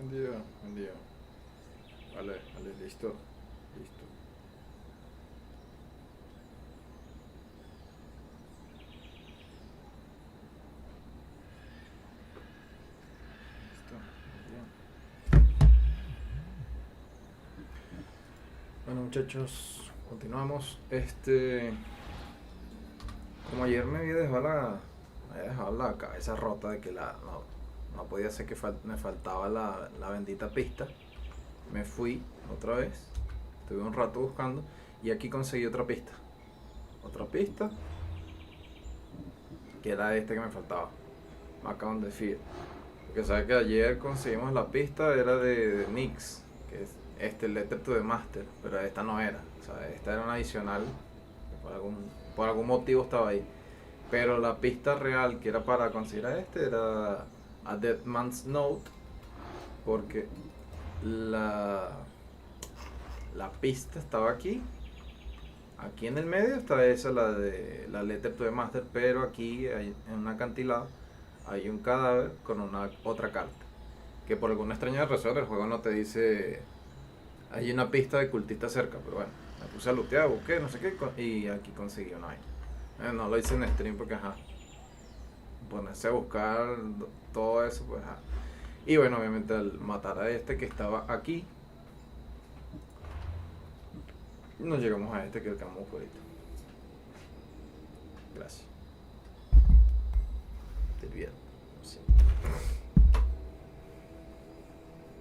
Vendido, vendido. Vale, vale, listo. Listo. Listo. Bien. Bueno, muchachos, continuamos. Como ayer me había dejado la cabeza rota de que no podía ser que me faltaba la bendita pista. Me fui otra vez, estuve un rato buscando y aquí conseguí otra pista. Otra pista que era esta que me faltaba. Account de Fear. Porque sabes que ayer conseguimos la pista, era de Nix, que es Letter to the Master, pero esta no era. O sea, esta era una adicional, que por algún motivo estaba ahí. Pero la pista real que era para conseguir a era a Dead Man's Note, porque la pista estaba aquí. Aquí en el medio está esa, la de la Letter to the Master, pero aquí en un acantilado hay un cadáver con otra carta. Que por alguna extraña razón el juego no te dice hay una pista de cultista cerca, pero bueno, me puse a lootear, busqué, no sé qué, y aquí conseguí una vaina. No lo hice en stream porque ajá, ponerse a buscar todo eso, pues ajá. Y bueno, obviamente al matar a este que estaba aquí, nos llegamos a este que es el camufo ahorita. Gracias. Te bien. Sí.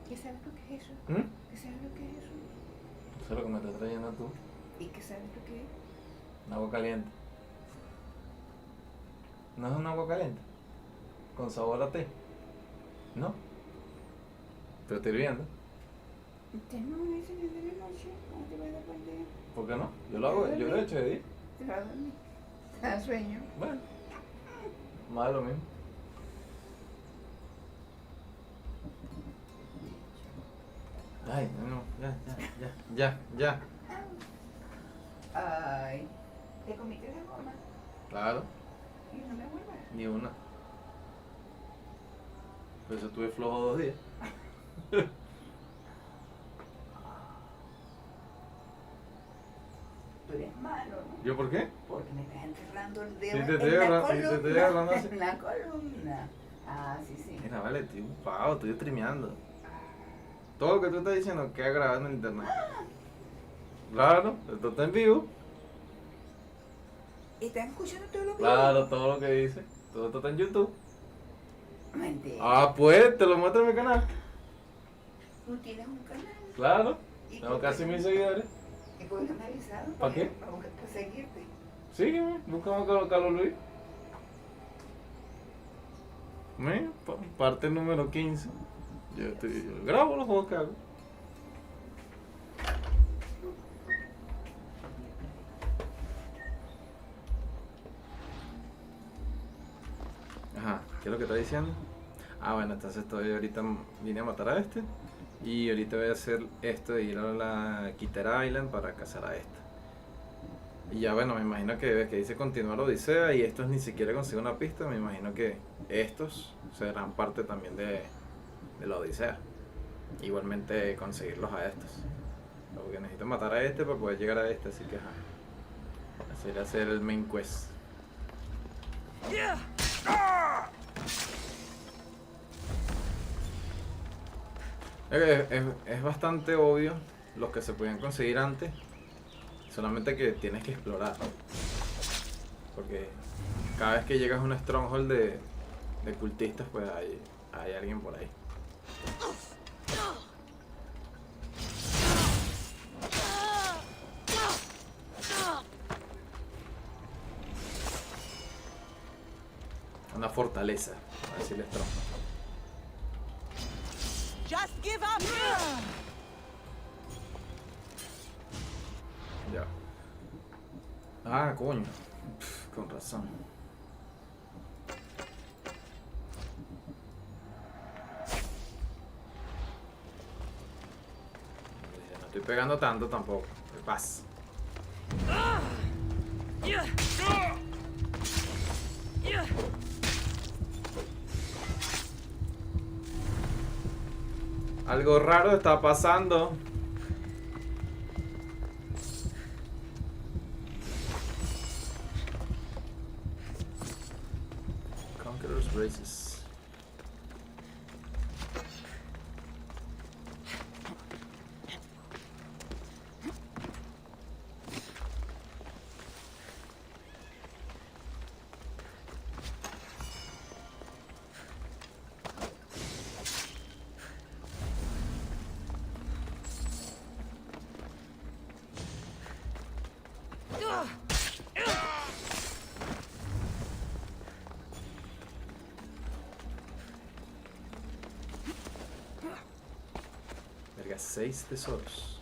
¿Qué sabes lo que es eso? ¿Mm? ¿Qué sabes lo que es eso? Eso es lo que me estás trayendo tú. ¿Y qué sabes lo que es? Un agua caliente. ¿No es un agua caliente? Con sabor a té. ¿No? Pero estoy hirviendo. Usted no me dice desde la noche, ¿cómo te vas a dar cuenta? ¿Por qué no? Yo lo hago, yo lo he hecho de día. Te vas a dormir. Te da sueño. Bueno, más de lo mismo. Ay, no, ya. Ay, ¿te comiste la goma? Claro, Y no me vuelvas. ni una. Por eso estuve flojo 2 días. Tú eres malo, ¿no? ¿Yo por qué? Porque me estás enterrando el Sí, dedo te estoy en la agarrando- columna. sí, te estoy agarrando así. En la columna. Ah, sí, sí. Mira, vale, estoy ocupado, estoy streameando. Todo lo que tú estás diciendo queda grabado en el internet. Claro, esto está en vivo. ¿Estás escuchando todo lo que Claro, todo lo que dice. Todo esto está en YouTube. Mentira. Ah, pues, te lo muestro en mi canal. ¿Tú tienes un canal? Claro, ¿Y tengo por casi qué? 1000 seguidores. ¿Y por qué no me has avisado? ¿Para qué? Para seguirte. Sígueme, búscame a Carlos Luis. Parte número 15. Yo grabo los juegos que hago. Ajá, ¿qué es lo que está diciendo? Ah, bueno, entonces vine a matar a este. Y ahorita voy a hacer esto de ir a la Quitter Island para cazar a esta. Y ya bueno, me imagino que ves que dice continuar Odisea y estos ni siquiera consiguen una pista. Me imagino que estos serán parte también de la Odisea. Igualmente conseguirlos a estos. Porque necesito matar a este para poder llegar a este, así que ajá. Así irá a ser el main quest. Es bastante obvio los que se podían conseguir antes. Solamente que tienes que explorar. Porque cada vez que llegas a un stronghold de cultistas, pues hay alguien por ahí. Una fortaleza, a decirle stronghold. Just give up! Ya. Ah, coño. Con razón. No estoy pegando tanto tampoco. ¿Qué pasa? Algo raro está pasando. Conqueror's Races. Verga, 6 tesoros.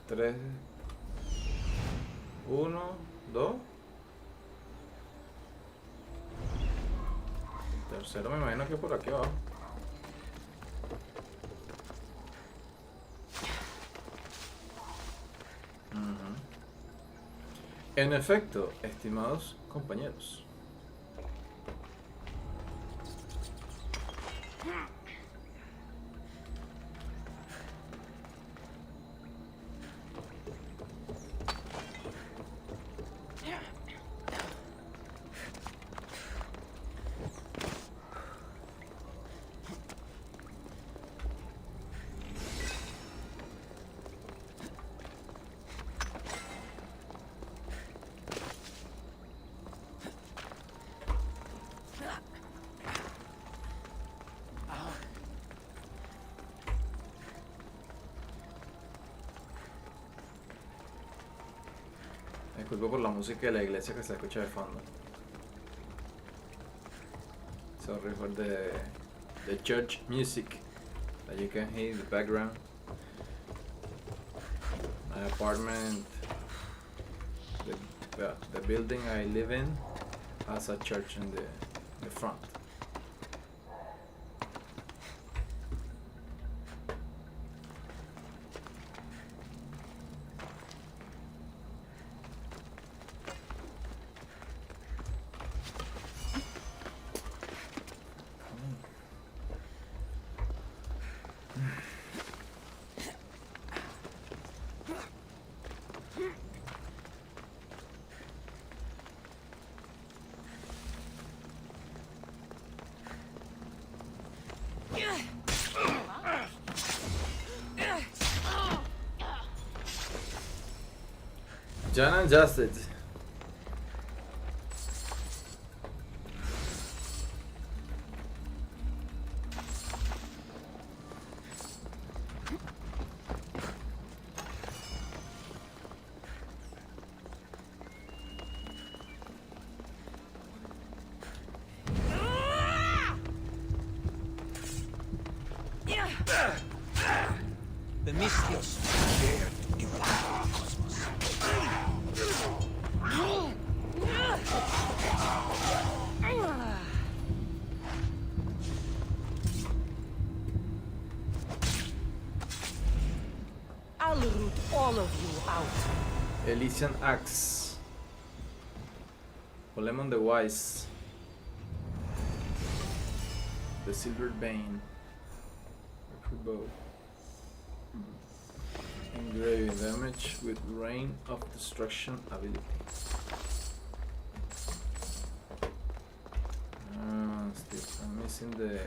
Tres, uno, dos. El tercero me imagino que por aquí abajo. Ujú. En efecto, estimados compañeros. Disculpo por la música de la iglesia que se escucha de fondo. Sorry for the church music that you can hear in the background. My apartment, the building I live in, has a church in the front. John adjusted. The Mystios dared to divide the cosmos. I'll root all of you out. Elysian Axe. Polemon the Wise. The Silver Bane. Recruit Bow. Engraving damage with Rain of Destruction ability. Still, I'm missing the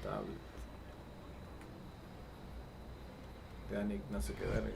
tablet. Danik no sé qué verga.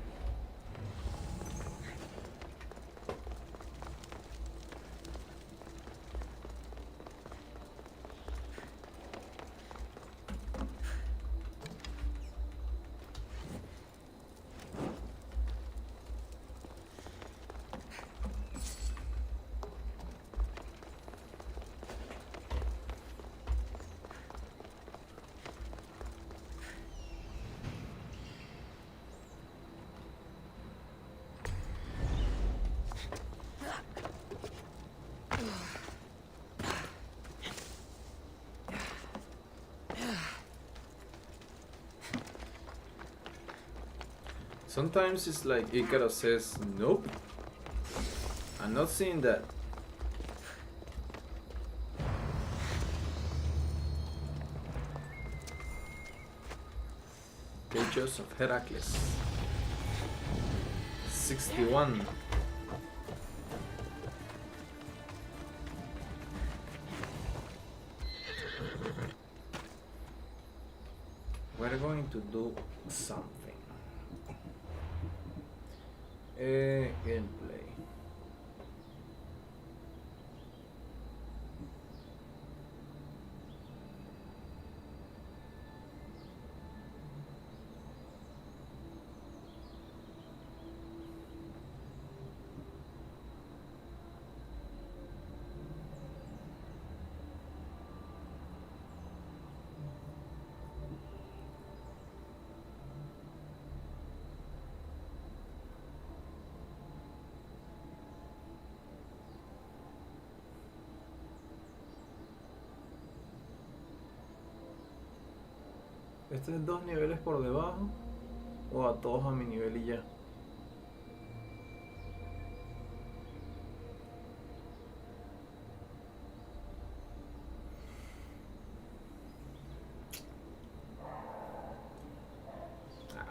Sometimes it's like Icarus says, nope, I'm not seeing that. Pages of Heracles. 61. We're going to do something. Gameplay. ¿Este es 2 niveles por debajo o a todos a mi nivel y ya?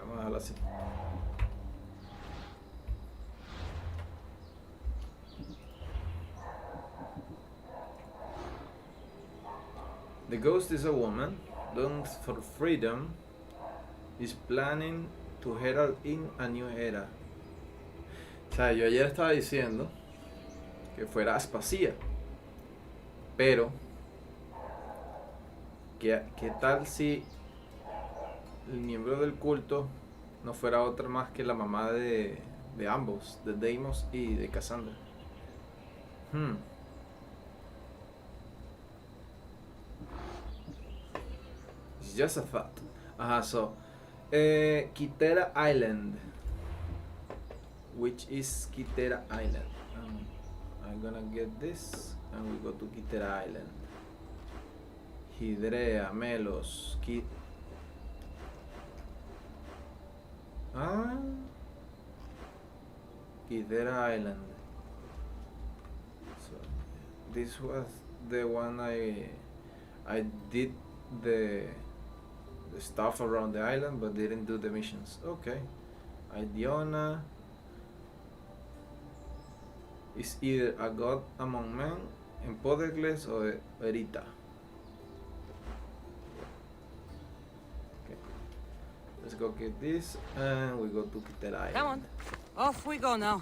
Vamos a dejarlo así. The ghost is a woman. Longed for freedom, is planning to herald in a new era. O sea, yo ayer estaba diciendo que fuera Aspasia, pero ¿qué tal si el miembro del culto no fuera otra más que la mamá de ambos, de Deimos y de Kassandra? It's just a thought. So Kitera Island. Which is Kitera Island? I'm gonna get this and we go to Kitera Island. Hydrea, Melos, Kitera Island. So this was the one I did the stuff around the island but didn't do the missions. Okay. Idiona is either a god among men, Empodocles or Erita. Okay. Let's go get this and we go to Kitera Island. Come on, off we go now.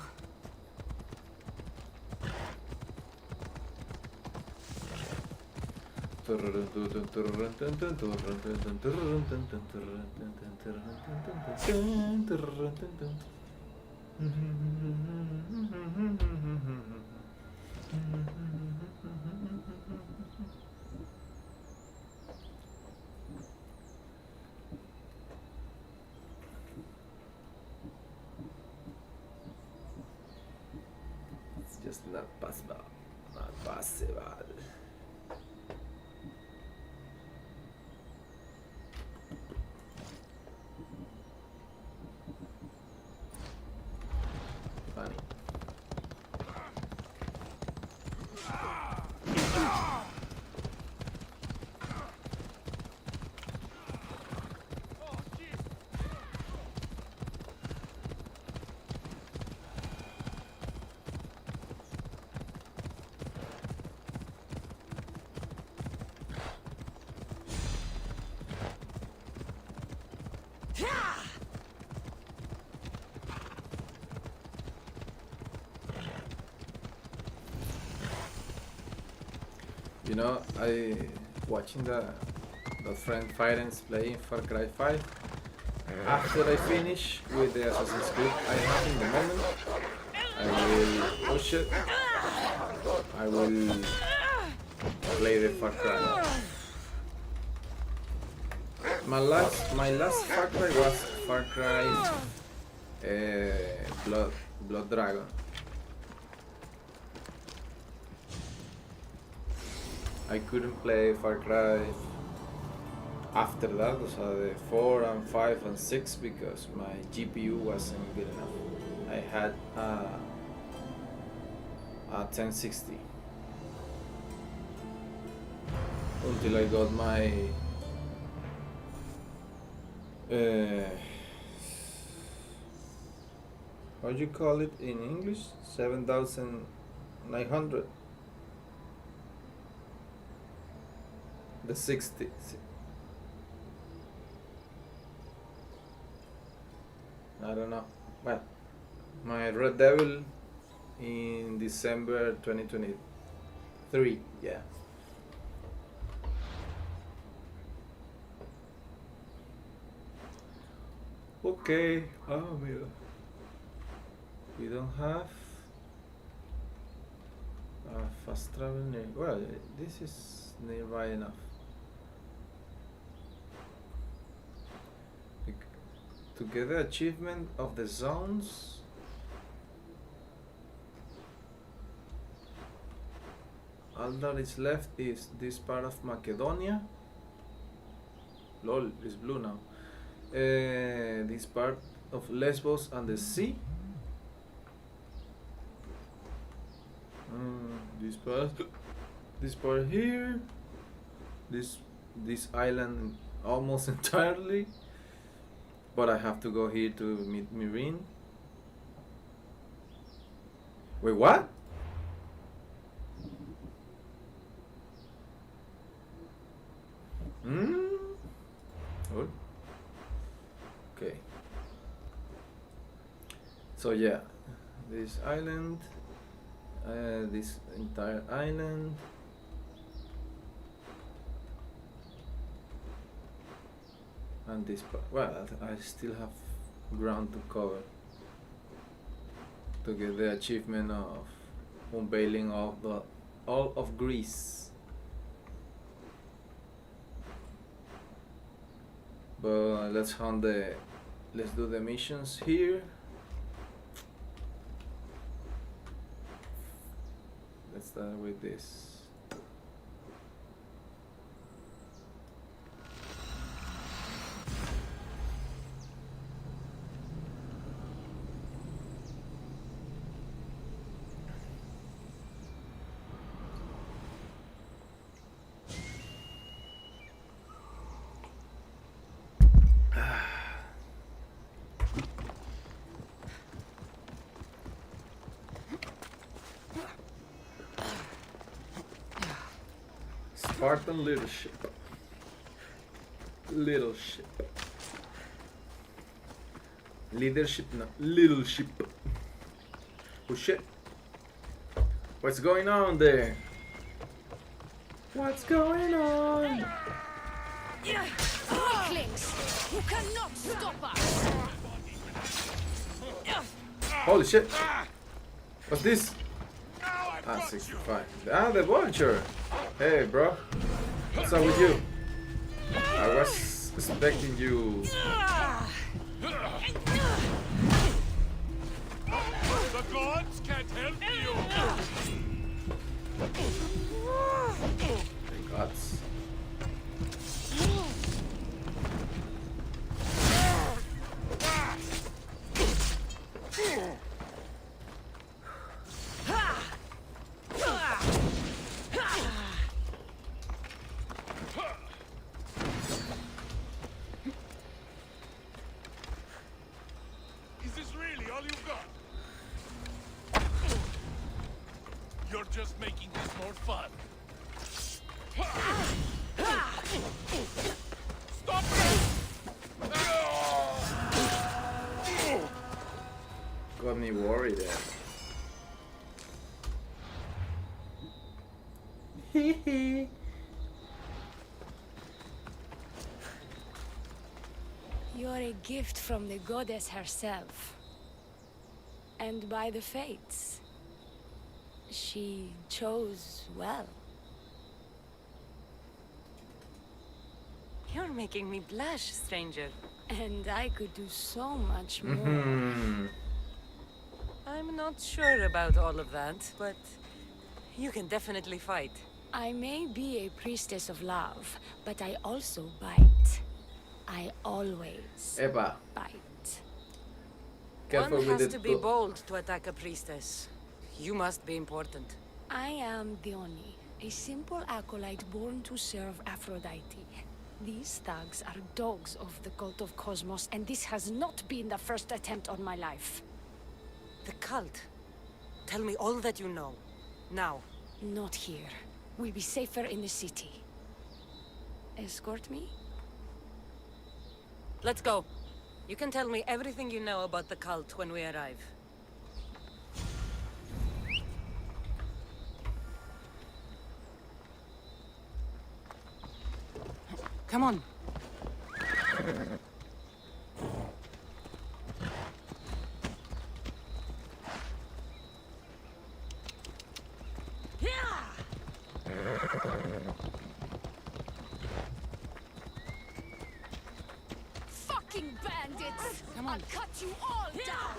It's just not possible. Not possible. Funny. You know, I watching the friend Fidens playing Far Cry 5. After I finish with the Assassin's Creed I have in the moment, I will push it. I will play the Far Cry. My last Far Cry was Far Cry Blood Dragon. I couldn't play Far Cry after that, o sea, de 4 and 5 and 6, because my GPU wasn't good enough. I had a 1060 until I got my how do you call it in English? 7900. The 60. I don't know. Well, my Red Devil in December 2023. Yeah. Okay. Oh, mira. We don't have fast travel near. Well, this is nearby enough. To get the achievement of the zones, all that is left is this part of Macedonia. Lol, it's blue now. This part of Lesbos and the sea. This part here. This island almost entirely. But I have to go here to meet Mirin. Wait, what? What? Okay. So yeah, this island, this entire island. And this part, well, I still have ground to cover to get the achievement of unveiling all of Greece. But let's do the missions here. Let's start with this. Spartan leadership. Little ship. Leadership, no. Little ship. Oh shit. What's going on there? What's going on? Weaklings! You cannot stop us! Holy shit. What's this? 65. Ah, the vulture. Hey, bro. What's up with you? I was expecting you. The gods can't help you. The gods. Is this really all you've got? You're just making this more fun. Stop it! Got me worried there. Hee. You're a gift from the goddess herself. And by the fates. She chose well. You're making me blush, stranger. And I could do so much more. Mm-hmm. I'm not sure about all of that, but you can definitely fight. I may be a priestess of love, but I also bite. I always Epa, bite. careful One with has the to be bold to attack a priestess. You must be important. I am Dione, a simple acolyte born to serve Aphrodite. These thugs are dogs of the cult of Cosmos, and this has not been the first attempt on my life. The cult. Tell me all that you know. Now. Not here. We'll be safer in the city. Escort me? Let's go. You can tell me everything you know about the cult when we arrive. Come on. Fucking bandits! Come on. I'll cut you all down!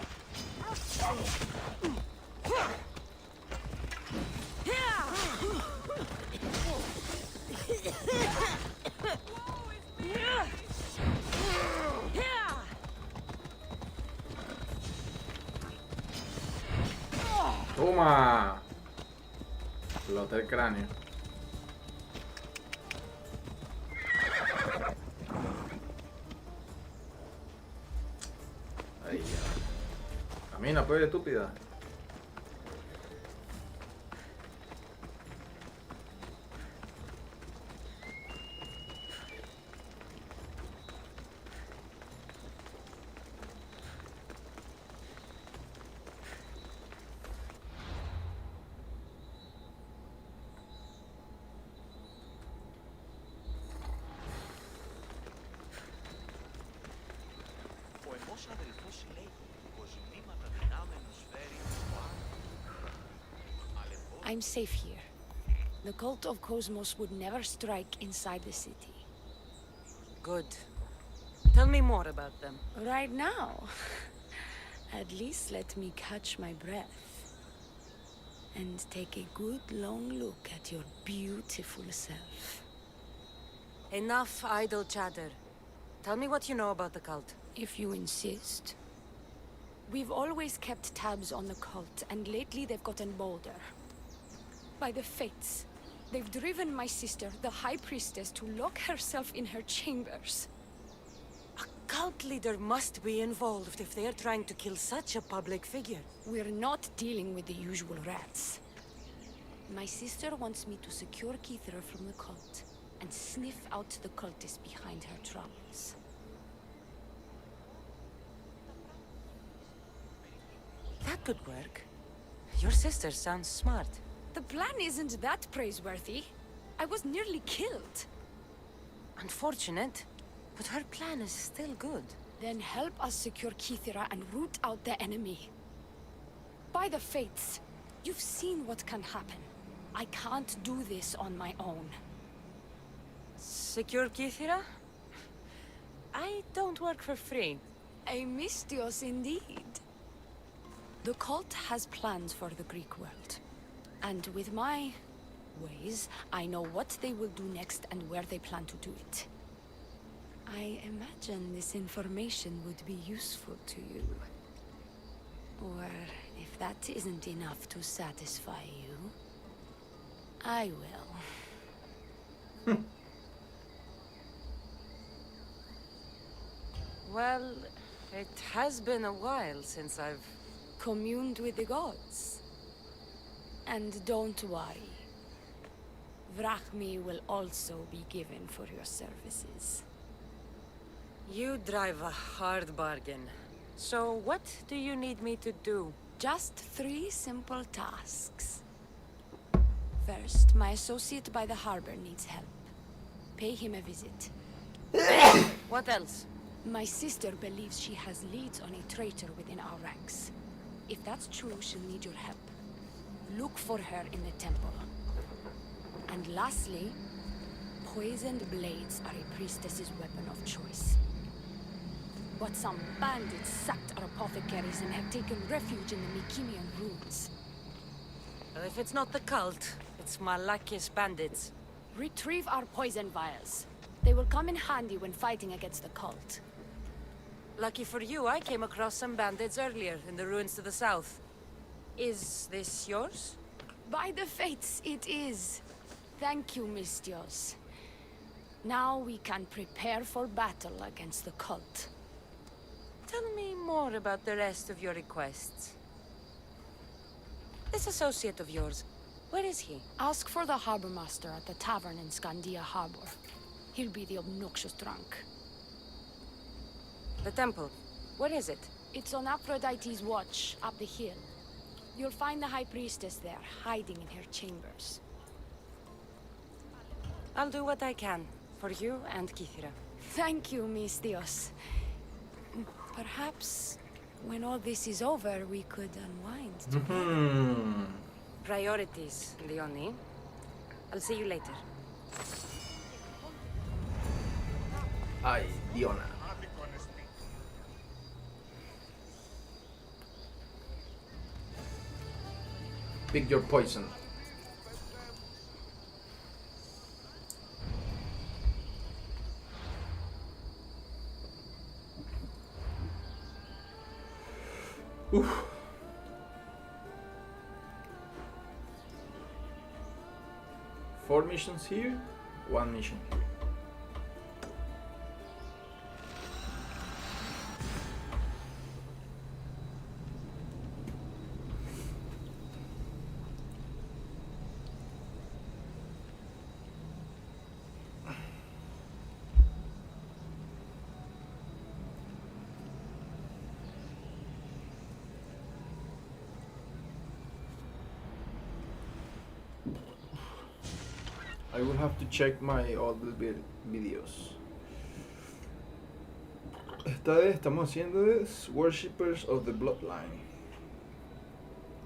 Toma. Explota el cráneo. Ahí ya. Camina, pues, estúpida. Ο εμός αδελφός λέει, κοσμήματα δυνάμενος φέρει το άλλο. I'm safe here. The cult of Cosmos would never strike inside the city. Good. Tell me more about them. Right now? At least let me catch my breath. And take a good long look at your beautiful self. Enough idle chatter. Tell me what you know about the cult. If you insist. We've always kept tabs on the cult, and lately they've gotten bolder. By the fates, they've driven my sister, the High Priestess, to lock herself in her chambers. A cult leader must be involved if they're trying to kill such a public figure. We're not dealing with the usual rats. My sister wants me to secure Kassandra from the cult, and sniff out the cultists behind her troubles. That could work. Your sister sounds smart. The plan isn't that praiseworthy. I was nearly killed. Unfortunate, but her plan is still good. Then help us secure Kassandra and root out the enemy. By the fates, you've seen what can happen. I can't do this on my own. Secure Kassandra? I don't work for free. A mystios indeed. The cult has plans for the Greek world. And with my ways, I know what they will do next and where they plan to do it. I imagine this information would be useful to you. Or if that isn't enough to satisfy you, I will. Well, it has been a while since I've... Communed with the gods. And don't worry. Vrachmi will also be given for your services. You drive a hard bargain. So what do you need me to do? Just 3 simple tasks. First, my associate by the harbor needs help. Pay him a visit. What else? My sister believes she has leads on a traitor within our ranks. If that's true, she'll need your help. Look for her in the temple. And lastly, poisoned blades are a priestess's weapon of choice. But some bandits sacked our apothecaries and have taken refuge in the Mycenaean ruins. Well, if it's not the cult, it cult's Malakis bandits? Retrieve our poison vials. They will come in handy when fighting against the cult. Lucky for you, I came across some bandits earlier in the ruins to the south. Is this yours? By the fates, it is. Thank you, Mistios. Now we can prepare for battle against the cult. Tell me more about the rest of your requests. This associate of yours, where is he? Ask for the harbor master at the tavern in Scandia Harbor. He'll be the obnoxious drunk. The temple, where is it? It's on Aphrodite's watch, up the hill. You'll find the High Priestess there, hiding in her chambers. I'll do what I can, for you and Kithira. Thank you, Mistios. Perhaps, when all this is over, we could unwind together. Priorities, Leonie. I'll see you later. Ay, Diona. Pick your poison. Oof. 4 missions here, 1 mission here. I will have to check my old videos. Esta vez estamos haciendo es Worshippers of the Bloodline.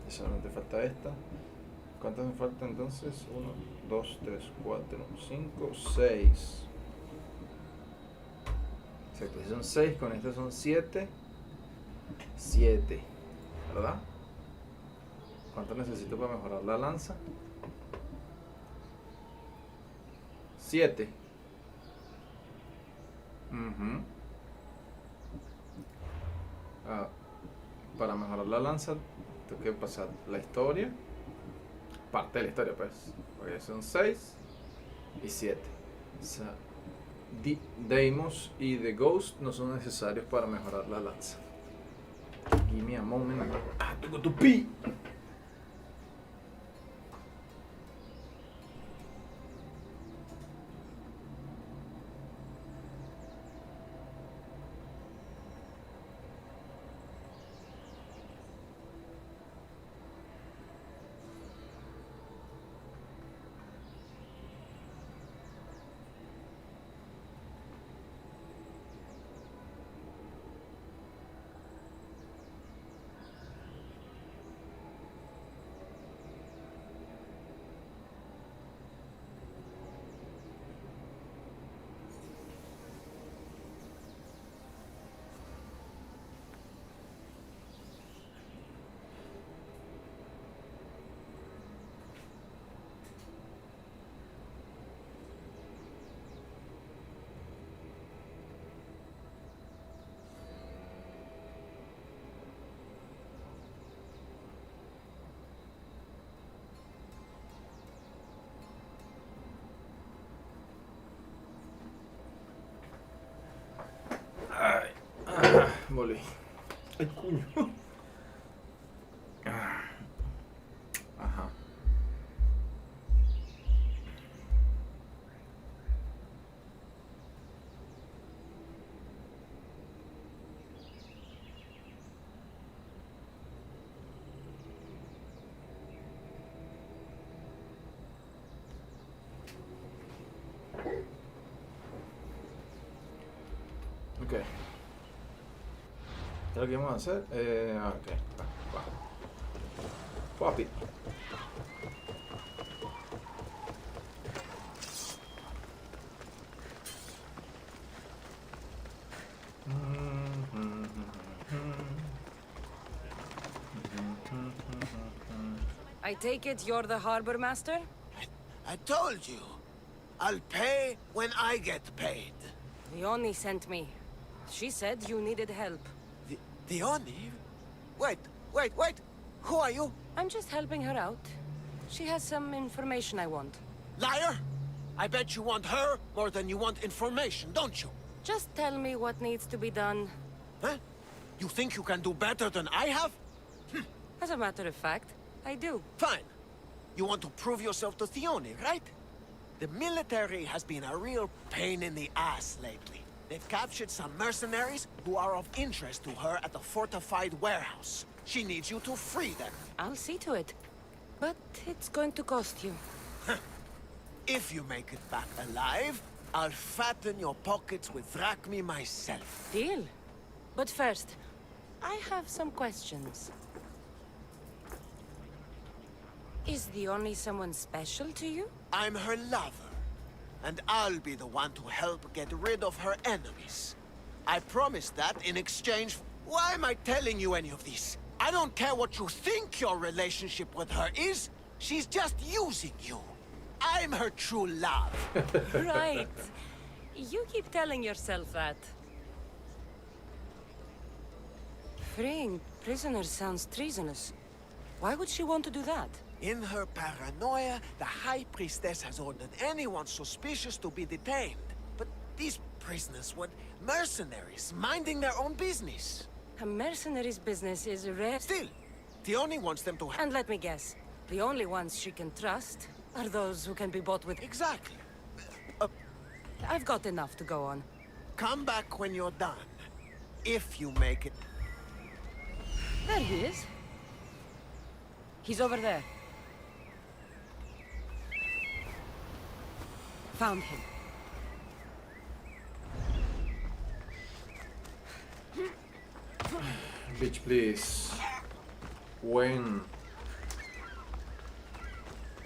Y solamente falta esta. ¿Cuántas me faltan entonces? 1, 2, 3, 4, 5, 6. Exacto, si son 6, con esta son 7. 7. ¿Verdad? ¿Cuánto necesito para mejorar la lanza? 7. Para mejorar la lanza tengo que pasar la historia, parte de la historia pues, porque son 6 y 7. O sea, Deimos y The Ghost no son necesarios para mejorar la lanza. Give me a moment. Tengo tu pi. Volví. Ay, cuño. Ajá. Ok. ¿Qué es lo que vamos a hacer? Ok, va. Papi. I take it you're the harbor master? I told you. I'll pay when I get paid. Leonie sent me. She said you needed help. The Oni? Wait. Who are you? I'm just helping her out. She has some information I want. Liar! I bet you want her more than you want information, don't you? Just tell me what needs to be done. Huh? You think you can do better than I have? As a matter of fact, I do. Fine. You want to prove yourself to Theone, right? The military has been a real pain in the ass lately. They've captured some mercenaries who are of interest to her at the fortified warehouse. She needs you to free them. I'll see to it. But it's going to cost you. If you make it back alive, I'll fatten your pockets with drachmi myself. Deal. But first, I have some questions. Is the only someone special to you? I'm her lover, and I'll be the one to help get rid of her enemies. I promised that in exchange for... Why am I telling you any of this? I don't care what you think your relationship with her is. She's just using you. I'm her true love. Right. You keep telling yourself that. Freeing prisoners sounds treasonous. Why would she want to do that? In her paranoia, the High Priestess has ordered anyone suspicious to be detained. But these prisoners were mercenaries, minding their own business. A mercenary's business is rare. Still, Theone wants them to And let me guess, the only ones she can trust are those who can be bought with... Exactly. I've got enough to go on. Come back when you're done. If you make it. There he is. He's over there. Found him. Bitch, please. When?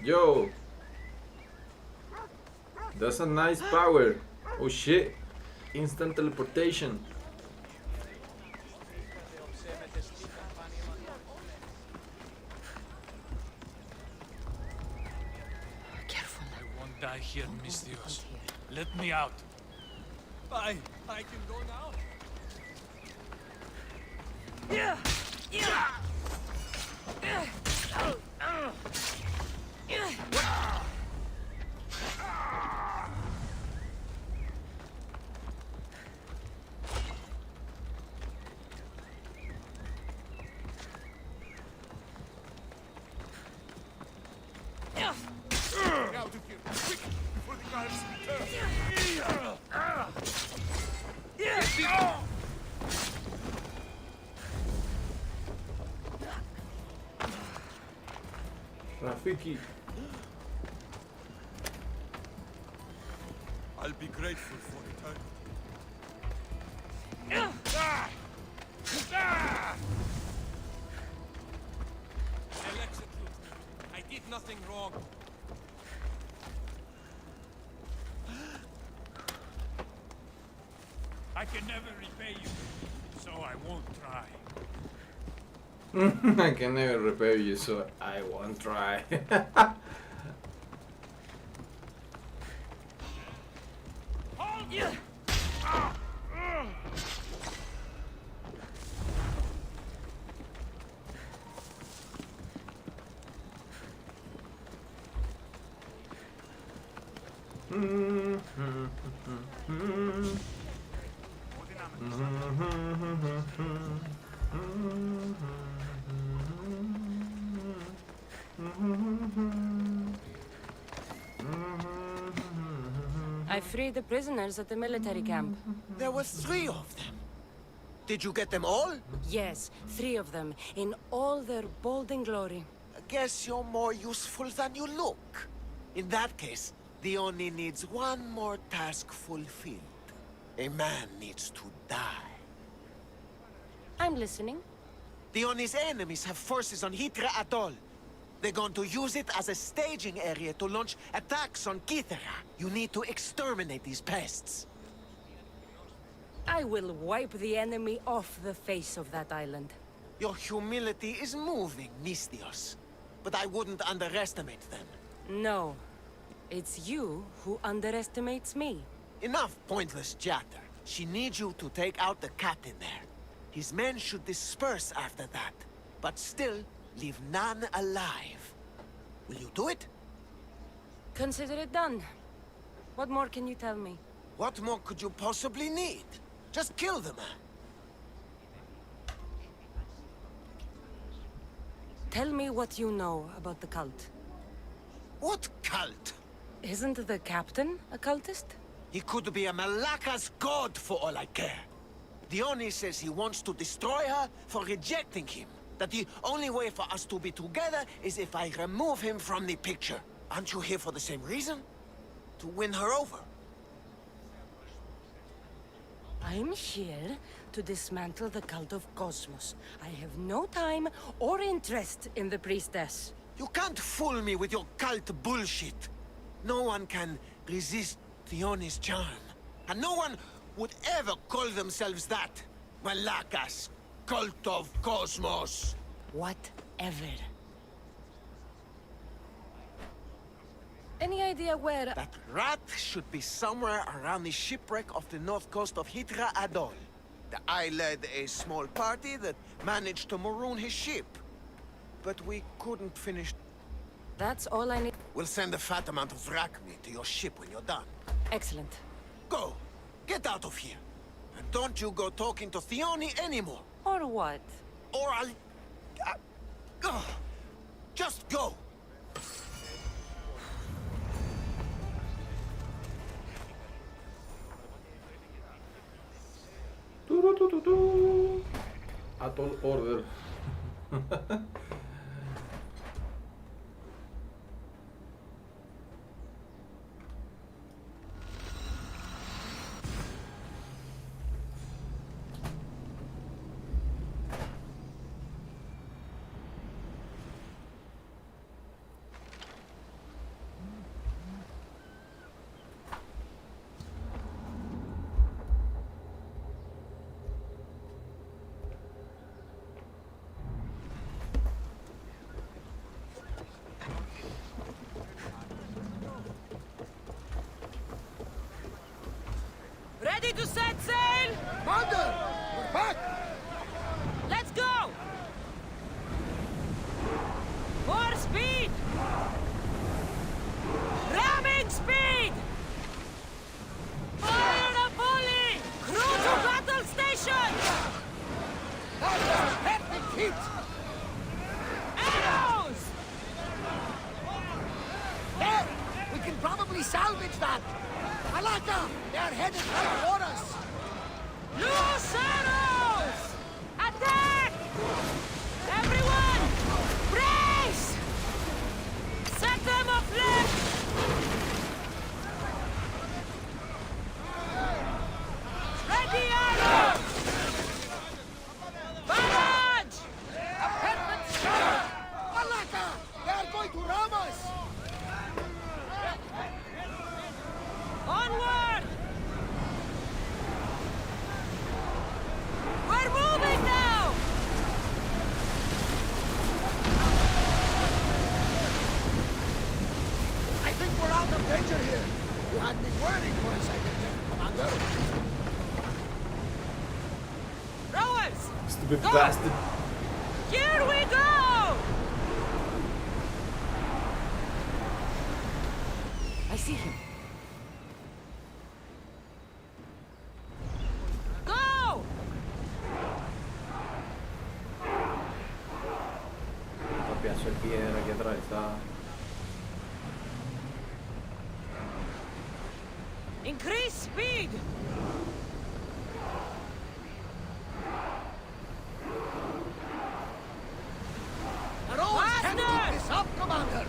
Yo! That's a nice power. Oh shit. Instant teleportation. Careful. I won't die here, mis Dios. Let me out. I can go now. Out of here, quick, before the guards return. Rafiki. I'll be grateful for eternity. They'll execute me. I did nothing wrong. I can never repay you, so I won't try. I can never repay you, so I won't try. I freed the prisoners at the military camp. There were 3 of them. Did you get them all? Yes, 3 of them, in all their bold glory. I guess you're more useful than you look. In that case, the Oni needs one more task fulfilled. A man needs to die. I'm listening. The Oni's enemies have forces on Hitra Atoll. They're going to use it as a staging area to launch attacks on Kithera. You need to exterminate these pests. I will wipe the enemy off the face of that island. Your humility is moving, Mistios. But I wouldn't underestimate them. No. It's you who underestimates me. Enough pointless chatter. She needs you to take out the captain there. His men should disperse after that, but still leave none alive. Will you do it? Consider it done. What more can you tell me? What more could you possibly need? Just kill the man. Tell me what you know about the cult. What cult? Isn't the captain a cultist? He could be a Malaka's god for all I care. Dione says he wants to destroy her for rejecting him. That the only way for us to be together is if I remove him from the picture. Aren't you here for the same reason? To win her over? I'm here to dismantle the cult of Cosmos. I have no time or interest in the priestess. You can't fool me with your cult bullshit. No one can resist Thione's charm. And no one would ever call themselves that. Malaka's cult of Cosmos. Whatever. Any idea where... That rat should be somewhere around the shipwreck off the north coast of Hydra Atoll. I led a small party that managed to maroon his ship. But we couldn't finish. That's all I need. We'll send a fat amount of wrack meat to your ship when you're done. Excellent. Go! Get out of here! And don't you go talking to Thione anymore! Or what? Or I'll... just go! Atoll order. Ready to set sail? Commander! We're back! Let's go! More speed! Ramming speed! Fire the pulley! Crew to battle station! Perfect hit! Arrows! There! We can probably salvage that! Malaka! They're headed right for us! Loose arrows! Attack! Everyone! Brace! Set them aflame! Ready arrows! Barrage! A perfect shot! Malaka! They're going to ram us! Onward! We're moving now! I think we're out of danger here. You had me worried for a second there, Commander. Rowers! Stupid Go! bastard. Here we go! I see him. Go! Un pedazo de piedra aquí atravesada. Increase speed! The rowers can't Faster! keep this up, Commander!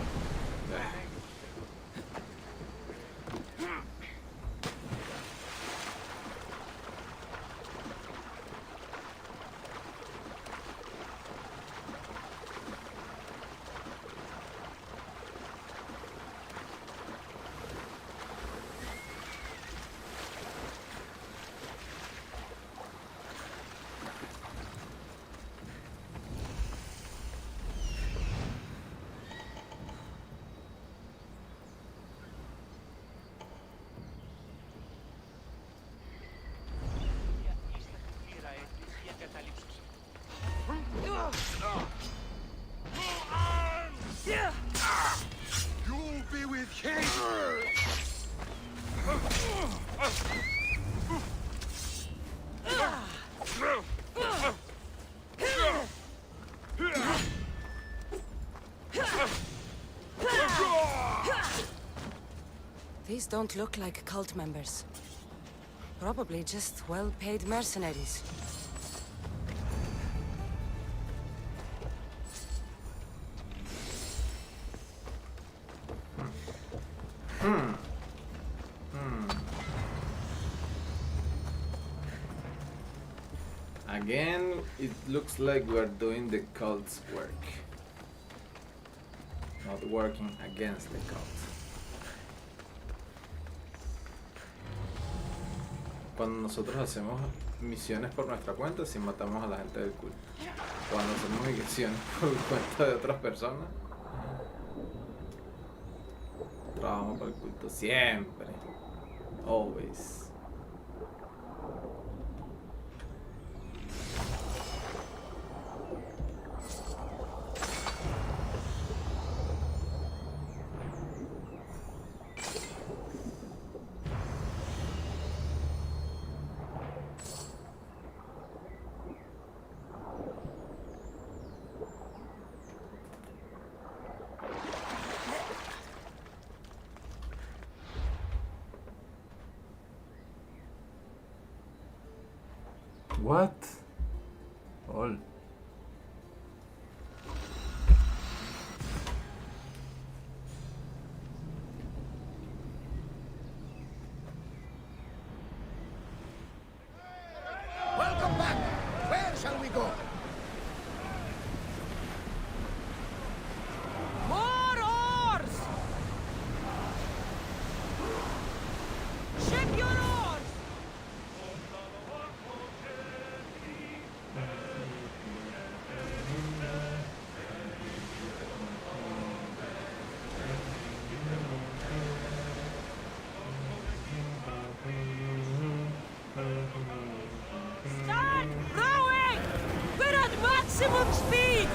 don't look like cult members. Probably just well-paid mercenaries. Again, it looks like we are doing the cult's work. Not working against the cult. Cuando nosotros hacemos misiones por nuestra cuenta, si matamos a la gente del culto. Cuando hacemos misiones por cuenta de otras personas, trabajamos para el culto siempre. Always. What? All. Welcome back! Where shall we go? More oars! Ship your oars! Start rowing! We're at maximum speed!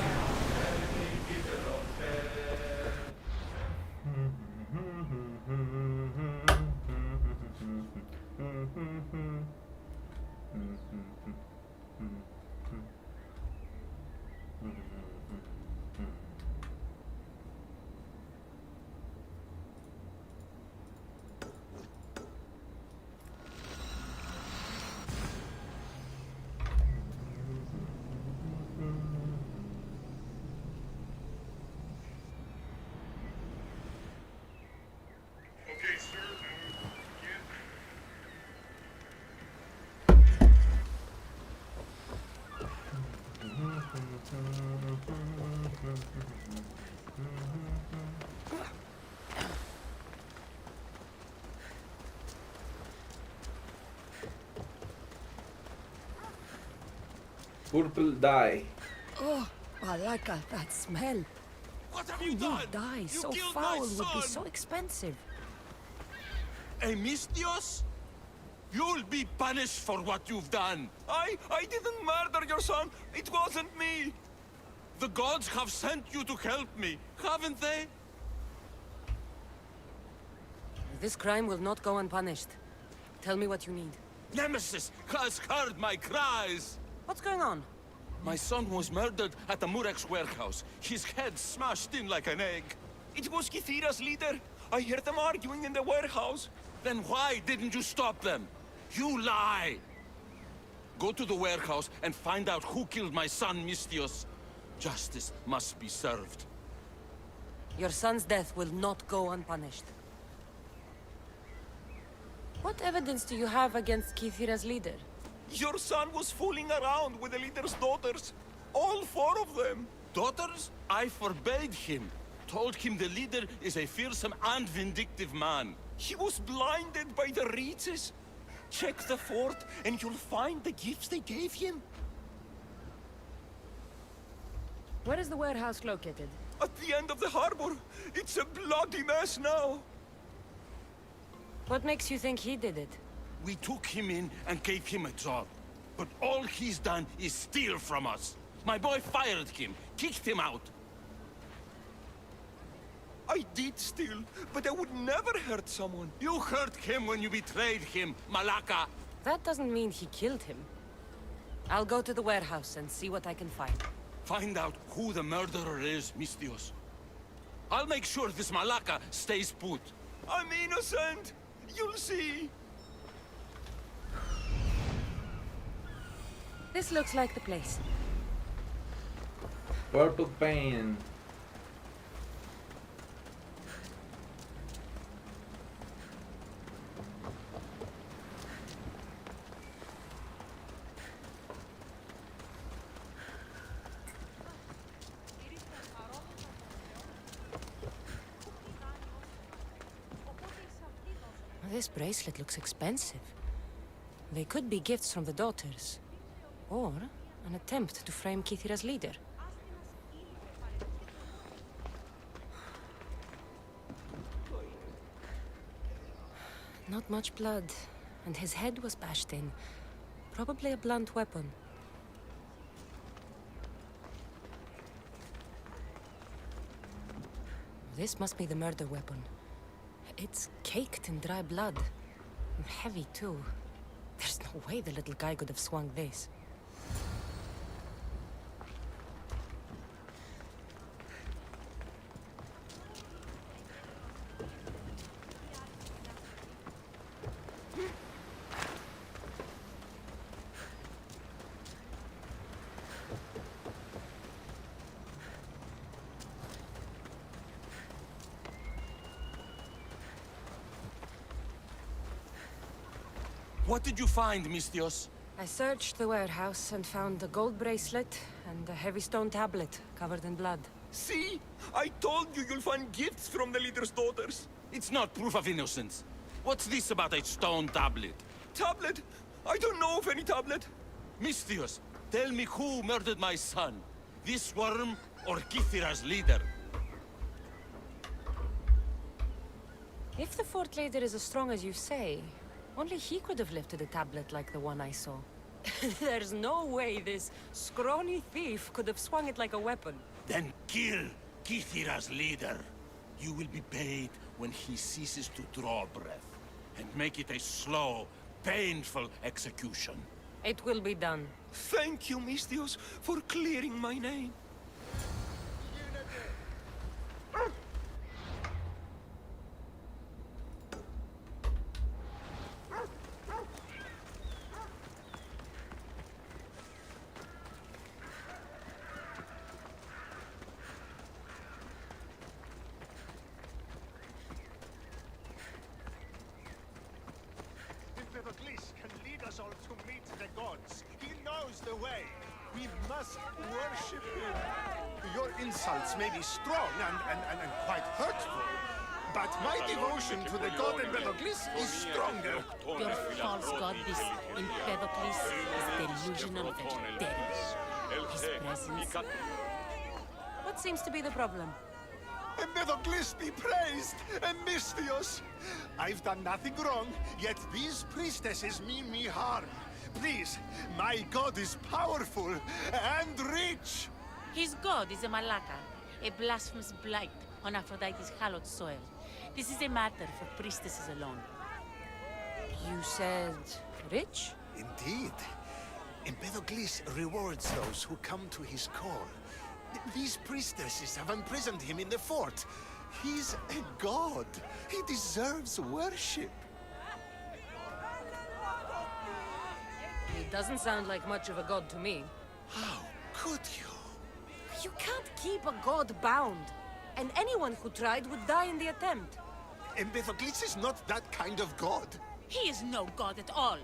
Okay, sir. Again. Purple dye. Oh, Malaka, that smell. What have Who you knew done? dye You so killed my foul would be son! so expensive? Emistios? You'll be punished for what you've done. I didn't murder your son. It wasn't me. The gods have sent you to help me, haven't they? This crime will not go unpunished. Tell me what you need. Nemesis has heard my cries. What's going on? My son was murdered at the Murex warehouse. His head smashed in like an egg. It was Kithira's leader. I heard them arguing in the warehouse. Then why didn't you stop them? You lie! Go to the warehouse and find out who killed my son, Mistios. Justice must be served. Your son's death will not go unpunished. What evidence do you have against Kithira's leader? Your son was fooling around with the leader's daughters. All 4 of them. Daughters? I forbade him. Told him the leader is a fearsome and vindictive man. He was blinded by the reaches. Check the fort and you'll find the gifts they gave him. Where is the warehouse located? At the end of the harbor. It's a bloody mess now. What makes you think he did it? We took him in and gave him a job. But all he's done is steal from us. My boy fired him, kicked him out. I did steal, but I would never hurt someone. You hurt him when you betrayed him, Malaka. That doesn't mean he killed him. I'll go to the warehouse and see what I can find. Find out who the murderer is, Mistios. I'll make sure this Malaka stays put. I'm innocent. You'll see. This looks like the place. Purple pain. This bracelet looks expensive. They could be gifts from the daughters. Or an attempt to frame Kithira's leader. Not much blood, and his head was bashed in. Probably a blunt weapon. This must be the murder weapon. It's caked in dry blood. And heavy, too. There's no way the little guy could have swung this. What did you find, Mistios? I searched the warehouse and found a gold bracelet and a heavy stone tablet covered in blood. See? I told you you'll find gifts from the leader's daughters. It's not proof of innocence. What's this about a stone tablet? Tablet? I don't know of any tablet. Mistios, tell me who murdered my son. This worm or Kithira's leader? If the fort leader is as strong as you say, only he could have lifted a tablet like the one I saw. There's no way this scrawny thief could have swung it like a weapon. Then kill Kithira's leader. You will be paid when he ceases to draw breath. And make it a slow, painful execution. It will be done. Thank you, Mistios, for clearing my name. Empedocles can lead us all to meet the gods. He knows the way. We must worship him. Your insults may be strong and quite hurtful, but my devotion to the god Empedocles is stronger. Your false god, this Empedocles, is delusional vegetarian. His presence... What seems to be the problem? Empedocles be praised, and Mistios. I've done nothing wrong, yet these priestesses mean me harm. Please, my god is powerful and rich. His god is a malaka, a blasphemous blight on Aphrodite's hallowed soil. This is a matter for priestesses alone. You said rich? Indeed. Empedocles rewards those who come to his call. These priestesses have imprisoned him in the fort. He's a god. He deserves worship. He doesn't sound like much of a god to me. How could you? You can't keep a god bound. And anyone who tried would die in the attempt. Empedocles is not that kind of god. He is no god at all.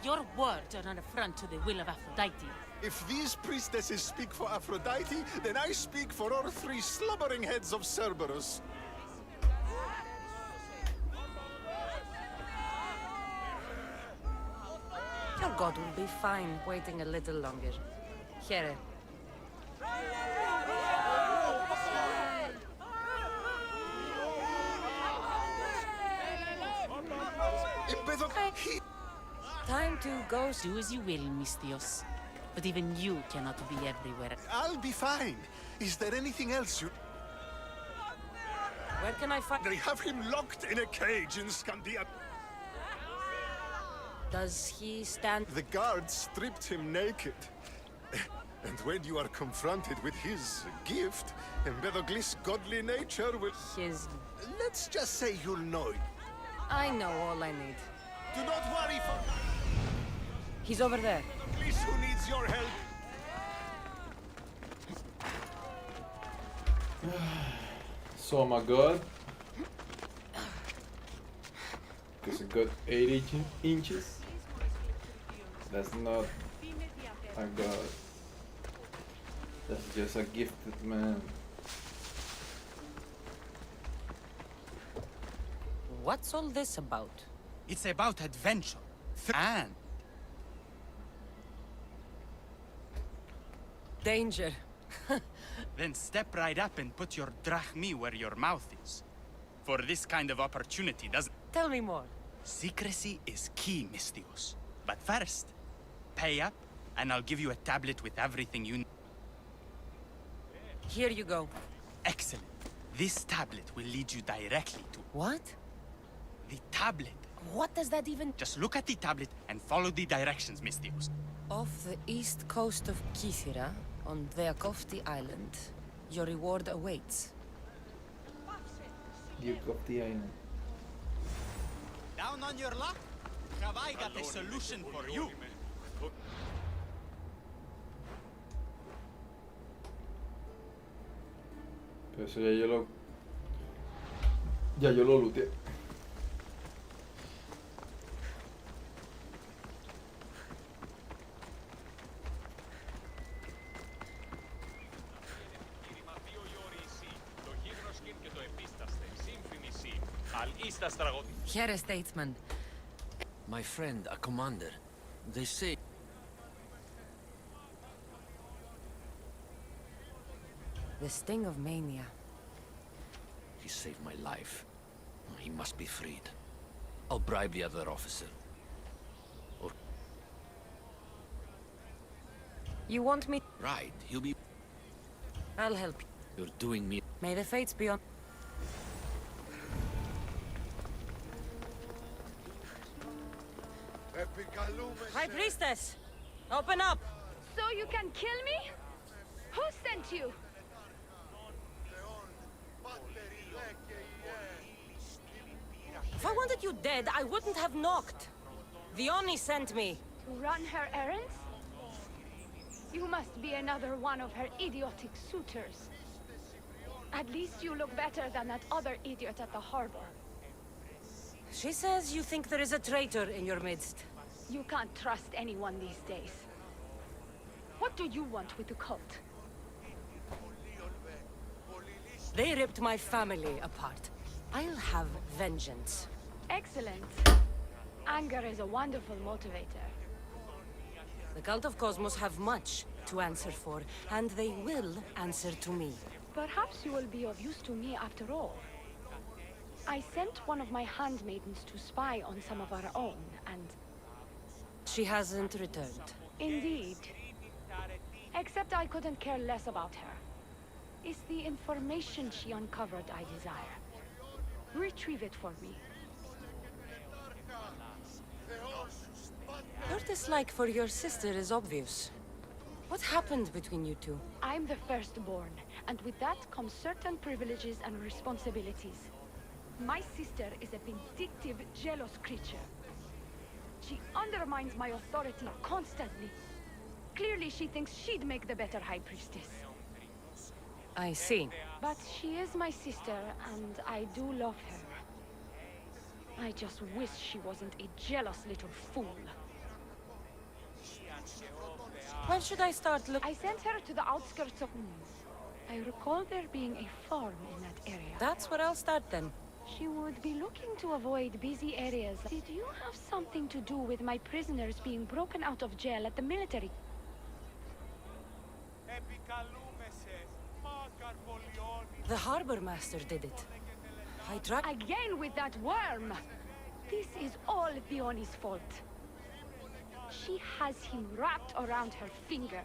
Your words are an affront to the will of Aphrodite. If these priestesses speak for Aphrodite, then I speak for all three slumbering heads of Cerberus. Your god will be fine waiting a little longer. Here. Empedocles... Time to go. Do as you will, Mistios. But even you cannot be everywhere. I'll be fine. Is there anything else you... Where can I find... They have him locked in a cage in Scandia. Does he stand... The guards stripped him naked. And when you are confronted with his gift, Empedocles' godly nature will... his... Let's just say you'll know. I know all I need. Do not worry for... He's over there. Please, who needs your help? So am I good? Because a good 8 inches? That's not a god. That's just a gifted man. What's all this about? It's about adventure. And Danger. then step right up and put your drachmi where your mouth is. For this kind of opportunity, doesn't... Tell me more. Secrecy is key, Mistios. But first, pay up, and I'll give you a tablet with everything you need. Here you go. Excellent. This tablet will lead you directly to... What? The tablet. What does that even... Just look at the tablet and follow the directions, Mistios. Off the east coast of Kythera, on Veakofti Island, your reward awaits. Duke of the Island. Down on your luck? Have I got a solution for you? Pero eso ya yo lo... Ya yo lo looteé. Here, statesman. My friend, a commander. They say... The sting of mania. He saved my life. He must be freed. I'll bribe the other officer. Or... You want me? Right, he'll be... I'll help you. You're doing me... May the fates be on... High Priestess! Open up! So you can kill me? Who sent you? If I wanted you dead, I wouldn't have knocked. Vioni sent me. To run her errands? You must be another one of her idiotic suitors. At least you look better than that other idiot at the harbor. She says you think there is a traitor in your midst. You can't trust anyone these days. What do you want with the cult? They ripped my family apart. I'll have vengeance. Excellent. Anger is a wonderful motivator. The Cult of Cosmos have much to answer for, and they will answer to me. Perhaps you will be of use to me after all. I sent one of my handmaidens to spy on some of our own, and... She hasn't returned. Indeed. Except I couldn't care less about her. It's the information she uncovered I desire. Retrieve it for me. Your dislike for your sister is obvious. What happened between you two? I'm the firstborn, and with that comes certain privileges and responsibilities. My sister is a vindictive, jealous creature. She undermines my authority constantly. Clearly she thinks she'd make the better High Priestess. I see. But she is my sister, and I do love her. I just wish she wasn't a jealous little fool. When should I start I sent her to the outskirts of... I recall there being a farm in that area. That's where I'll start then. She would be looking to avoid busy areas. Did you have something to do with my prisoners being broken out of jail at the military? The harbor master did it. I tried... Again with that worm! This is all Vioni's fault. She has him wrapped around her finger.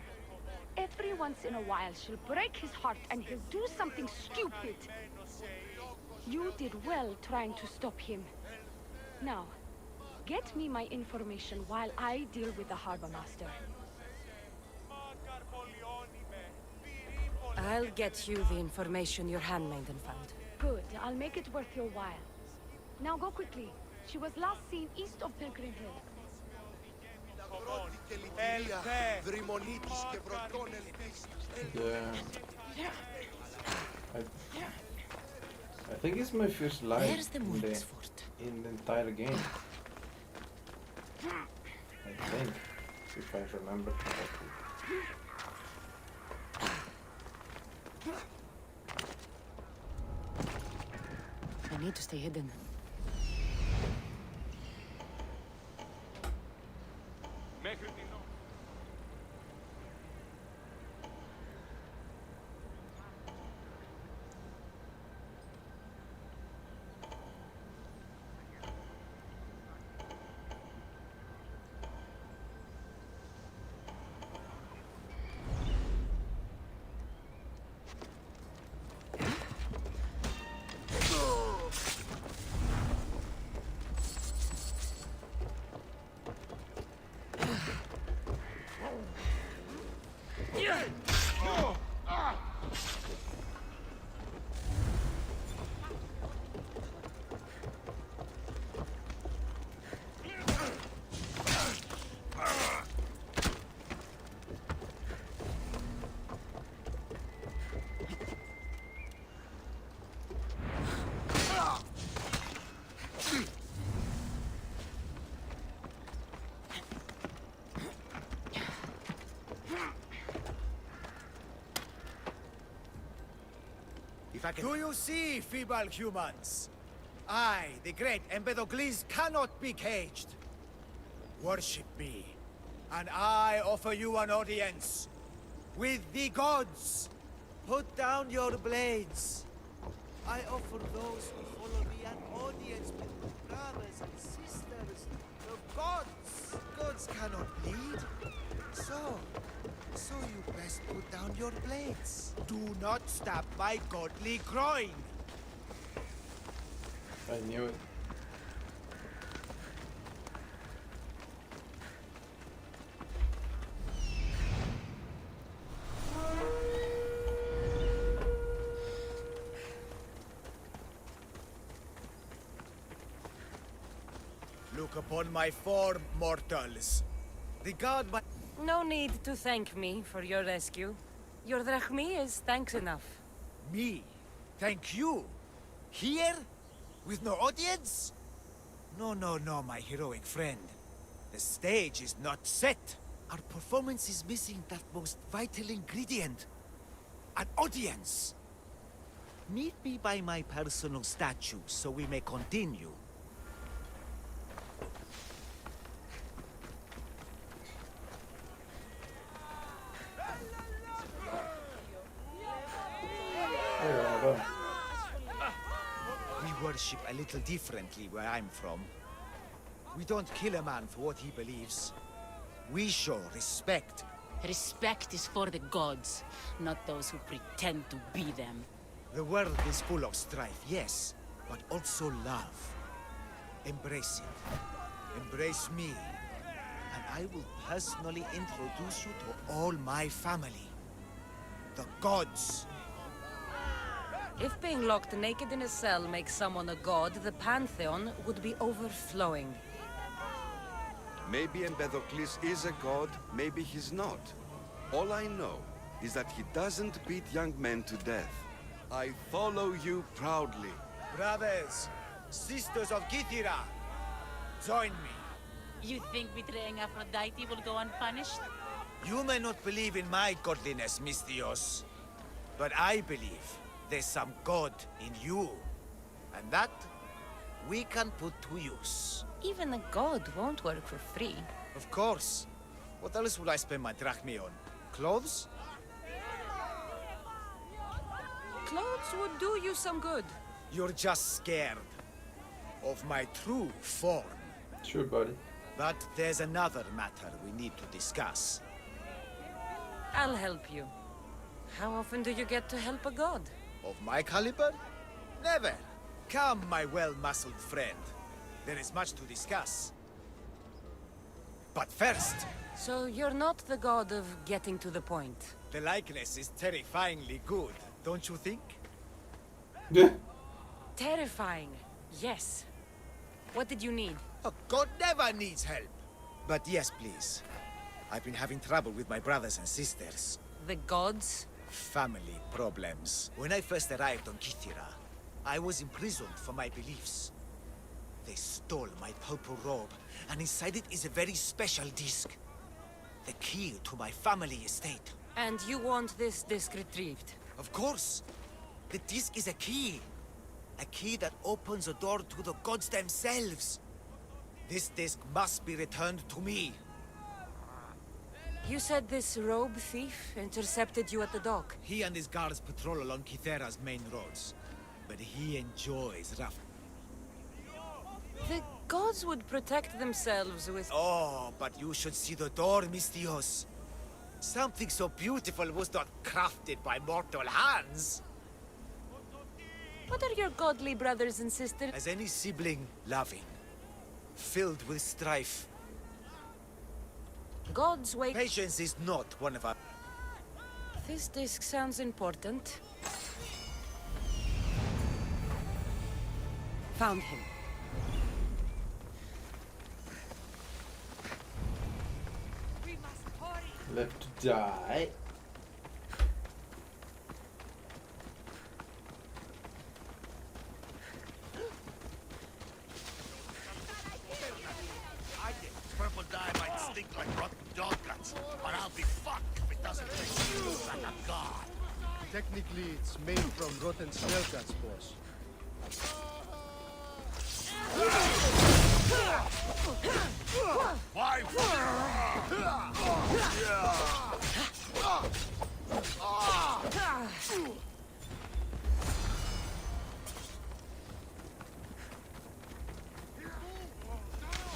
Every once in a while she'll break his heart and he'll do something stupid. You did well trying to stop him. Now, get me my information while I deal with the harbor master. I'll get you the information your handmaiden found. Good, I'll make it worth your while. Now go quickly. She was last seen east of Pilgrim Hill. Yeah. I think it's my first life There's the Murex fort. in the entire game. I think, if I remember correctly. I need to stay hidden. Do you see, feeble humans? I, the great Empedocles, cannot be caged. Worship me, and I offer you an audience with the gods. Put down your blades. I offer those who follow me an audience with my brothers and sisters, the gods. Gods cannot bleed. So you best put down your blades. Do not stab my godly groin. I knew it. Look upon my form, mortals. The god my... No need to thank me for your rescue. Your drachmi is thanks enough. Me? Thank you? Here? With no audience? No, my heroic friend. The stage is not set. Our performance is missing that most vital ingredient. An audience. Meet me by my personal statue so we may continue. We worship a little differently where I'm from. We don't kill a man for what he believes. We show respect. Respect is for the gods, not those who pretend to be them. The world is full of strife, yes, but also love. Embrace it. Embrace me. And I will personally introduce you to all my family. The gods. If being locked naked in a cell makes someone a god, the pantheon would be overflowing. Maybe Empedocles is a god, maybe he's not. All I know is that he doesn't beat young men to death. I follow you proudly. Brothers, sisters of Kythera, join me. You think betraying Aphrodite will go unpunished? You may not believe in my godliness, Misthios, but I believe there's some god in you. And that, we can put to use. Even a god won't work for free. Of course. What else would I spend my drachmi on? Clothes? Clothes would do you some good. You're just scared of my true form. Sure, buddy. But there's another matter we need to discuss. I'll help you. How often do you get to help a god? Of my caliber? Never. Come, my well-muscled friend. There is much to discuss. But first... So you're not the god of getting to the point. The likeness is terrifyingly good, don't you think? Yeah. Terrifying, yes. What did you need? A god never needs help. But yes, please. I've been having trouble with my brothers and sisters. The gods? Family problems. When I first arrived on Kythera, I was imprisoned for my beliefs. They stole my purple robe, and inside it is a very special disc. The key to my family estate. And you want this disc retrieved? Of course. The disc is a key. A key that opens a door to the gods themselves. This disc must be returned to me. You said this robe thief intercepted you at the dock. He and his guards patrol along Kythera's main roads. But he enjoys rough. The gods would protect themselves with... Oh, but you should see the door, Mistios. Something so beautiful was not crafted by mortal hands. What are your godly brothers and sisters? As any sibling, loving. Filled with strife. Gods wait... Patience is not one of our... This disc sounds important. Found him. Left to die. Purple dye might stink like rotten dog guts, but I'll be fucked if it doesn't taste smooth like a god. Technically, it's made from rotten snail guts, boss. Why?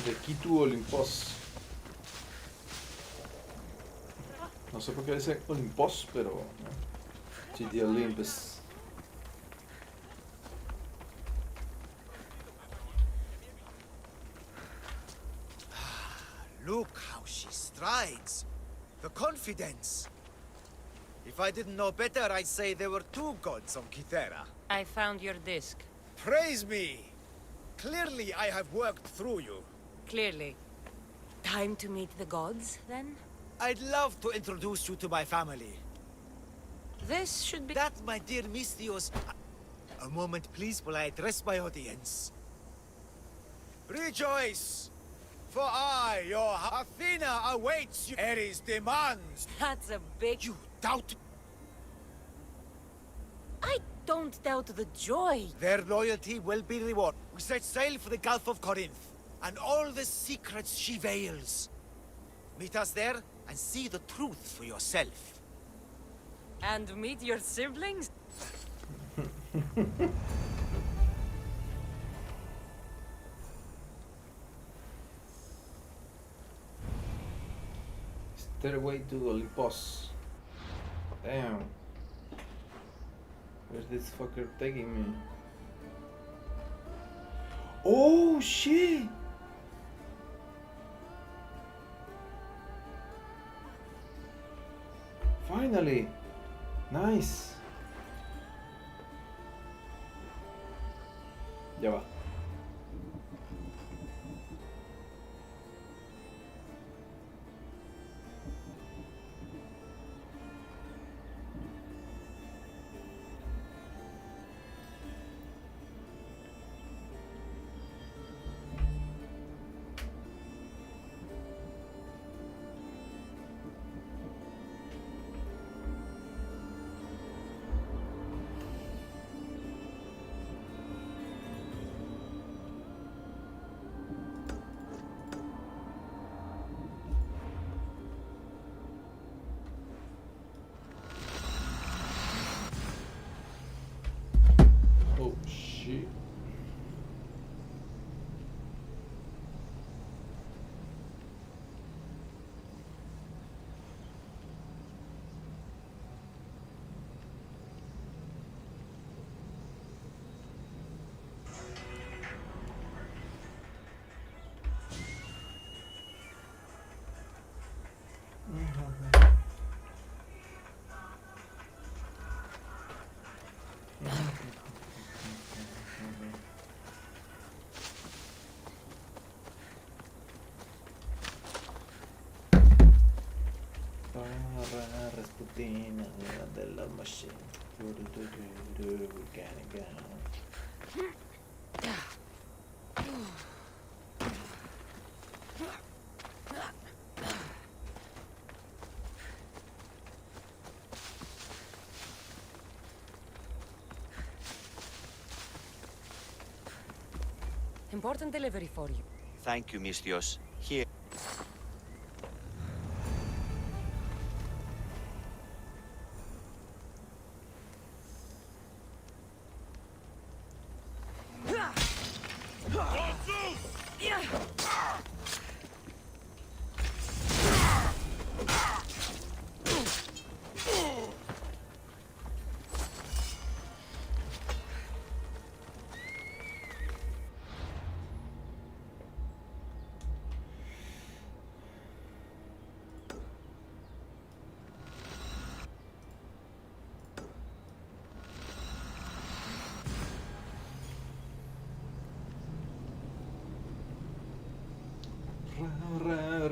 De Kitu Olympos. No sé por qué dice Olympos, pero City Olympus. Look how she strides. The confidence. If I didn't know better, I'd say there were two gods on Kythera. I found your disc. Praise me! Clearly I have worked through you. Clearly. Time to meet the gods, then? I'd love to introduce you to my family. This should be... That, my dear Mistios... A moment, please, while I address my audience. Rejoice! For I, your Athena, awaits you. Ares demands. That's a big... You doubt... I don't doubt the joy. Their loyalty will be rewarded. We set sail for the Gulf of Corinth, and all the secrets she veils. Meet us there, and see the truth for yourself. And meet your siblings? Stairway to Olympus. Damn. Where's this fucker taking me? Oh shit! Finally! Nice! Ya va. Rasputin de la machine. Important delivery for you. Thank you, Mistios. Here.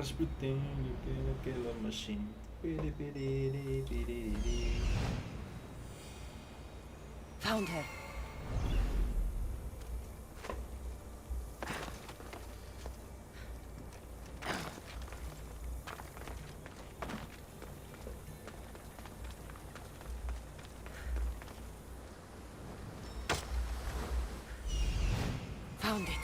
Rasputin, you can kill a machine. Found her. Found it.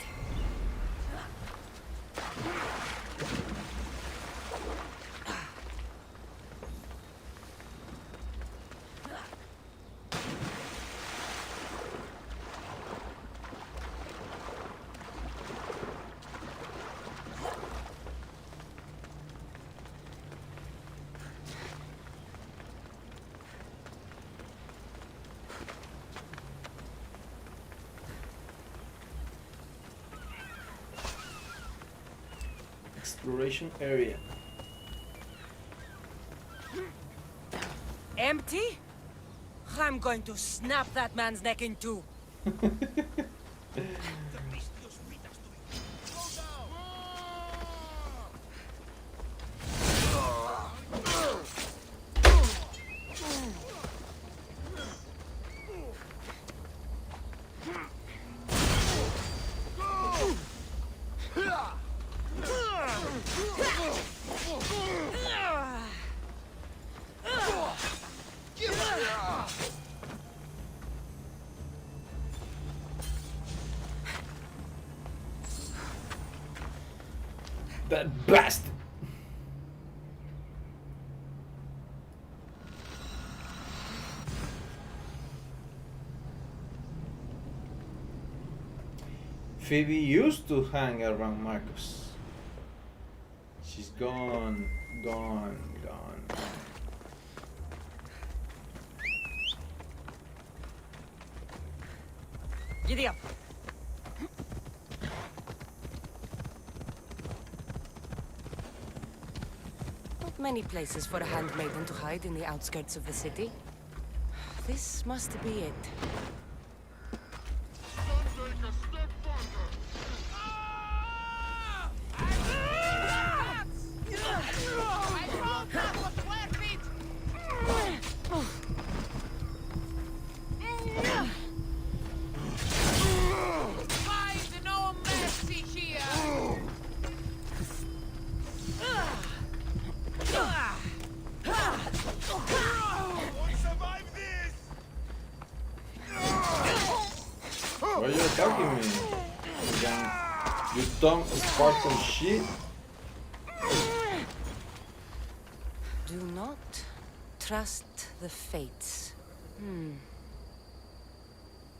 Exploration area. Empty? I'm going to snap that man's neck in two. That bastard! Phoebe used to hang around Marcus. She's gone. Giddy up. Not many places for a handmaiden to hide in the outskirts of the city. This must be it. Why are you attacking me? Again, you dumb Spartan shit. Do not trust the fates.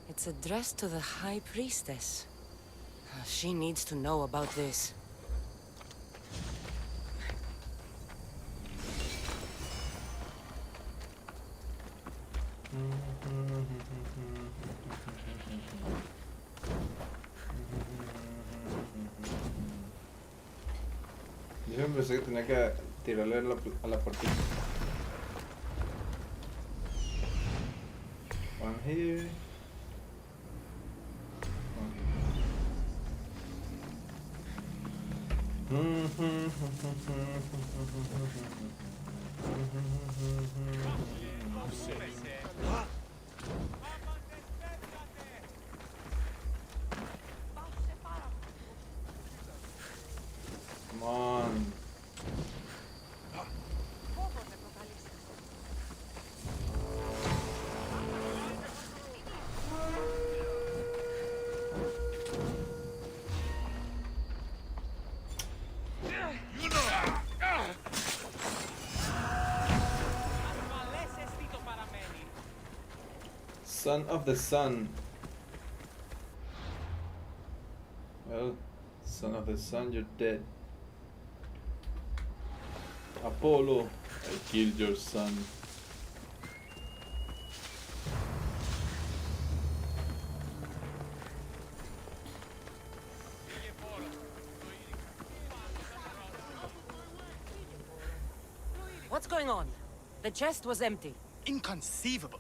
It's addressed to the High Priestess. She needs to know about this. Yo pensé que tenía que tirarle a la puertita. One here. One here. Come on. Son of the sun. Well, son of the sun, you're dead. Apollo, I killed your son. What's going on? The chest was empty. Inconceivable.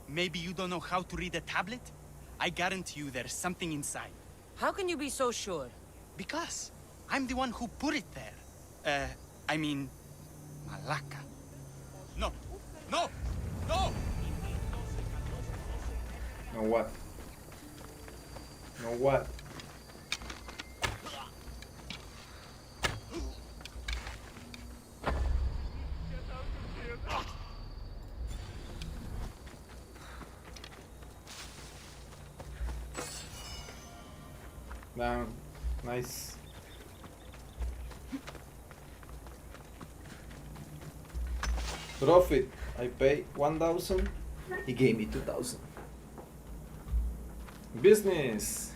Maybe you don't know how to read a tablet? I guarantee you there's something inside. How can you be so sure? Because I'm the one who put it there. I mean, Malaka. No, no, no! Know what? Know what? Down. Nice. Profit. I paid 1,000. He gave me 2,000. Business.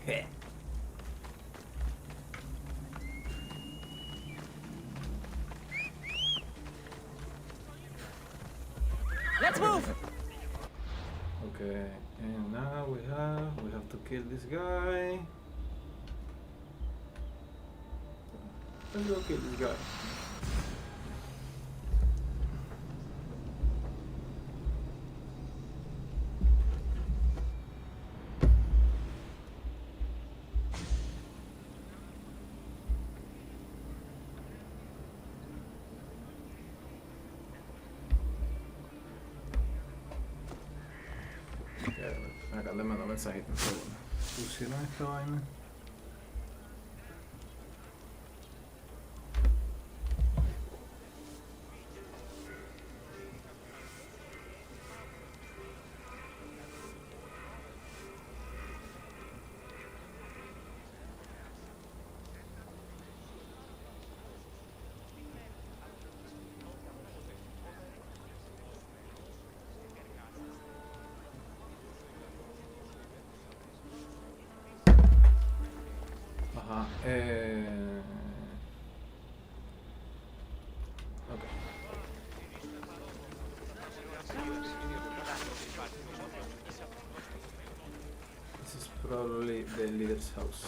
Heh. Let's move. Okay, and now we have to kill this guy. Let's go kill this guy. Acá le mando mensajito un segundo. Pusieron esta vaina. Ajá, okay. This is probably the leader's house.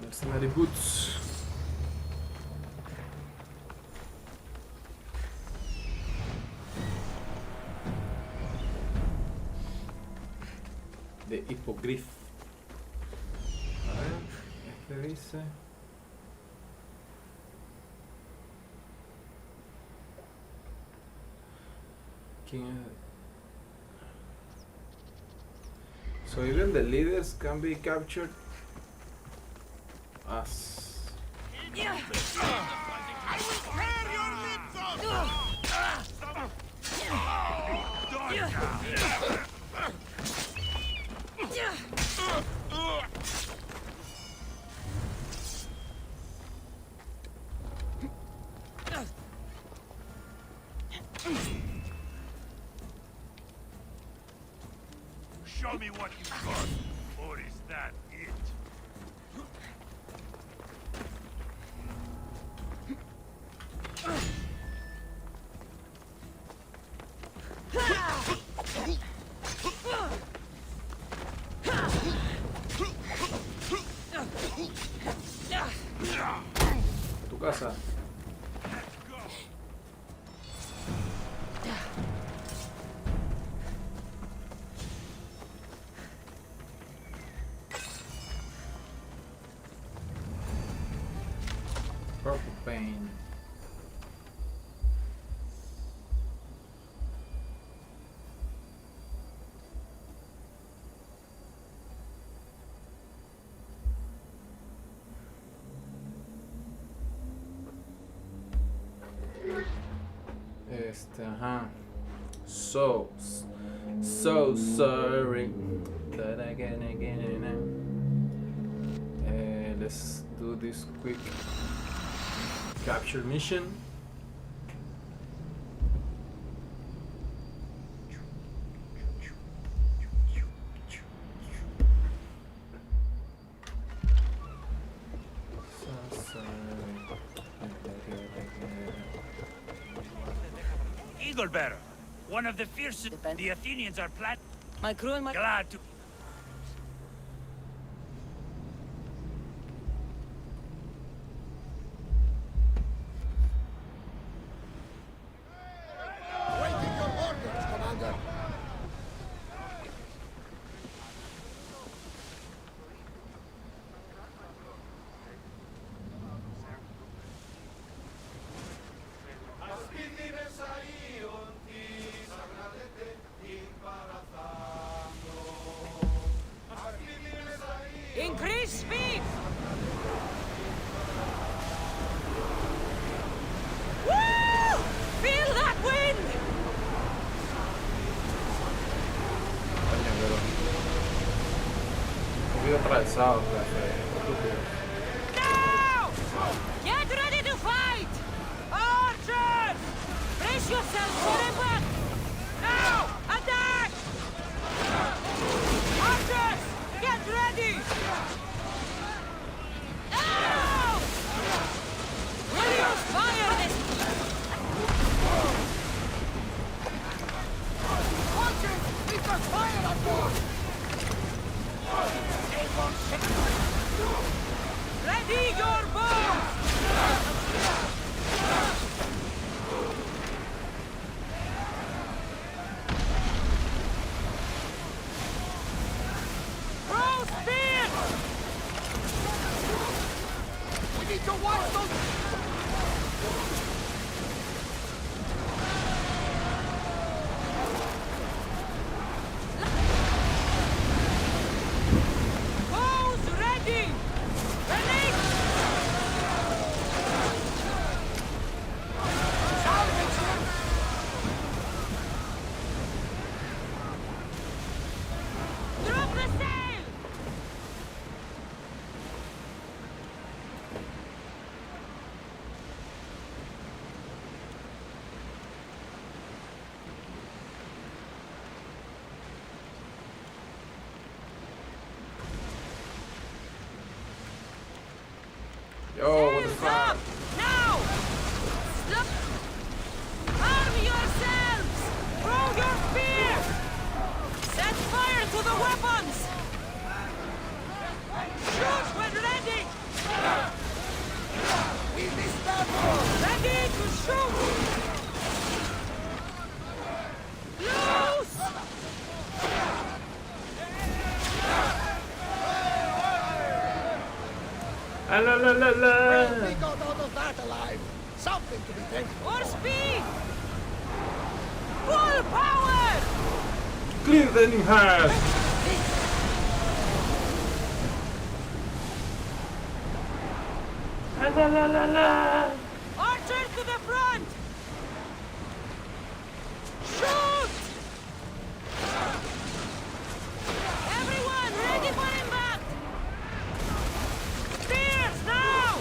Mercenary boots. De hipogrifo. A ver, este dice. ¿Quién es? So even the leaders can be captured as. I will tear your lips off! Show me what you got, or is that it? Tu casa. Purple pain. Ajá. So sorry that I can again. Let's do this quick capture mission. Eagle Bearer, one of the fiercest. The Athenians are planning. My crew and my... Glad to. Waiting your orders, Commander. Increase speed! Woo! Feel that wind! Coño, pero... Un poquito atravesado, estúpido. Now! Get ready to fight! Archers! Brace yourselves for impact! Now! Attack! Archers! Get ready! Now! Will you fire this? Archers, we got fire on board! Ready your bows! Throw spears! We need to watch those... Bows ready! Grenade! Drop the sail! Yo, what the Hands fuck? up! Now! Stop! Arm yourselves! Throw your spear! Set fire to the weapons! Shoot when ready! We missed that one! Ready to shoot! Loose! Ah, la, la, la, la. Well, we got out of that alive. Something to be thankful More for. speed! Full power! Clear the new half. Ah, la, la, la, la. Archers to the front! Shoot! Everyone, ready for impact! Spears now!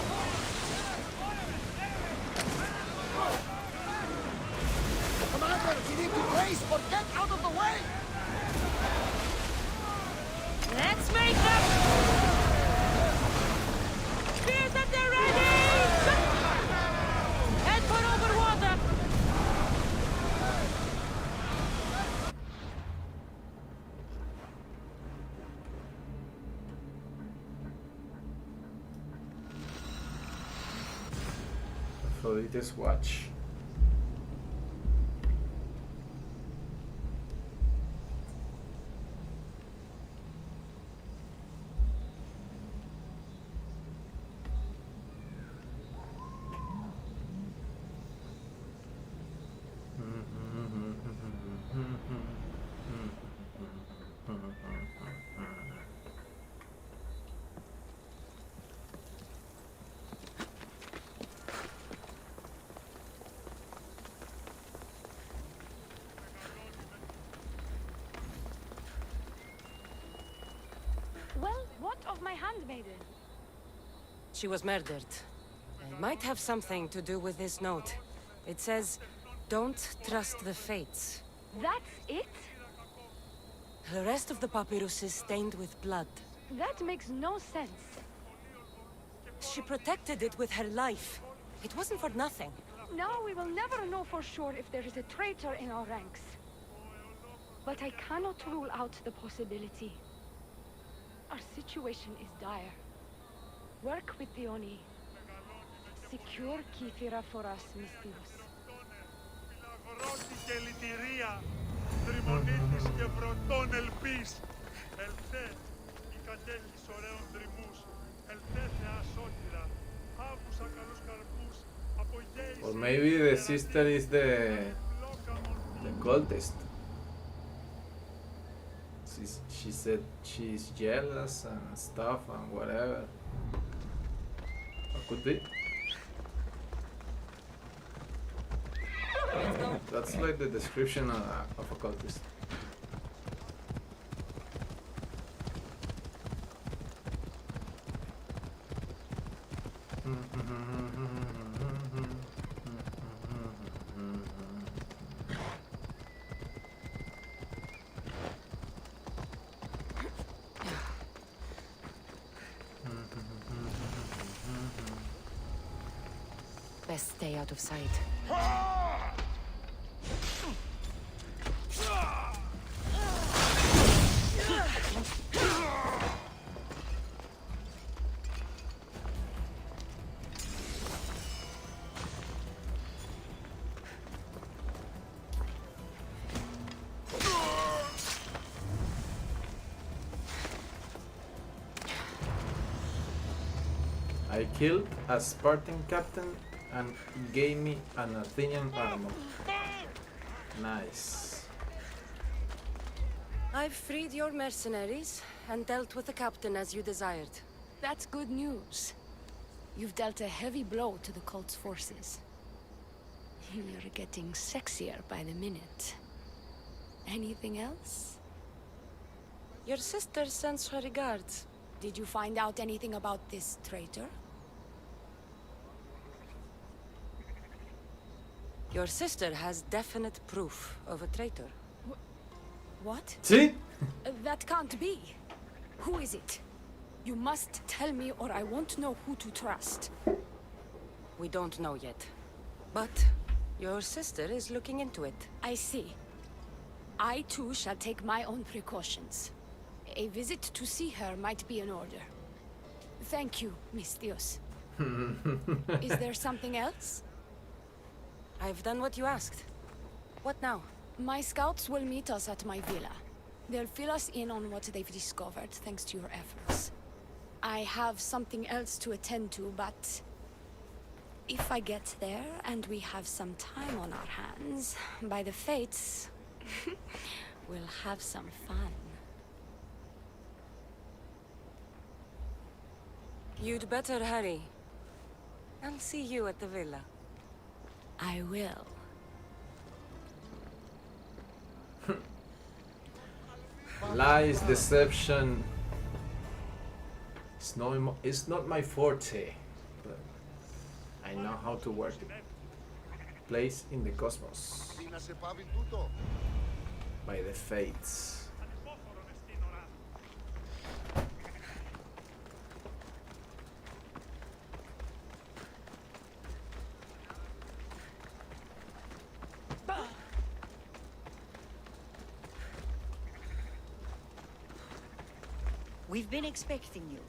Commander, we need to brace or get out of the way! Aphrodite's watch. Well, what of my handmaiden? She was murdered. It might have something to do with this note. It says, "Don't trust the fates." That's it? The rest of the papyrus is stained with blood. That makes no sense. She protected it with her life. It wasn't for nothing. Now we will never know for sure if there is a traitor in our ranks. But I cannot rule out the possibility. Our situation is dire. Work with the Oni. Secure Kythera for us, Mystios. Or maybe the sister is the cultist. She said she's jealous and stuff and whatever. Or could be. That's like the description of a cultist. Best stay out of sight. I killed a Spartan captain and gave me an Athenian armor. Nice. I've freed your mercenaries and dealt with the captain as you desired. That's good news. You've dealt a heavy blow to the cult's forces. You're getting sexier by the minute. Anything else? Your sister sends her regards. Did you find out anything about this traitor? Your sister has definite proof of a traitor. What? See? That can't be. Who is it? You must tell me or I won't know who to trust. We don't know yet. But your sister is looking into it. I see. I too shall take my own precautions. A visit to see her might be in order. Thank you, Mystios. Is there something else? I've done what you asked. What now? My scouts will meet us at my villa. They'll fill us in on what they've discovered, thanks to your efforts. I have something else to attend to, but... if I get there, and we have some time on our hands, by the fates, we'll have some fun. You'd better hurry. I'll see you at the villa. I will. Lies, deception. It's not my forte, but I know how to work it. Place in the cosmos. By the fates. We've been expecting you.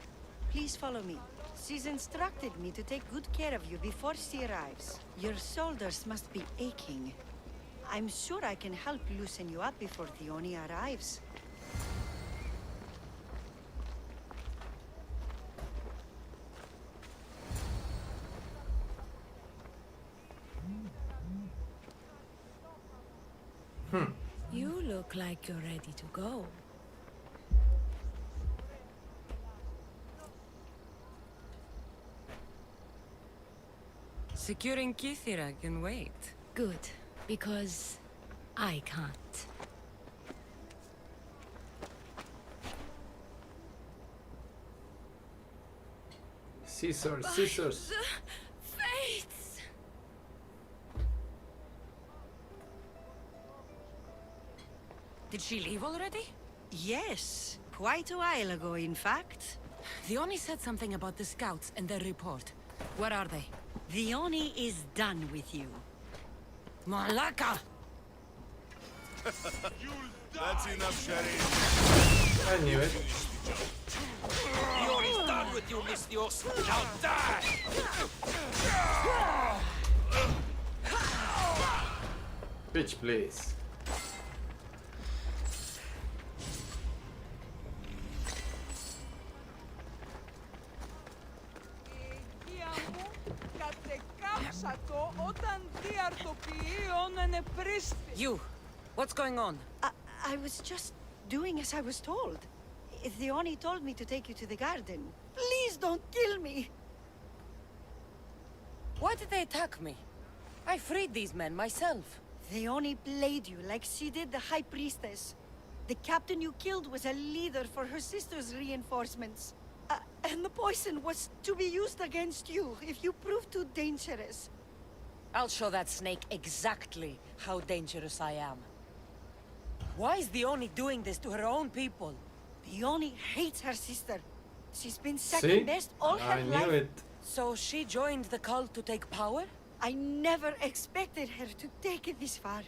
Please follow me. She's instructed me to take good care of you before she arrives. Your shoulders must be aching. I'm sure I can help loosen you up before Theoni arrives. You look like you're ready to go. Securing Kithira can wait. Good, because I can't. Scissors, scissors. Fates! Did she leave already? Yes, quite a while ago, in fact. Theoni said something about the scouts and their report. Where are they? Theoni is done with you. Malaka! That's enough, Sherry. I knew it. Theoni's done with you, Misthios. Now die! Bitch, please. You! What's going on? I was just doing as I was told. Theoni told me to take you to the garden. Please don't kill me! Why did they attack me? I freed these men myself. Theoni played you like she did the High Priestess. The captain you killed was a leader for her sister's reinforcements. And the poison was to be used against you if you prove too dangerous. I'll show that snake exactly how dangerous I am. Why is Theoni doing this to her own people? Theoni hates her sister. She's been See? second best all her I life. knew it. So she joined the cult to take power? I never expected her to take it this far.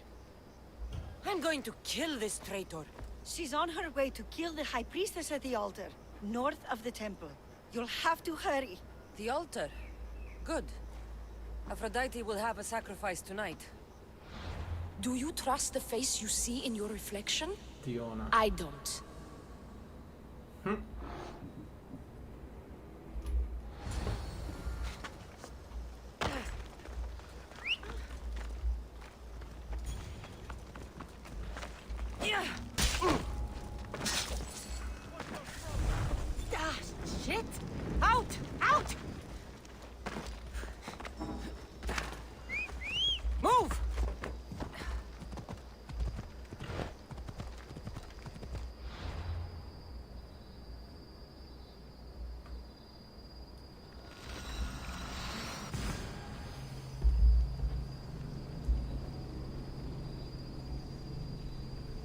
I'm going to kill this traitor. She's on her way to kill the High Priestess at the altar, north of the temple. You'll have to hurry. The altar? Good. Aphrodite will have a sacrifice tonight. Do you trust the face you see in your reflection? Diona. I don't. Shit! Out! Out! Move!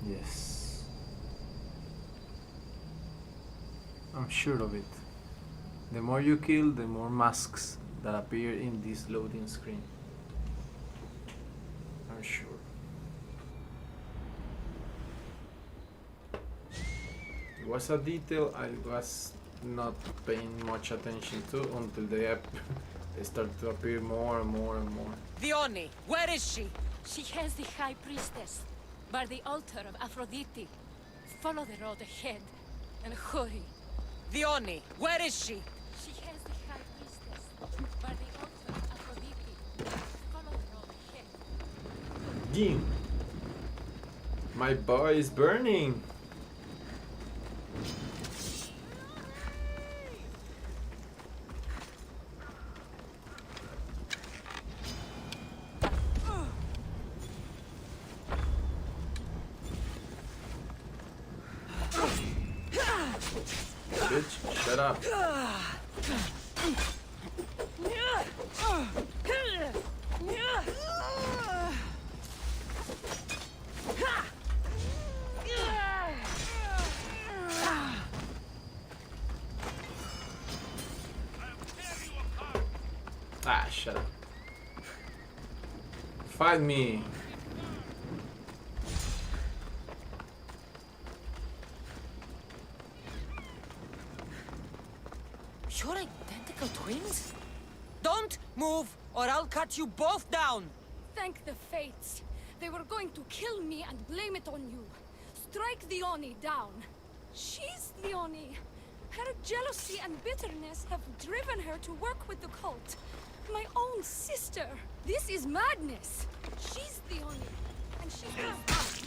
Yes. I'm sure of it. The more you kill, the more masks that appear in this loading screen. I'm sure. It was a detail I was not paying much attention to until they start to appear more and more and more. Theoni, where is she? She has the High Priestess, by the altar of Aphrodite. Follow the road ahead, and hurry. Theoni, where is she? She has the High Priestess, by the altar of Aphrodite. Follow the road ahead. Jim, my boy is burning. Bitch, shut up. Ah, shut up. Fight me. You're identical identical twins? Don't move, or I'll cut you both down! Thank the fates. They were going to kill me and blame it on you. Strike the Oni down. She's the Oni. Her jealousy and bitterness have driven her to work with the cult. My own sister. This is madness. She's the Oni. And she has...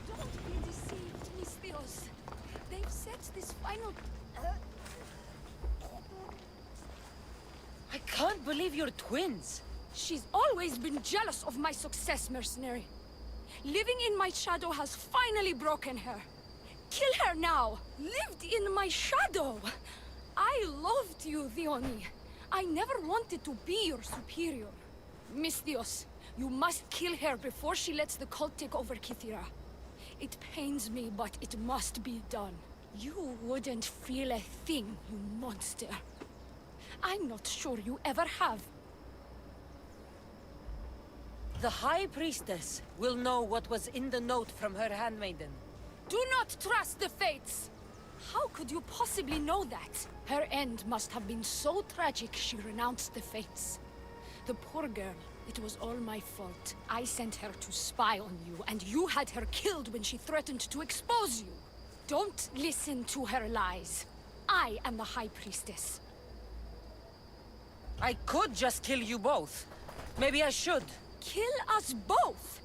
Don't be deceived, Miss Theos. They've set this final... I can't believe you're twins. She's always been jealous of my success, mercenary. Living in my shadow has finally broken her. Kill her now! Lived in my shadow! I loved you, Theoni. I never wanted to be your superior. Miss Theos, you must kill her before she lets the cult take over Kythera. It pains me, but it must be done. You wouldn't feel a thing, you monster. I'm not sure you ever have. The High Priestess will know what was in the note from her handmaiden. Do not trust the fates! How could you possibly know that? Her end must have been so tragic she renounced the fates. The poor girl, it was all my fault. I sent her to spy on you, and you had her killed when she threatened to expose you. Don't listen to her lies. I am the High Priestess. I could just kill you both. Maybe I should. Kill us both?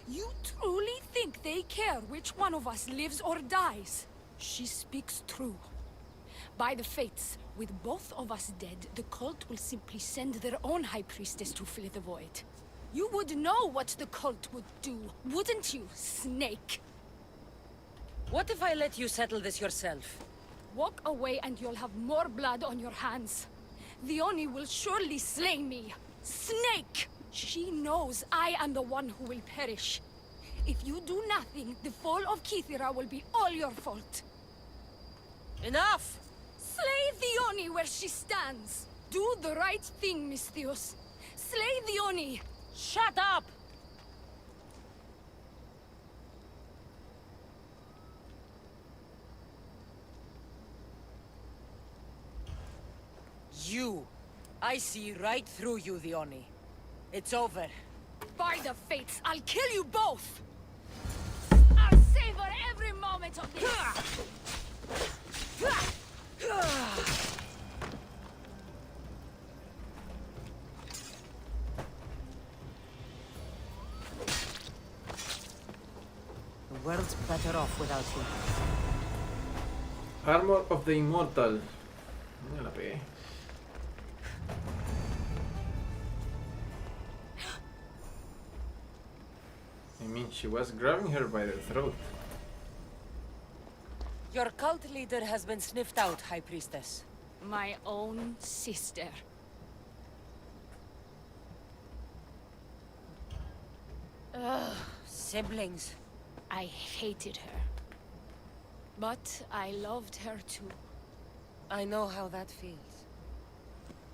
You truly think they care which one of us lives or dies? She speaks true. By the fates, with both of us dead, the cult will simply send their own High Priestess to fill the void. You would know what the cult would do, wouldn't you, Snake? What if I let you settle this yourself? Walk away and you'll have more blood on your hands. The Oni will surely slay me. Snake! She knows I am the one who will perish. If you do nothing, the fall of Kythera will be all your fault. Enough! Slay the Oni where she stands. Do the right thing, Miss Theos. Slay the Oni. Shut up! You. I see right through you, the Oni. It's over. By the fates, I'll kill you both! I'll savor every moment of this! The world's better off without you. Armor of the Immortal. Me la pegué. I mean, she was grabbing her by the throat. Your cult leader has been sniffed out, High Priestess. My own sister. Ugh, siblings. I hated her. But I loved her too. I know how that feels.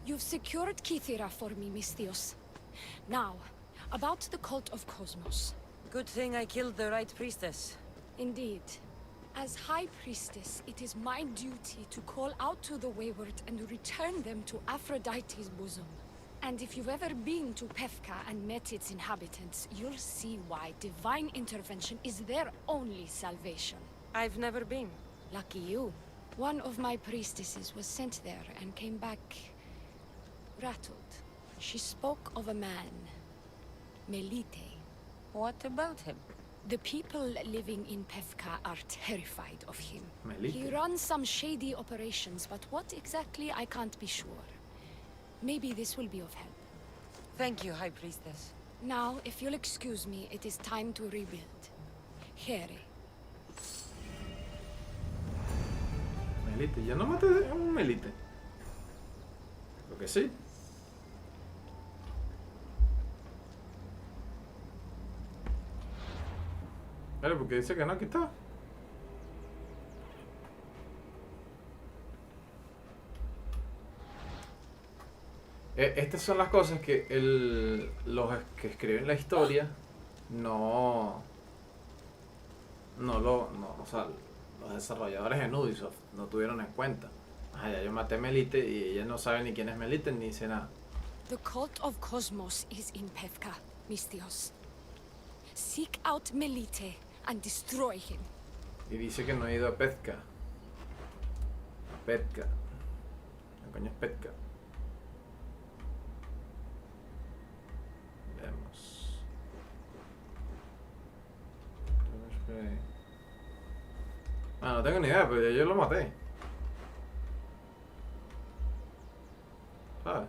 You've secured Kythera for me, Miss Theos. Now, about the Cult of Cosmos. Good thing I killed the right priestess. Indeed. As High Priestess, it is my duty to call out to the wayward and return them to Aphrodite's bosom. And if you've ever been to Pefka and met its inhabitants, you'll see why divine intervention is their only salvation. I've never been. Lucky you. One of my priestesses was sent there and came back rattled. She spoke of a man, Melite. What about him? The people living in Pefka are terrified of him. Melite. He runs some shady operations, but what exactly I can't be sure. Maybe this will be of help. Thank you, High Priestess. Now, if you'll excuse me, it is time to rebuild. Here. Melite, ya no maté a un Melite. Lo que sí. Vale, porque dice que no, aquí está. Estas son las cosas que los que escriben la historia o sea, los desarrolladores en Ubisoft no tuvieron en cuenta. Ya yo maté a Melite y ella no sabe ni quién es Melite ni dice nada. The cult of Cosmos is in Pevka, Mistios. Seek out Melite and destroy him. Y dice que no ha ido a Pevka. A Pevka. ¿Qué coño es Pevka? Vemos. No tengo ni idea, pero ya yo lo maté. ¿Sabes?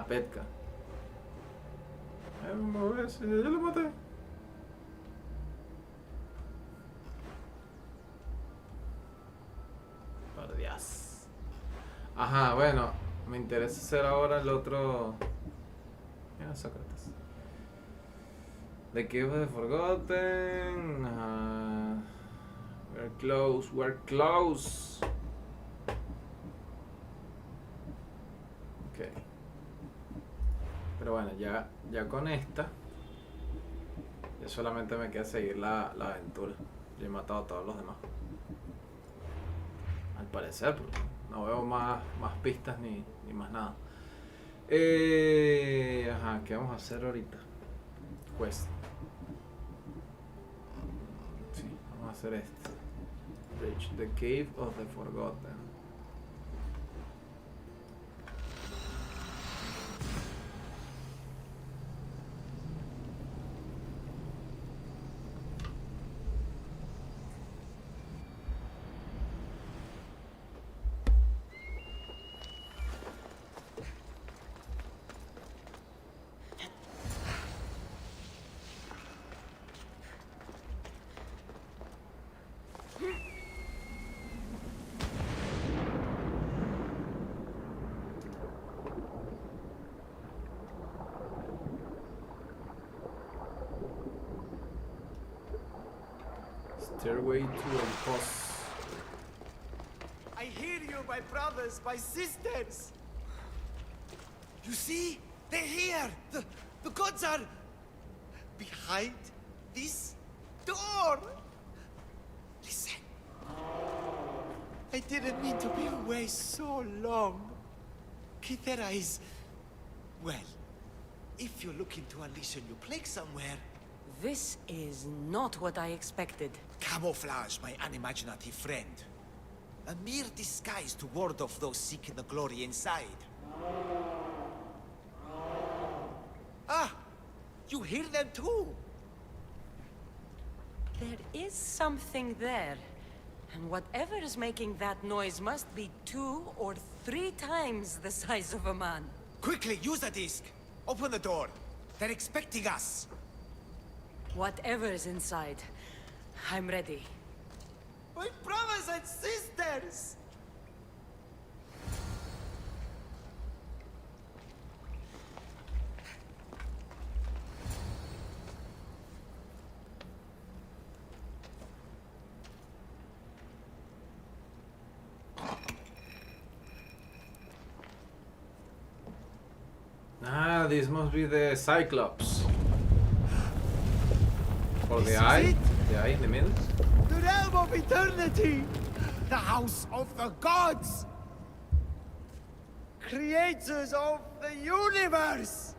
Pevka. Vamos a ver si yo lo maté. Por Dios. Ajá, bueno, me interesa hacer ahora el otro. Mira, Sócrates. The Cave of the Forgotten. We're close. Ok. Pero bueno, ya con esta, ya solamente me queda seguir la aventura. Yo he matado a todos los demás. Al parecer, porque no veo más pistas ni más nada. Ajá, ¿qué vamos a hacer ahorita? Quest. Sí, vamos a hacer este. Reach the Cave of the Forgotten. Stairway to a boss. I hear you, my brothers, my sisters! You see? They're here! The gods are behind this door! Listen. I didn't mean to be away so long. Kythera is... well, if you're looking to unleash a new plague somewhere... This is not what I expected. Camouflage, my unimaginative friend. A mere disguise to ward off those seeking the glory inside. Ah! You hear them too? There is something there. And whatever is making that noise must be 2 or 3 times the size of a man. Quickly, use the disc! Open the door. They're expecting us. Whatever is inside, I'm ready. My brothers and sisters! This must be the Cyclops. Or the eye in the middle. The realm of eternity! The house of the gods! Creators of the universe!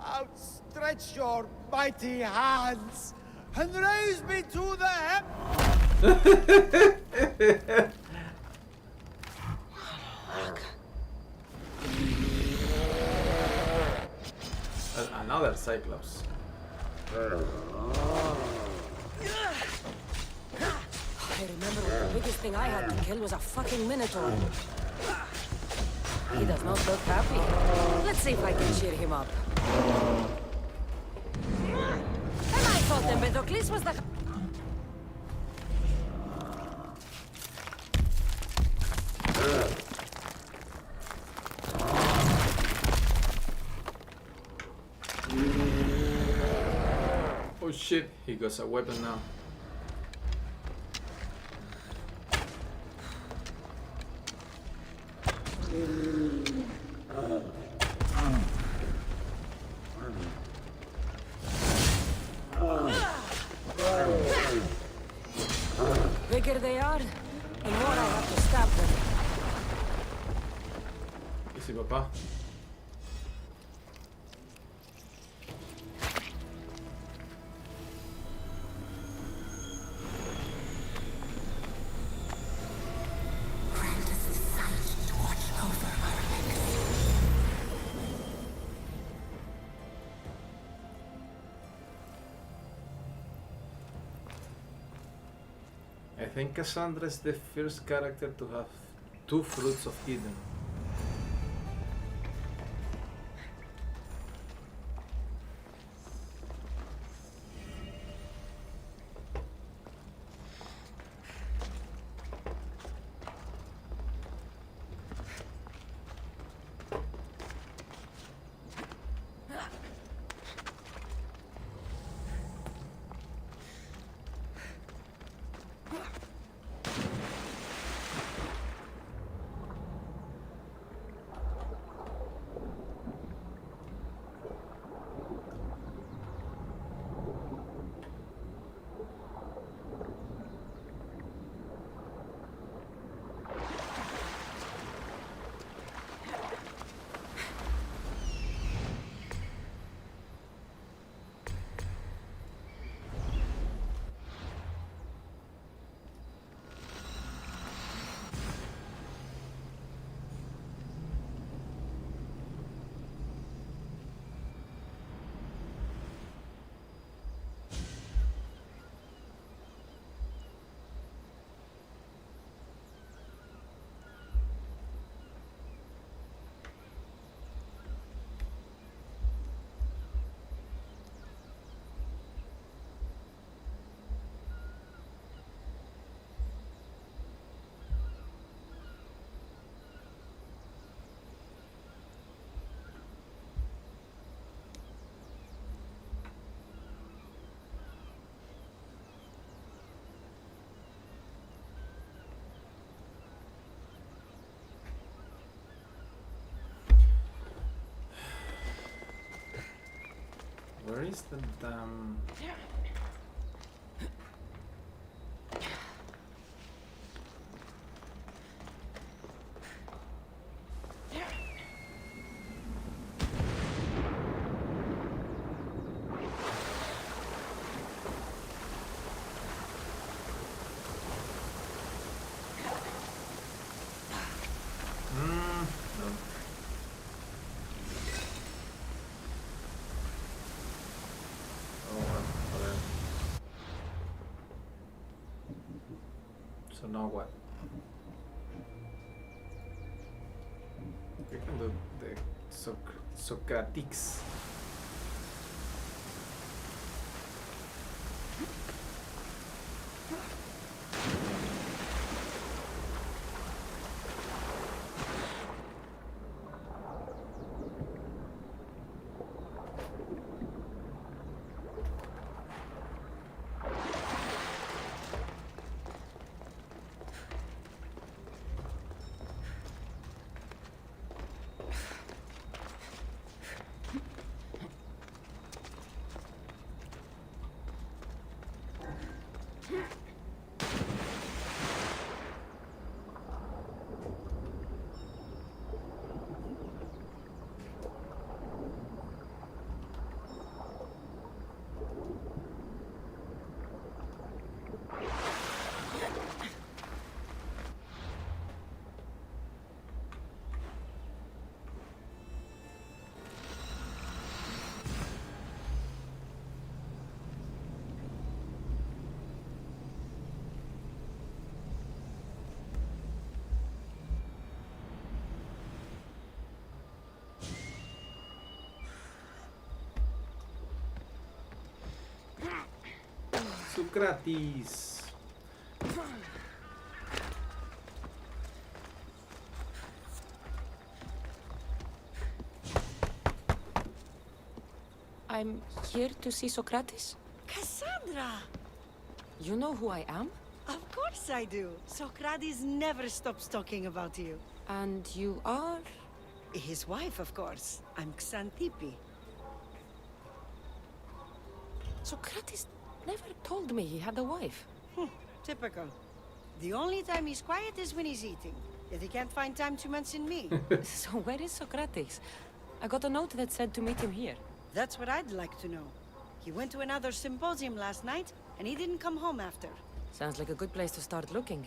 Outstretch your mighty hands and raise me to the Another Cyclops. I remember when the biggest thing I had to kill was a fucking Minotaur. He does not look happy. Let's see if I can cheer him up. And I thought Empedocles was the... Oh shit, he got a weapon now. bigger they are, the more I have to stab them. ¿Y si papá? I think Kassandra is the first character to have 2 fruits of Eden. Where is the damn... So now what? We can do the Socratics. Socrates. I'm here to see Socrates. Kassandra! You know who I am? Of course I do. Socrates never stops talking about you. And you are? His wife, of course. I'm Xantippe. Socrates never told me he had a wife. Typical. The only time he's quiet is when he's eating. Yet he can't find time to mention me. So where is Socrates? I got a note that said to meet him here. That's what I'd like to know. He went to another symposium last night, and he didn't come home after. Sounds like a good place to start looking.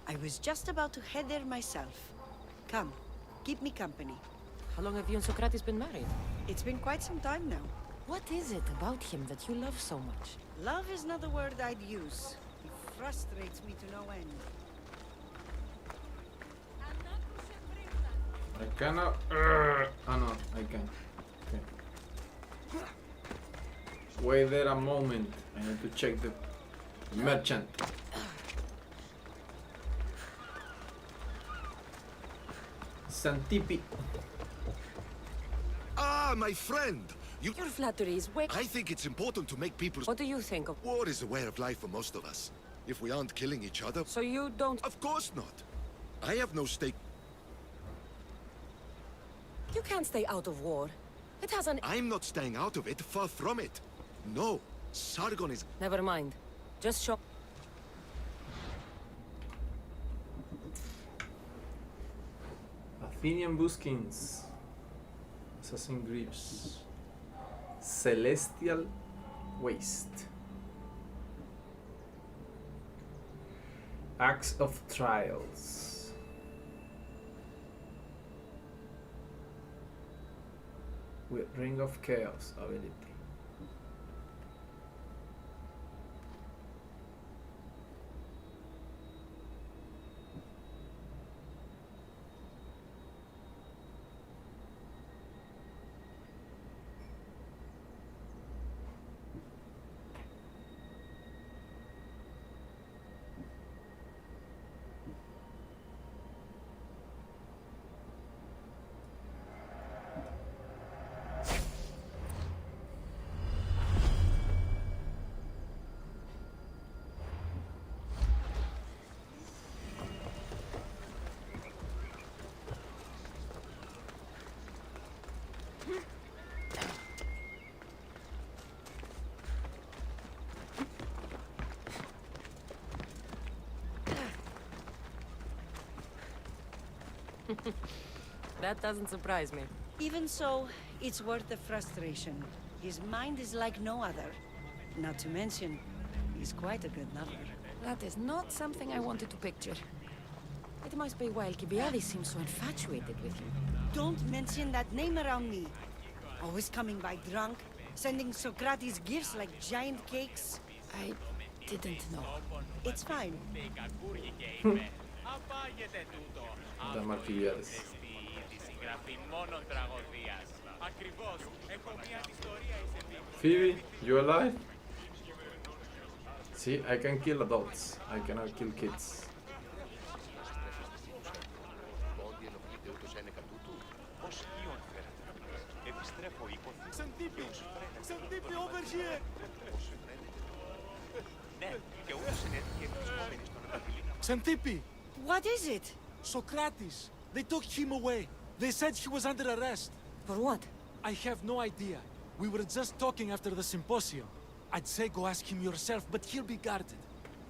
I was just about to head there myself. Come, keep me company. How long have you and Socrates been married? It's been quite some time now. What is it about him that you love so much? Love is not the word I'd use. He frustrates me to no end. I cannot. Oh no, I can. Okay. Wait there a moment. I need to check the merchant. Santipi. Ah, my friend! Your flattery is way... I think it's important to make people... What do you think of... War is a way of life for most of us. If we aren't killing each other... So you don't... Of course not. I have no stake... You can't stay out of war. It has an... I'm not staying out of it, far from it. No, Sargon is... Never mind. Just show... Athenian buskins. Assassin grips. Celestial waste. Axe of trials. With ring of chaos ability. That doesn't surprise me. Even so, it's worth the frustration. His mind is like no other. Not to mention, he's quite a good lover. That is not something I wanted to picture. It must be why Alcibiades seems so infatuated with you. Don't mention that name around me. Always coming by drunk, sending Socrates gifts like giant cakes. I didn't know. It's fine. Damn Alcibiades. Phoebe, you alive? See, I can kill adults. I cannot kill kids. Xantippe over here! Xantippe! What is it? Socrates. They took him away. They said he was under arrest. For what? I have no idea. We were just talking after the symposium. I'd say go ask him yourself, but he'll be guarded.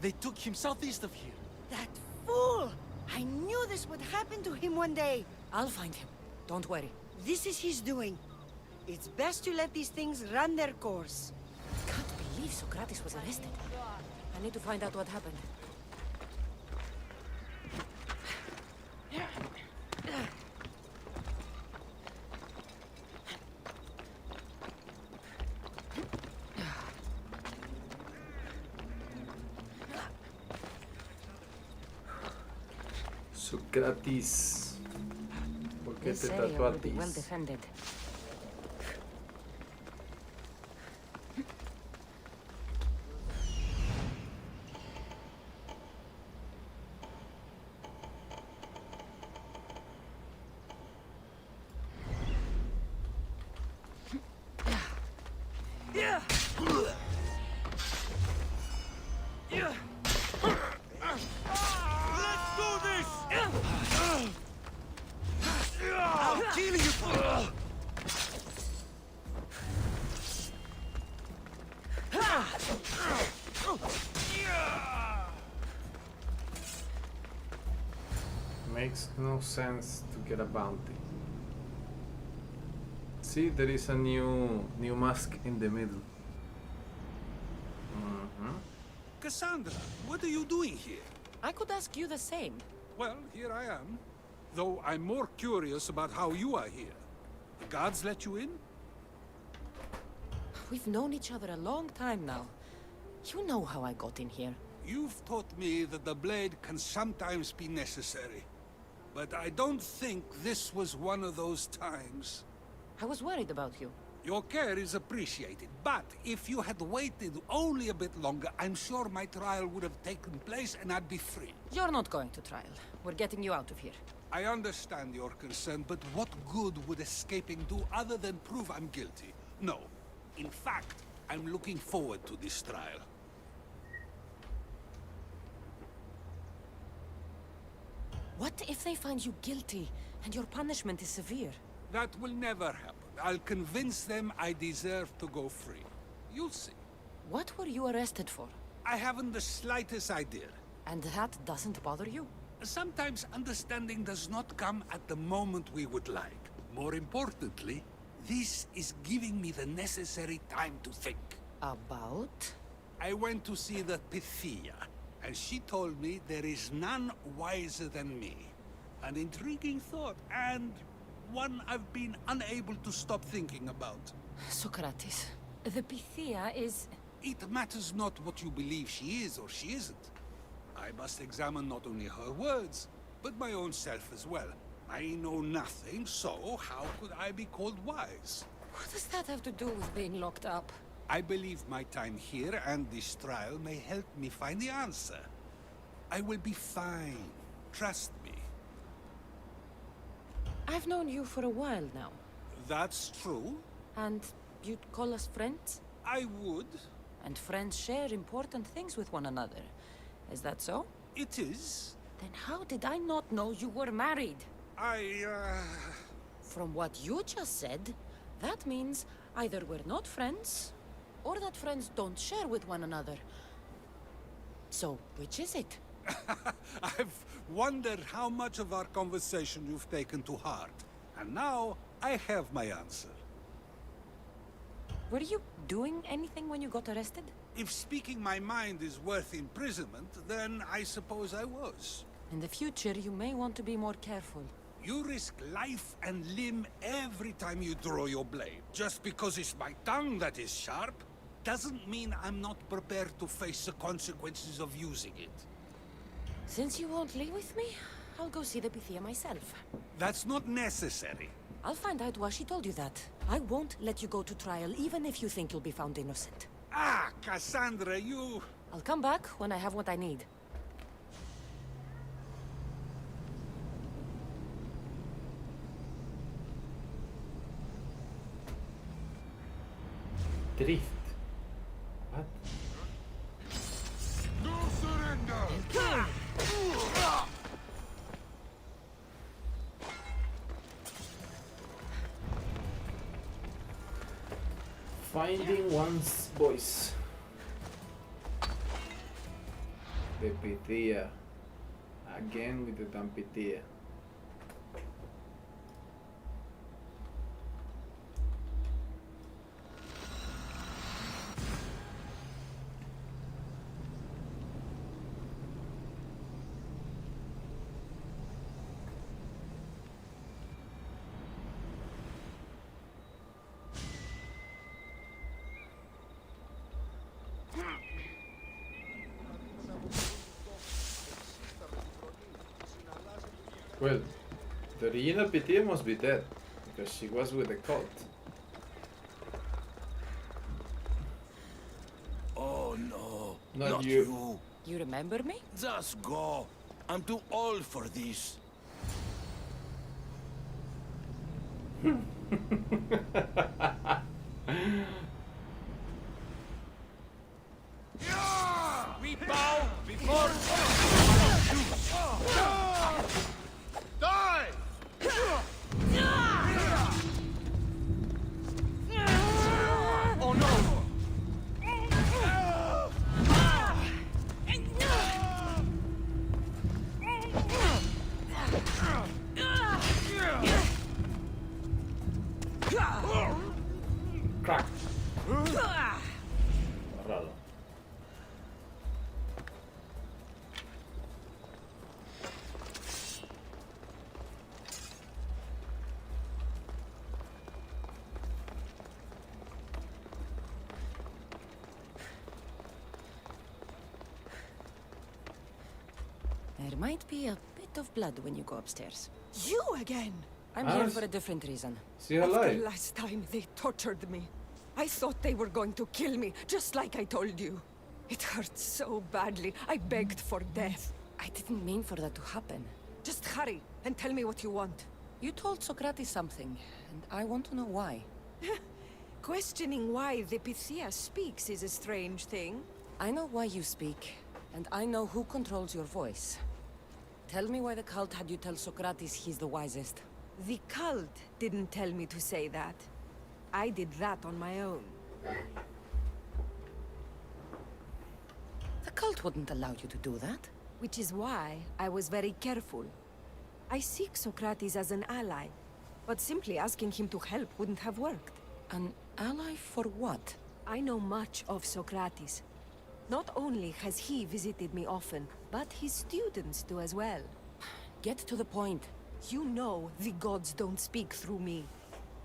They took him southeast of here. That fool! I knew this would happen to him one day. I'll find him. Don't worry. This is his doing. It's best to let these things run their course. I can't believe Socrates was arrested. I need to find out what happened. Socrates. ¿Por qué This te area will be well tatuatis? defended. Makes no sense to get a bounty. See, there is a new mask in the middle. Kassandra, what are you doing here? I could ask you the same. Well, here I am. Though I'm more curious about how you are here. The guards let you in? We've known each other a long time now. You know how I got in here. You've taught me that the blade can sometimes be necessary. But I don't think this was one of those times. I was worried about you. Your care is appreciated, but if you had waited only a bit longer, I'm sure my trial would have taken place and I'd be free. You're not going to trial. We're getting you out of here. I understand your concern, but what good would escaping do other than prove I'm guilty? No. In fact, I'm looking forward to this trial. What if they find you guilty and your punishment is severe? That will never happen. I'll convince them I deserve to go free. You'll see. What were you arrested for? I haven't the slightest idea. And that doesn't bother you? Sometimes understanding does not come at the moment we would like. More importantly, this is giving me the necessary time to think. About? I went to see the Pythia, and she told me there is none wiser than me. An intriguing thought, and one I've been unable to stop thinking about. Socrates, the Pythia is... It matters not what you believe she is or she isn't. I must examine not only her words, but my own self as well. I know nothing, so how could I be called wise? What does that have to do with being locked up? I believe my time here and this trial may help me find the answer. I will be fine. Trust me. I've known you for a while now. That's true. And you'd call us friends? I would. And friends share important things with one another. Is that so? It is. Then how did I not know you were married? From what you just said, that means either we're not friends, or that friends don't share with one another. So, which is it? I've wondered how much of our conversation you've taken to heart. And now, I have my answer. Were you doing anything when you got arrested? If speaking my mind is worth imprisonment, then I suppose I was. In the future, you may want to be more careful. You risk life and limb every time you draw your blade. Just because it's my tongue that is sharp, doesn't mean I'm not prepared to face the consequences of using it. Since you won't leave with me, I'll go see the Pythia myself. That's not necessary. I'll find out why she told you that. I won't let you go to trial, even if you think you'll be found innocent. Ah, Kassandra, you... I'll come back when I have what I need. Drift. What? No surrender! Finding one's voice. The Pythia. Again with the damn Pythia. Well, the original Pythia must be dead, because she was with the cult. Oh no, Not you. You remember me? Just go. I'm too old for this. We bow before... Die! Oh no! There might be a bit of blood when you go upstairs. You again? I'm here for a different reason. See After last time, they tortured me. I thought they were going to kill me, just like I told you. It hurt so badly. I begged for death. I didn't mean for that to happen. Just hurry and tell me what you want. You told Socrates something, and I want to know why. Questioning why the Pythia speaks is a strange thing. I know why you speak, and I know who controls your voice. Tell me why the cult had you tell Socrates he's the wisest. The cult didn't tell me to say that. I did that on my own. The cult wouldn't allow you to do that. Which is why I was very careful. I seek Socrates as an ally, but simply asking him to help wouldn't have worked. An ally for what? I know much of Socrates. Not only has he visited me often, but his students do as well. Get to the point. You know the gods don't speak through me.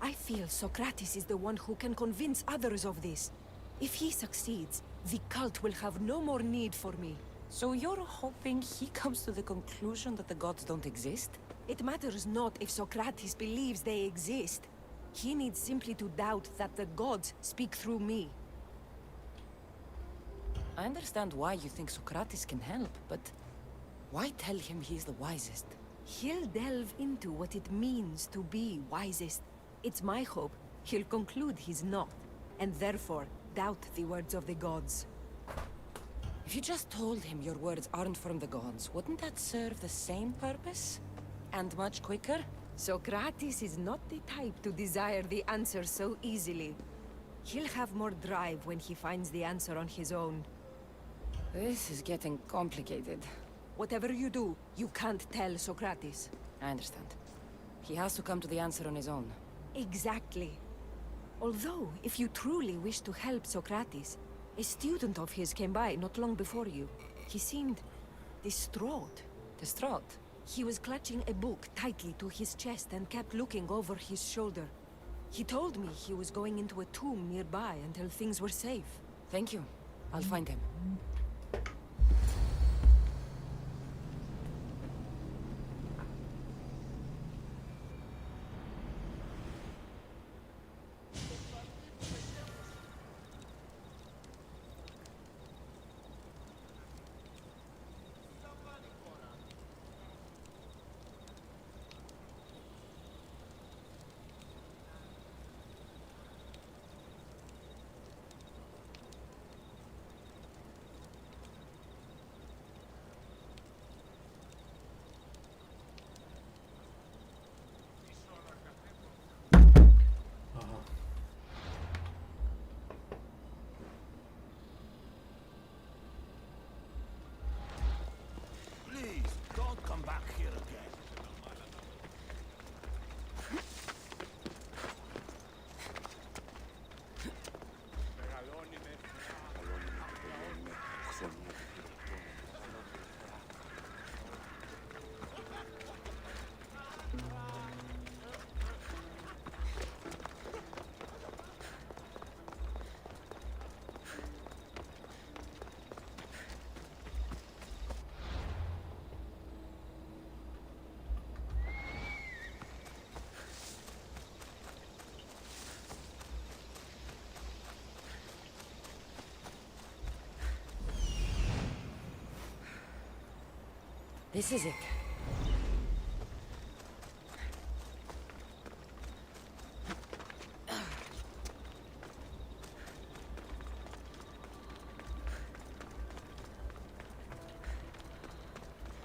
I feel Socrates is the one who can convince others of this. If he succeeds, the cult will have no more need for me. So you're hoping he comes to the conclusion that the gods don't exist? It matters not if Socrates believes they exist. He needs simply to doubt that the gods speak through me. I understand why you think Socrates can help, but why tell him he's the wisest? He'll delve into what it means to be wisest. It's my hope he'll conclude he's not, and therefore doubt the words of the gods. If you just told him your words aren't from the gods, wouldn't that serve the same purpose? And much quicker? Socrates is not the type to desire the answer so easily. He'll have more drive when he finds the answer on his own. This is getting complicated. Whatever you do, you can't tell Socrates. I understand. He has to come to the answer on his own. Exactly. Although, if you truly wish to help Socrates, a student of his came by not long before you. He seemed distraught. Distraught? He was clutching a book tightly to his chest and kept looking over his shoulder. He told me he was going into a tomb nearby until things were safe. Thank you. I'll find him. Please, don't come back here again. This is it.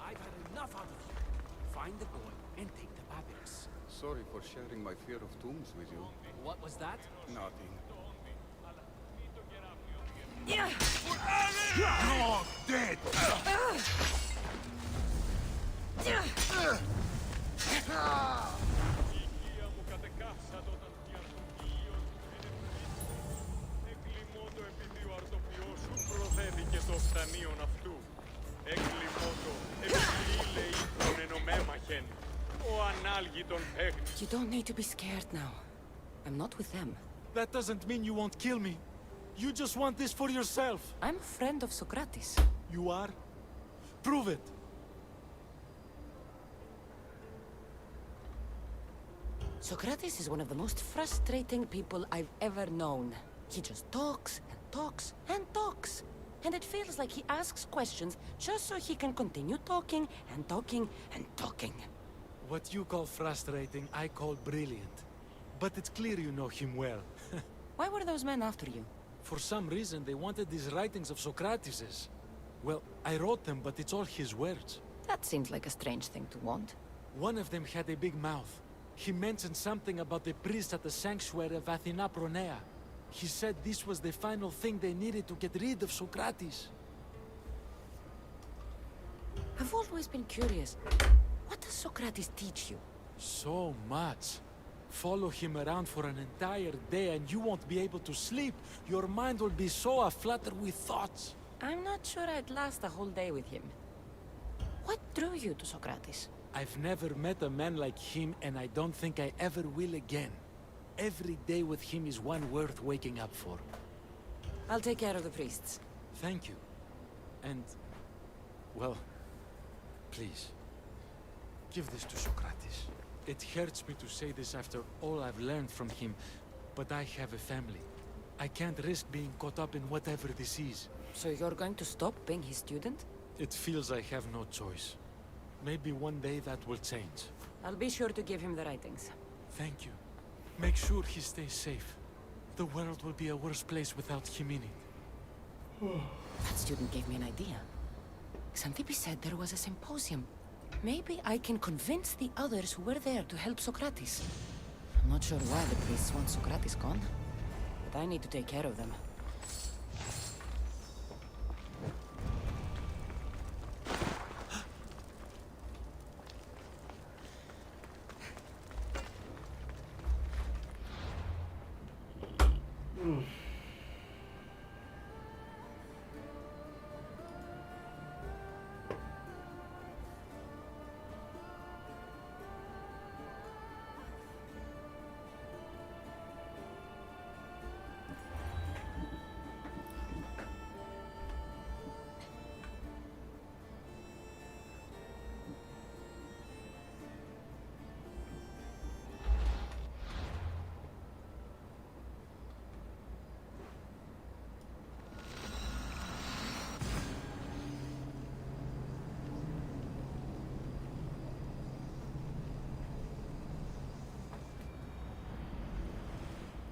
I've had enough out of you. Find the boy and take the papyrus. Sorry for sharing my fear of tombs with you. What was that? Nothing. You're dead! You don't need to be scared now. I'm not with them. That doesn't mean you won't kill me. You just want this for yourself. I'm a friend of Socrates. You are? Prove it. Socrates is one of the most frustrating people I've ever known. He just talks and talks and talks. And it feels like he asks questions just so he can continue talking and talking and talking. What you call frustrating, I call brilliant. But it's clear you know him well. Why were those men after you? For some reason, they wanted these writings of Socrates's. Well, I wrote them, but it's all his words. That seems like a strange thing to want. One of them had a big mouth. He mentioned something about the priest at the sanctuary of Athena Pronea. He said this was the final thing they needed to get rid of Socrates. I've always been curious. What does Socrates teach you? So much. Follow him around for an entire day and you won't be able to sleep. Your mind will be so aflutter with thoughts. I'm not sure I'd last a whole day with him. What drew you to Socrates? I've never met a man like him and I don't think I ever will again. Every day with him is one worth waking up for. I'll take care of the priests. Thank you. And, well, please, give this to Socrates. It hurts me to say this after all I've learned from him, but I have a family. I can't risk being caught up in whatever this is. So you're going to stop being his student? It feels I have no choice. Maybe one day that will change. I'll be sure to give him the writings. Thank you. Make sure he stays safe. The world will be a worse place without him in it. That student gave me an idea. Xanthippe said there was a symposium. Maybe I can convince the others who were there to help Socrates. I'm not sure why the priests want Socrates gone, but I need to take care of them.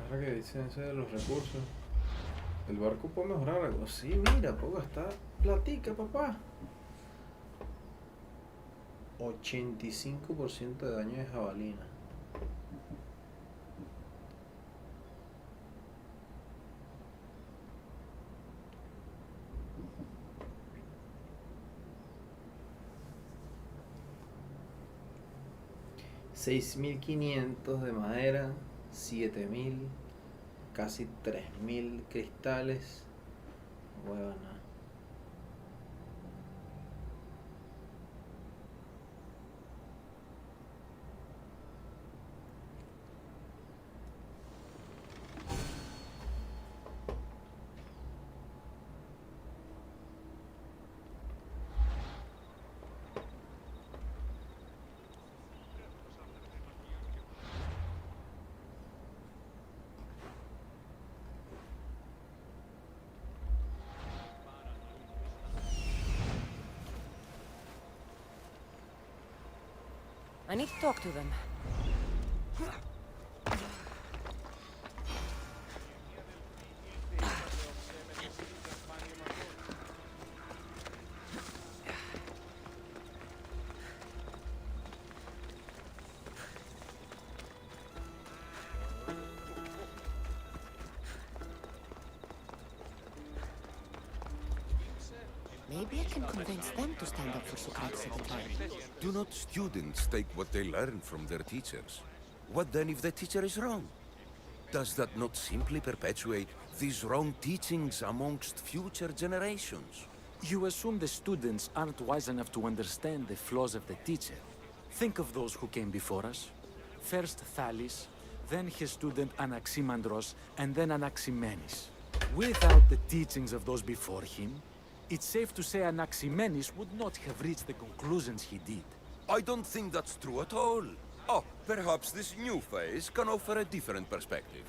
Ahora que dicen eso de los recursos, ¿el barco puede mejorar algo? Sí, mira, puedo gastar platica, papá. 85% de daño de jabalina. $6.500 de madera, 7.000, casi 3.000 cristales. Huevona. I need to talk to them. Maybe I can convince them to stand up for Socrates at the time. Do not students take what they learn from their teachers? What then if the teacher is wrong? Does that not simply perpetuate these wrong teachings amongst future generations? You assume the students aren't wise enough to understand the flaws of the teacher. Think of those who came before us. First Thales, then his student Anaximandros, and then Anaximenes. Without the teachings of those before him, it's safe to say Anaximenes would not have reached the conclusions he did. I don't think that's true at all. Oh, Perhaps this new phase can offer a different perspective.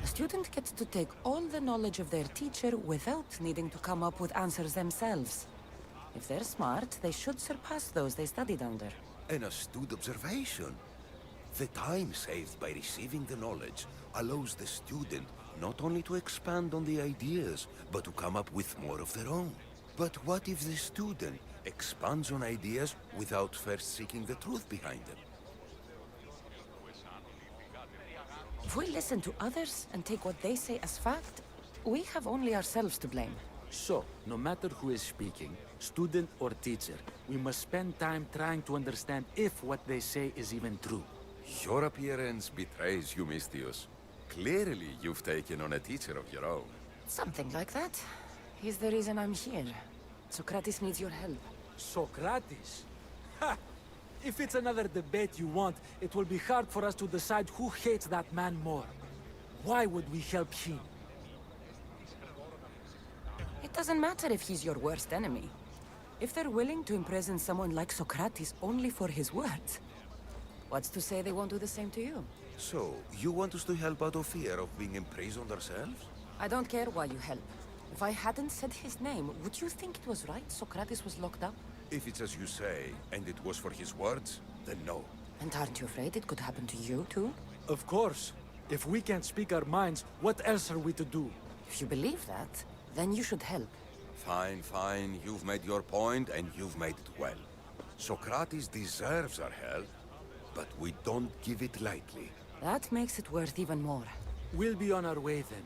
A student gets to take all the knowledge of their teacher without needing to come up with answers themselves. If they're smart, they should surpass those they studied under. An astute observation. The time saved by receiving the knowledge allows the student not only to expand on the ideas, but to come up with more of their own. But what if the student expands on ideas without first seeking the truth behind them? If we listen to others and take what they say as fact, we have only ourselves to blame. So, no matter who is speaking, student or teacher, we must spend time trying to understand if what they say is even true. Your appearance betrays you, Mystios. Clearly, you've taken on a teacher of your own. Something like that. He's the reason I'm here. Socrates needs your help. Socrates? Ha! If it's another debate you want, it will be hard for us to decide who hates that man more. Why would we help him? It doesn't matter if he's your worst enemy. If they're willing to imprison someone like Socrates only for his words, what's to say they won't do the same to you? So, you want us to help out of fear of being imprisoned ourselves? I don't care why you help. If I hadn't said his name, would you think it was right Socrates was locked up? If it's as you say, and it was for his words, then no. And aren't you afraid it could happen to you, too? Of course. If we can't speak our minds, what else are we to do? If you believe that, then you should help. Fine, fine. You've made your point, and you've made it well. Socrates deserves our help, but we don't give it lightly. That makes it worth even more. We'll be on our way then.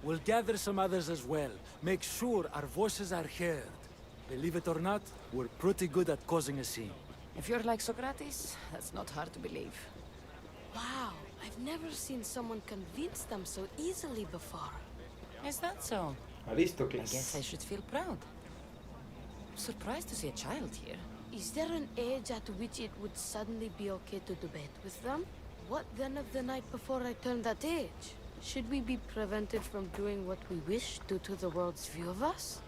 We'll gather some others as well. Make sure our voices are heard. Believe it or not, we're pretty good at causing a scene. If you're like Socrates, that's not hard to believe. Wow, I've never seen someone convince them so easily before. Is that so? Aristocles. I guess I should feel proud. I'm surprised to see a child here. Is there an age at which it would suddenly be okay to debate with them? What then of the night before I turned that age? Should we be prevented from doing what we wish due to the world's view of us?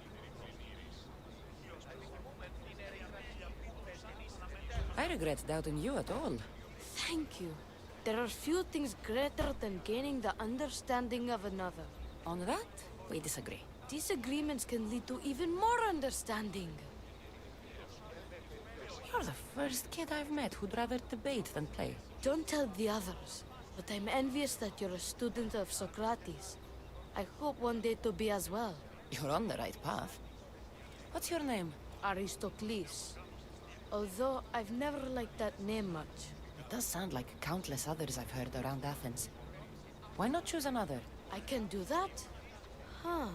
I regret doubting you at all. Thank you. There are few things greater than gaining the understanding of another. On that, we disagree. Disagreements can lead to even more understanding. You're the first kid I've met who'd rather debate than play. Don't tell the others, but I'm envious that you're a student of Socrates. I hope one day to be as well. You're on the right path. What's your name? Aristocles. Although I've never liked that name much. It does sound like countless others I've heard around Athens. Why not choose another? I can do that? Huh.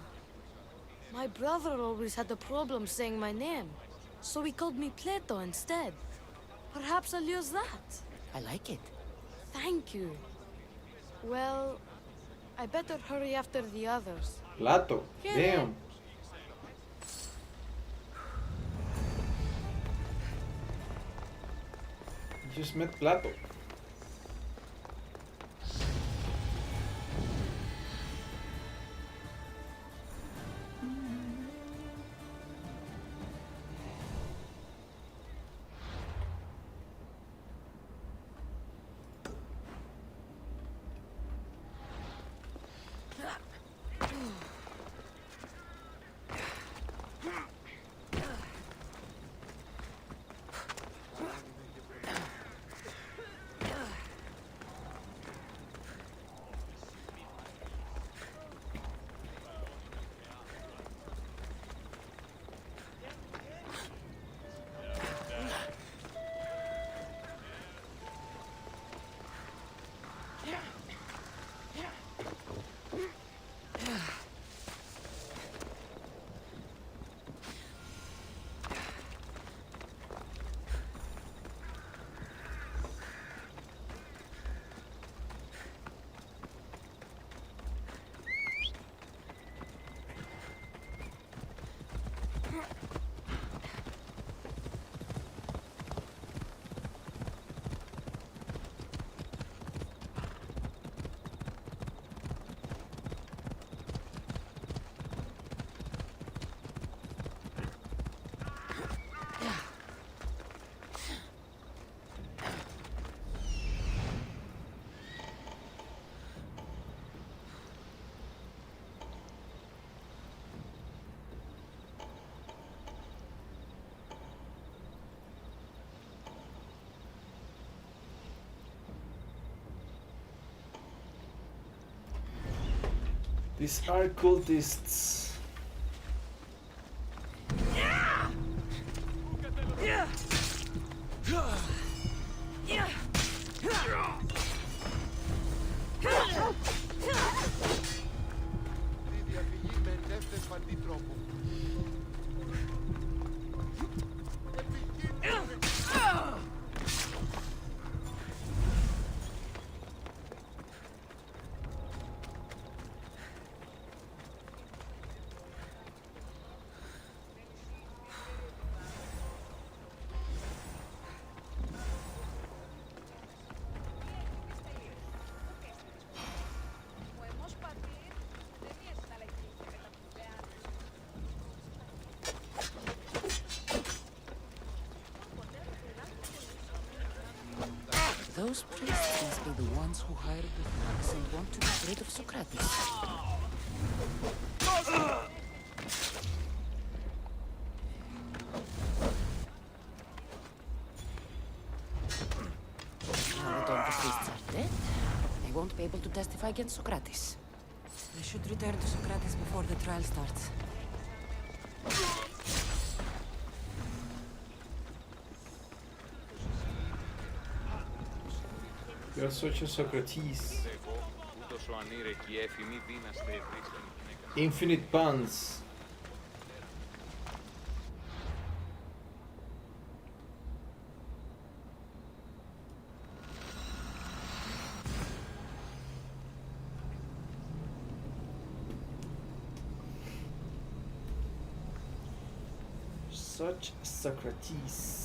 My brother always had a problem saying my name, so he called me Plato instead. Perhaps I'll use that. I like it. Thank you. Well, I better hurry after the others. Plato. Damn. Just met Plato. These are cultists. Those priests must be the ones who hired the thugs and want to get rid of Socrates. Now that all the priests are dead, they won't be able to testify against Socrates. We should return to Socrates before the trial starts. You are such a Socrates. Infinite puns. Such Socrates.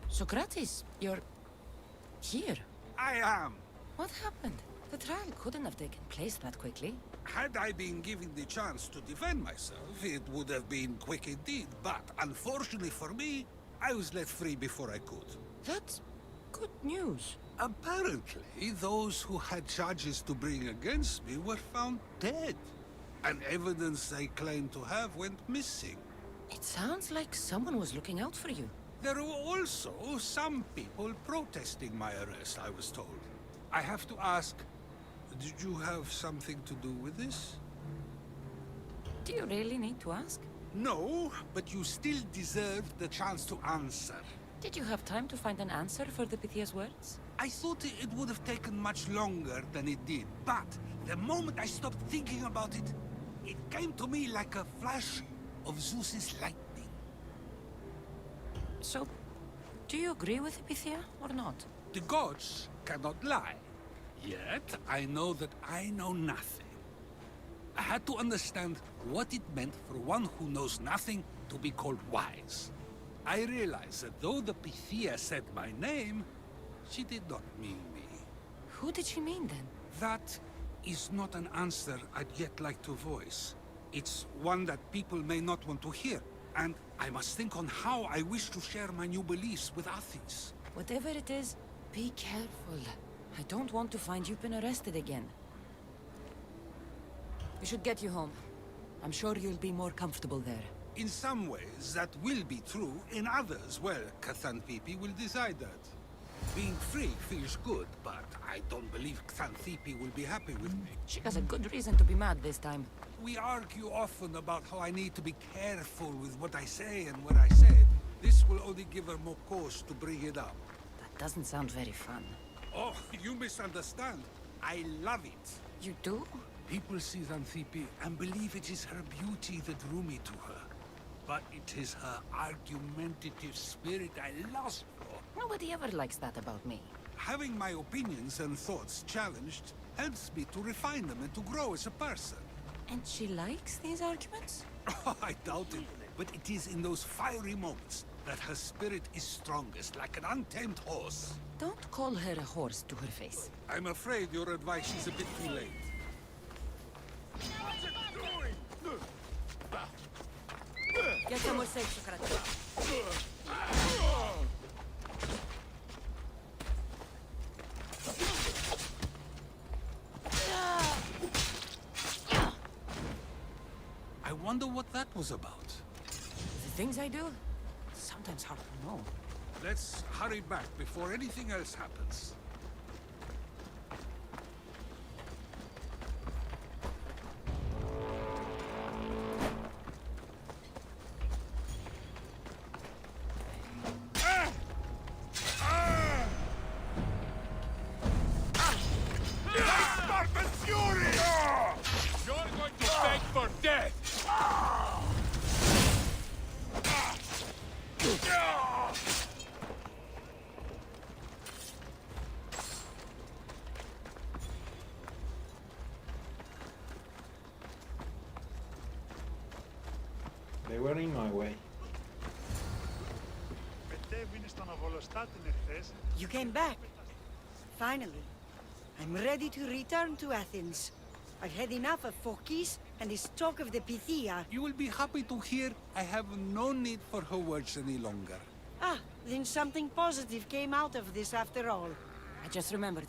Socrates, you're here. I am. What happened? The trial couldn't have taken place that quickly. Had I been given the chance to defend myself, it would have been quick indeed. But unfortunately for me, I was let free before I could. That's good news. Apparently, those who had charges to bring against me were found dead. And evidence they claimed to have went missing. It sounds like someone was looking out for you. There were also some people protesting my arrest, I was told. I have to ask, did you have something to do with this? Do you really need to ask? No, but you still deserve the chance to answer. Did you have time to find an answer for the Pythia's words? I thought it would have taken much longer than it did, but the moment I stopped thinking about it, it came to me like a flash of Zeus's lightning. So, do you agree with Pythia or not? The gods cannot lie. Yet, I know that I know nothing. I had to understand what it meant for one who knows nothing to be called wise. I realized that though the Pythia said my name, she did not mean me. Who did she mean then? That is not an answer I'd yet like to voice. It's one that people may not want to hear. And I must think on how I wish to share my new beliefs with Athens. Whatever it is, be careful. I don't want to find you've been arrested again. We should get you home. I'm sure you'll be more comfortable there. In some ways, that will be true. In others, well, Kassandra will decide that. Being free feels good, but I don't believe Xanthippe will be happy with me. She has a good reason to be mad this time. We argue often about how I need to be careful with what I say and what I said. This will only give her more cause to bring it up. That doesn't sound very fun. Oh, you misunderstand. I love it. You do? People see Xanthippe and believe it is her beauty that drew me to her. But it is her argumentative spirit I lust for. Nobody ever likes that about me. Having my opinions and thoughts challenged helps me to refine them and to grow as a person. And she likes these arguments? I doubt it. But it is in those fiery moments that her spirit is strongest, like an untamed horse. Don't call her a horse to her face. I'm afraid your advice is a bit too late. Get somewhere safe, Socrates. I wonder what that was about. The things I do? Sometimes hard to know. Let's hurry back before anything else happens. You're going to beg for death! They were in my way. You came back. Finally. I'm ready to return to Athens. I've had enough of Phokis and his talk of the Pythia. You will be happy to hear I have no need for her words any longer. Ah, then something positive came out of this after all. I just remembered.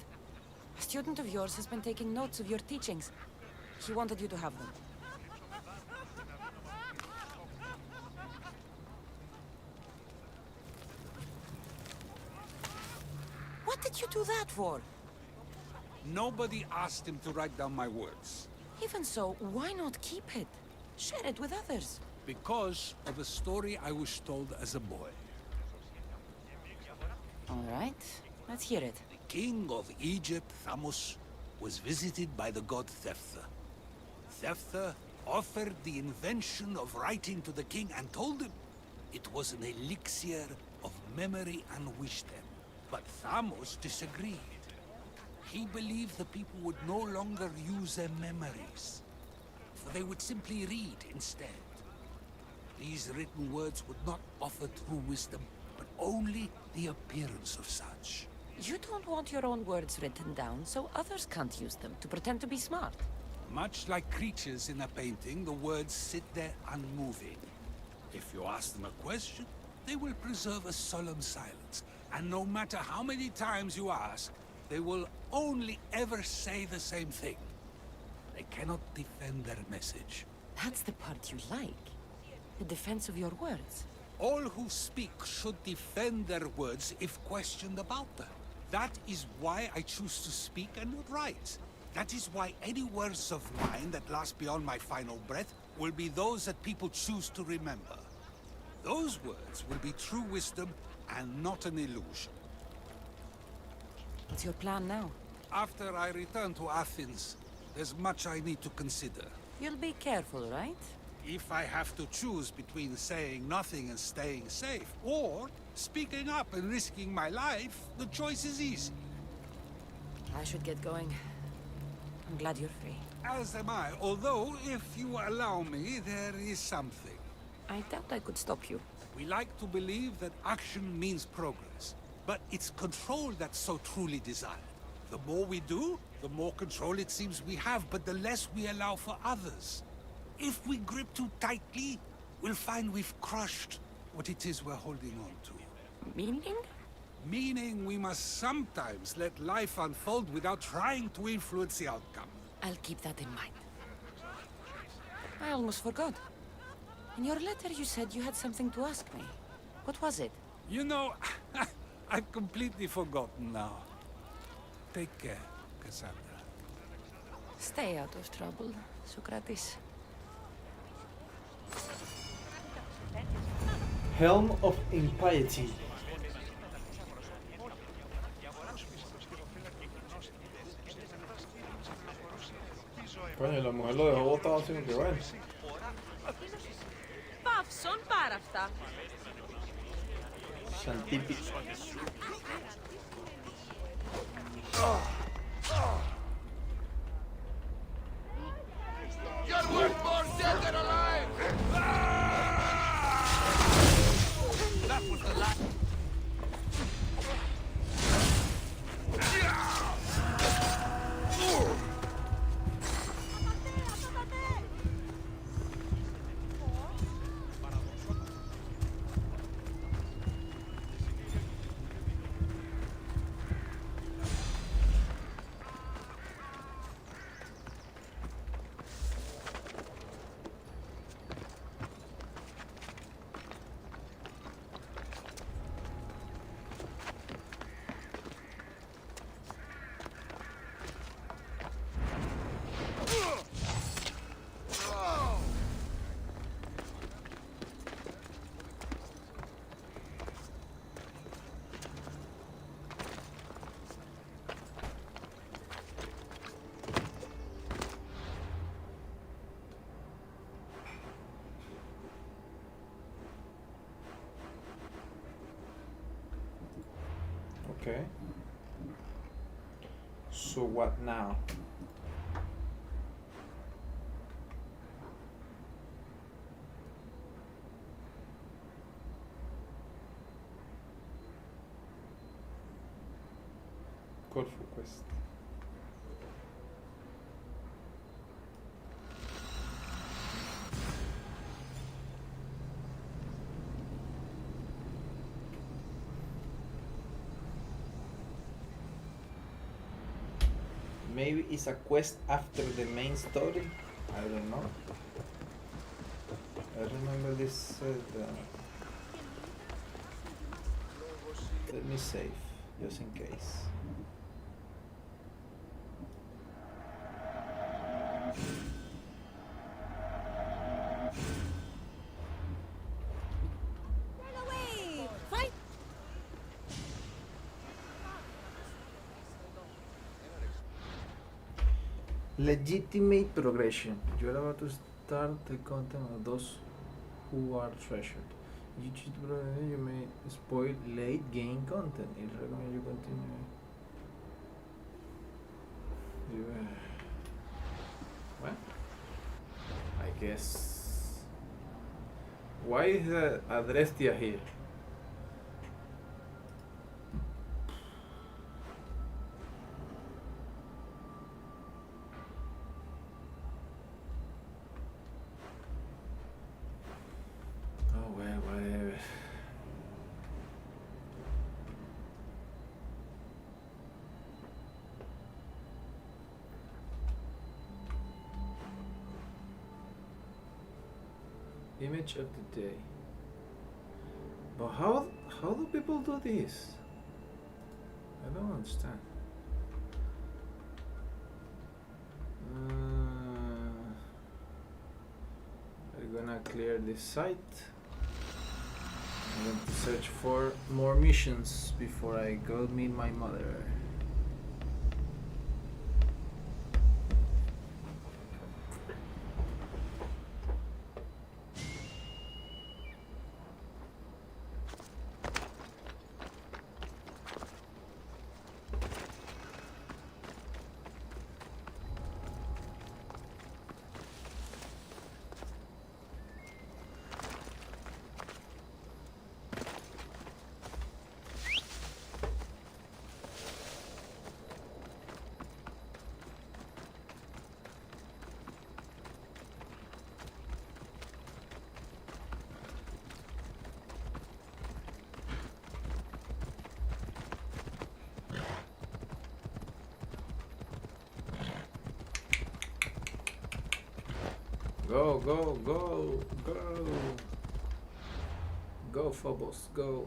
A student of yours has been taking notes of your teachings. He wanted you to have them. What did you do that for? Nobody asked him to write down my words. Even so, why not keep it? Share it with others. Because of a story I was told as a boy. All right, let's hear it. The king of Egypt, Thamos, was visited by the god Thephtha. Thephtha offered the invention of writing to the king and told him it was an elixir of memory and wisdom. But Thamos disagreed. He believed the people would no longer use their memories, for they would simply read instead. These written words would not offer true wisdom, but only the appearance of such. You don't want your own words written down, so others can't use them to pretend to be smart. Much like creatures in a painting, the words sit there unmoving. If you ask them a question, they will preserve a solemn silence. And no matter how many times you ask, they will only ever say the same thing. They cannot defend their message. That's the part you like. The defense of your words. All who speak should defend their words if questioned about them. That is why I choose to speak and not write. That is why any words of mine that last beyond my final breath will be those that people choose to remember. Those words will be true wisdom and not an illusion. What's your plan now? After I return to Athens, there's much I need to consider. You'll be careful, right? If I have to choose between saying nothing and staying safe, or speaking up and risking my life, the choice is easy. I should get going. I'm glad you're free. As am I, although, if you allow me, there is something. I doubt I could stop you. We like to believe that action means progress, but it's control that's so truly desired. The more we do, the more control it seems we have, but the less we allow for others. If we grip too tightly, we'll find we've crushed what it is we're holding on to. Meaning? Meaning we must sometimes let life unfold without trying to influence the outcome. I'll keep that in mind. I almost forgot. In your letter you said you had something to ask me. What was it? You know, I've completely forgotten now. Take care, Kassandra. Stay out of trouble, Socrates. Helm of Impiety. Coño, la mujer lo dejó botado así que bueno. Παύσον πάρα αυτά. Σαν τύπη. You're worth more dead than alive! Okay. So what now? Call for quest. Maybe it's a quest after the main story. I don't know. I remember this. Let me save, just in case. Run away! Fight! Legitimate progression. You're about to start the content of those who are treasured. You cheat, you may spoil late game content. It recommends you continue. What? I guess. Why is Adrestia here? Oh well, whatever. Image of the day. But how do people do this? I don't understand. We're gonna clear this site. I'm going to search for more missions before I go meet my mother. Go, go, go, go. Go, Phobos, go.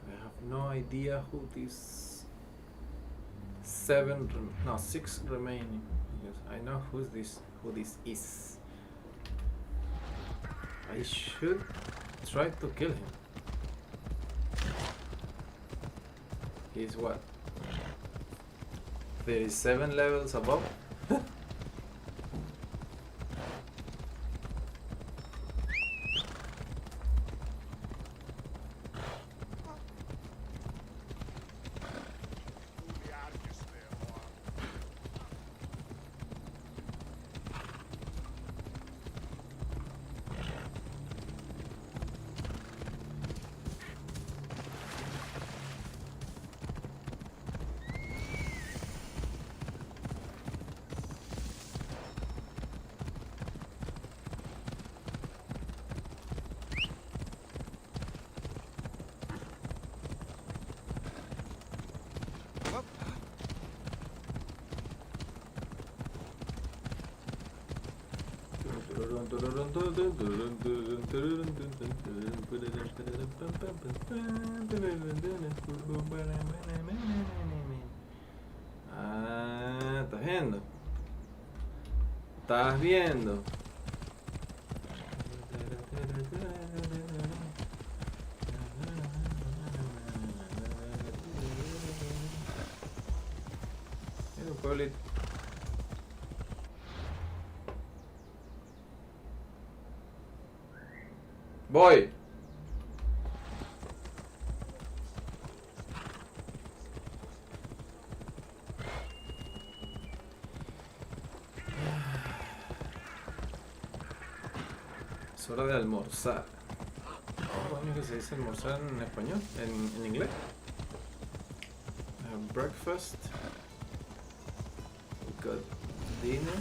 I have no idea who these six remaining. Yes, I know who this is. I should try to kill him. He's what? 37 levels above? Ah, ¿estás viendo? ¿Estás viendo? Pueblito. Voy. Es hora de almorzar. ¿Cómo se dice almorzar en español? ¿En inglés? Breakfast. We got dinner.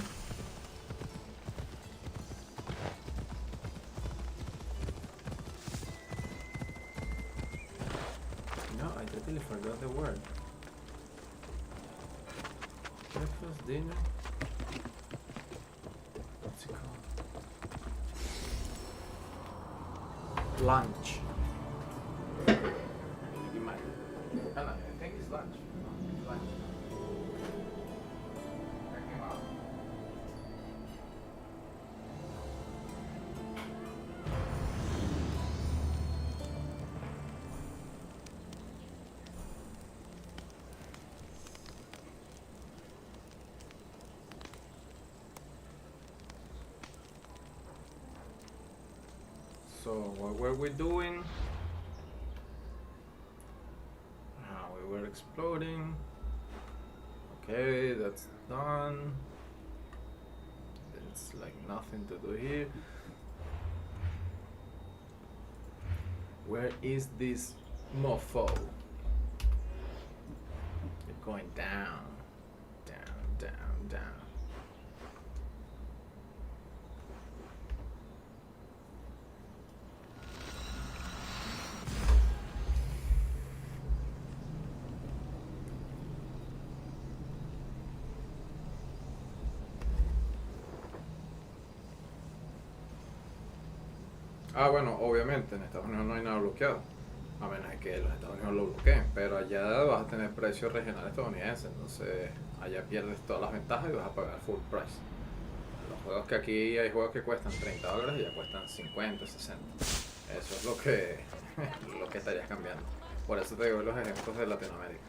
No, I totally forgot the word. Breakfast, dinner. What's it called? Lunch. I think it's lunch. Lunch. So what were we doing? We were exploring. Okay, that's done. There's like nothing to do here. Where is this mofo? You're going down, down, down, down. Ah, bueno, obviamente en Estados Unidos no hay nada bloqueado, a menos de que los Estados Unidos lo bloqueen, pero allá vas a tener precio regional estadounidense, entonces allá pierdes todas las ventajas y vas a pagar full price. Los juegos que aquí hay juegos que cuestan $30 y ya cuestan 50, 60. Eso es lo que estarías cambiando. Por eso te digo los ejemplos de Latinoamérica.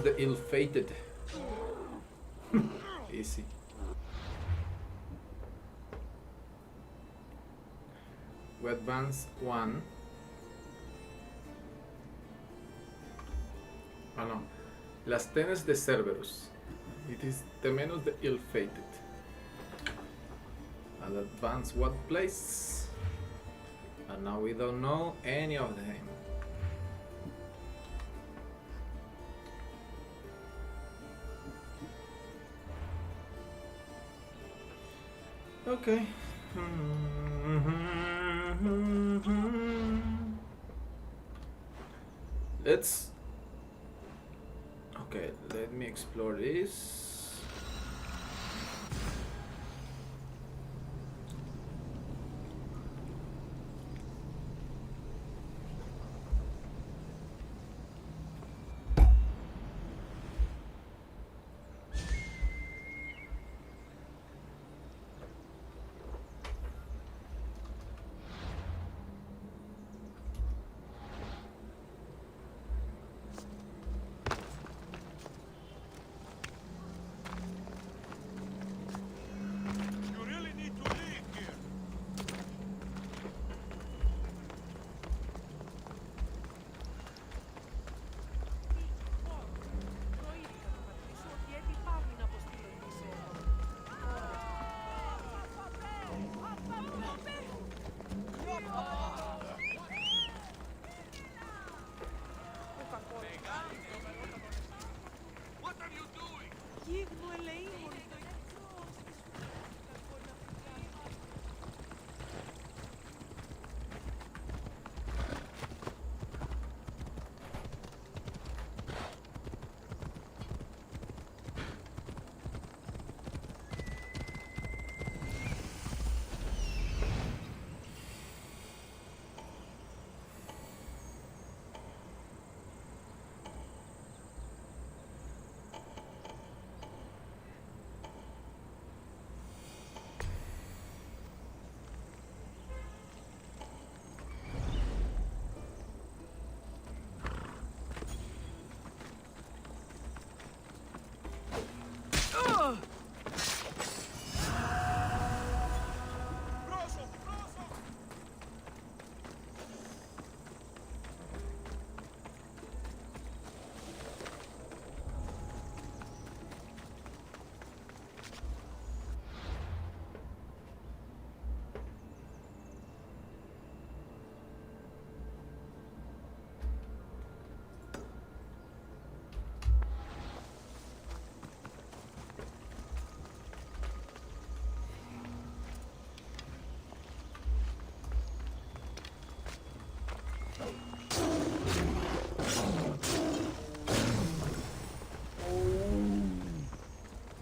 The ill-fated. Easy. We advance one. Ah, no. Las tenes de Cerberus. It is temenos de ill-fated. And advance what place? And now we don't know any of them. Okay. Let's... Okay, let me explore this.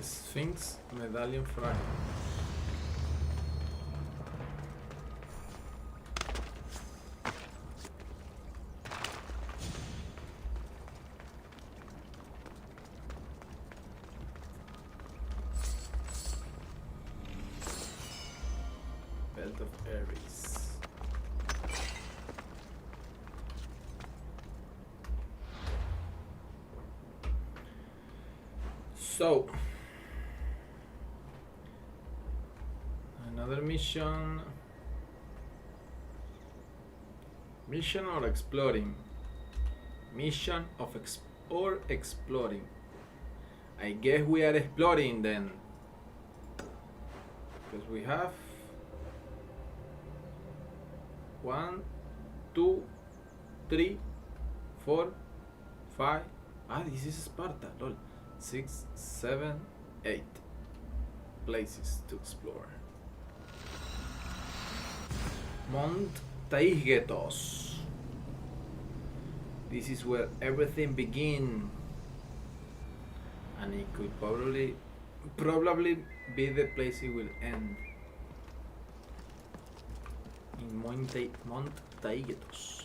Sphinx Medallion Fragment. Belt of Ares. So another mission or exploring? Mission of exploring. I guess we are exploring then, because we have 1, 2, 3, 4, 5. This is Sparta, lol. 6, 7, 8 places to explore. Mount Taygetos. This is where everything begins, and it could probably be the place it will end. In Mount Taygetos.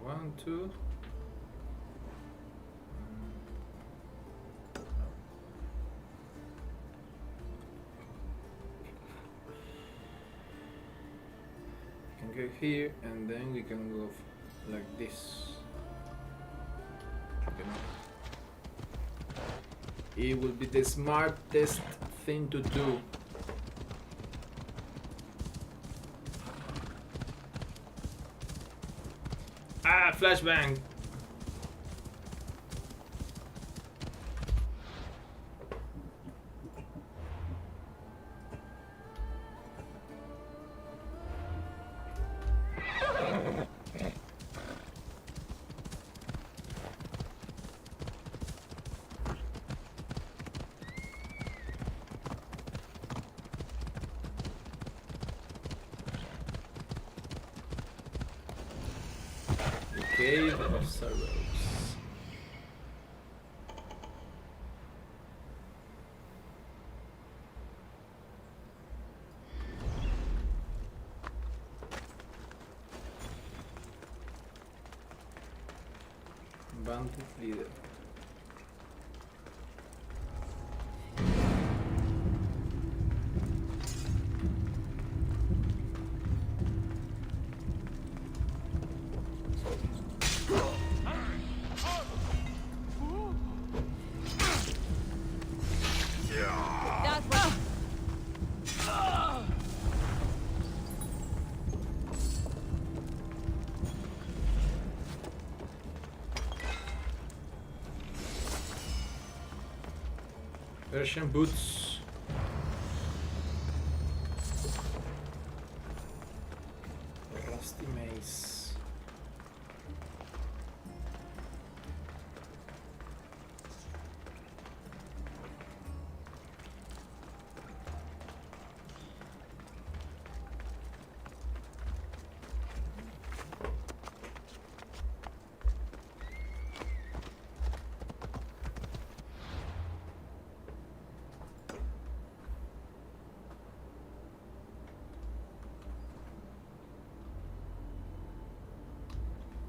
1, 2. We can go here and then we can go like this. You know? It will be the smartest thing to do. Ah, flashbang! Cave of Sorrows. Bandit leader. Persian boots. Rusty mace.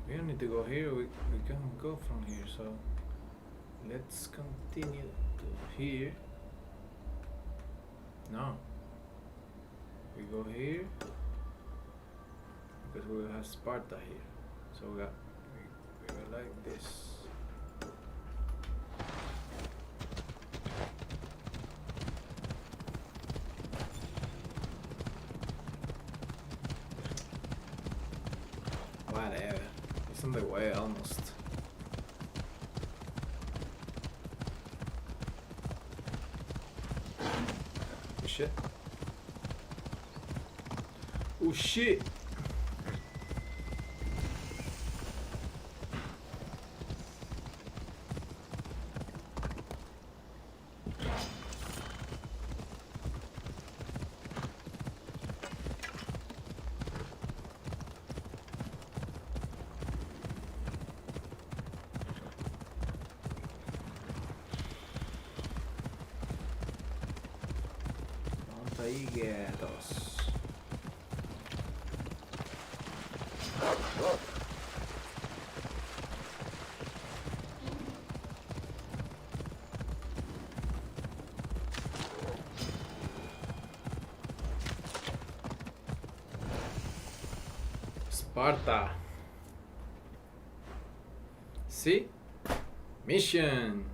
We don't need to go here, we can go from here, so let's continue to here. No. We go here because we will have Sparta here. So we go like this. Whatever. It's on the way almost. Oh shit. Oh shit. Montaigueros. Sparta. See? Mission.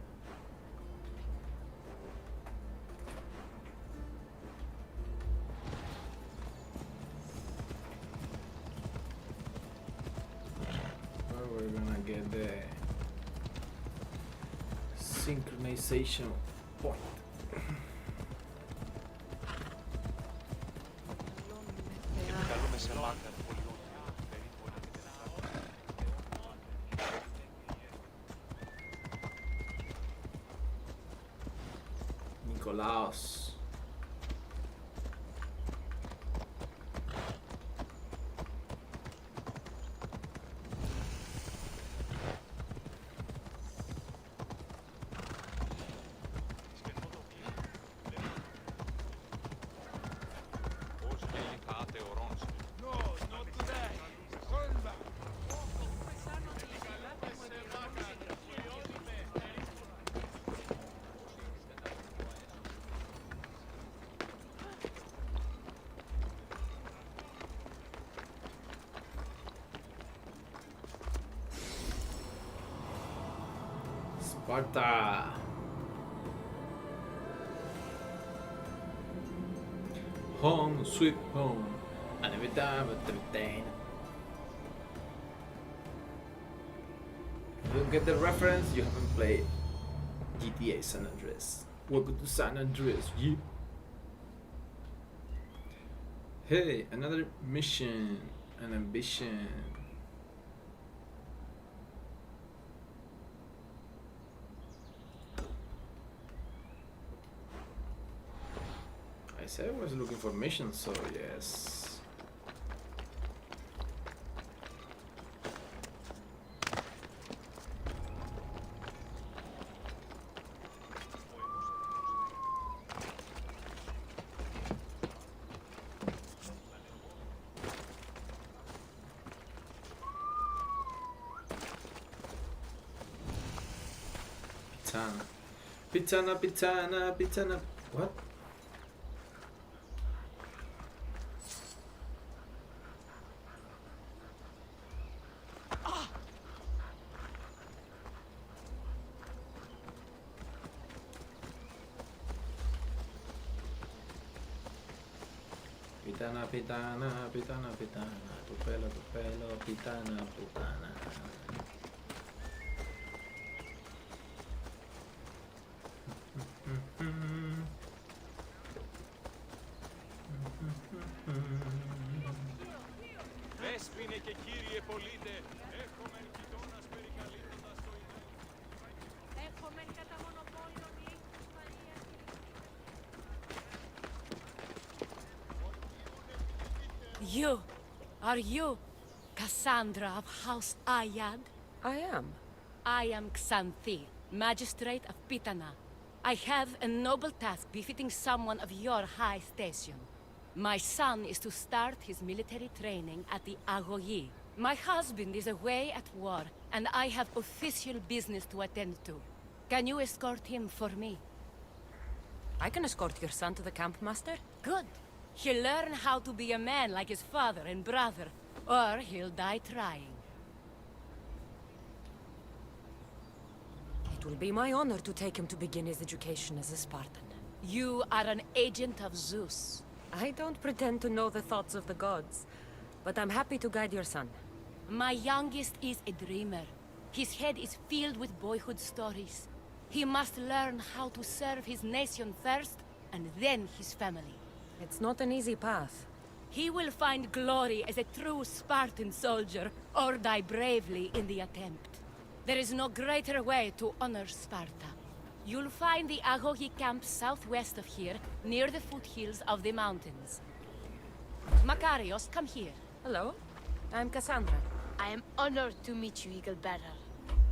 Where we're gonna get the synchronization point. Nicolaos. Sparta. Home, sweet home. And every time I everything. If you get the reference, you haven't played GTA San Andreas. Welcome to San Andreas, yeah. Hey, another mission, an ambition. I said I was looking for missions, so yes. Pitana. What? Pitana. Tu pelo, pitana. Δέσποινε και κύριε πολίτε, έχομεν κοιτώνας περικαλύπτοντας το ιδέα. Έχομεν κατά μονοπόλιο διοίκους Μαρία. You, are you Kassandra of House Ayad? I am. I am Xanthi, magistrate of Pitana. I have a noble task befitting someone of your high station. My son is to start his military training at the Agoyi. My husband is away at war, and I have official business to attend to. Can you escort him for me? I can escort your son to the camp, Master. Good. He'll learn how to be a man like his father and brother, or he'll die trying. It will be my honor to take him to begin his education as a Spartan. You are an agent of Zeus. I don't pretend to know the thoughts of the gods, but I'm happy to guide your son. My youngest is a dreamer. His head is filled with boyhood stories. He must learn how to serve his nation first, and then his family. It's not an easy path. He will find glory as a true Spartan soldier, or die bravely in the attempt. There is no greater way to honor Sparta. You'll find the Agogi camp southwest of here, near the foothills of the mountains. Makarios, come here. Hello, I'm Kassandra. I am honored to meet you, Eagle Bearer.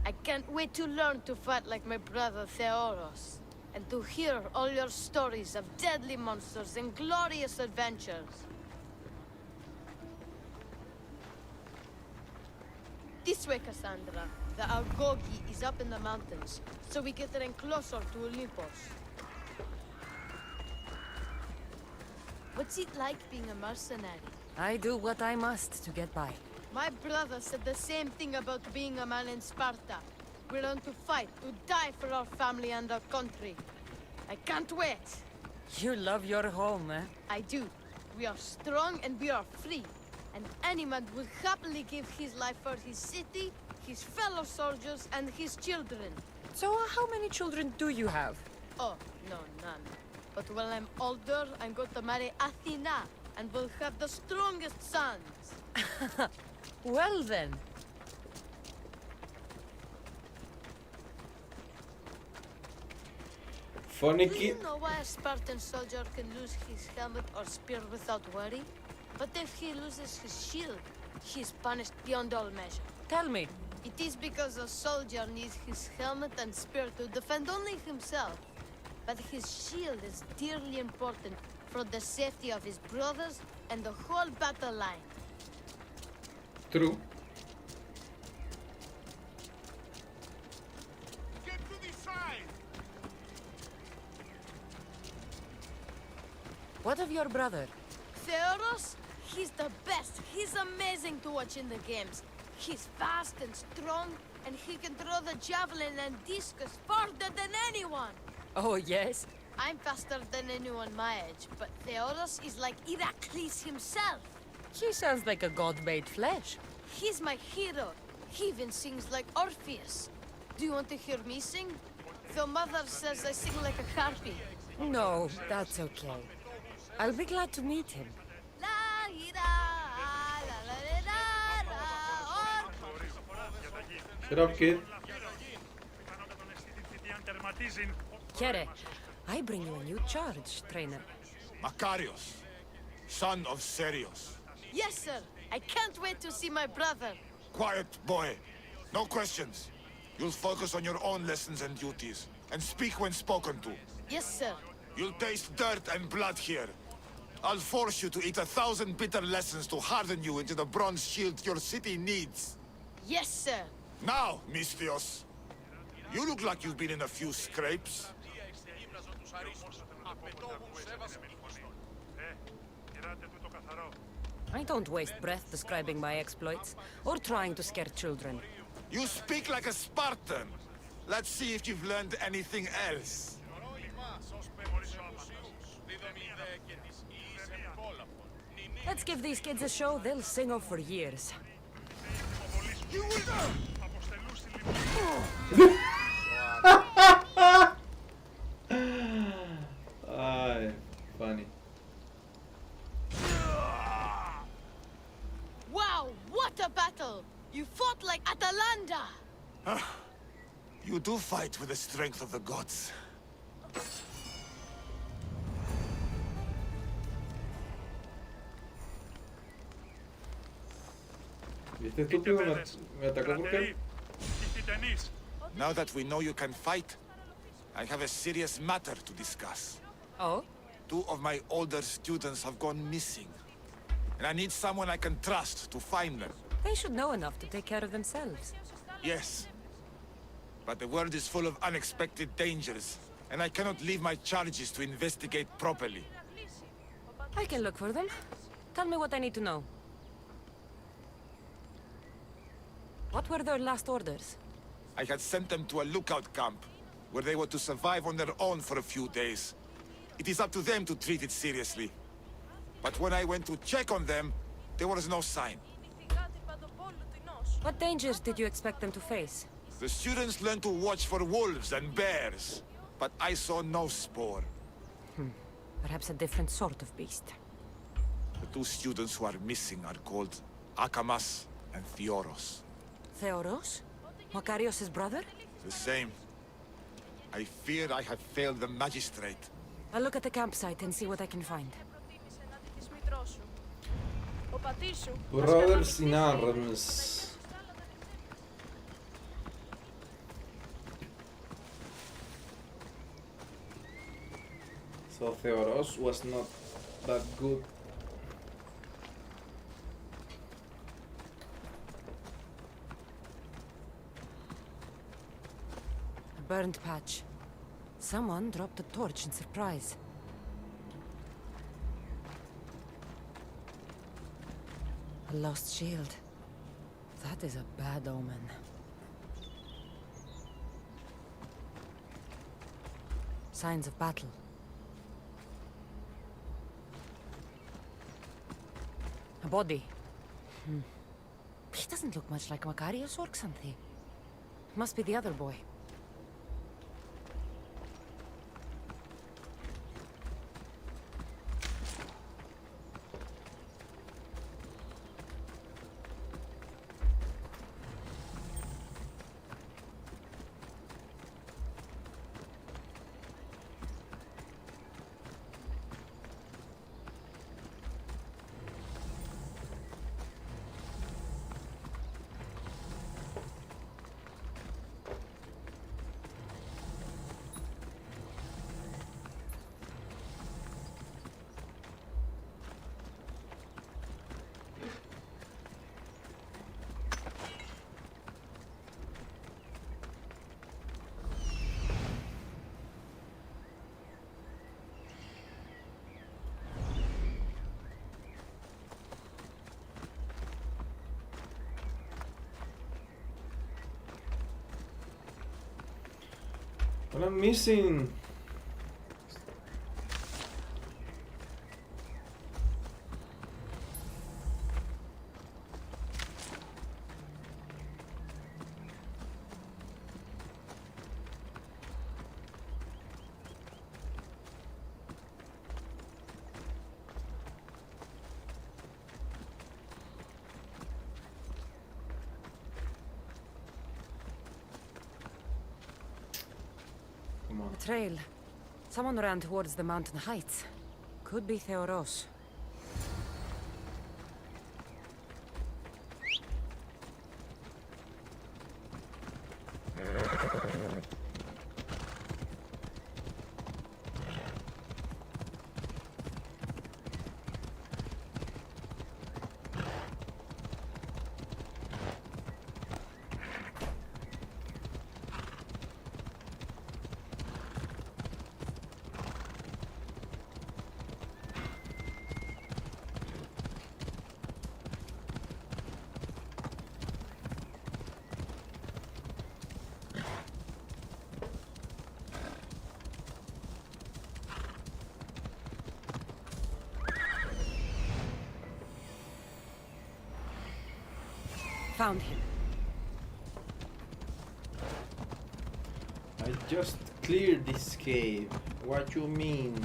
I can't wait to learn to fight like my brother Theoros, and to hear all your stories of deadly monsters and glorious adventures. This way, Kassandra. The Agogi is up in the mountains, so we get in closer to Olympus. What's it like being a mercenary? I do what I must to get by. My brother said the same thing about being a man in Sparta. We learn to fight, to die for our family and our country. I can't wait. You love your home, eh? I do. We are strong and we are free. And any man will happily give his life for his city, his fellow soldiers, and his children. So how many children do you have? Oh, no, none. But when I'm older, I'm going to marry Athena, and we'll have the strongest sons. Well then. Funny Do kid. you know why a Spartan soldier can lose his helmet or spear without worry? But if he loses his shield, he's punished beyond all measure. Tell me. It is because a soldier needs his helmet and spear to defend only himself. But his shield is dearly important for the safety of his brothers and the whole battle line. True. Get to the side! What of your brother? Theoros? He's the best. He's amazing to watch in the games. He's fast and strong, and he can throw the javelin and discus farther than anyone. Oh, yes? I'm faster than anyone my age, but Theodos is like Heracles himself. He sounds like a god made flesh. He's my hero. He even sings like Orpheus. Do you want to hear me sing? Though mother says I sing like a harpy. No, that's okay. I'll be glad to meet him. Shut up, kid. Kere, I bring you a new charge, trainer. Makarios, son of Serios. Yes, sir. I can't wait to see my brother. Quiet, boy. No questions. You'll focus on your own lessons and duties, and speak when spoken to. Yes, sir. You'll taste dirt and blood here. I'll force you to eat 1,000 bitter lessons to harden you into the bronze shield your city needs. Yes, sir. Now, Mistios. You look like you've been in a few scrapes. I don't waste breath describing my exploits, or trying to scare children. You speak like a Spartan. Let's see if you've learned anything else. Let's give these kids a show they'll sing of for years. Ay, funny. Wow, what a battle! You fought like Atalanta! You do fight with the strength of the gods. ¿Viste estúpido? Me atacó por qué. Now that we know you can fight, I have a serious matter to discuss. Oh? 2 of my older students have gone missing. And I need someone I can trust to find them. They should know enough to take care of themselves. Yes. But the world is full of unexpected dangers, and I cannot leave my charges to investigate properly. I can look for them. Tell me what I need to know. What were their last orders? I had sent them to a lookout camp, where they were to survive on their own for a few days. It is up to them to treat it seriously. But when I went to check on them, there was no sign. What dangers did you expect them to face? The students learned to watch for wolves and bears, but I saw no spoor. Perhaps a different sort of beast. The 2 students who are missing are called Akamas and Theoros. Theoros? Makarios' brother? The same. I fear I have failed the magistrate. I'll look at the campsite and see what I can find. Brothers in arms. So Theoros was not that good. A burned patch. Someone dropped a torch in surprise. A lost shield. That is a bad omen. Signs of battle. A body. He doesn't look much like Makarios or something. Must be the other boy. What I'm missing? A trail. Someone ran towards the mountain heights. Could be Theoros. Found him. I just cleared this cave. What you mean?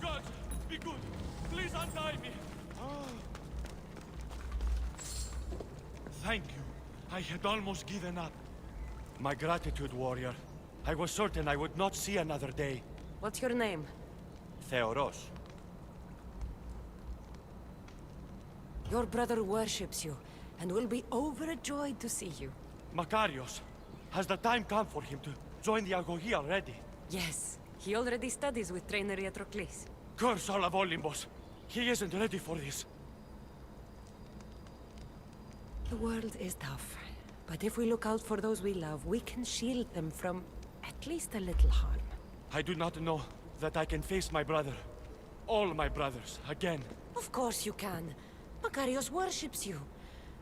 God, be good. Please untie me. Thank you. I had almost given up. My gratitude, warrior. I was certain I would not see another day. What's your name? Theoros. Your brother worships you, and will be overjoyed to see you. Makarios. Has the time come for him to join the Agogi already? Yes, he already studies with trainer Iatrocles. Curse all of Olympus. He isn't ready for this. The world is tough, but if we look out for those we love, we can shield them from at least a little harm. I do not know that I can face my brother. All my brothers, again. Of course you can. Makarios worships you.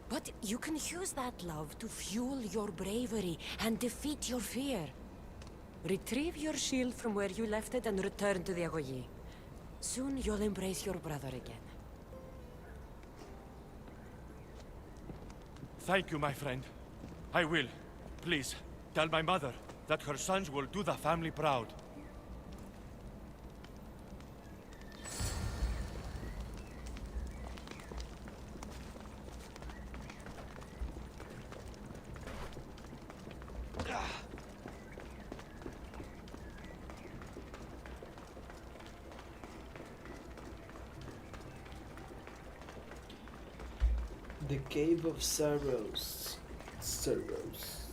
But you can use that love to fuel your bravery and defeat your fear. Retrieve your shield from where you left it and return to the Agogi. Soon you'll embrace your brother again. Thank you, my friend. I will. Please, tell my mother that her sons will do the family proud. The Cave of Sorrows. Sorrows.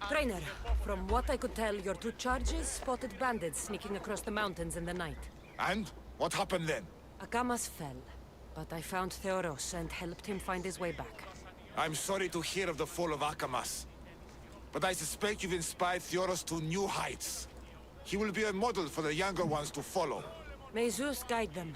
Trainer, from what I could tell, your two charges spotted bandits sneaking across the mountains in the night. And? What happened then? Akamas fell, but I found Theoros and helped him find his way back. I'm sorry to hear of the fall of Akamas. But I suspect you've inspired Theoros to new heights. He will be a model for the younger ones to follow. May Zeus guide them.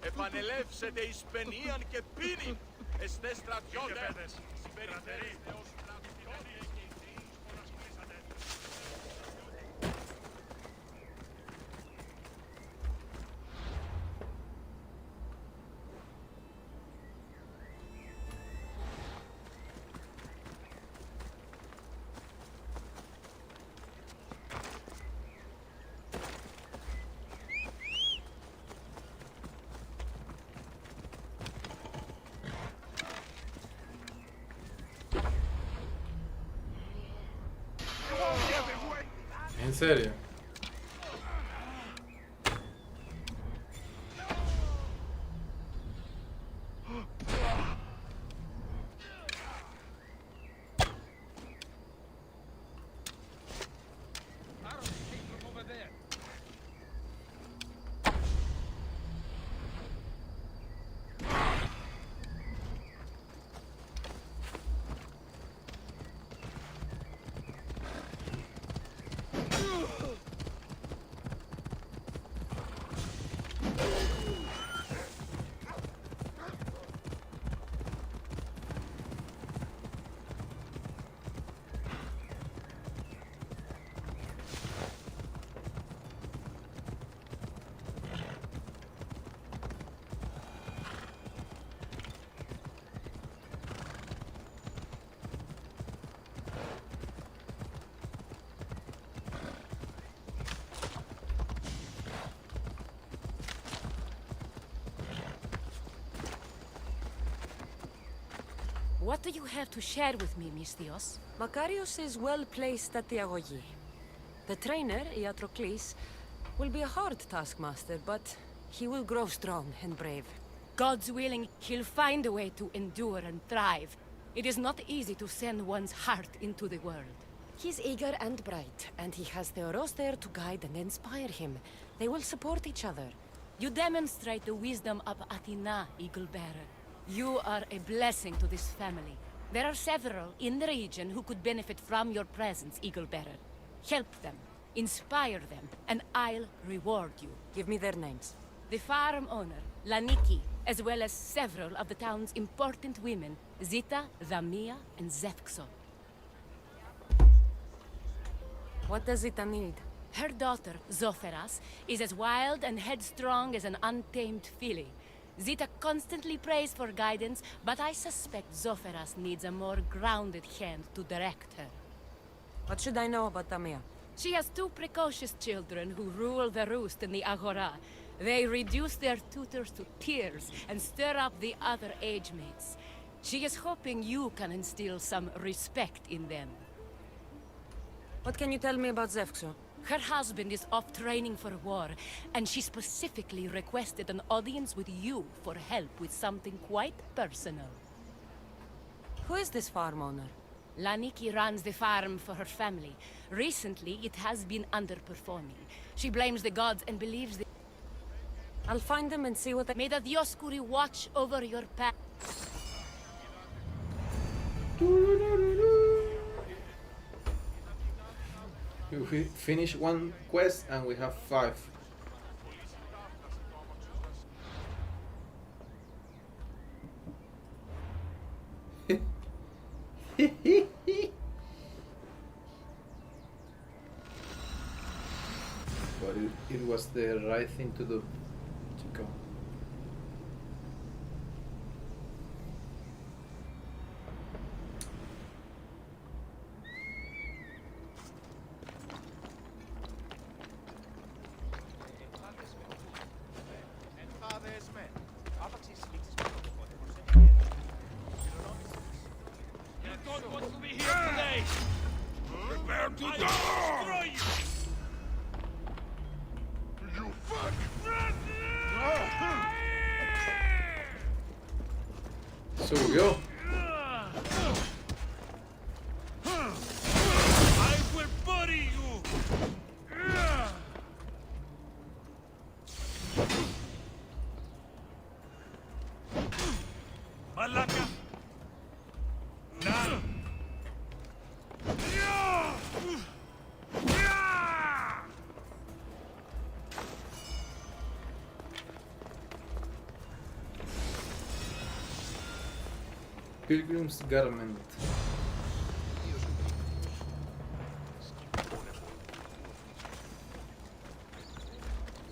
Επανελεύσετε εις παινίαν και πίνην, εστέ στρατιώτες, συμπεριφέρεστε ως στρατιώτες. ¿En serio? What do you have to share with me, Misthios? Makarios is well placed at the Agogi. The trainer, Iatrocles, will be a hard taskmaster, but he will grow strong and brave. God's willing, he'll find a way to endure and thrive. It is not easy to send one's heart into the world. He's eager and bright, and he has Theoros there to guide and inspire him. They will support each other. You demonstrate the wisdom of Athena, Eagle Bearer. You are a blessing to this family. There are several in the region who could benefit from your presence, Eagle Bearer. Help them, inspire them, and I'll reward you. Give me their names. The farm owner, Laniki, as well as several of the town's important women, Zita, Zamia, and Zefxo. What does Zita need? Her daughter, Zotheras, is as wild and headstrong as an untamed filly. Zita constantly prays for guidance, but I suspect Zotheras needs a more grounded hand to direct her. What should I know about Tamia? She has two precocious children who rule the roost in the Agora. They reduce their tutors to tears and stir up the other age mates. She is hoping you can instill some respect in them. What can you tell me about Zefxo? Her husband is off training for war, and she specifically requested an audience with you for help with something quite personal. Who is this farm owner? Laniki runs the farm for her family. Recently, it has been underperforming. She blames the gods and believes that... I'll find them and see what they... May the Dioscuri watch over your path. We finish one quest and we have 5. But it was the right thing to do, to go. Subió. I will bury you. Malaka. Pilgrim's Garment.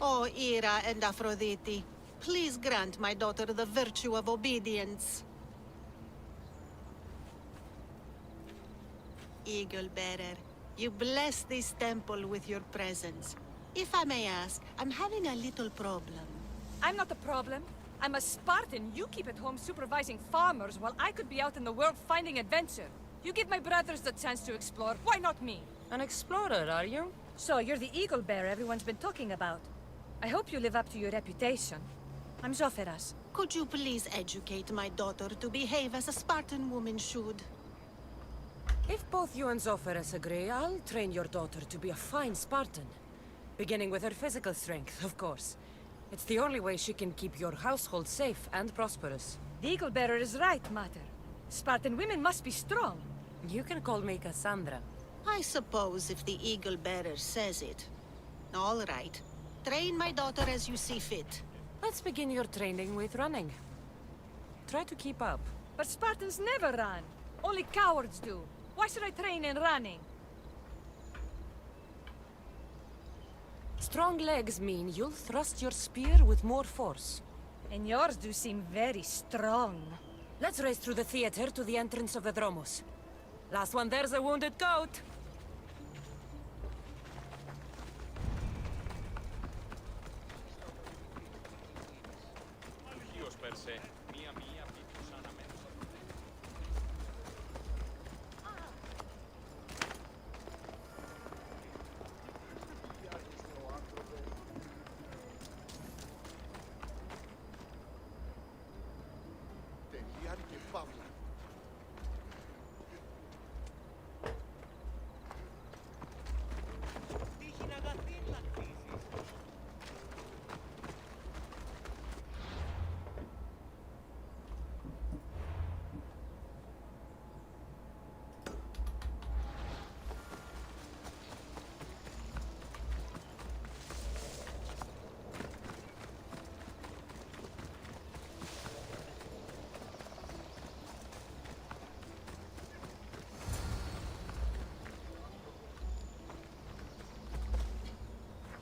Oh, Ira and Aphrodite, please grant my daughter the virtue of obedience. Eagle Bearer, you bless this temple with your presence. If I may ask, I'm having a little problem. I'm not the problem. I'm a Spartan. You keep at home supervising farmers while I could be out in the world finding adventure. You give my brothers the chance to explore. Why not me? An explorer, are you? So you're the eagle bearer everyone's been talking about. I hope you live up to your reputation. I'm Zoferas. Could you please educate my daughter to behave as a Spartan woman should? If both you and Zoferas agree, I'll train your daughter to be a fine Spartan. Beginning with her physical strength, of course. It's the only way she can keep your household safe and prosperous. The eagle bearer is right, Mater. Spartan women must be strong. You can call me Kassandra. I suppose if the eagle bearer says it. All right. Train my daughter as you see fit. Let's begin your training with running. Try to keep up. But Spartans never run. Only cowards do. Why should I train in running? Strong legs mean you'll thrust your spear with more force. And yours do seem very strong. Let's race through the theater to the entrance of the Dromos. Last one there's a wounded goat.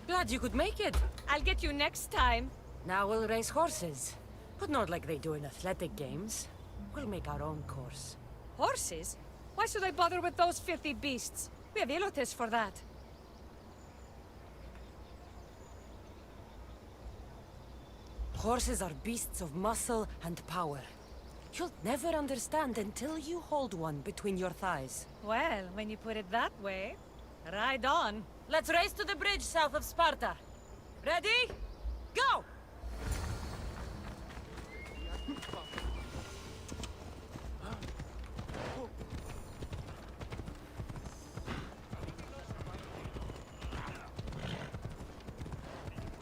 Glad you could make it. I'll get you next time. Now we'll race horses. But not like they do in athletic games. We'll make our own course. Horses? Why should I bother with those filthy beasts? We have Elotes for that. Horses are beasts of muscle and power. You'll never understand until you hold one between your thighs. Well, when you put it that way, ride on. Let's race to the bridge south of Sparta. Ready? Go!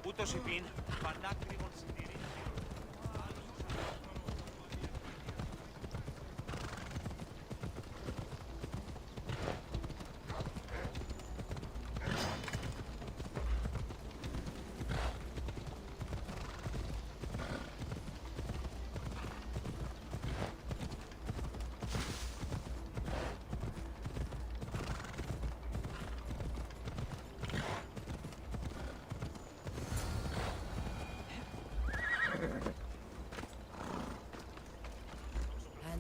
Ούτως υπήν, πανάκριβον συντηρεί.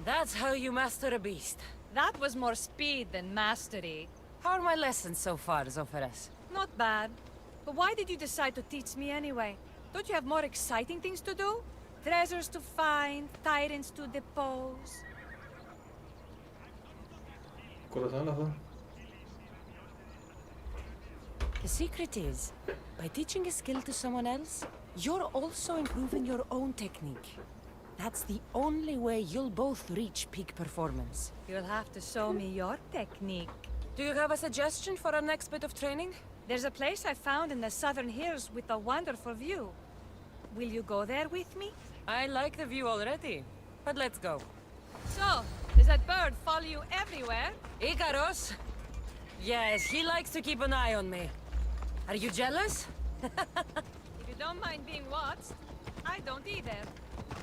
That's how you master a beast. That was more speed than mastery. How are my lessons so far, Zoferas? Not bad. But why did you decide to teach me anyway? Don't you have more exciting things to do? Treasures to find, tyrants to depose. The secret is, by teaching a skill to someone else, you're also improving your own technique. That's the only way you'll both reach peak performance. You'll have to show me your technique. Do you have a suggestion for our next bit of training? There's a place I found in the southern hills with a wonderful view. Will you go there with me? I like the view already, but let's go. So, does that bird follow you everywhere? Icaros? Yes, he likes to keep an eye on me. Are you jealous? If you don't mind being watched, I don't either.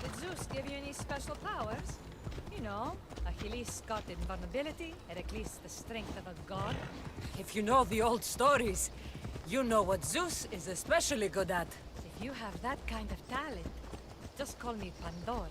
Did Zeus give you any special powers? You know, Achilles got invulnerability, Heracles the strength of a god. If you know the old stories, you know what Zeus is especially good at. If you have that kind of talent, just call me Pandora.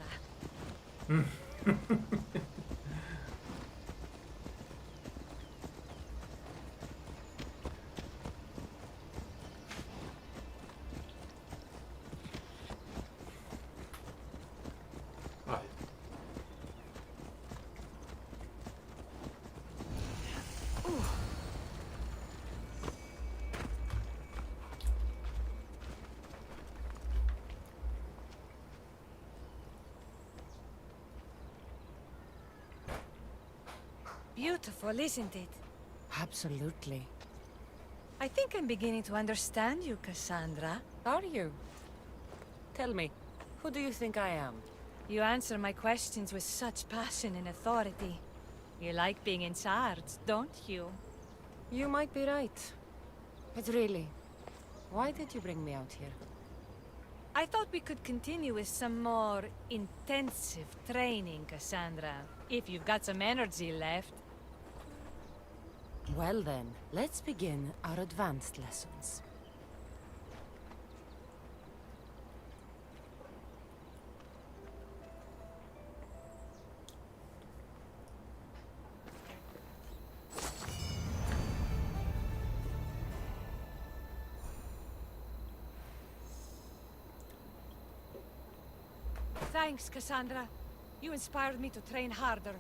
Beautiful, isn't it? Absolutely. I think I'm beginning to understand you, Kassandra. Are you? Tell me, who do you think I am? You answer my questions with such passion and authority. You like being in charge, don't you? You might be right. But really, why did you bring me out here? I thought we could continue with some more intensive training, Kassandra. If you've got some energy left. Well then, let's begin our advanced lessons. Thanks, Kassandra. You inspired me to train harder.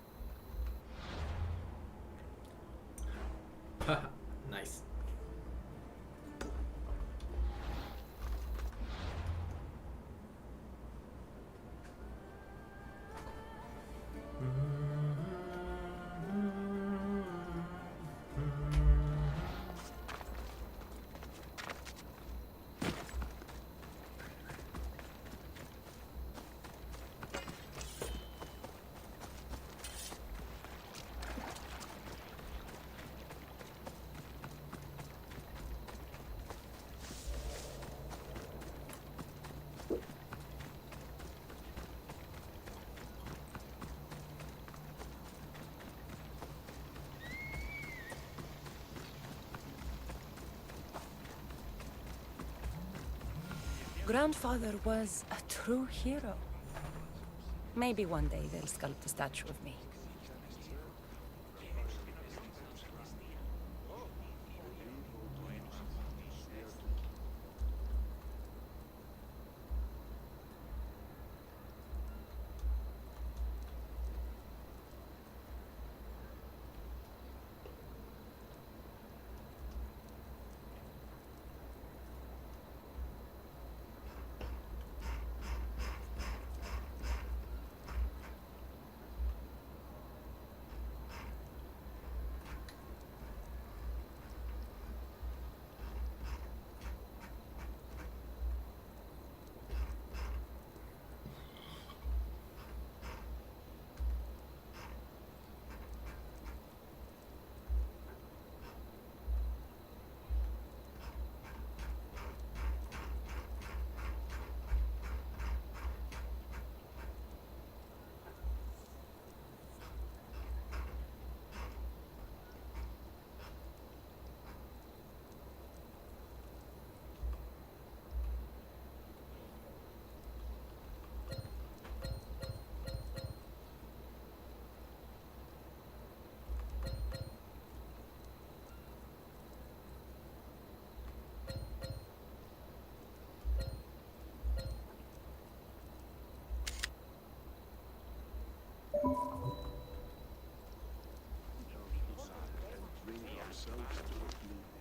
Nice. Grandfather was a true hero. Maybe one day they'll sculpt a statue of me.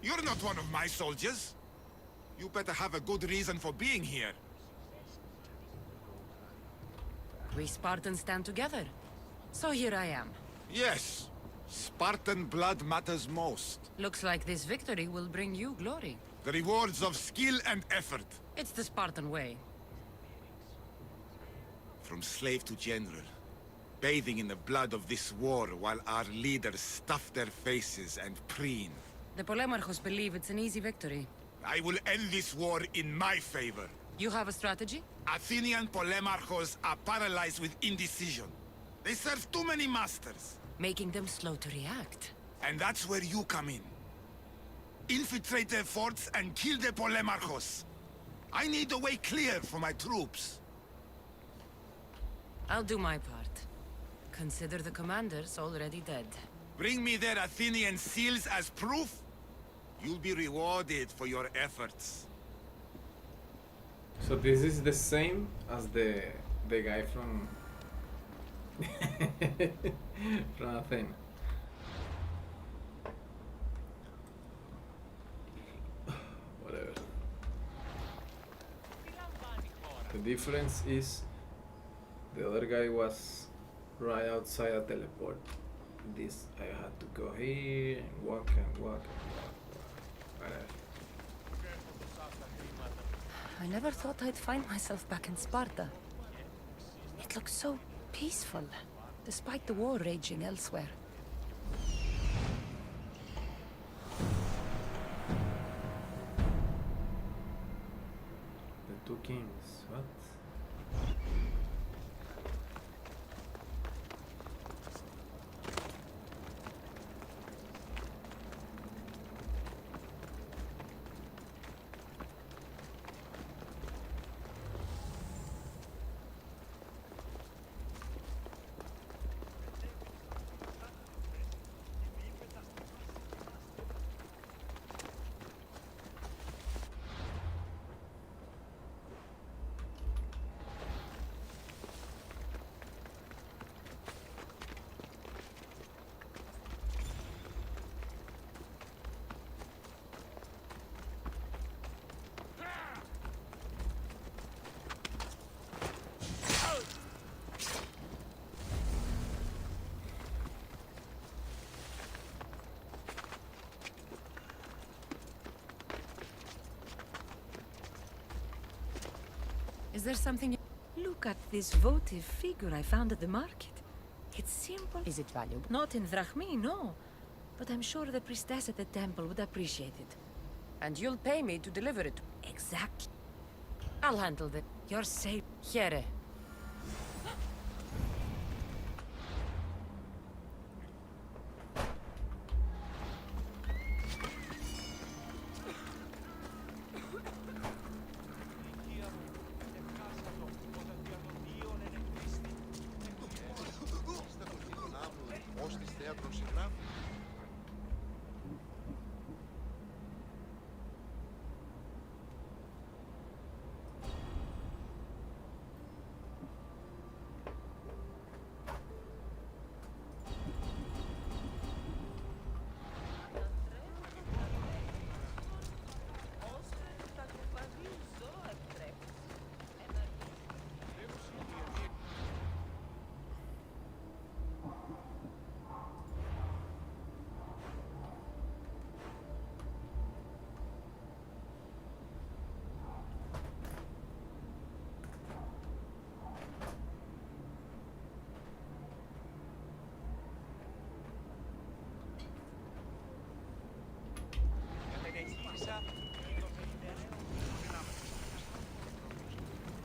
You're not one of my soldiers. You better have a good reason for being here. We Spartans stand together. So here I am. Yes. Spartan blood matters most. Looks like this victory will bring you glory. The rewards of skill and effort. It's the Spartan way. From slave to general. Bathing in the blood of this war while our leaders stuff their faces and preen. The Polemarchos believe it's an easy victory. I will end this war in my favor. You have a strategy? Athenian Polemarchos are paralyzed with indecision. They serve too many masters. Making them slow to react. And that's where you come in. Infiltrate their forts and kill the Polemarchos. I need a way clear for my troops. I'll do my part. Consider the commanders already dead. Bring me their Athenian seals as proof. You'll be rewarded for your efforts. So this is the same as the guy from from Athena. Whatever. The difference is the other guy was right outside a teleport. This I had to go here and walk and walk and walk. Whatever. I never thought I'd find myself back in Sparta. It looks so peaceful, despite the war raging elsewhere. The two kings, what? Is there something? Look at this votive figure I found at the market. It's simple. Is it valuable? Not in drachmi, no. But I'm sure the priestess at the temple would appreciate it. And you'll pay me to deliver it. Exactly. I'll handle it. You're safe. Here.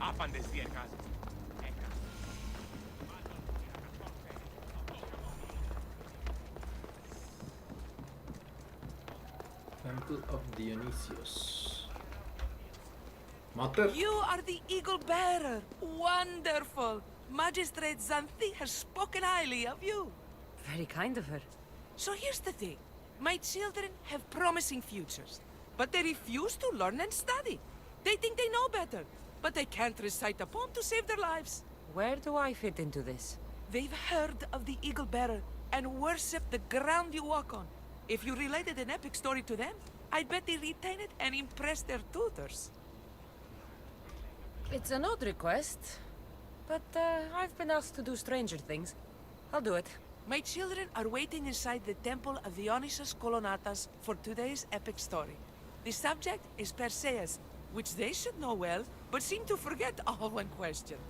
Άπαντες διεργάζονται. Temple of Dionysius. Mater? You are the Eagle Bearer. Wonderful. Magistrate Xanthi has spoken highly of you. Very kind of her. So here's the thing. My children have promising futures, but they refuse to learn and study. They think they know better, but they can't recite a poem to save their lives. Where do I fit into this? They've heard of the Eagle Bearer and worship the ground you walk on. If you related an epic story to them, I'd bet they retain it and impress their tutors. It's an odd request, but I've been asked to do stranger things. I'll do it. My children are waiting inside the Temple of Dionysus Kolonatas for today's epic story. The subject is Perseus, which they should know well, but seem to forget all when questioned.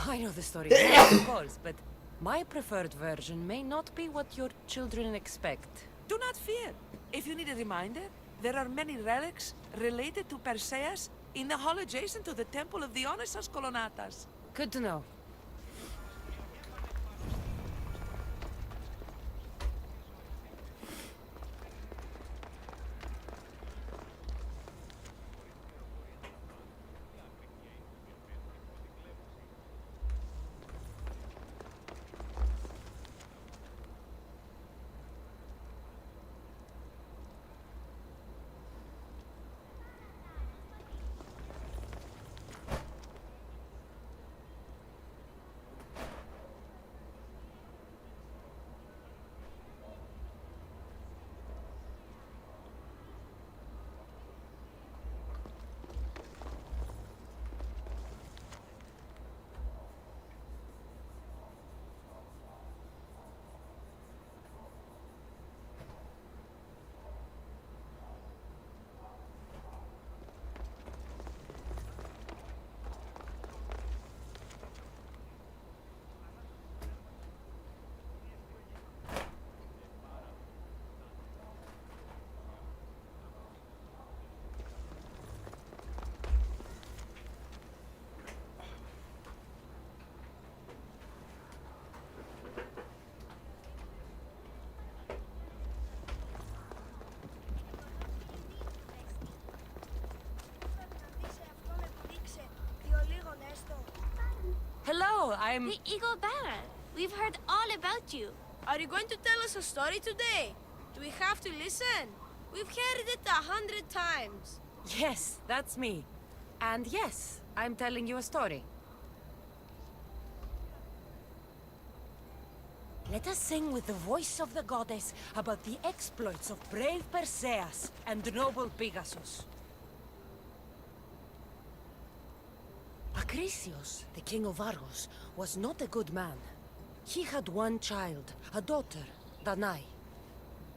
I know the story, of course, but my preferred version may not be what your children expect. Do not fear. If you need a reminder, there are many relics related to Perseus in the hall adjacent to the temple of Dionysus Kolonatas. Good to know. Hello, I'm... Hey, Eagle Barra. We've heard all about you. Are you going to tell us a story today? Do we have to listen? We've heard it 100 times. Yes, that's me. And yes, I'm telling you a story. Let us sing with the voice of the goddess about the exploits of brave Perseus and noble Pegasus. Acrisius, the king of Argos, was not a good man. He had one child, a daughter, Danae.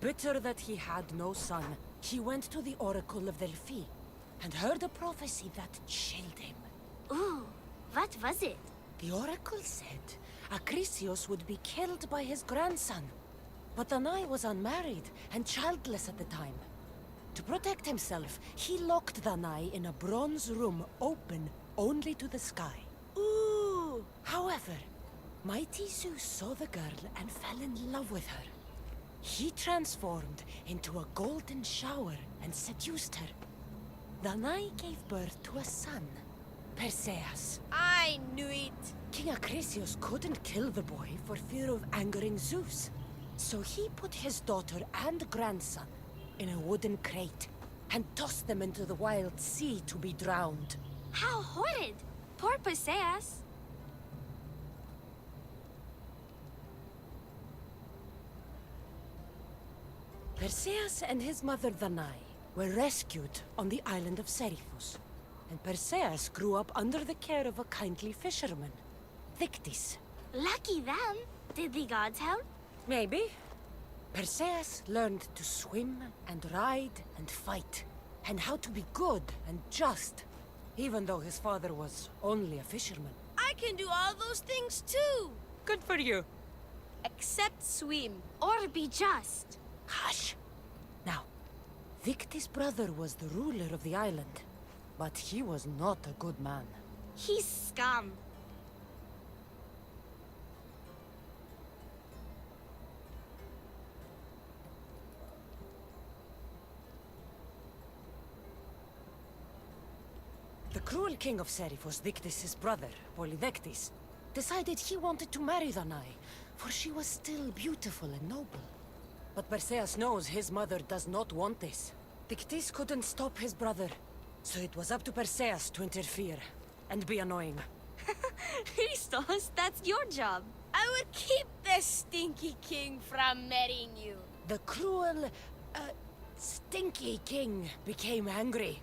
Bitter that he had no son, he went to the oracle of Delphi and heard a prophecy that chilled him. Ooh, what was it? The oracle said Acrisius would be killed by his grandson. But Danae was unmarried and childless at the time. To protect himself, he locked Danae in a bronze room open only to the sky. Ooh! However, mighty Zeus saw the girl and fell in love with her. He transformed into a golden shower and seduced her. Danae gave birth to a son, Perseus. I knew it! King Acrisius couldn't kill the boy for fear of angering Zeus. So he put his daughter and grandson in a wooden crate and tossed them into the wild sea to be drowned. How horrid! Poor Perseus. Perseus and his mother Danae were rescued on the island of Seriphus, and Perseus grew up under the care of a kindly fisherman, Dictys. Lucky them! Did the gods help? Maybe. Perseus learned to swim and ride and fight, and how to be good and just, even though his father was only a fisherman. I can do all those things too! Good for you. Except swim. Or be just. Hush! Now, Dictys' brother was the ruler of the island, but he was not a good man. He's scum. The cruel king of Seriphus, Dictys' brother, Polydectes, decided he wanted to marry Danae, for she was still beautiful and noble. But Perseus knows his mother does not want this. Dictys couldn't stop his brother, so it was up to Perseus to interfere and be annoying. Christos, that's your job. I would keep the stinky king from marrying you. The cruel, stinky king became angry.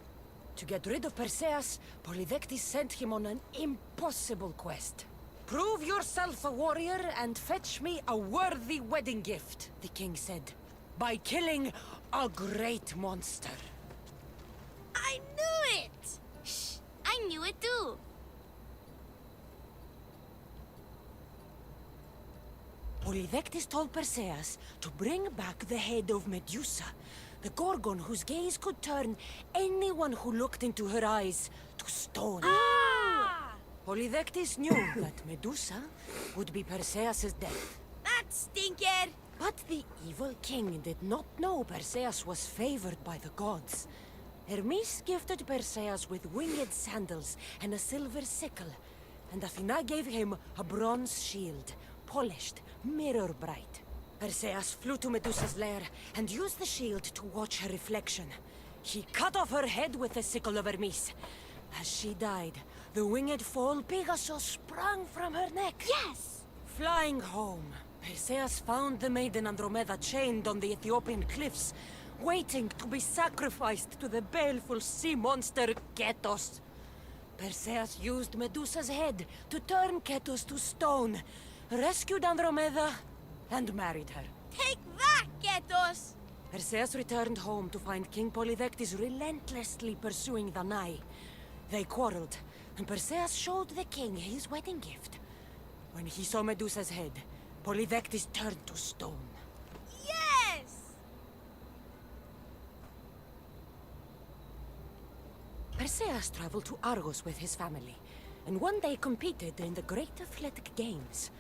To get rid of Perseus, Polydectes sent him on an impossible quest. Prove yourself a warrior and fetch me a worthy wedding gift, the king said, by killing a great monster. I knew it! Shh, I knew it too. Polydectes told Perseus to bring back the head of Medusa, The Gorgon whose gaze could turn anyone who looked into her eyes to stone. Polydectes knew that Medusa would be Perseus' death. That stinker! But the evil king did not know Perseus was favored by the gods. Hermes gifted Perseus with winged sandals and a silver sickle, and Athena gave him a bronze shield, polished, mirror bright. Perseus flew to Medusa's lair and used the shield to watch her reflection. He cut off her head with the sickle of Hermes. As she died, the winged foal Pegasus sprang from her neck. Yes! Flying home, Perseus found the maiden Andromeda chained on the Ethiopian cliffs, waiting to be sacrificed to the baleful sea monster Ketos. Perseus used Medusa's head to turn Ketos to stone, rescued Andromeda, and married her. Take that, Ketos! Perseus returned home to find King Polydectes relentlessly pursuing the Nai. They quarreled, and Perseus showed the king his wedding gift. When he saw Medusa's head, Polydectes turned to stone. Yes! Perseus traveled to Argos with his family, and one day competed in the Great Athletic Games.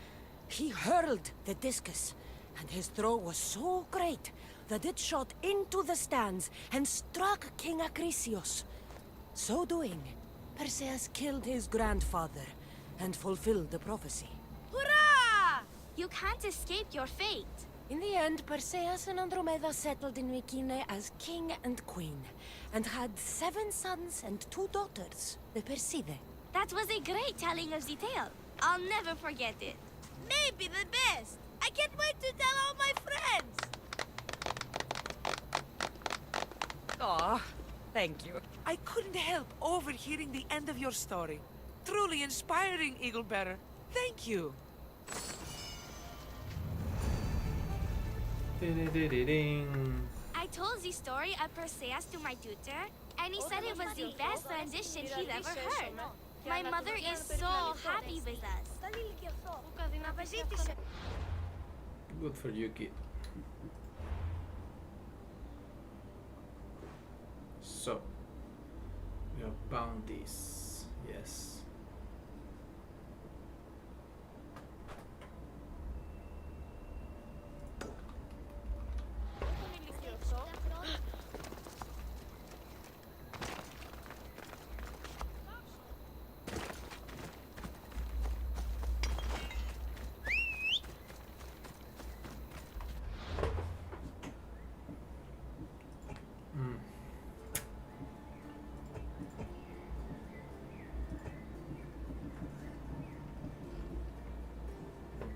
He hurled the discus, and his throw was so great that it shot into the stands and struck King Acrisius. So doing, Perseus killed his grandfather and fulfilled the prophecy. Hurrah! You can't escape your fate. In the end, Perseus and Andromeda settled in Mycenae as king and queen, and had 7 sons and 2 daughters, the Perseidae. That was a great telling of the tale. I'll never forget it. Maybe the best. I can't wait to tell all my friends. Aw, thank you. I couldn't help overhearing the end of your story. Truly inspiring, Eaglebearer. Thank you. I told the story of Perseus to my tutor, and he said it was the best rendition he'd ever heard. My mother is so happy with us. Good for you, kid. So, we have bounties. Yes.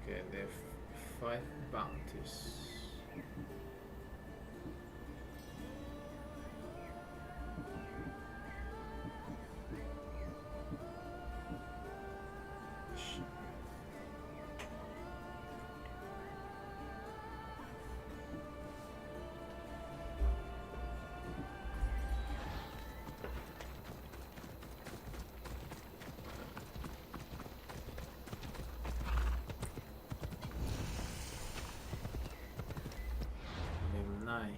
Okay, there are 5 bounties. Nine.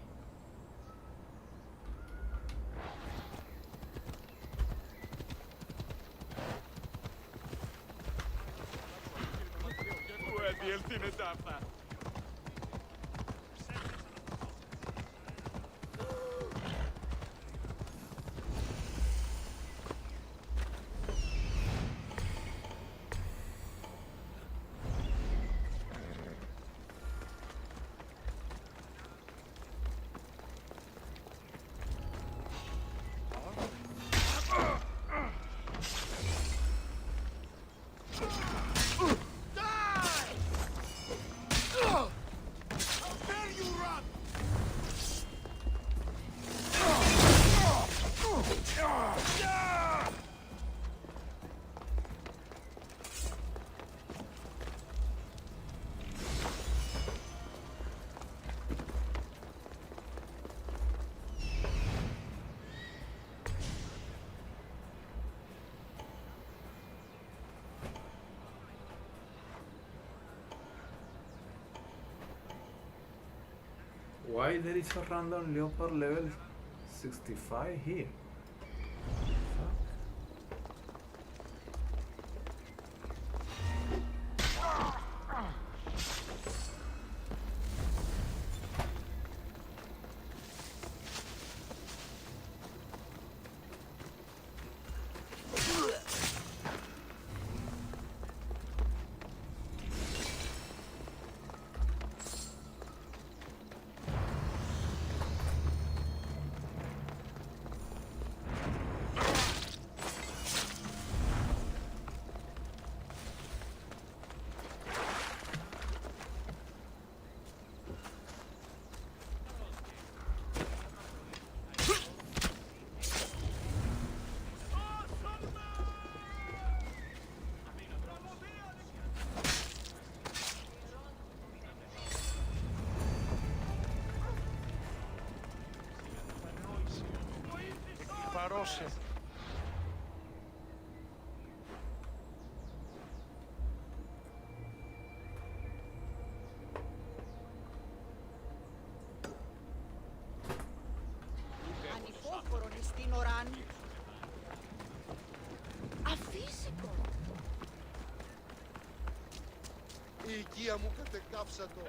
Why there is a random leopard level 65 here? Παρώσε. Ανυπόφορον εστίν οράν. Αφύσικο. Η οικία μου κατεκάψατο.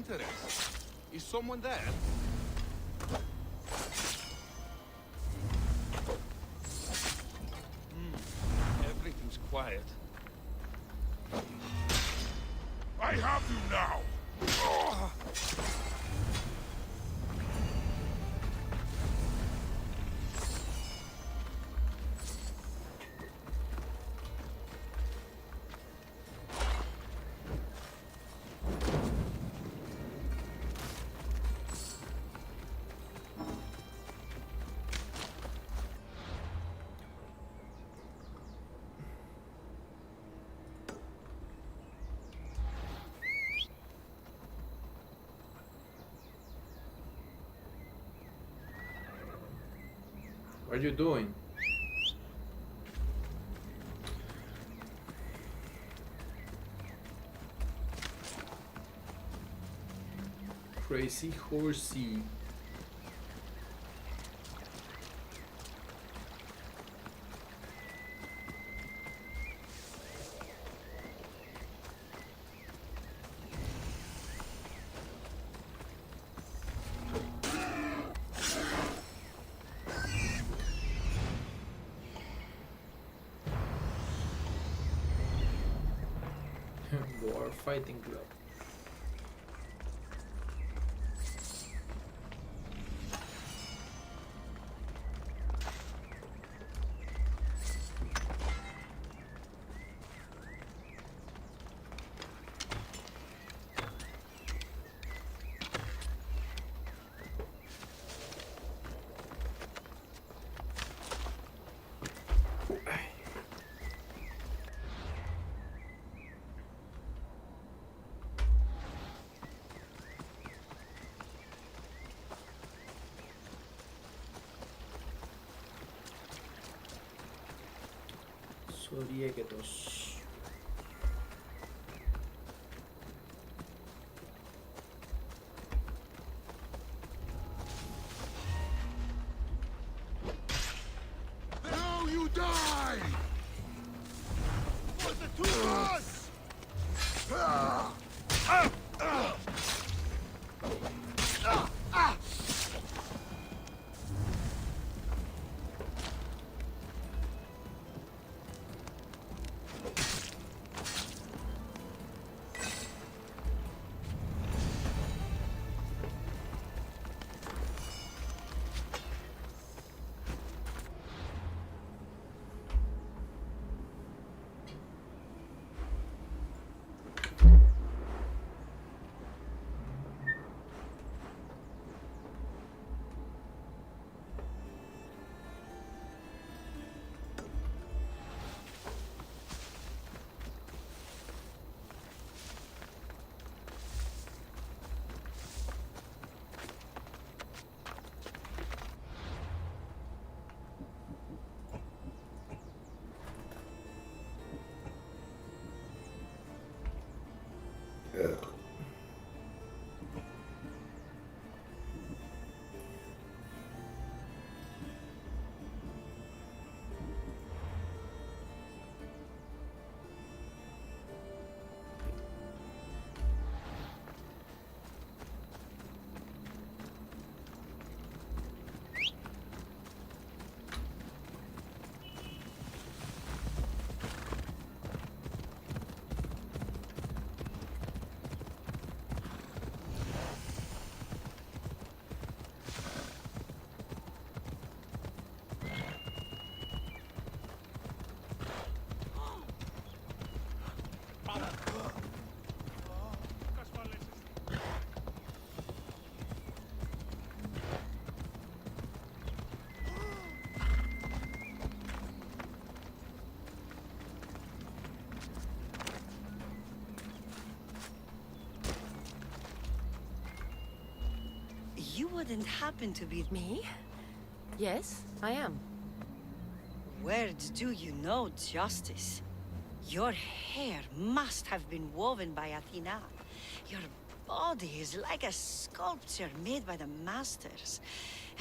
Interesting. Is someone there? Everything's quiet. I have you now! What are you doing? Crazy horsey. War fighting club. Sorieketos. Now you die! For the two of us! You wouldn't happen to be... Me? Yes, I am. Where do you know Justice? Your hair must have been woven by Athena. Your body is like a sculpture made by the masters.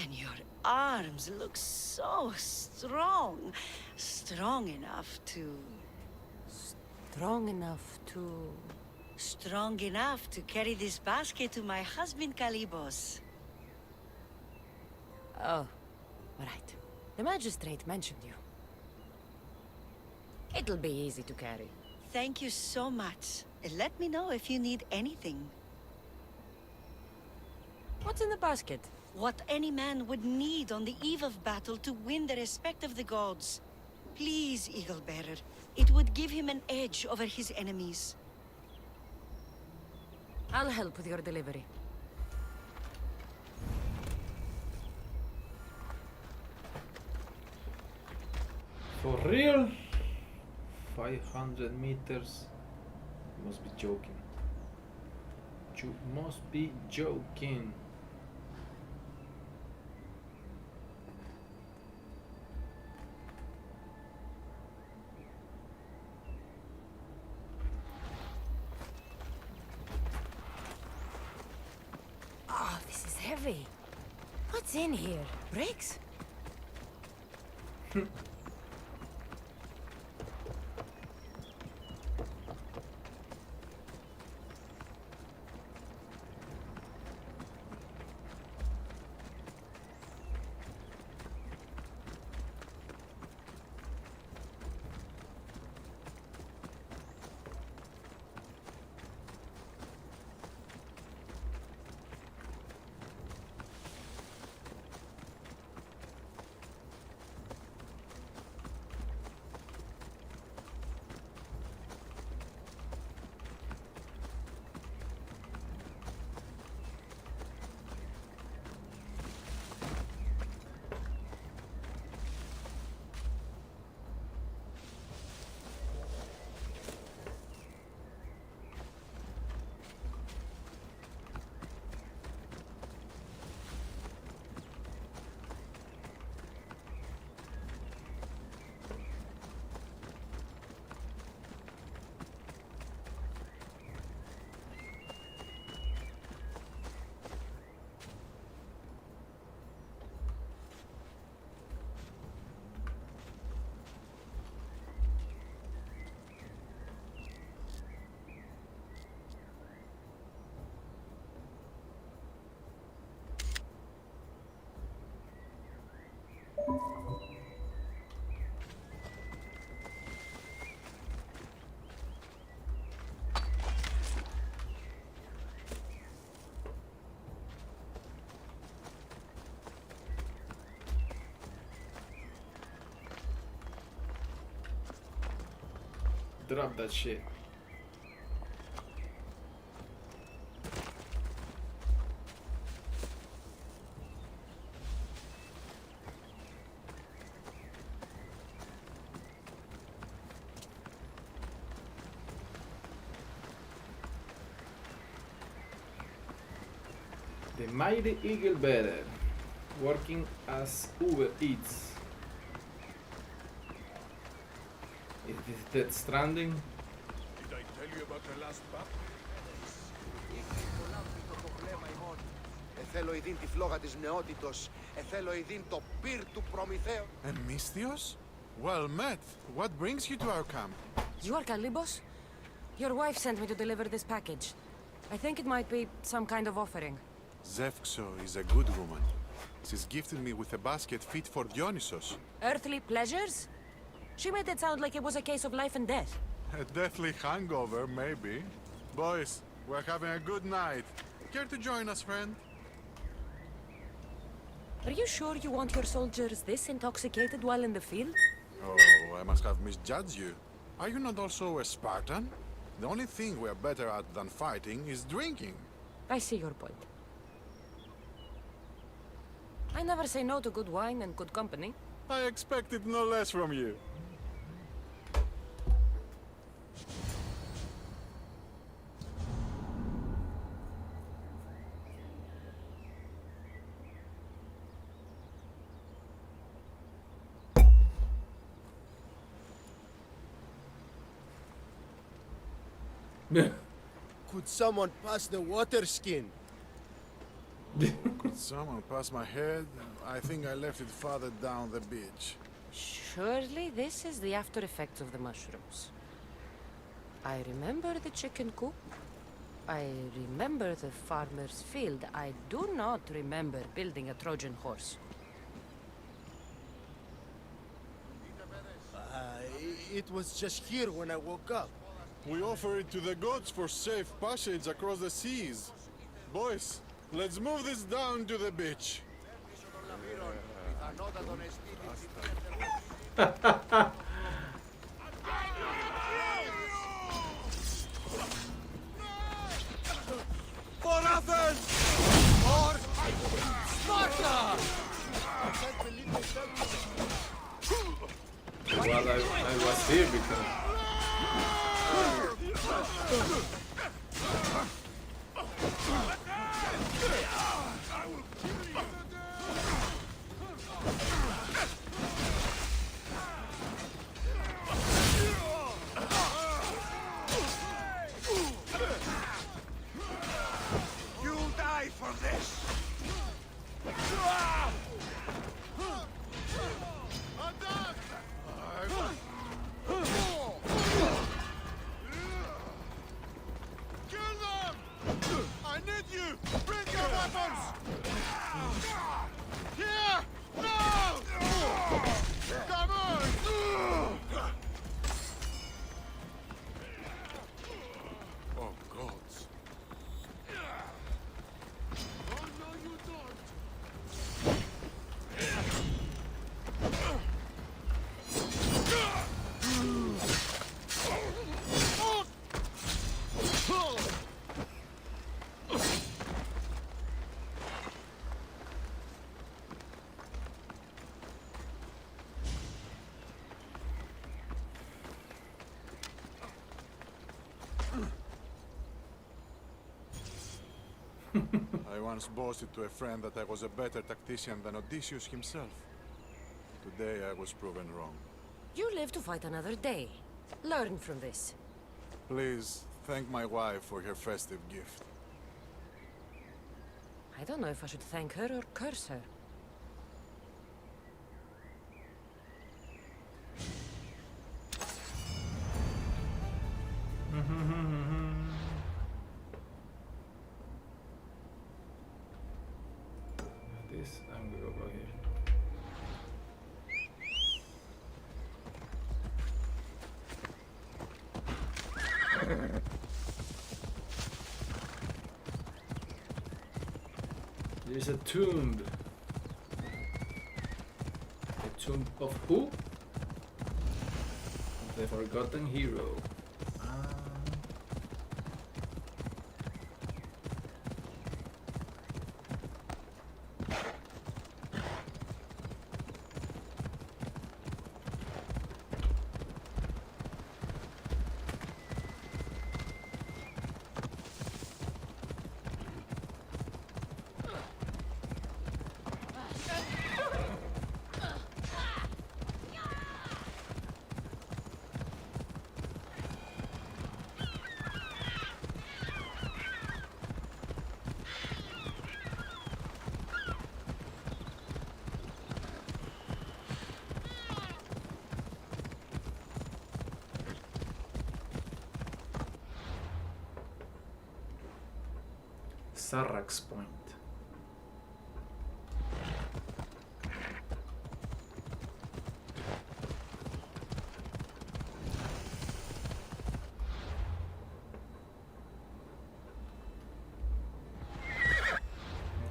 And your arms look so strong. Strong enough to... Strong enough to... Strong enough to carry this basket to my husband Kalibos. Oh, right. The magistrate mentioned you. It'll be easy to carry. Thank you so much. Let me know if you need anything. What's in the basket? What any man would need on the eve of battle to win the respect of the gods. Please, Eagle Bearer. It would give him an edge over his enemies. I'll help with your delivery. For real? 500 meters? You must be joking. You must be joking. Oh, this is heavy. What's in here? Bricks? Drop that shit. The mighty Eagle Bearer, working as Uber Eats. Is this Death Stranding? Did I tell you about the last battle? Θέλω ειδήν τη φλόγα της νεότητος. Θέλω ειδήν το πυρ του Προμηθέου. Misthios? Well met. What brings you to our camp? You are Kalibos? Your wife sent me to deliver this package. I think it might be some kind of offering. Zevxo is a good woman. She's gifted me with a basket fit for Dionysos. Earthly pleasures? She made it sound like it was a case of life and death. A deathly hangover, maybe. Boys, we're having a good night. Care to join us, friend? Are you sure you want your soldiers this intoxicated while in the field? Oh, I must have misjudged you. Are you not also a Spartan? The only thing we're better at than fighting is drinking. I see your point. I never say no to good wine and good company. I expected no less from you. Could someone pass the water skin? Could someone pass my head? I think I left it farther down the beach. Surely this is the after effects of the mushrooms. I remember the chicken coop. I remember the farmer's field. I do not remember building a Trojan horse. It was just here when I woke up. We offer it to the gods for safe passage across the seas. Boys, let's move this down to the beach. For Athens! For Sparta! Well, I was here because... You'll die for this! Kill them! I need you! Bring your weapons! Here! Now! Come on! Oh, gods. Oh, no, you don't! I once boasted to a friend that I was a better tactician than Odysseus himself. Today I was proven wrong. You live to fight another day. Learn from this. Please, thank my wife for her festive gift. I don't know if I should thank her or curse her. This, I'm gonna go here. There's a tomb. A tomb of who? The forgotten hero. Sarrax Point.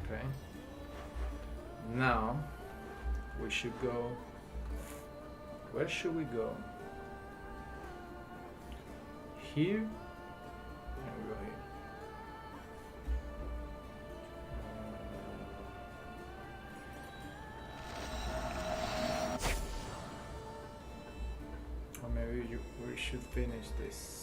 Okay. Now we should go. Where should we go? Here? And we go here. Or maybe we should finish this.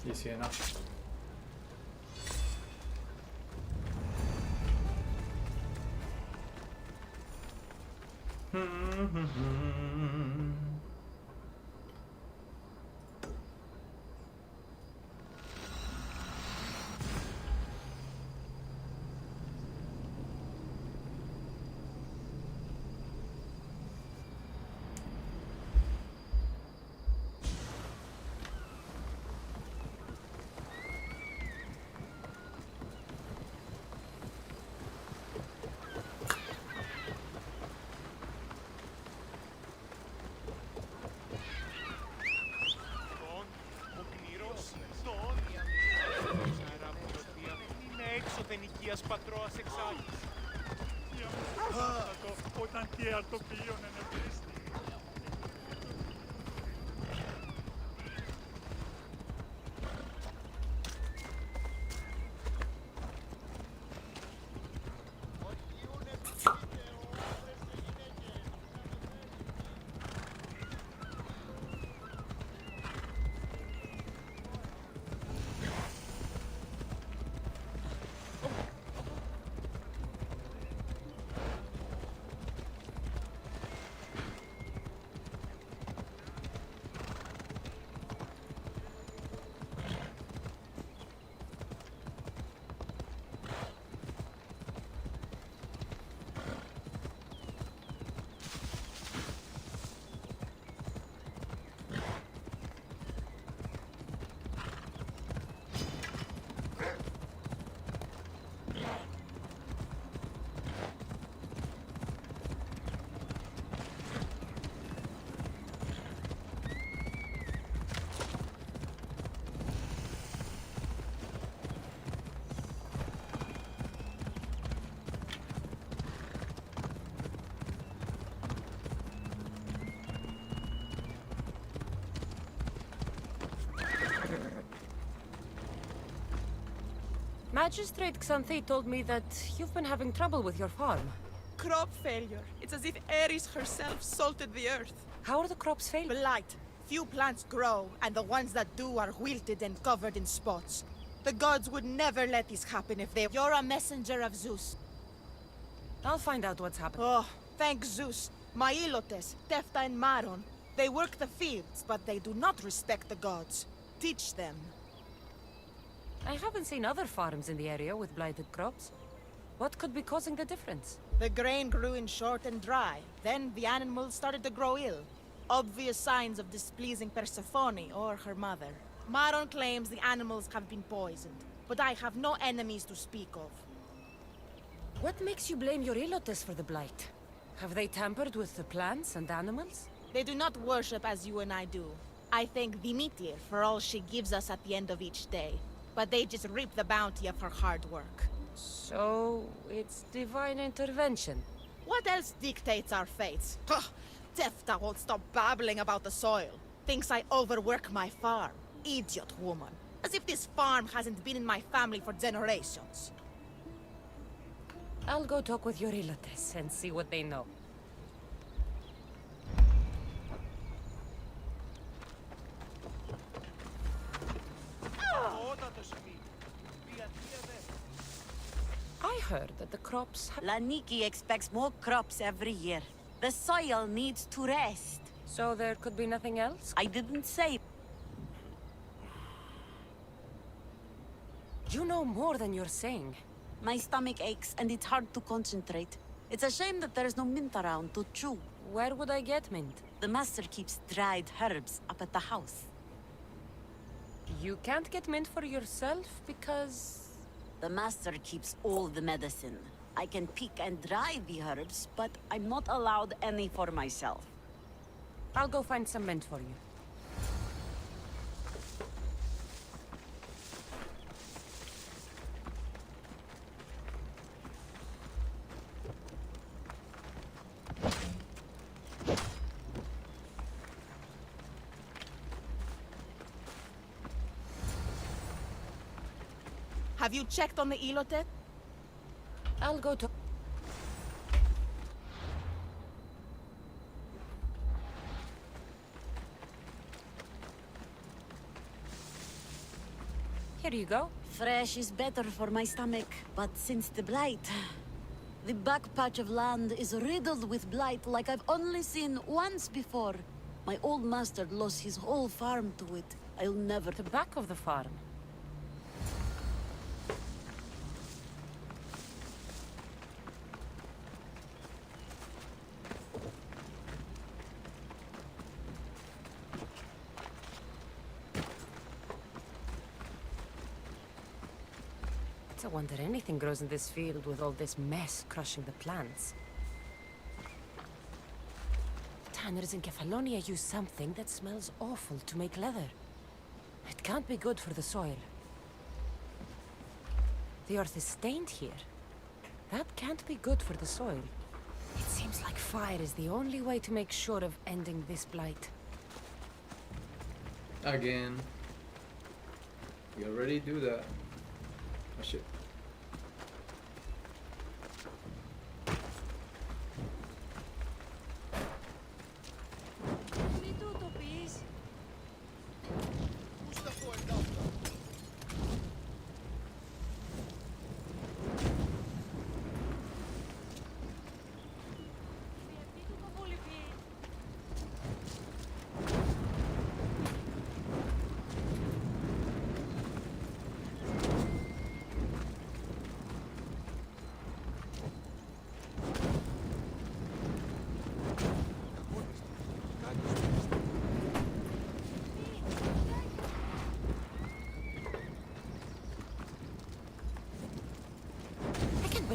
Easy enough. Ενοικίας πατρόας εξάλλης. Διαμόρφωτο όταν και αρτοπίον ενεπλήστη. Magistrate Xanthi told me that you've been having trouble with your farm. Crop failure. It's as if Ares herself salted the earth. How are the crops failing? Blight. Few plants grow, and the ones that do are wilted and covered in spots. The gods would never let this happen if they... You're a messenger of Zeus. I'll find out what's happened. Oh, thank Zeus. My Ilotes, Tefta and Maron. They work the fields, but they do not respect the gods. Teach them. I haven't seen other farms in the area with blighted crops. What could be causing the difference? The grain grew in short and dry. Then the animals started to grow ill. Obvious signs of displeasing Persephone or her mother. Maron claims the animals have been poisoned, but I have no enemies to speak of. What makes you blame your Ilotes for the Blight? Have they tampered with the plants and animals? They do not worship as you and I do. I thank Dimitir for all she gives us at the end of each day. But they just reap the bounty of her hard work. So, it's divine intervention. What else dictates our fates? Ugh, Tefta won't stop babbling about the soil. Thinks I overwork my farm. Idiot woman. As if this farm hasn't been in my family for generations. I'll go talk with your Ilotes and see what they know. I heard that the crops Laniki expects more crops every year. The soil needs to rest. So there could be nothing else? I didn't say. You know more than you're saying. My stomach aches and it's hard to concentrate. It's a shame that there's no mint around to chew. Where would I get mint? The master keeps dried herbs up at the house. You can't get mint for yourself because... The master keeps all the medicine. I can pick and dry the herbs, but I'm not allowed any for myself. I'll go find some mint for you. Have you checked on the Ilotet? I'll go to... Here you go. Fresh is better for my stomach, but since the blight... The back patch of land is riddled with blight like I've only seen once before. My old master lost his whole farm to it. I'll never... The back of the farm? I wonder anything grows in this field with all this mess crushing the plants. Tanners in Kefalonia use something that smells awful to make leather. It can't be good for the soil. The earth is stained here. That can't be good for the soil. It seems like fire is the only way to make sure of ending this blight. Again. We already do that. Oh shit.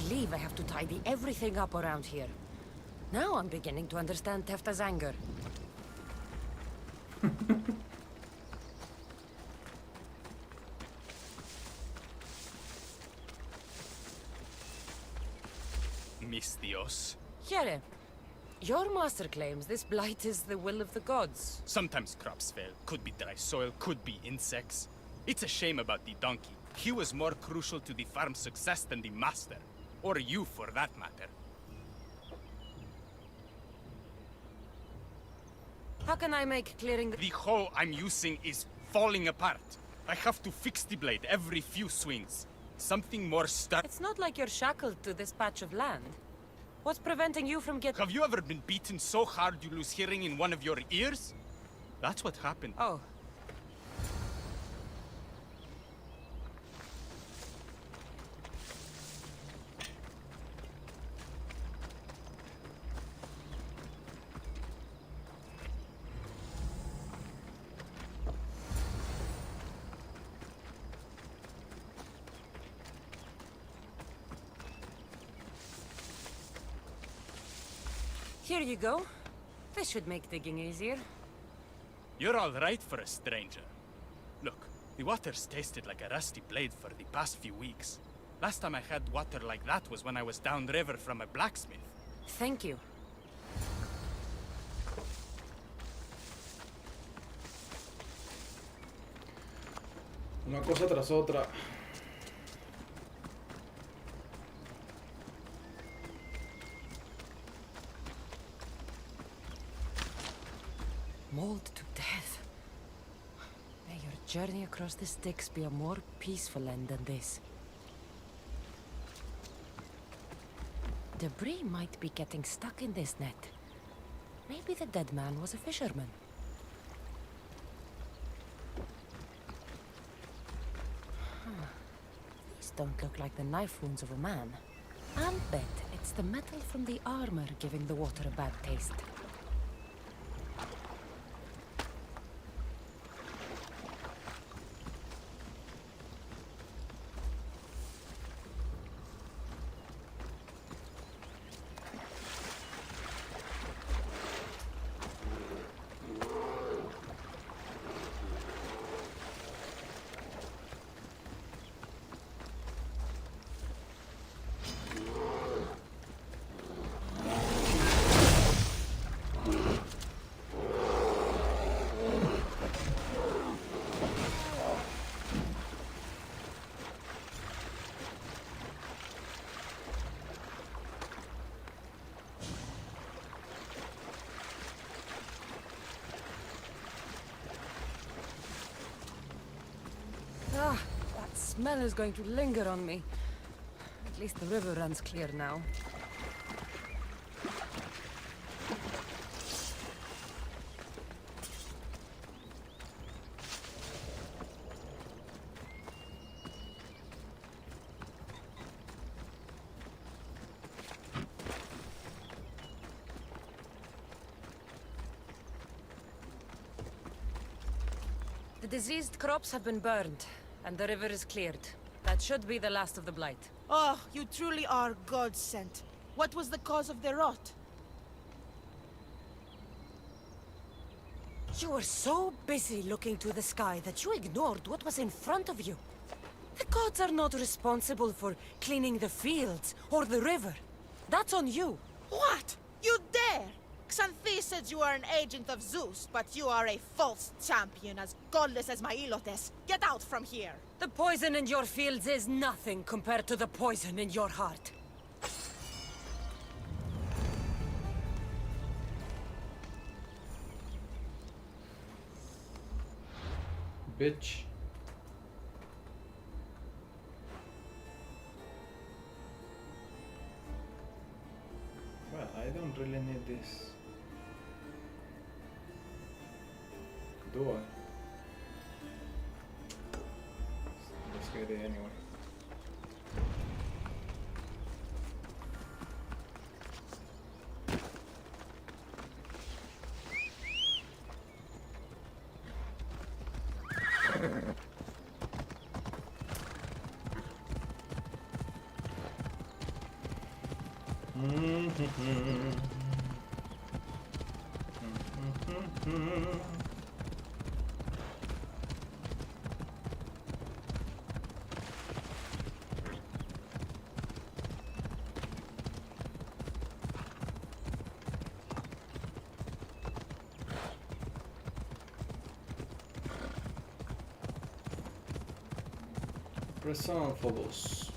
Believe I have to tidy everything up around here. Now I'm beginning to understand Tefta's anger. Mis Dios. Here, your master claims this blight is the will of the gods. Sometimes crops fail. Could be dry soil, could be insects. It's a shame about the donkey. He was more crucial to the farm's success than the master. Or you, for that matter. How can I make clearing The hoe I'm using is falling apart. I have to fix the blade every few swings. Something more It's not like you're shackled to this patch of land. What's preventing you from getting... Have you ever been beaten so hard you lose hearing in one of your ears? That's what happened. Oh. Here you go. This should make digging easier. You're all right for a stranger. Look, the water's tasted like a rusty blade for the past few weeks. Last time I had water like that was when I was downriver from a blacksmith. Thank you. Una cosa tras otra. Mauled to death. May your journey across the Styx be a more peaceful end than this. Debris might be getting stuck in this net. Maybe the dead man was a fisherman. These don't look like the knife wounds of a man. I'll bet it's the metal from the armor giving the water a bad taste. Ah, that smell is going to linger on me. At least the river runs clear now. The diseased crops have been burned, and the river is cleared. That should be the last of the blight. Oh, you truly are God-sent. What was the cause of the rot? You were so busy looking to the sky that you ignored what was in front of you. The gods are not responsible for cleaning the fields or the river. That's on you. What? You dare? Xanthi said you are an agent of Zeus, but you are a false champion, as godless as my Ilotes. Get out from here! The poison in your fields is nothing compared to the poison in your heart. Bitch. Well, I don't really need this. Do I? Let's get it anyway. Press on for those.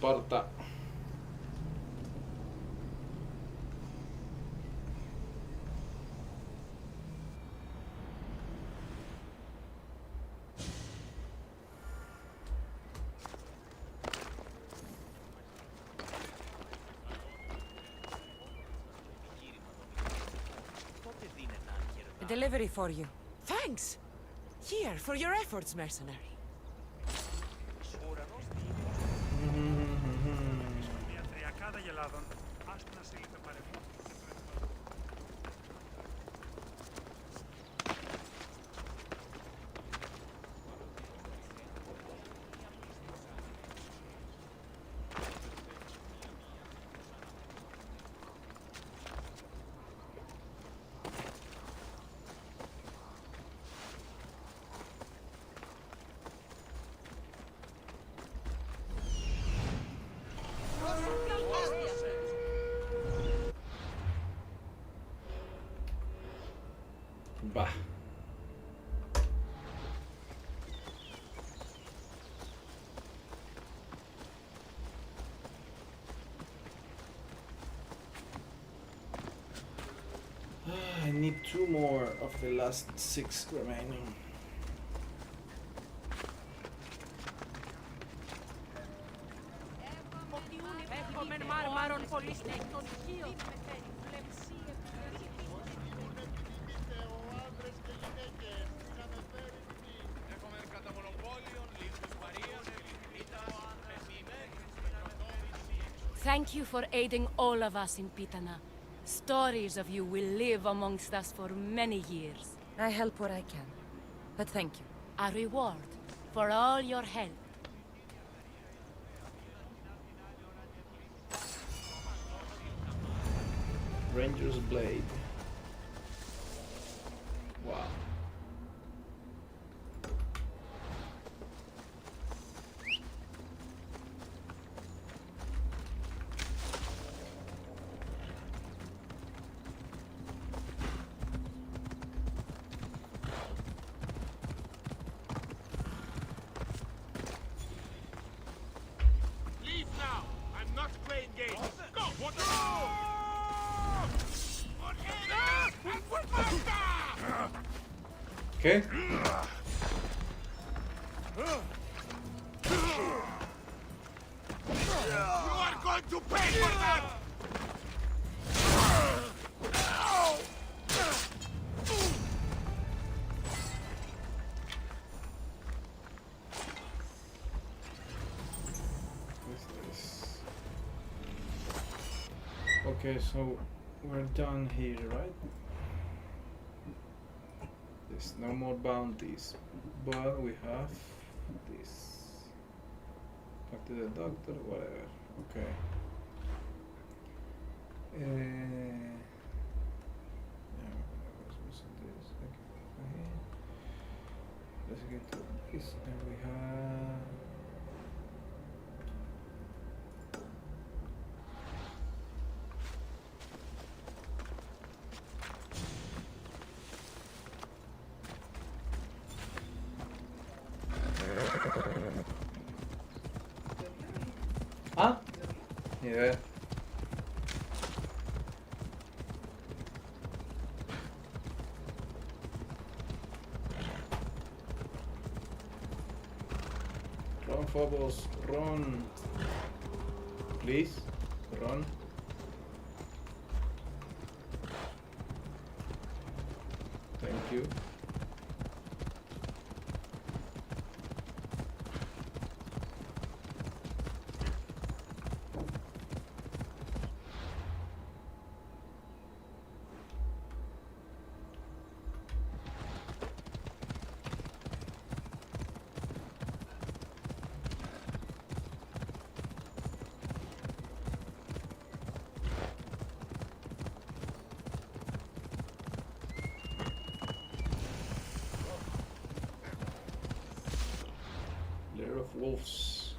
Esparta. A delivery for you. Thanks! Here, for your efforts, mercenary. Μια τριακάδα γελάδων. Άστα να σε λείπει παρεμβεί. Bah. I need 2 more of the last 6 remaining. Thank you for aiding all of us in Pitana. Stories of you will live amongst us for many years. I help where I can. But thank you. A reward for all your help. Ranger's Blade. Wow. Leave now! I'm not playing games! Go! What? Okay. You are going to pay for that! Okay, so we're done here, right? There's no more bounties, but we have this. Talk to the doctor, whatever. Okay. Let's get to this, and we have. Huh? Yeah. Run, Phobos, run. Please, run. Thank you. Lair of wolves.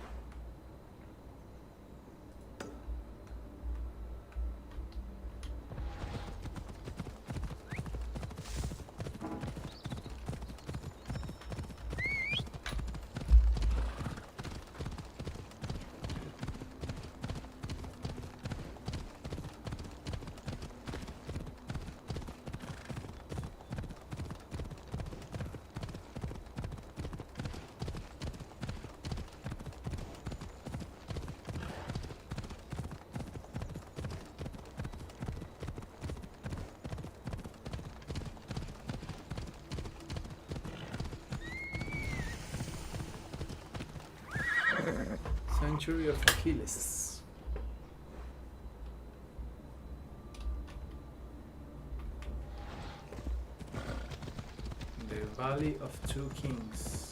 Century of Achilles. The Valley of Two Kings.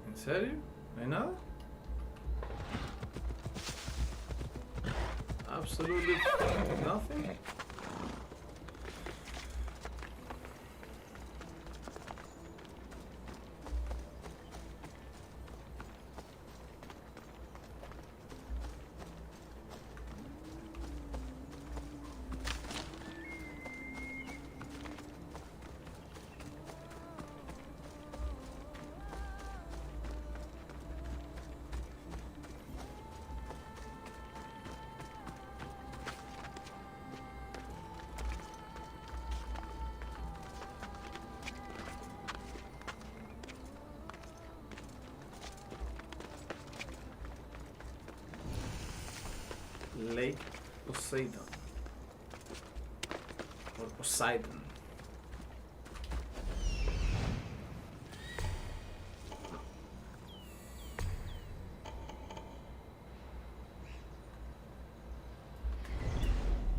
¿En serio? ¿No hay nada? Absolutely nothing. Lake Poseidon or Poseidon.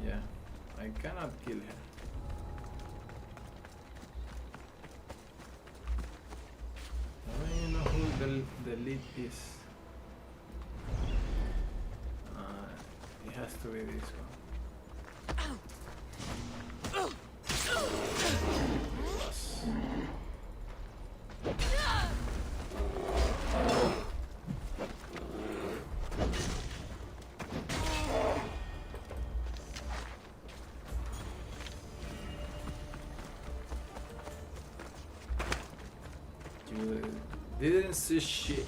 Yeah, I cannot kill her. I don't even know who the lead is. It has to be this one. You didn't see shit.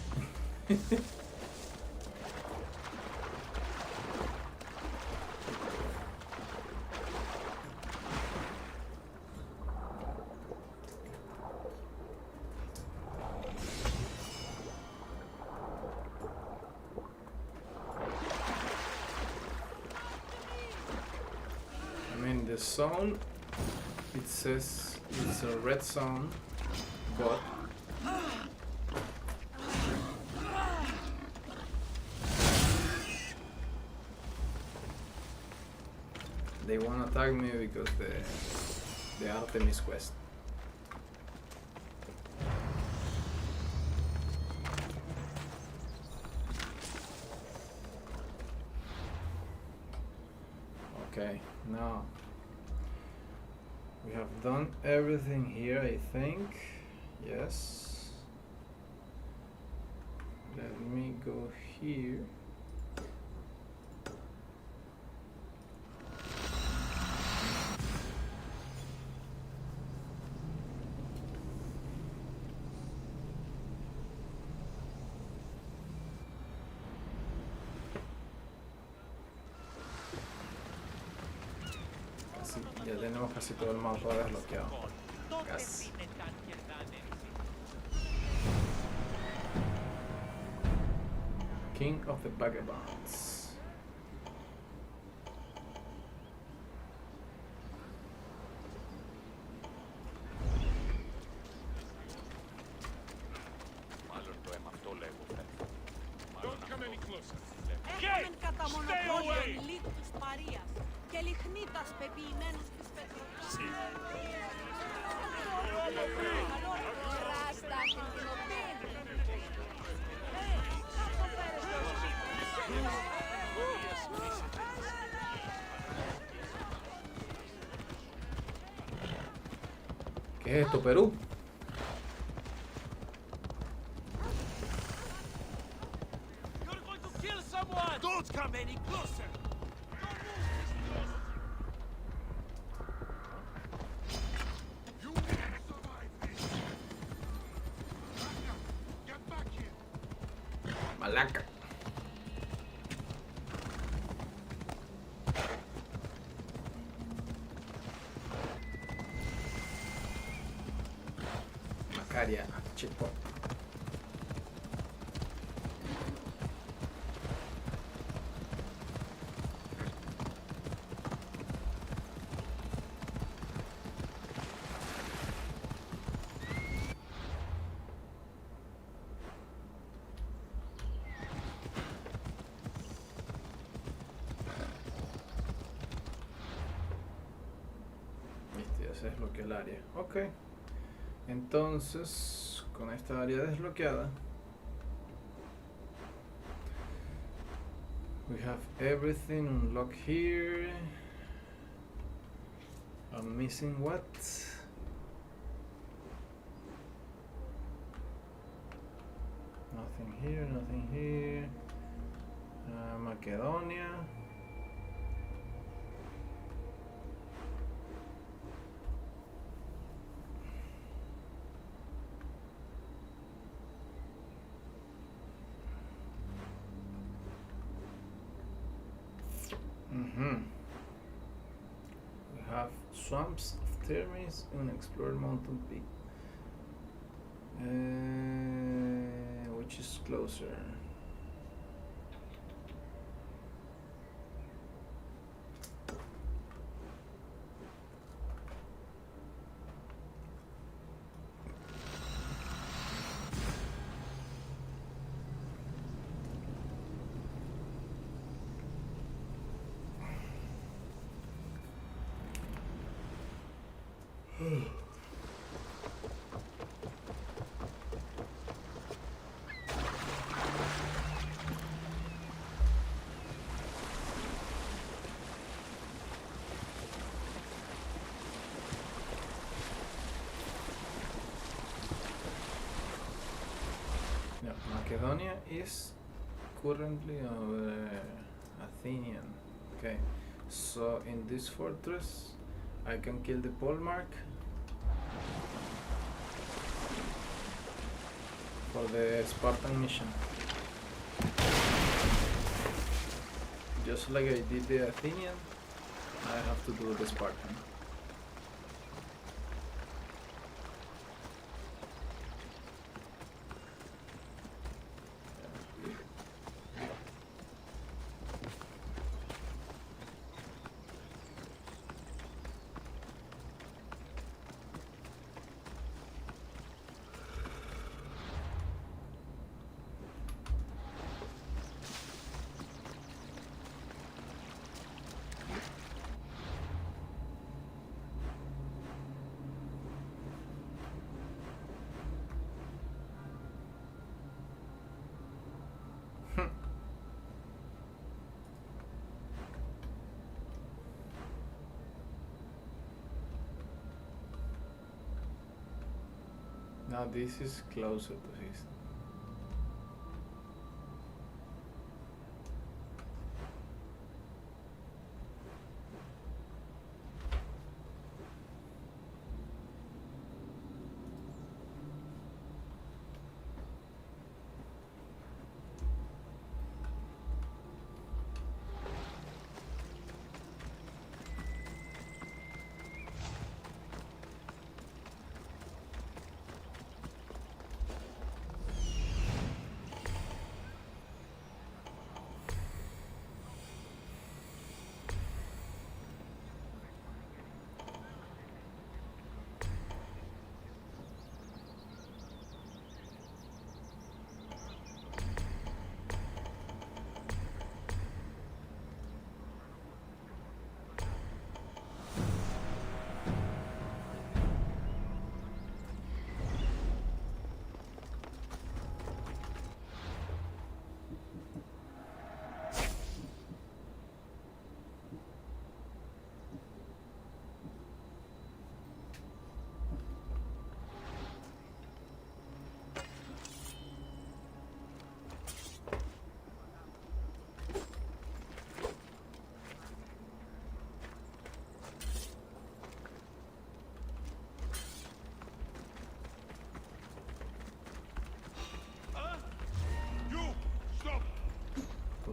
The zone, it says it's a red zone, but they want to attack me because the Artemis quest. Okay, now we have done everything here, I think. Yes. Let me go here. Ya tenemos casi todo el mapa desbloqueado. Casi. King of the Vagabonds. Don't come any closer. Έχομεν κατά μονοπόλιον λύκ της Παρίας και λιχνίτας πεποιημένους της Πετροπής. Ράστα την κοινοπίνη. ¿Qué es esto, Perú? Don't come any closer. You won't survive this. Get back here. Calaca. Macaria, checkpoint. Se desbloquea el área. Ok. Entonces, con esta área desbloqueada, we have everything unlocked here. I'm missing what? Nothing here, nothing here. Macedonia. We have swamps of Thermes and explored mountain peak. Which is closer? Macedonia is currently Athenian. Okay, so in this fortress I can kill the Polmark for the Spartan mission. Just like I did the Athenian, I have to do the Spartan. Now this is closer to his.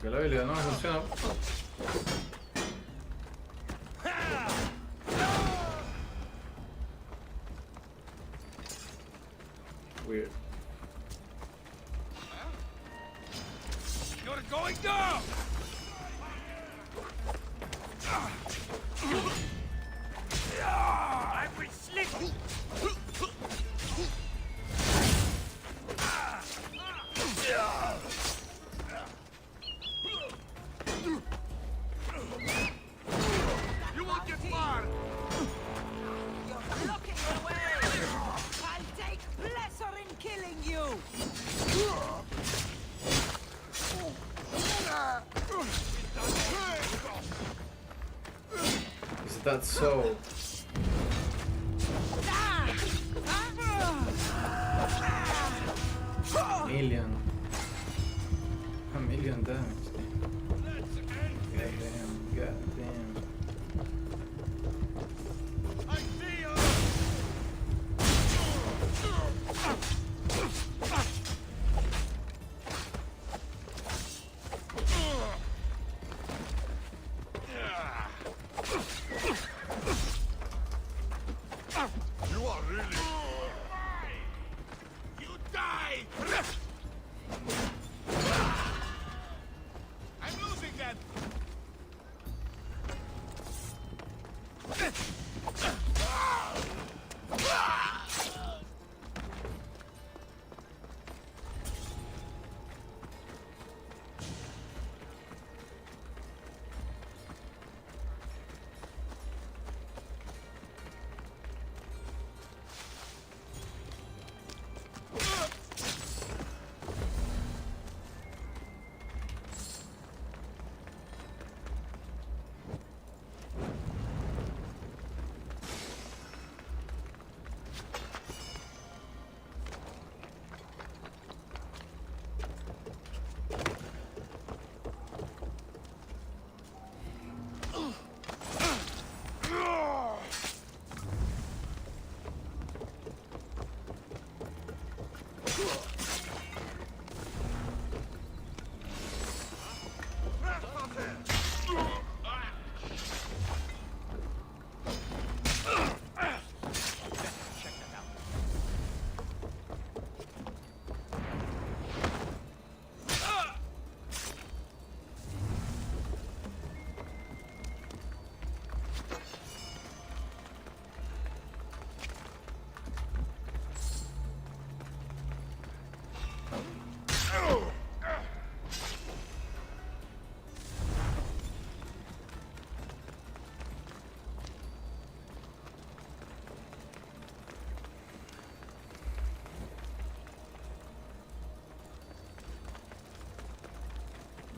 Porque la habilidad no me funciona. Weird. You're going down! I will slit you! You won't get far! You're blocking the way! I'll take pleasure in killing you! Is that so? A million damage. Goddamn, goddamn. I see you! You are really... You die! I'm losing them!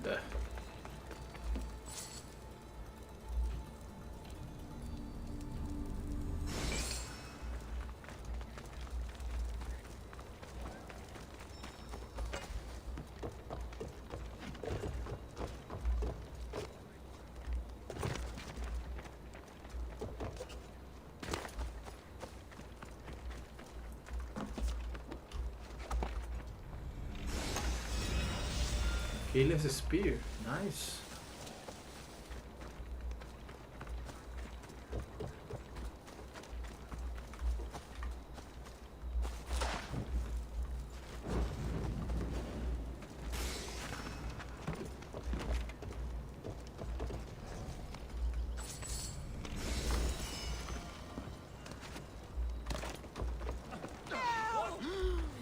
Duh. Achilles spear, nice.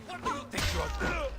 What do you think you're doing?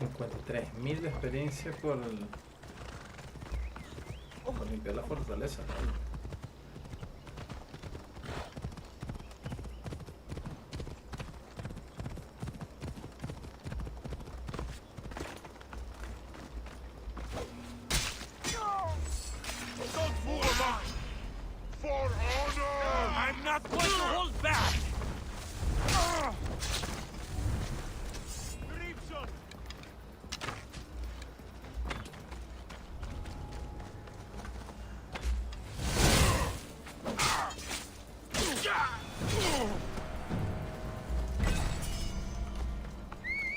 53.000 de experiencia por limpiar la fortaleza. Don't fool about! For honor! I'm not going to hold back! Grimson!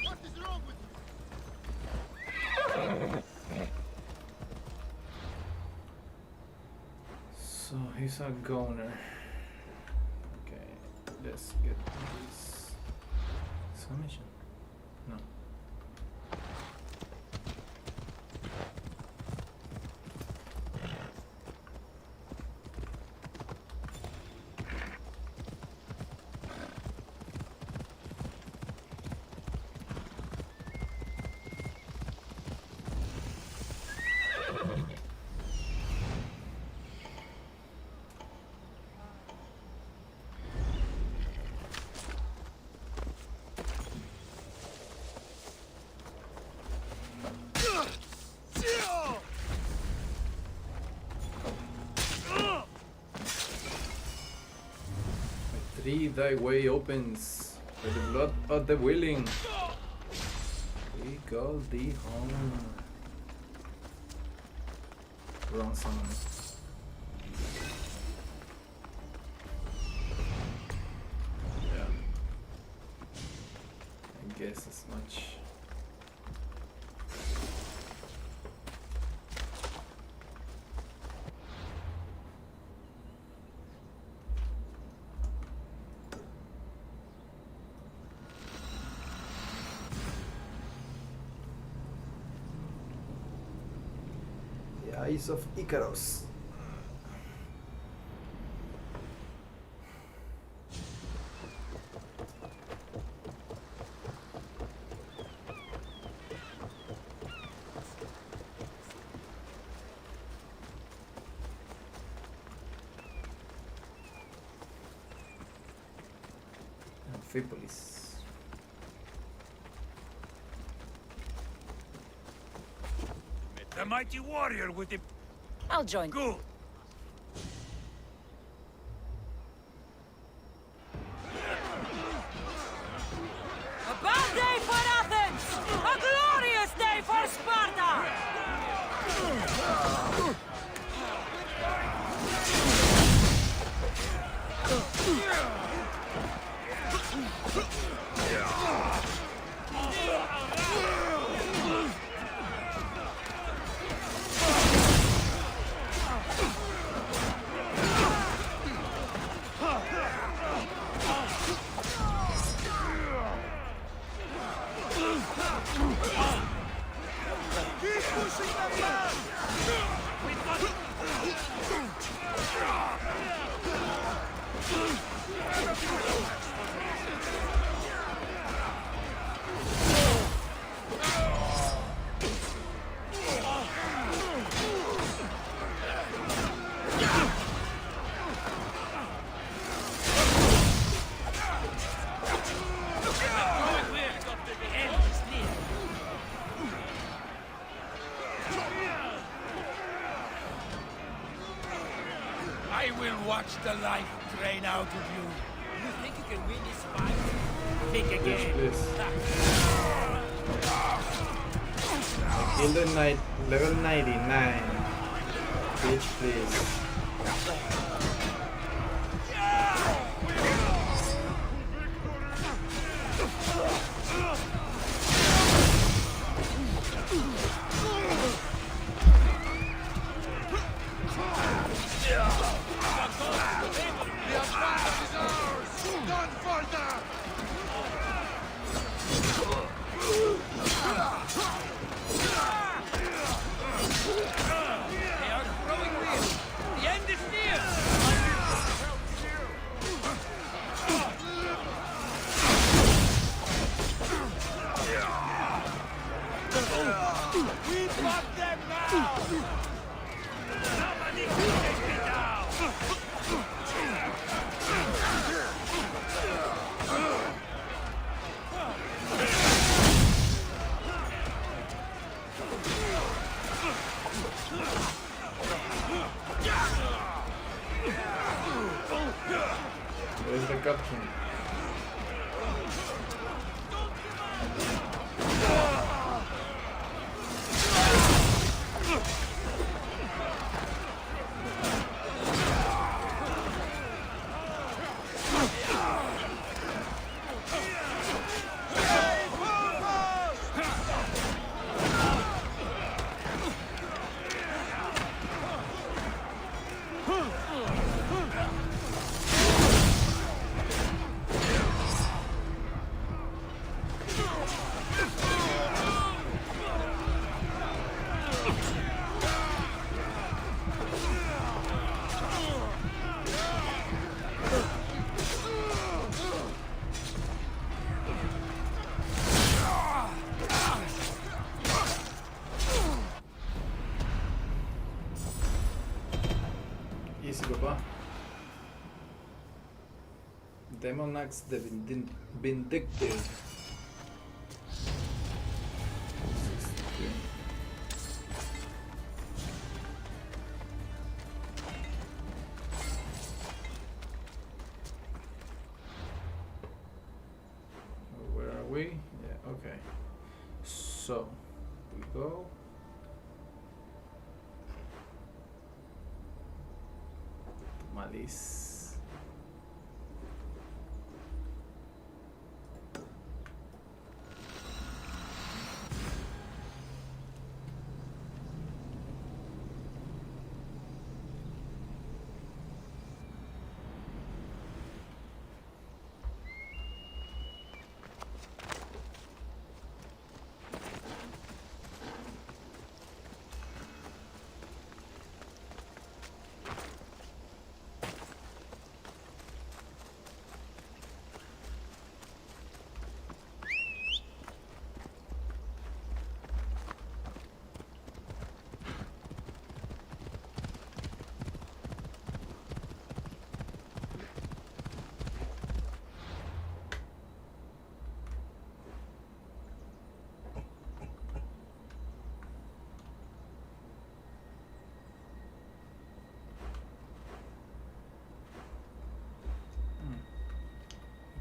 What is wrong with you? So he's a goner. Okay, let's get this. Is a mission? No. Thy way opens by the blood of the willing. We go thee home. Wrong summon. Yeah. I guess as much. Eyes of Icarus. Amphipolis. The mighty warrior with the... I'll join. Good. A bad day for Athens! A glorious day for Sparta! I will watch the life drain out of you. You think you can win this fight? Think again. Kill the knight, level 99. Bitch, please. They are growing real. The end is near. We fuck them now! Somebody take me down! Where's the captain? Easy, papá. Demon Axe the Vindictive. 63. Where are we? Yeah, okay. So, we go. Malice.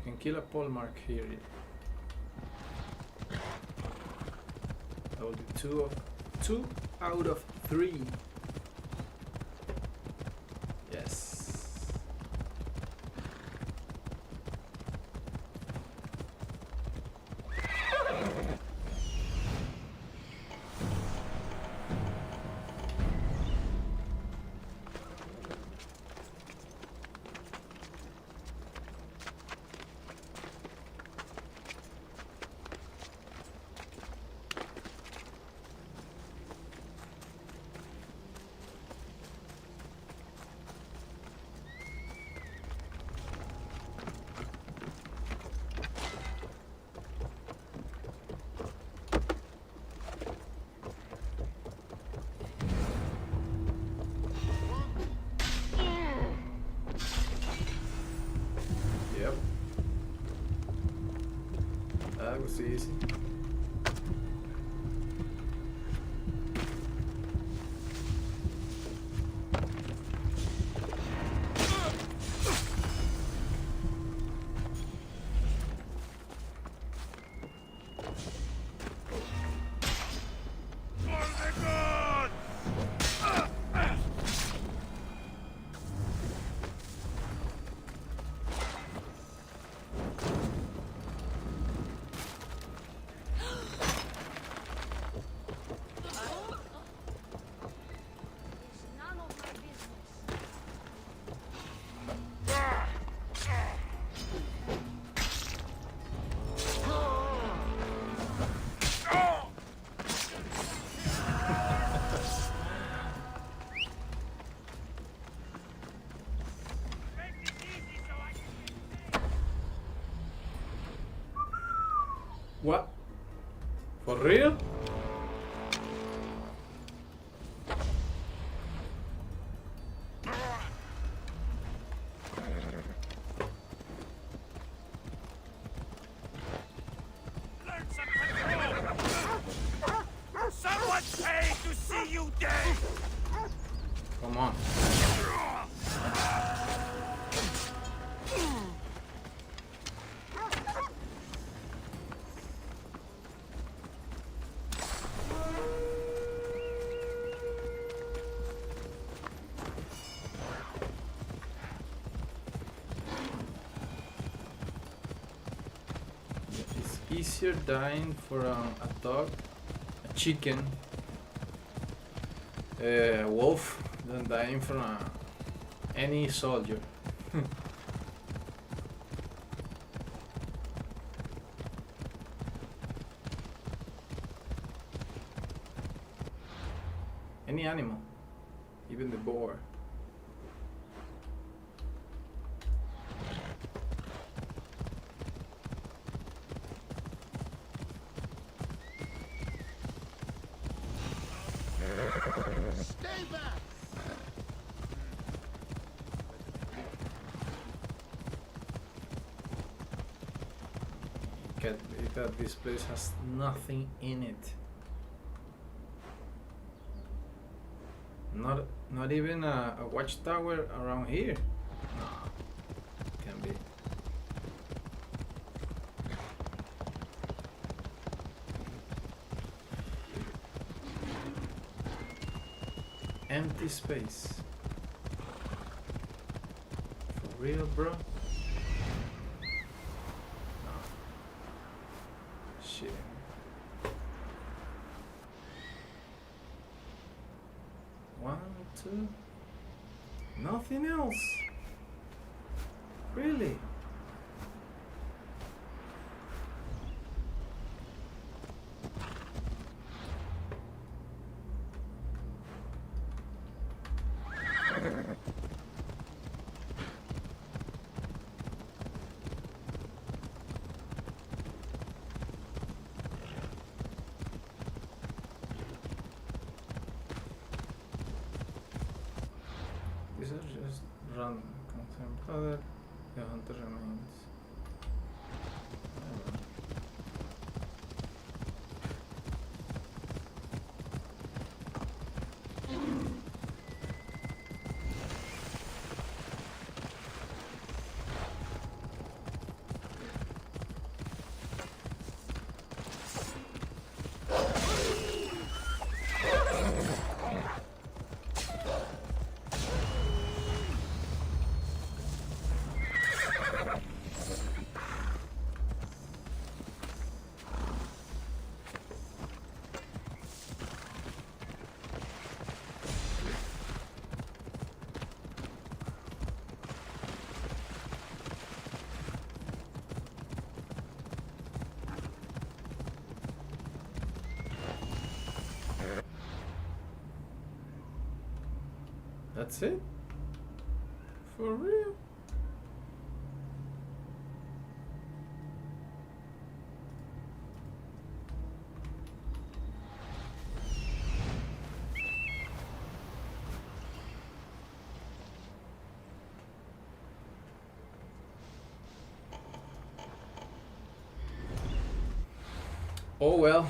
You can kill a pole mark here. That will be 2 out of 3. Yes. Yep. That was easy. What? For real? Come on. It's easier dying for a dog, a chicken, a wolf than dying from any soldier. Any animal, even the boar. Stay back! That this place has nothing in it. Not even a watchtower around here. No, can be. Empty space. For real, bro? No. Shit. One, two. Nothing else. Really? These are just random. Contemplated. The hunter remains. That's it? For real? Oh well.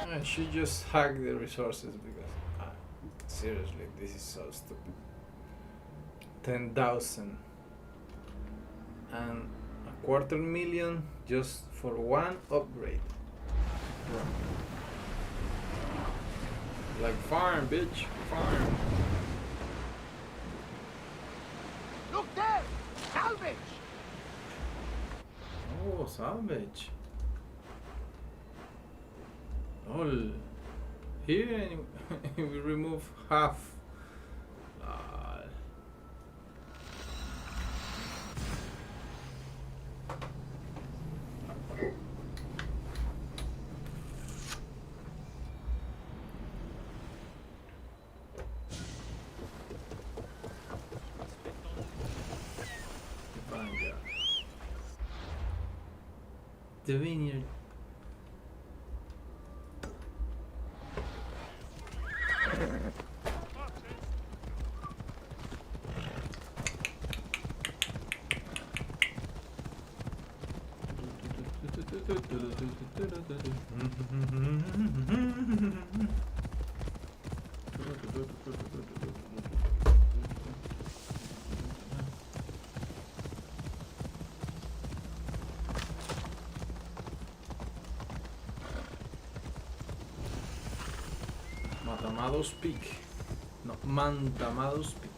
I should just hack the resources because seriously, this is so stupid. 10,000 and 250,000 just for one upgrade. Like farm, bitch, farm. Look there! Salvage! Oh, salvage. Oh, here we remove half. The vineyard. Matamados Peak. No, Mantamados Peak.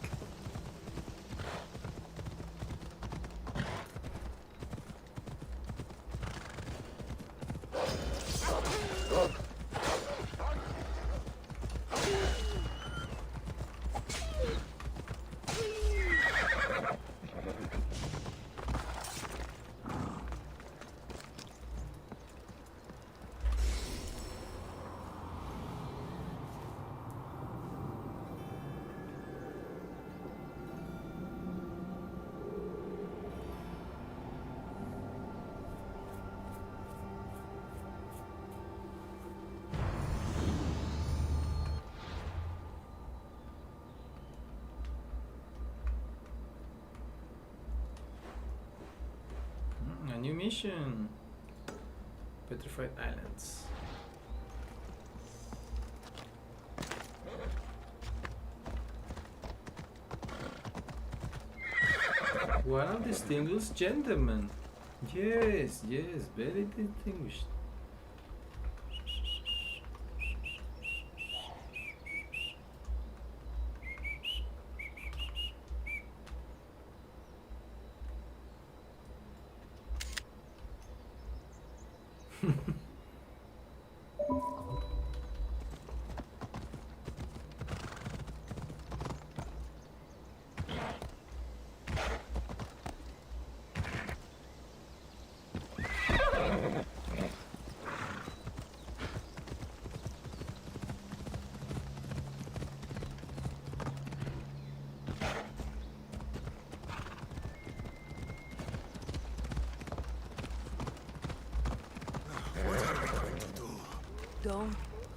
A new mission. Petrified Islands. What a distinguished gentleman. Yes, yes, very distinguished.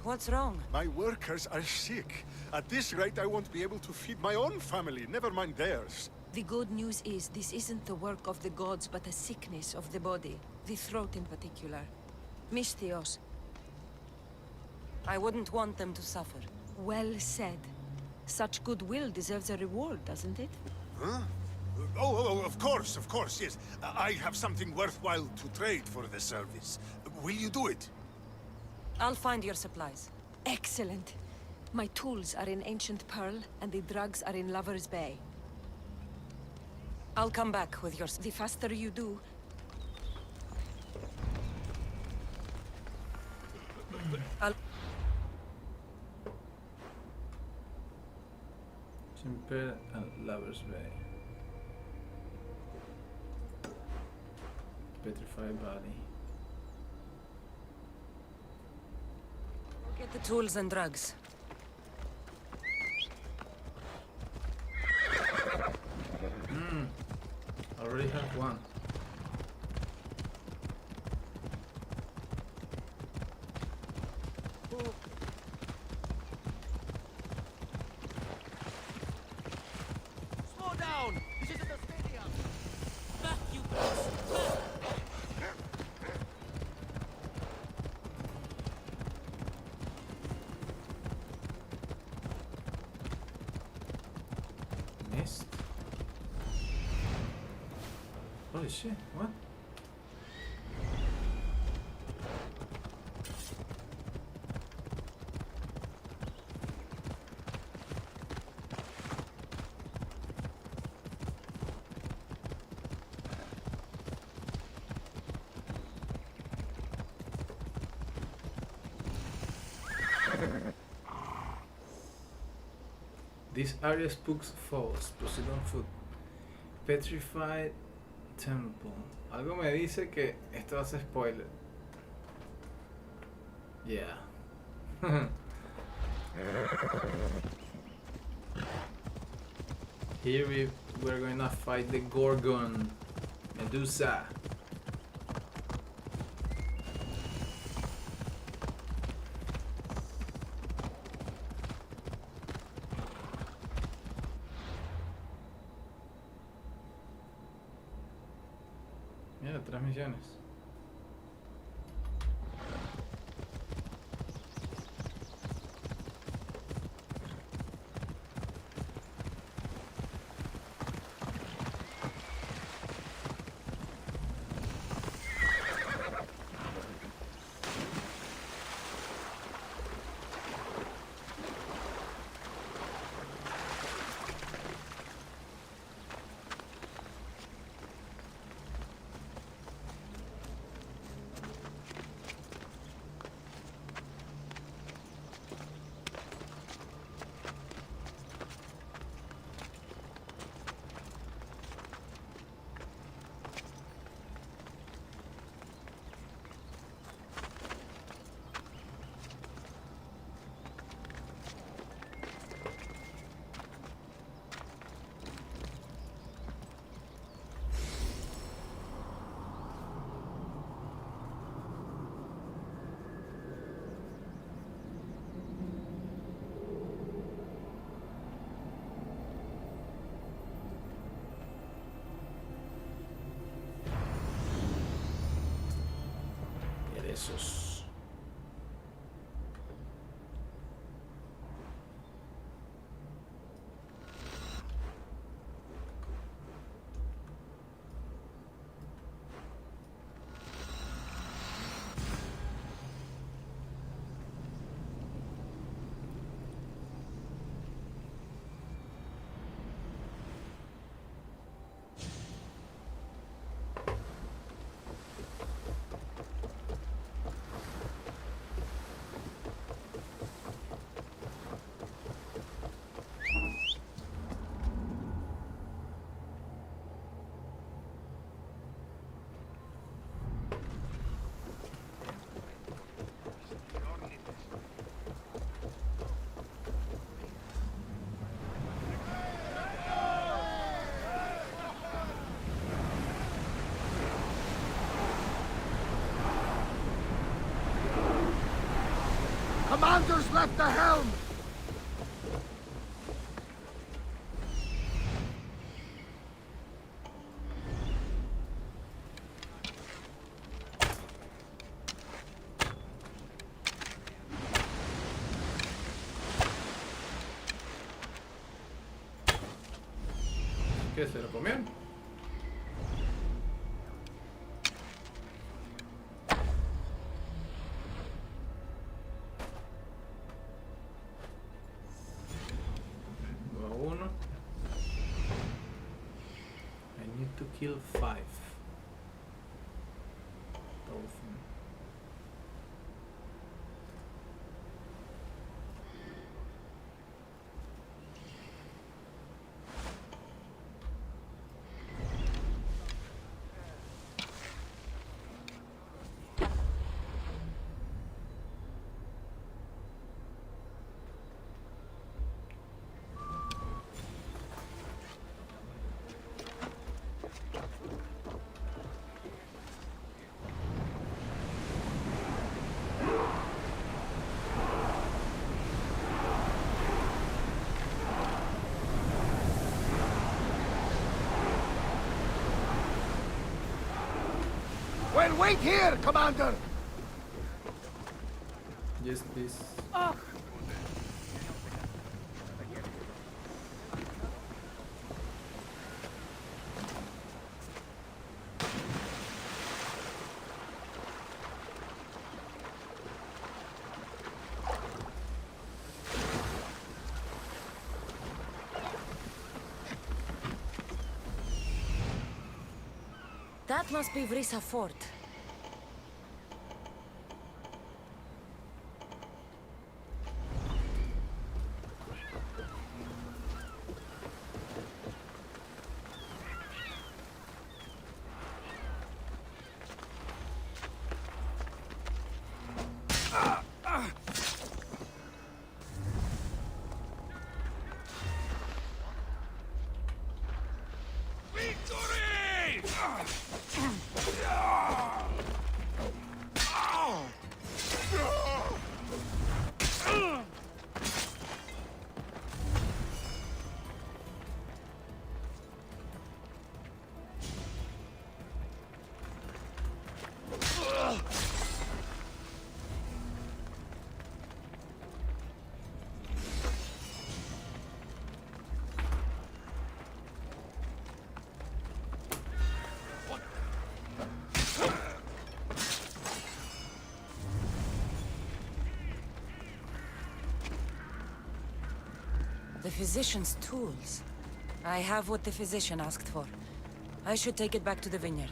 What's wrong? My workers are sick. At this rate, I won't be able to feed my own family, never mind theirs. The good news is this isn't the work of the gods, but a sickness of the body. The throat in particular. Misthios. I wouldn't want them to suffer. Well said. Such goodwill deserves a reward, doesn't it? Huh? Oh, of course, yes. I have something worthwhile to trade for the service. Will you do it? I'll find your supplies. Excellent. My tools are in Ancient Pearl, and the drugs are in Lover's Bay. I'll come back with your... The faster you do... Simple and Lover's Bay. Petrified body. Get the tools and drugs. I already have one. Slow down! This isn't a stadium! Back, you guys! Holy shit, what? This area spooks foes. Proceed on foot. Petrified Temple. Algo me dice que esto va a ser spoiler. Yeah. Here we're gonna fight the Gorgon Medusa. Mira, 3 misiones. Esos. Commander's left the helm! ¿Qué se lo comieron? To kill 5. Dolphin. Well, wait here, Commander! Yes, please. Oh. That must be Vrisa Fort. Victory! The physician's tools. I have what the physician asked for. I should take it back to the vineyard.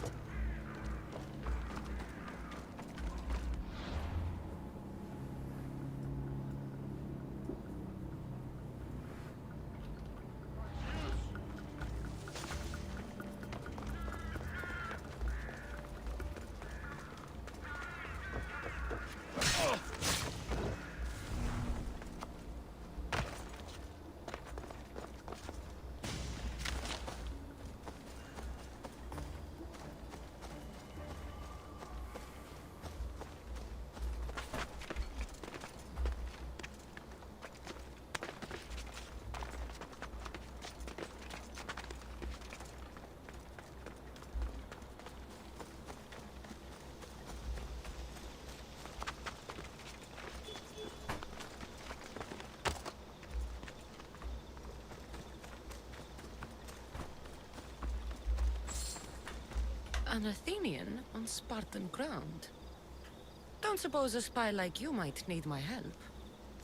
An Athenian on Spartan ground. Don't suppose a spy like you might need my help.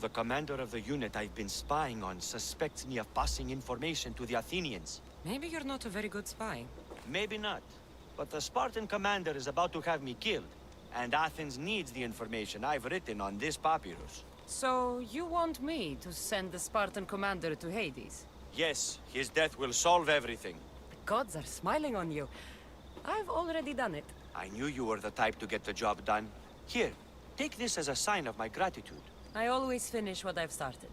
The commander of the unit I've been spying on suspects me of passing information to the Athenians. Maybe you're not a very good spy. Maybe not. But the Spartan commander is about to have me killed. And Athens needs the information I've written on this papyrus. So you want me to send the Spartan commander to Hades? Yes, his death will solve everything. The gods are smiling on you. I've already done it. I knew you were the type to get the job done. Here, take this as a sign of my gratitude. I always finish what I've started.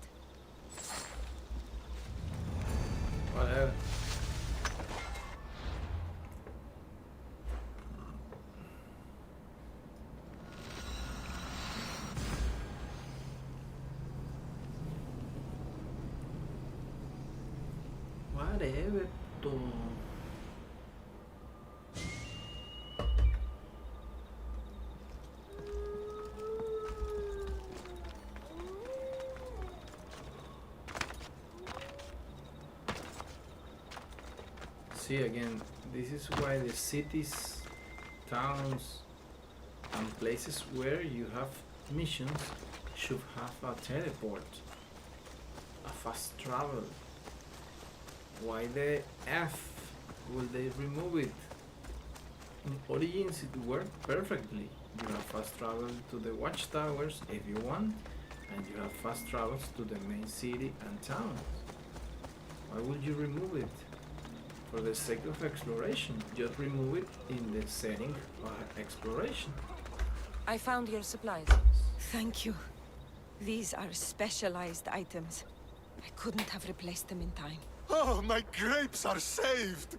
Whatever. Whatever. See again, this is why the cities, towns, and places where you have missions should have a teleport, a fast travel. Why the F will they remove it? In Origins it worked perfectly. You have fast travel to the watchtowers if you want, and you have fast travels to the main city and towns. Why would you remove it? For the sake of exploration, just remove it in the setting of exploration. I found your supplies. Thank you. These are specialized items. I couldn't have replaced them in time. Oh, my grapes are saved!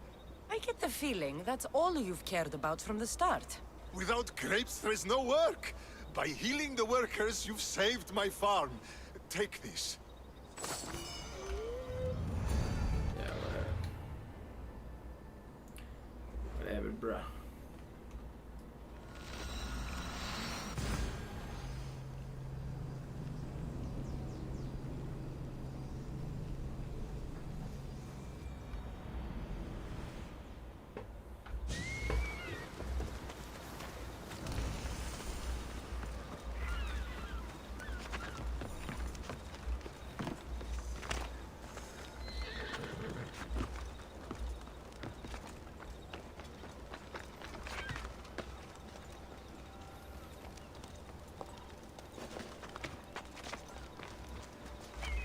I get the feeling that's all you've cared about from the start. Without grapes, there is no work. By healing the workers, you've saved my farm. Take this. Yeah, whatever, bruh.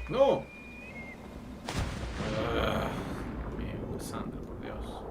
¡No! Bien, Kassandra, por Dios.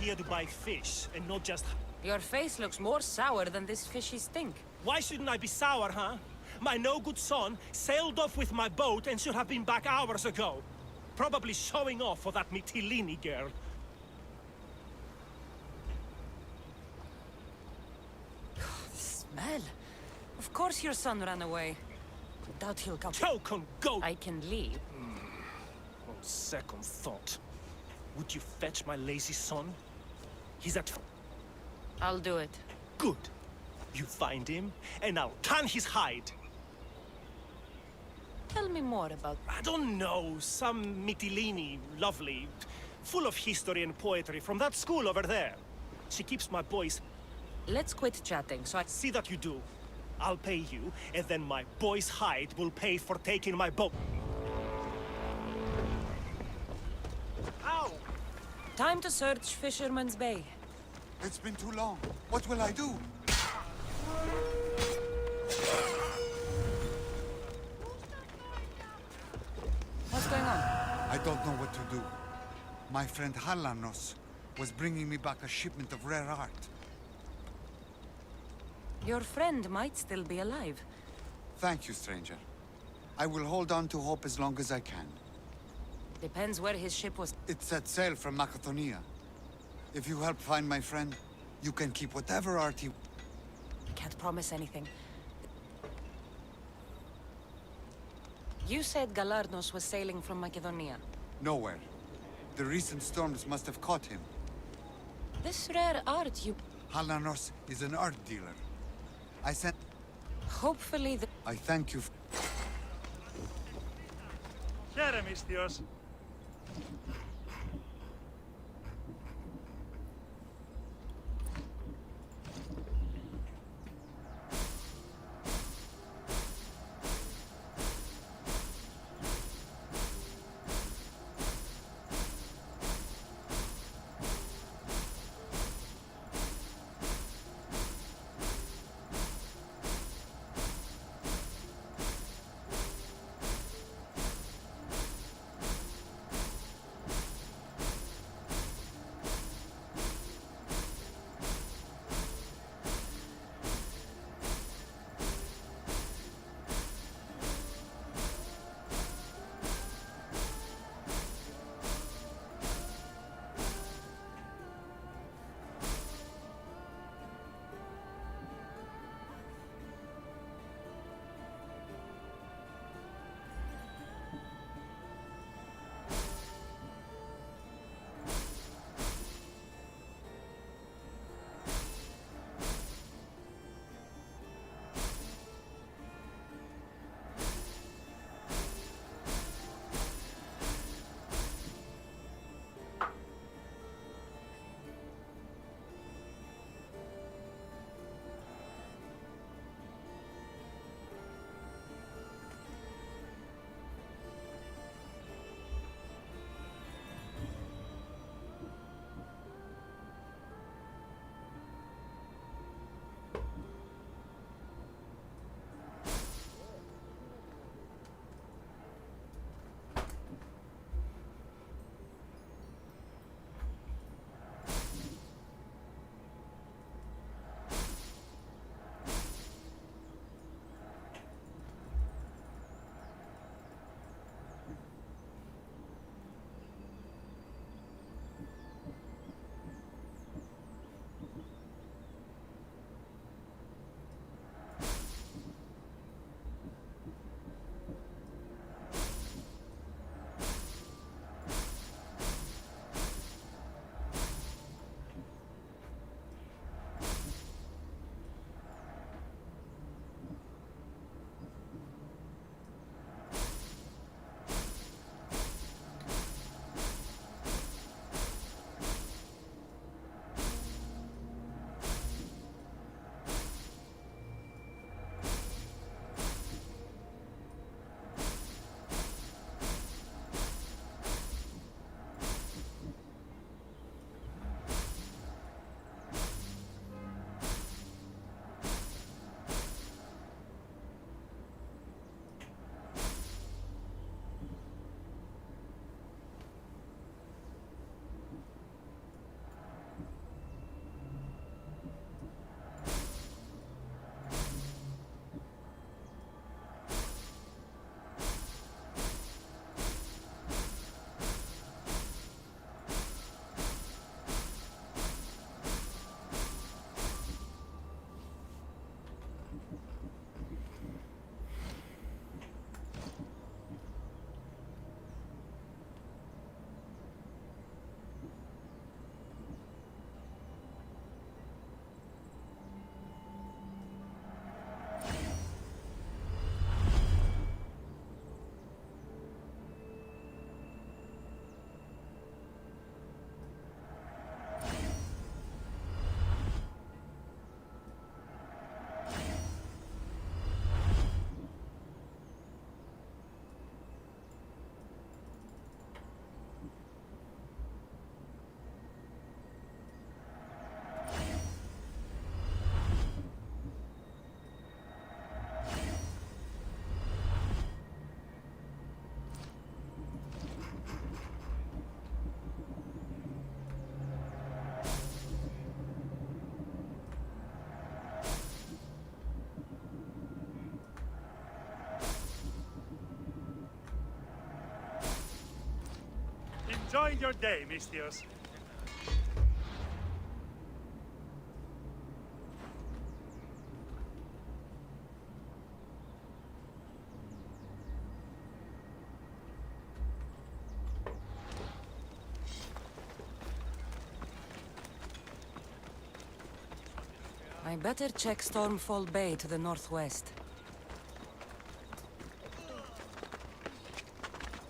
here to buy fish, and not just... Your face looks more sour than this fishy stink. Why shouldn't I be sour, huh? My no-good son sailed off with my boat and should have been back hours ago. Probably showing off for that Mytilene girl. The smell. Of course your son ran away. Doubt he'll come. Choke on goat! I can leave. On second thought, would you fetch my lazy son? He's at... I'll do it. Good. You find him, and I'll tan his hide. Tell me more about... I don't know, some Mytilene, lovely, full of history and poetry from that school over there. She keeps my boys... Let's quit chatting, so I... See that you do. I'll pay you, and then my boy's hide will pay for taking my boat. Ow! Time to search Fisherman's Bay. It's been too long. What will I do? What's going on? I don't know what to do. My friend Halanos was bringing me back a shipment of rare art. Your friend might still be alive. Thank you, stranger. I will hold on to hope as long as I can. Depends where his ship was. It set sail from Macedonia. If you help find my friend, you can keep whatever art he... Can't promise anything. You said Galarnos was sailing from Macedonia. Nowhere. The recent storms must have caught him. This rare art you... Halanos is an art dealer. I sent... Hopefully the... I thank you. Χαίρε, μυστιος. Enjoy your day, Mistios. I better check Stormfall Bay to the northwest.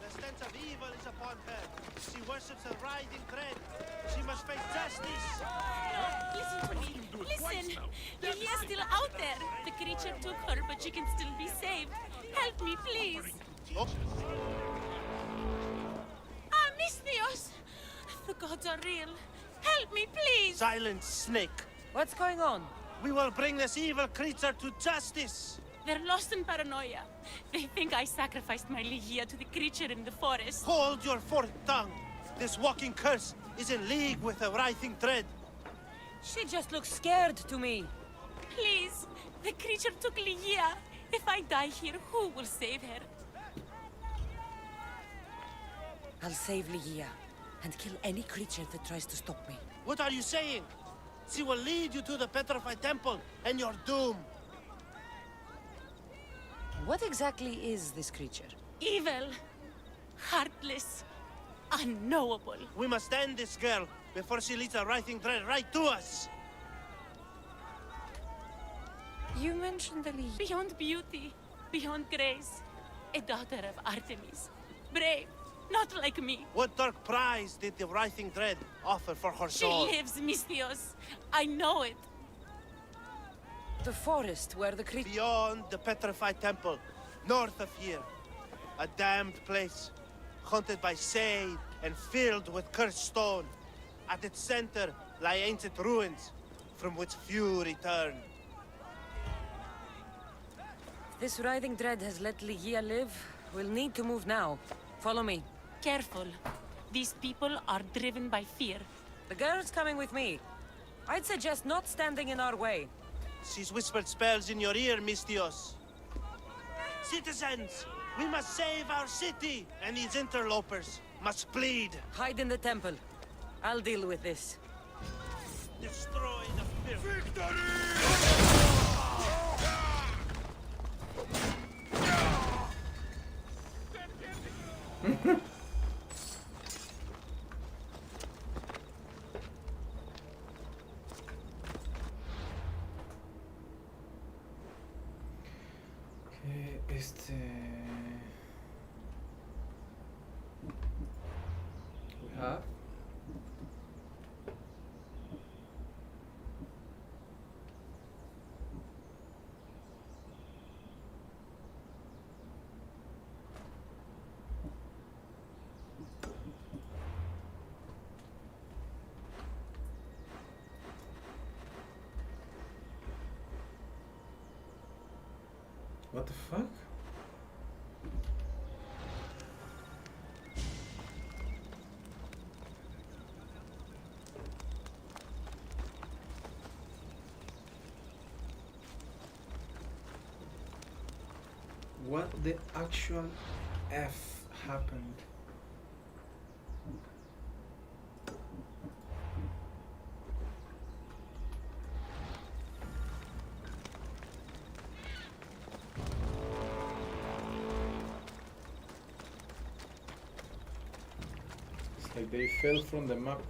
The stench of evil is upon her. She worships a writhing dread. She must face justice. Listen to me. Listen. Lydia's still out there. The creature took her, but she can still be saved. Help me, please. Ah, Mistios! The gods are real. Help me, please. Silence, snake. What's going on? We will bring this evil creature to justice. They're lost in paranoia. They think I sacrificed my Lydia to the creature in the forest. Hold your forked tongue. This walking curse is in league with a writhing dread. She just looks scared to me. Please, the creature took Lydia. If I die here, who will save her? I'll save Lydia and kill any creature that tries to stop me. What are you saying? She will lead you to the petrified temple and your doom. What exactly is this creature? Evil, heartless, unknowable. We must end this girl before she leads a writhing dread right to us. You mentioned the Lydia. Beyond beauty, beyond grace, a daughter of Artemis. Brave, not like me. What dark prize did the writhing dread offer for her soul? She lives, Mistios. I know it. The forest where the creature... Beyond the petrified temple, north of here. A damned place, haunted by shade and filled with cursed stone. At its center lie ancient ruins, from which few return. If this writhing dread has let Lydia live, we'll need to move now. Follow me. Careful. These people are driven by fear. The girl's coming with me. I'd suggest not standing in our way. She's whispered spells in your ear, Mistios. Citizens, we must save our city, and these interlopers must bleed. Hide in the temple. I'll deal with this. Destroy the filth. Victory! We have what the fuck? What the actual F happened? It's like they fell from the map.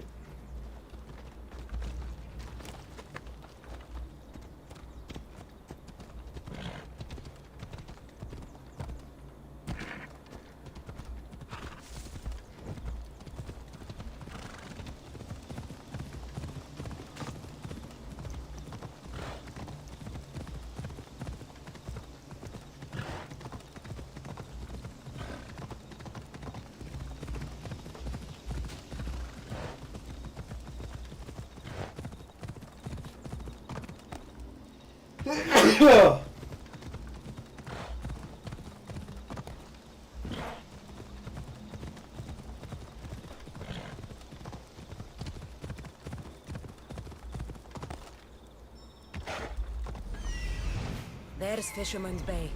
There's Fisherman's Bay.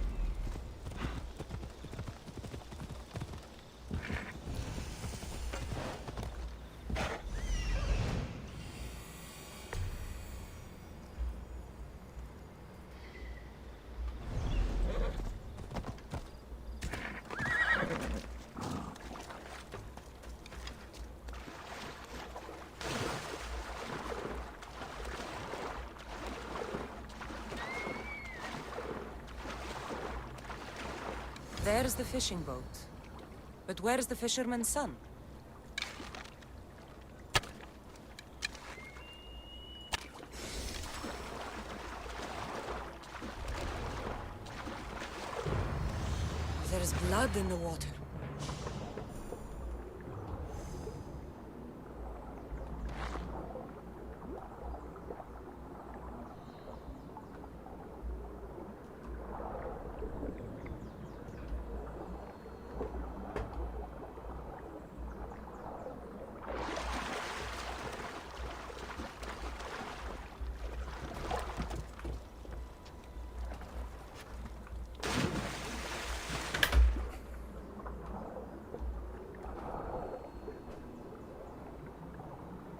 There's the fishing boat. But where's the fisherman's son? There's blood in the water.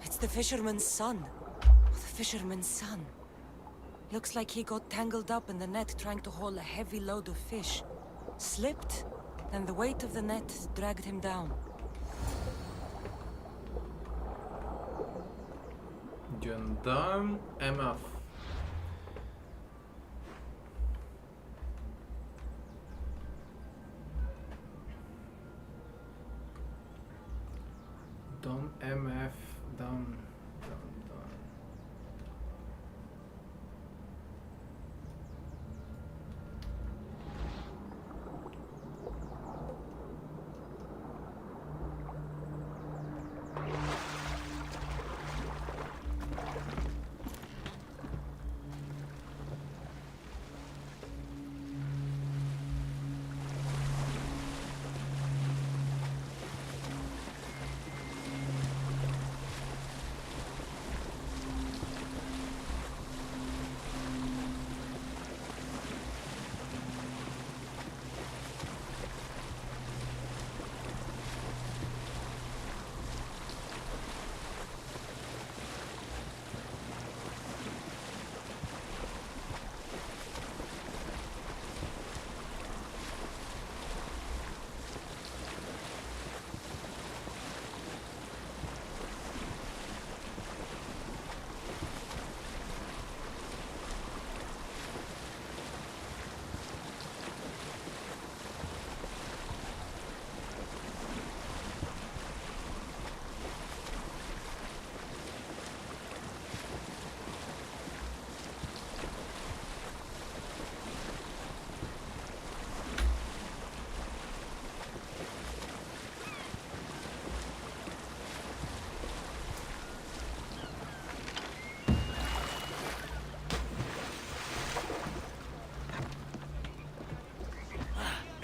It's the fisherman's son. The fisherman's son. Looks like he got tangled up in the net trying to haul a heavy load of fish. Slipped, and the weight of the net dragged him down. Gendarme MF. Dom MF. Dom.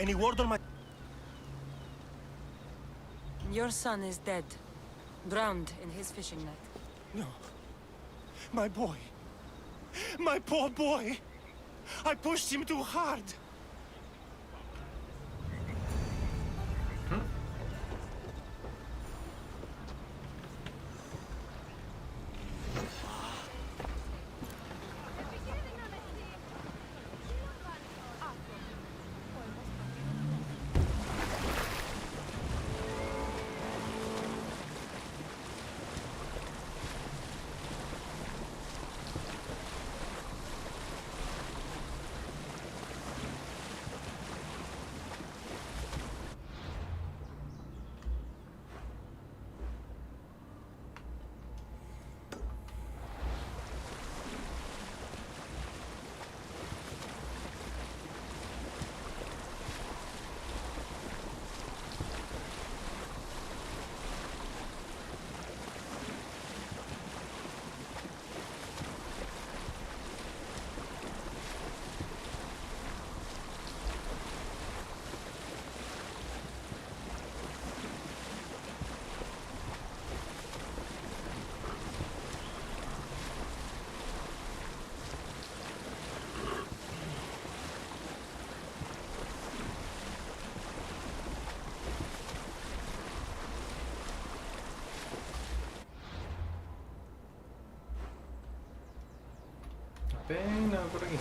Any word on my... Your son is dead. Drowned in his fishing net. No. My boy. My poor boy. I pushed him too hard. Pena por aquí.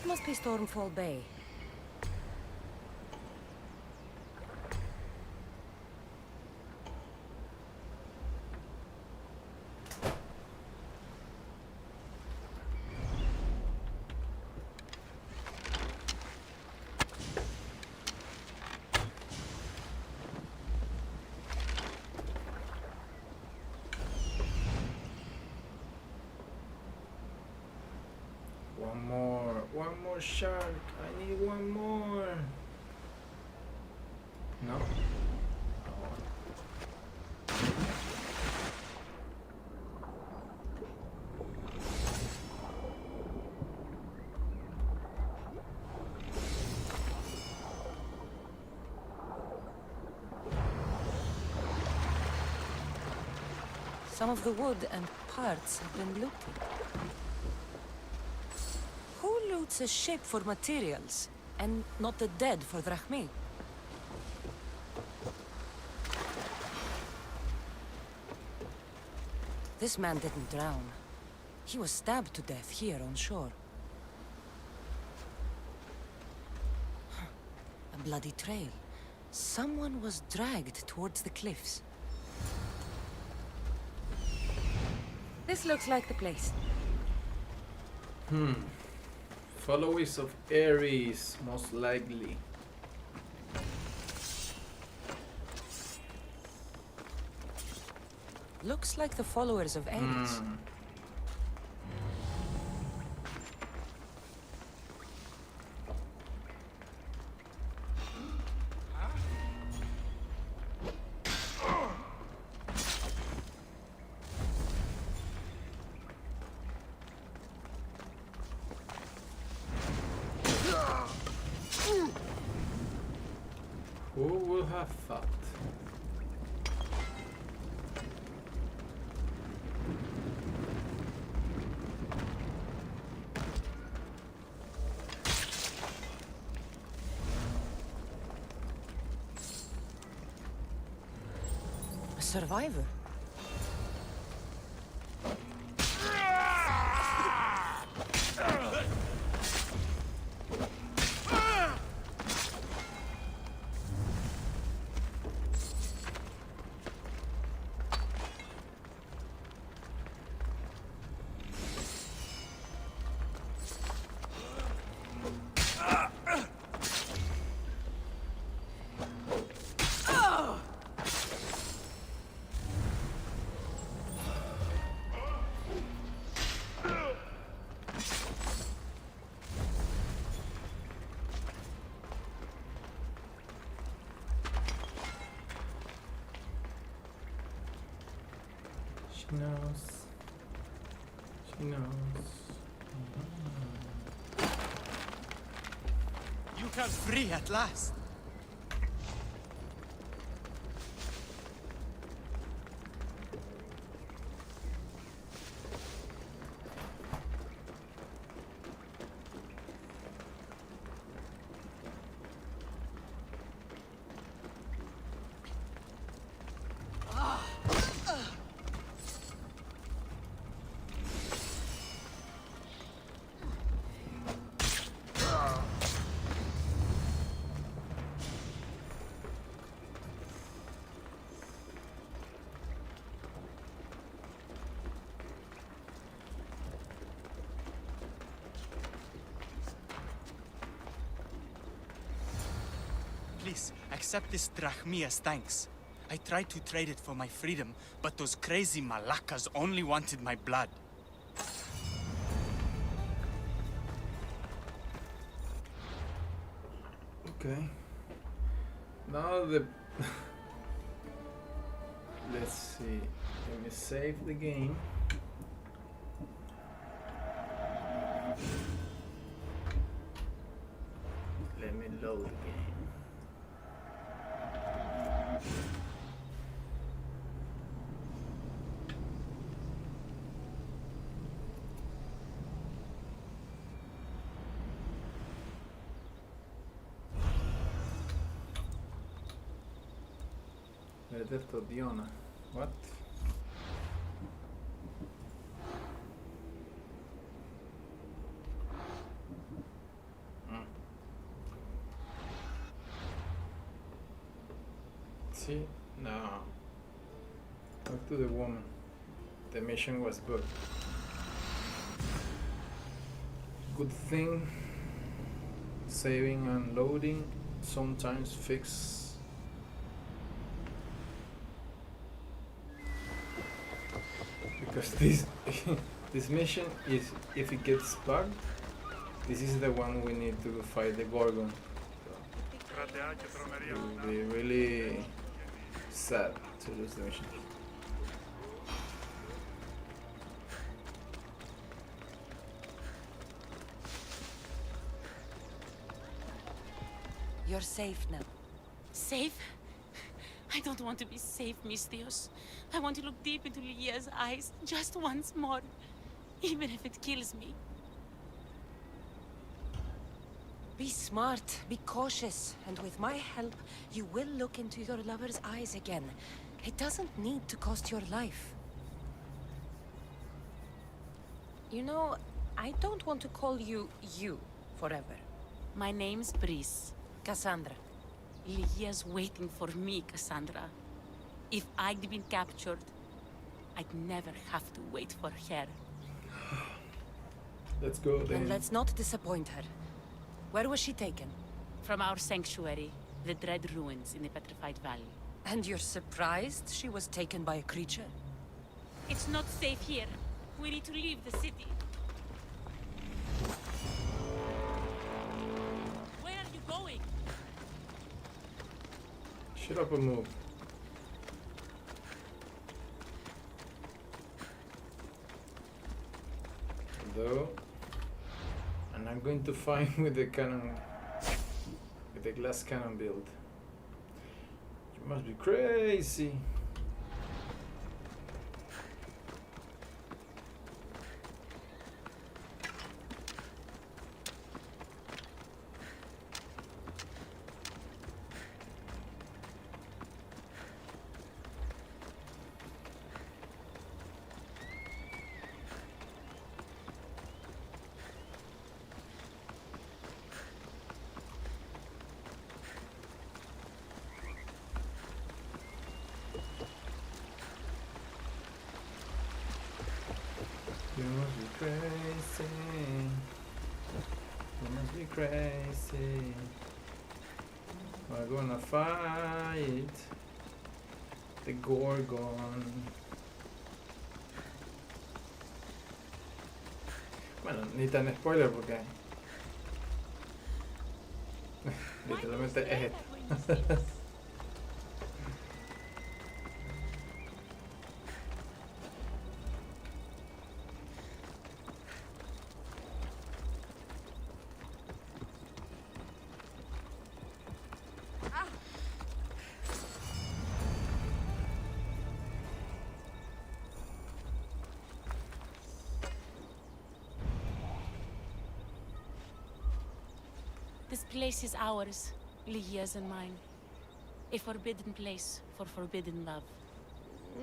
That must be Stormfall Bay. One more shark. I need one more. No. Some of the wood and parts have been looted. Who loots a ship for materials, and not the dead for drachmae? This man didn't drown. He was stabbed to death here on shore. A bloody trail. Someone was dragged towards the cliffs. This looks like the place. Followers of Ares, most likely. Looks like the followers of Ares. Who will have thought? A survivor. She knows. She knows. You are free at last. Please, accept this drachmae as thanks. I tried to trade it for my freedom, but those crazy Malakas only wanted my blood. Okay. Now the... Let's see. Let me save the game. Let me load the game. Detecto Diona. What? See? No. Talk to the woman. The mission was booked. Good thing saving and loading sometimes fix. Because this this mission is, if it gets bugged, this is the one we need to fight the Gorgon. It will be really sad to lose the mission. You're safe now. Safe? I don't want to be safe, Miss Theos. I want to look deep into Lydia's eyes just once more, even if it kills me. Be smart, be cautious, and with my help, you will look into your lover's eyes again. It doesn't need to cost your life. You know, I don't want to call you forever. My name's Brice. Kassandra. Lydia's waiting for me, Kassandra. If I'd been captured, I'd never have to wait for her. Let's go then. And let's not disappoint her. Where was she taken? From our sanctuary, the Dread Ruins in the Petrified Valley. And you're surprised she was taken by a creature? It's not safe here. We need to leave the city. Where are you going? Shut up and move. Though, and I'm going to fight with the cannon, with the glass cannon build. You must be crazy. You must be crazy. You must be crazy. We're gonna fight the Gorgon. Bueno, ni tan spoiler porque literalmente es esto. This place is ours, Lydia's and mine. A forbidden place for forbidden love.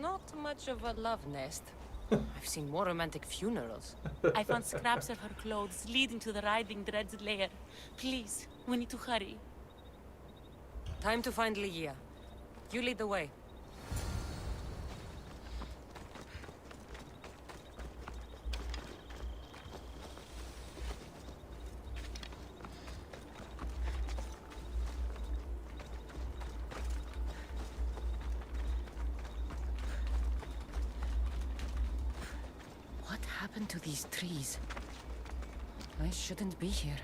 Not much of a love nest. I've seen more romantic funerals. I found scraps of her clothes leading to the Riding Dread's lair. Please, we need to hurry. Time to find Lydia. You lead the way. What happened to these trees? I shouldn't be here.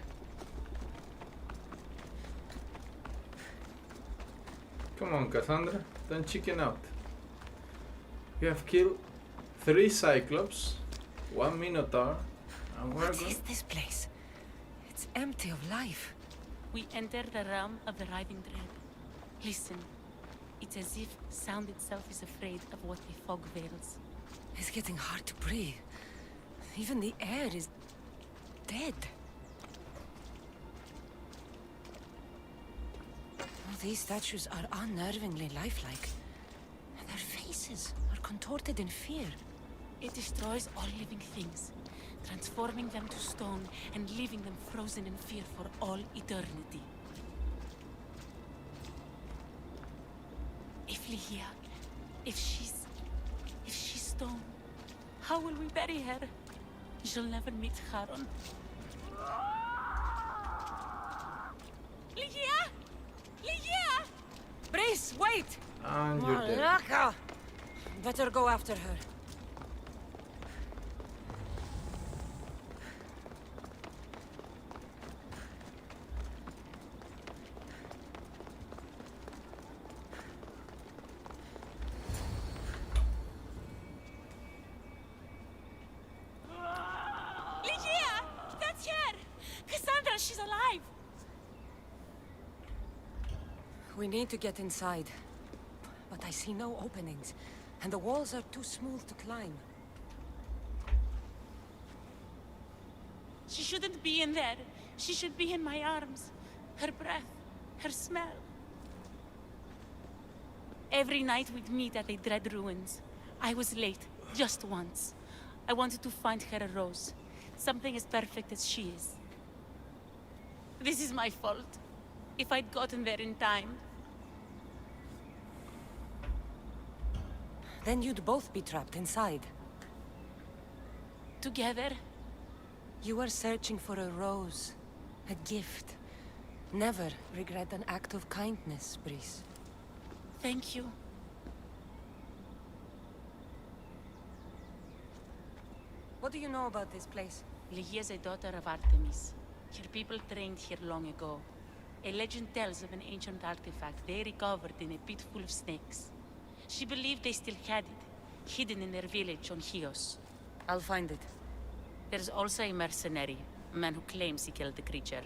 Come on, Kassandra, don't chicken out. You have killed 3 Cyclops, 1 Minotaur, and we're What going. is this place? It's empty of life. We enter the realm of the Riding Dread. Listen. It's as if sound itself is afraid of what the fog veils. It's getting hard to breathe. Even the air is dead. Oh, these statues are unnervingly lifelike. Their faces are contorted in fear. It destroys all living things, transforming them to stone and leaving them frozen in fear for all eternity. A Lygia, if she's stone, how will we bury her? She'll never meet Charon. Lygia! Lygia! Brice, wait! And you're dead. Malaka! Better go after her. Lygia! That's her! Kassandra, she's alive! We need to get inside. But I see no openings, and the walls are too smooth to climb. She shouldn't be in there. She should be in my arms. Her breath, her smell. Every night we'd meet at the Dread Ruins. I was late, just once. I wanted to find her a rose. Something as perfect as she is. This is my fault. If I'd gotten there in time. Then you'd both be trapped inside. Together? You were searching for a rose. A gift. Never regret an act of kindness, Brice. Thank you. What do you know about this place? Lygia is a daughter of Artemis. Her people trained here long ago. A legend tells of an ancient artifact they recovered in a pit full of snakes. She believed they still had it, hidden in their village on Chios. I'll find it. There's also a mercenary, a man who claims he killed the creature.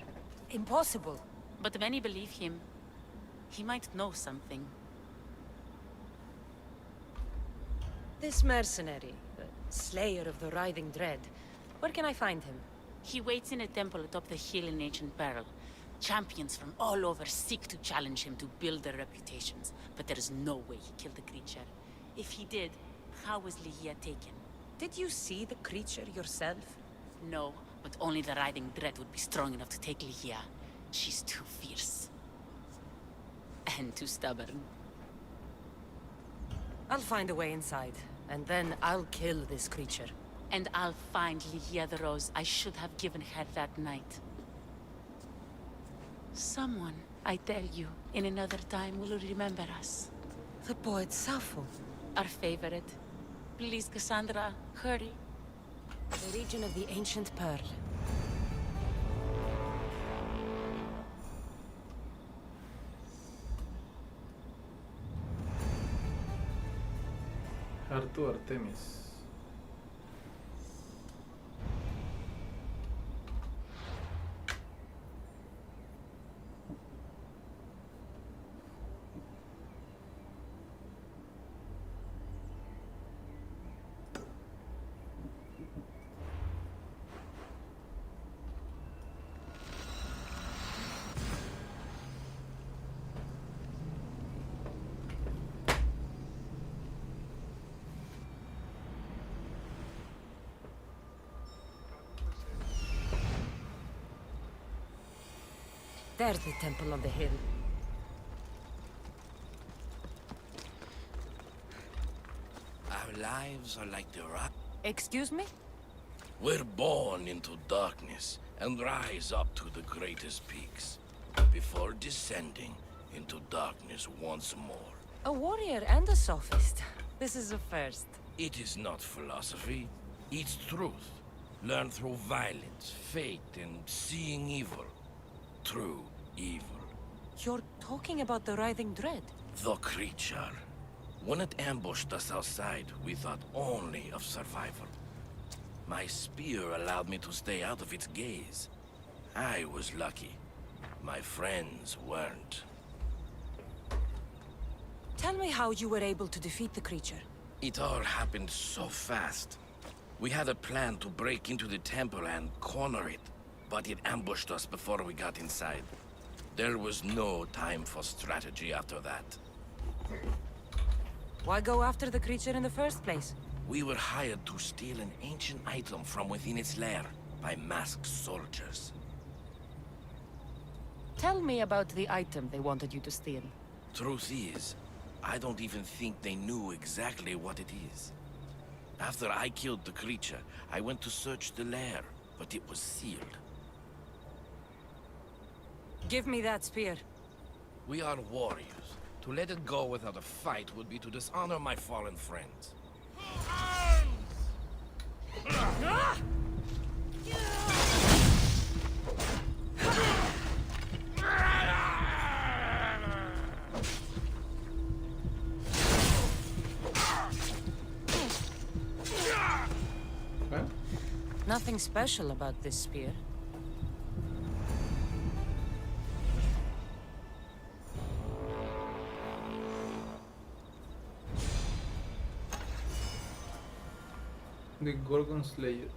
Impossible. But many believe him. He might know something. This mercenary, the slayer of the writhing dread, where can I find him? He waits in a temple atop the hill in ancient peril. Champions from all over seek to challenge him to build their reputations, but there is no way he killed the creature. If he did, how was Lygia taken? Did you see the creature yourself? No, but only the writhing dread would be strong enough to take Lygia. She's too fierce. And too stubborn. I'll find a way inside, and then I'll kill this creature. And I'll find Lygia the rose I should have given her that night. Someone, I tell you, in another time will remember us. The poet Sappho. Our favorite. Please, Kassandra, hurry. The region of the ancient pearl. Hartu Artemis. There's the temple on the hill. Our lives are like the rock. Excuse me? We're born into darkness and rise up to the greatest peaks, before descending into darkness once more. A warrior and a sophist. This is a first. It is not philosophy, it's truth. Learned through violence, fate, and seeing evil. True evil. You're talking about the writhing dread? The creature. When it ambushed us outside, we thought only of survival. My spear allowed me to stay out of its gaze. I was lucky. My friends weren't. Tell me how you were able to defeat the creature. It all happened so fast. We had a plan to break into the temple and corner it, but it ambushed us before we got inside. There was no time for strategy after that. Why go after the creature in the first place? We were hired to steal an ancient item from within its lair by masked soldiers. Tell me about the item they wanted you to steal. Truth is, I don't even think they knew exactly what it is. After I killed the creature, I went to search the lair, but it was sealed. Give me that spear. We are warriors. To let it go without a fight would be to dishonor my fallen friends. Nothing special about this spear. The Gorgon Slayer.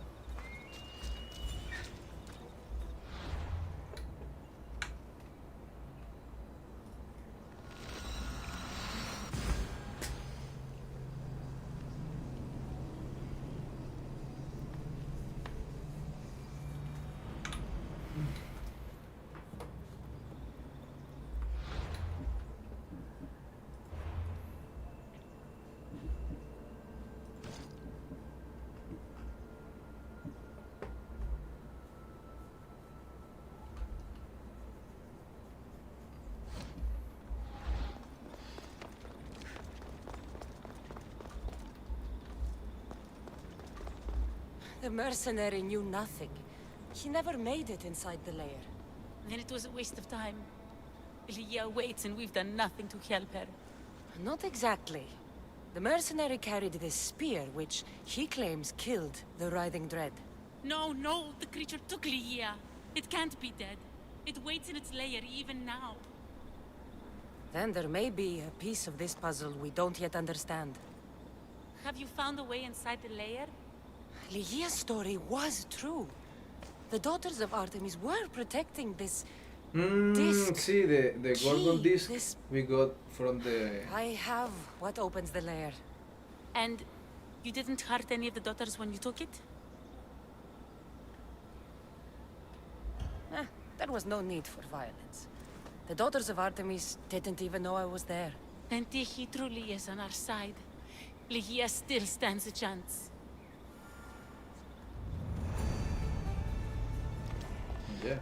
The mercenary knew nothing. He never made it inside the lair. Then it was a waste of time. Lygia waits and we've done nothing to help her. Not exactly. The mercenary carried this spear, which he claims killed the writhing dread. No, the creature took Lygia. It can't be dead. It waits in its lair even now. Then there may be a piece of this puzzle we don't yet understand. Have you found a way inside the lair? Lygia's story was true. The daughters of Artemis were protecting this disc. See, the Gorgon Key, disc we got from the... I have what opens the lair. And you didn't hurt any of the daughters when you took it? There was no need for violence. The daughters of Artemis didn't even know I was there. Then Tyche truly is on our side. Lygia still stands a chance. Yeah.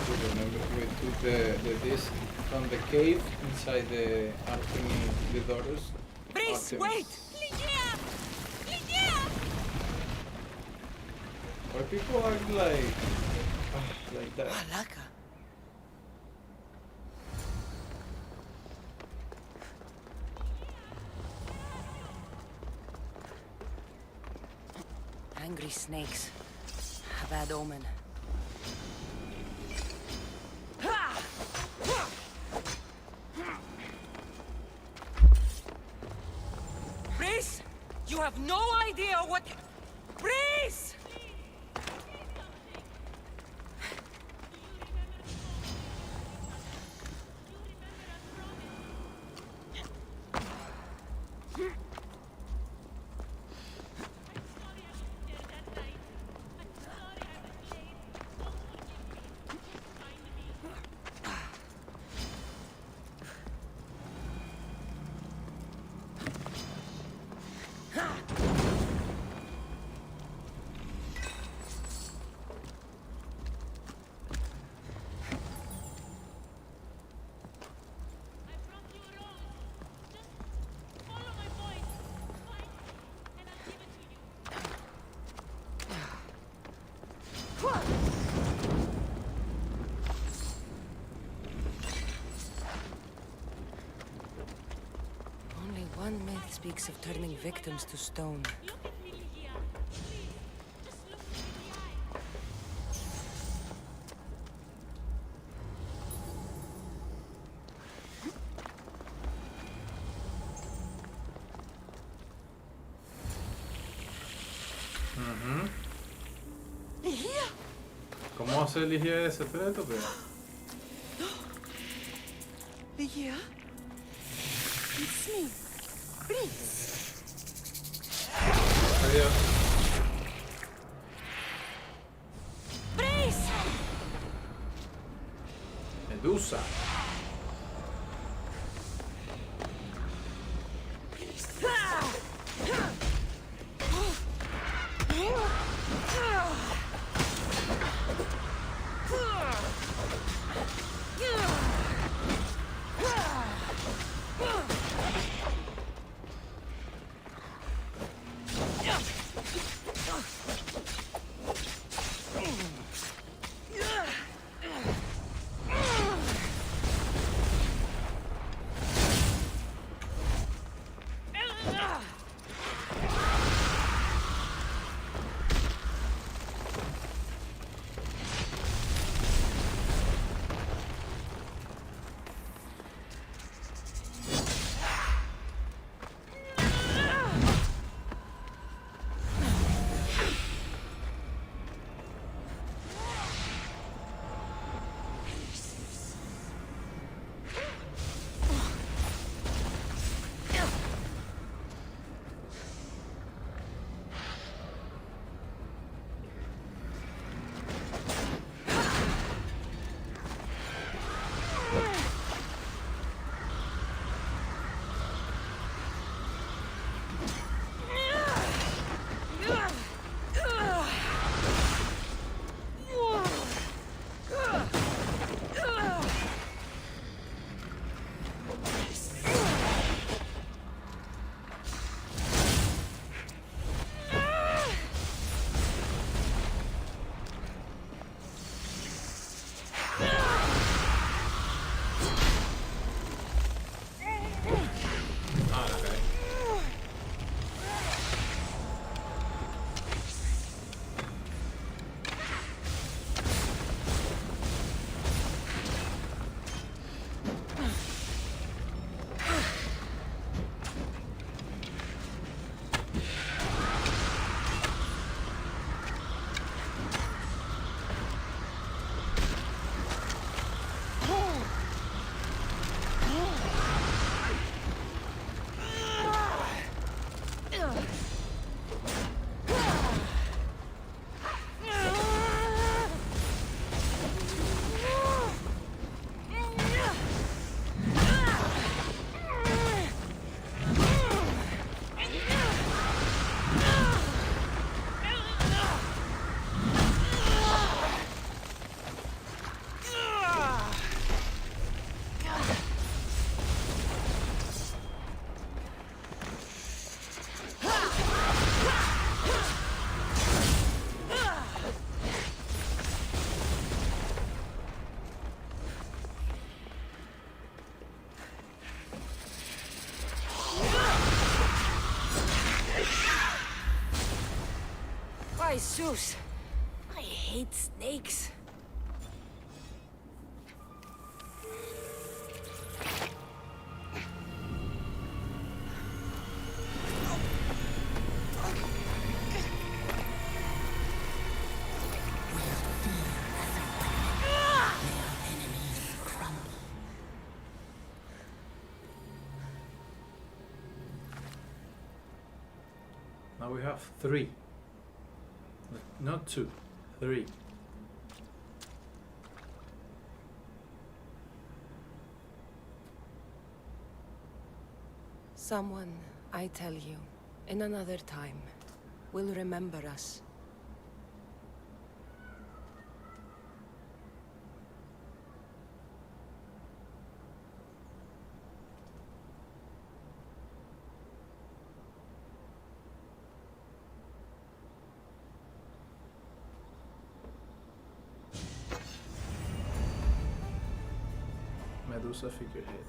Remember we took the disc from the cave inside the Artemis, the daughters. Breeze, Artemis. wait! Lygia! Lygia! Why people act like that? Malaka. Angry snakes. A bad omen. Breeze! You have no idea what... Breeze! Only one myth speaks of turning victims to stone. ¿Cómo se elige ese secreto? Pero... Lygia? It's me, Prince. Adiós. Prince! Medusa. By Zeus, I hate snakes. Now we have 3. Not 2, 3. Someone, I tell you, in another time, will remember us. Medusa figurehead.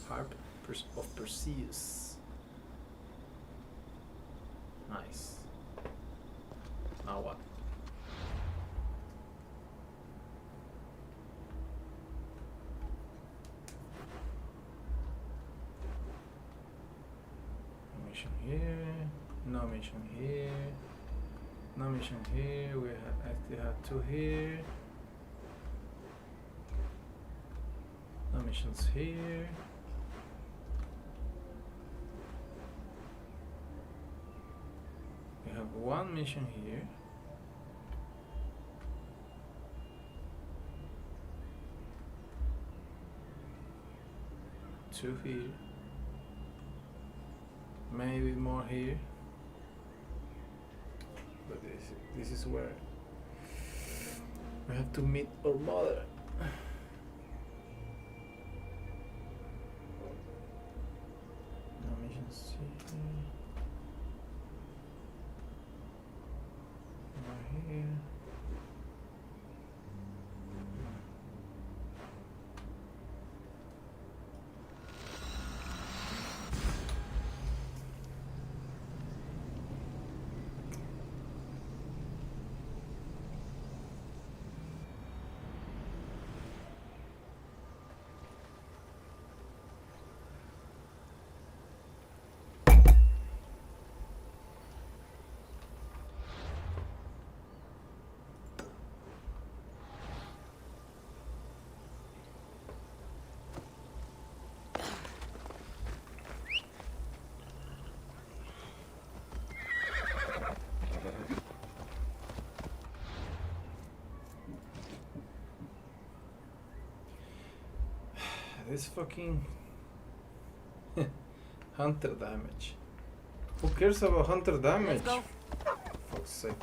Harp of Perseus. Nice. Now what? Mission here. No mission here. No mission here. I still have 2 here. No missions here. We have one mission here. Two here. Maybe more here. But this is where we have to meet our mother. No missions here. More here. This fucking hunter damage. Who cares about hunter damage? Let's go. For fuck's sake.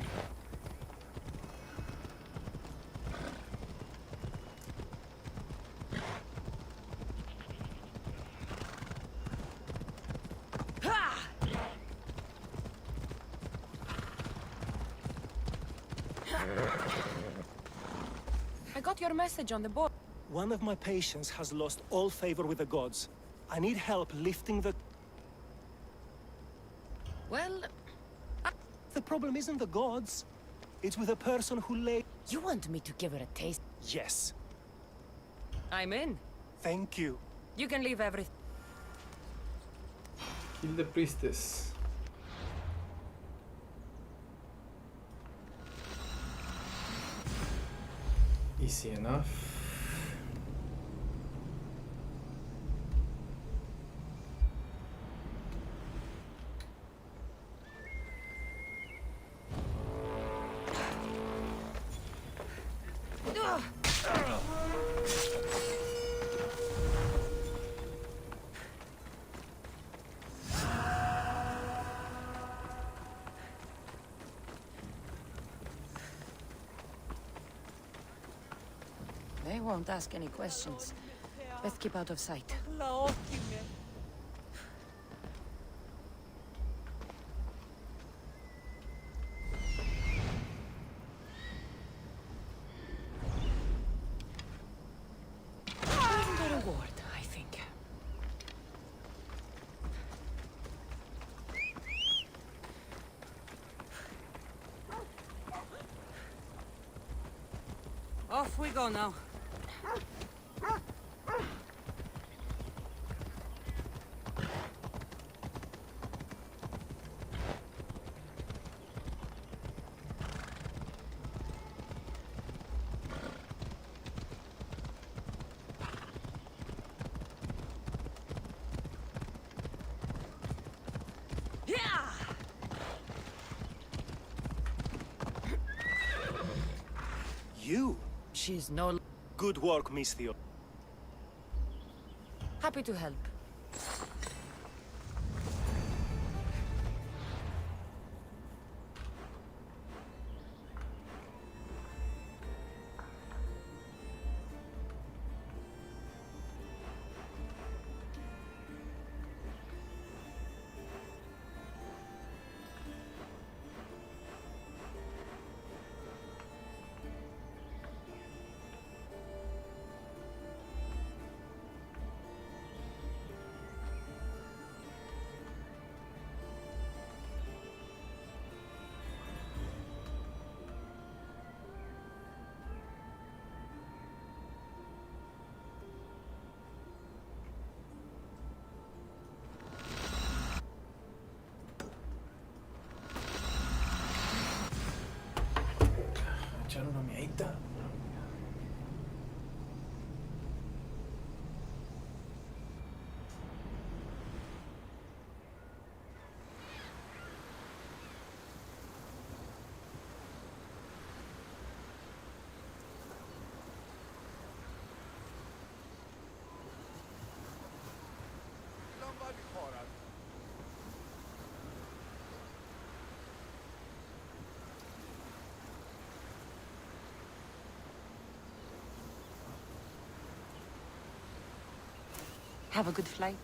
I got your message on the board. One of my patients has lost all favor with the gods. I need help lifting the... Well... The problem isn't the gods. It's with the person who lay... You want me to give her a taste? Yes. I'm in. Thank you. You can leave everything. Kill the priestess. Easy enough. They won't ask any questions. Let's keep out of sight. The reward, I think. Off we go now. You? She's no... Good work, Miss Theo. Happy to help. Echar una miadita. Have a good flight.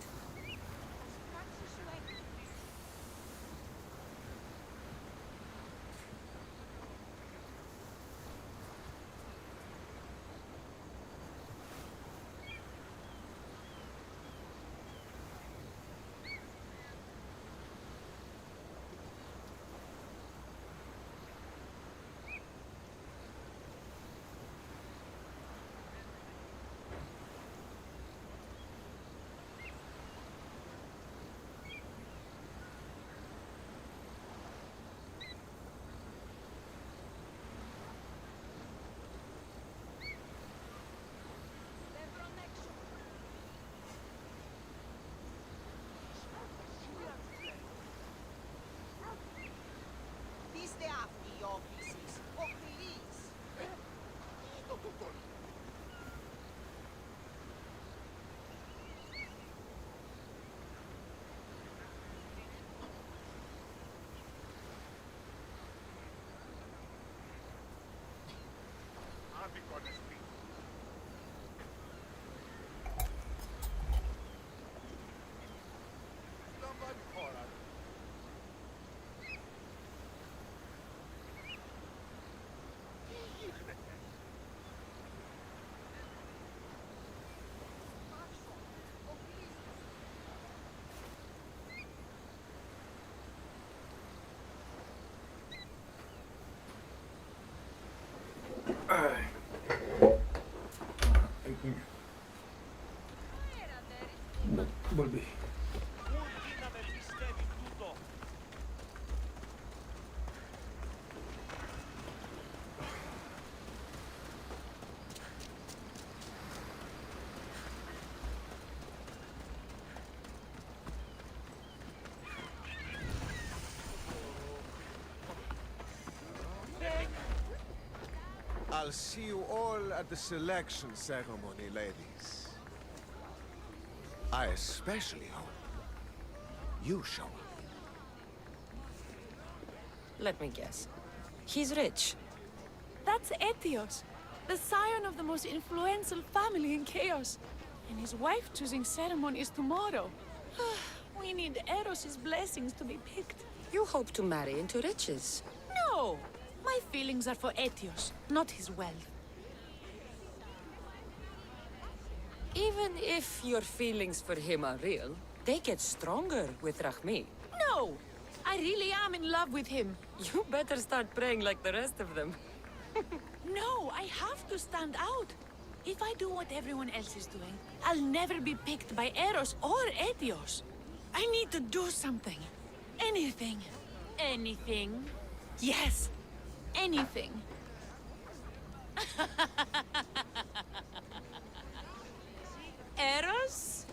Volví. I'll see you all at the selection ceremony, ladies. I especially hope you show up. Let me guess. He's rich. That's Etios, the scion of the most influential family in Chaos. And his wife-choosing ceremony is tomorrow. We need Eros' blessings to be picked. You hope to marry into riches. No! My feelings are for Etios, not his wealth. Even if your feelings for him are real, they get stronger with Rahmi. No! I really am in love with him. You better start praying like the rest of them. No, I have to stand out. If I do what everyone else is doing, I'll never be picked by Eros or Etios. I need to do something. Anything. Anything? Yes. Anything. Eros?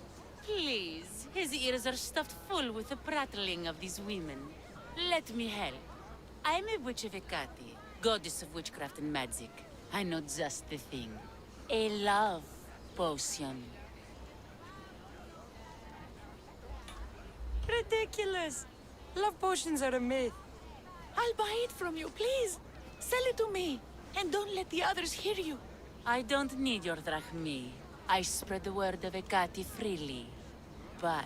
Please, his ears are stuffed full with the prattling of these women. Let me help. I'm a witch of Hecate, goddess of witchcraft and magic. I know just the thing. A love potion. Ridiculous! Love potions are a myth. I'll buy it from you, please. Sell it to me, and don't let the others hear you. I don't need your drachmi. I spread the word of Hecate freely. But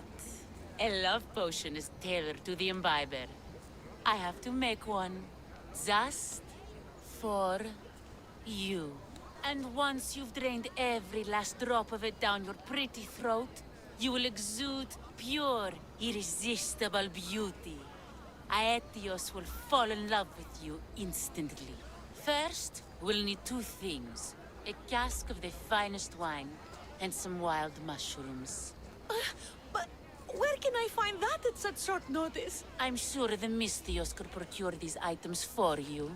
a love potion is tailored to the imbiber. I have to make one just for you. And once you've drained every last drop of it down your pretty throat, you will exude pure, irresistible beauty. Aetios will fall in love with you instantly. First, we'll need two things. A cask of the finest wine, and some wild mushrooms. But where can I find that at such short notice? I'm sure the Mystios could procure these items for you.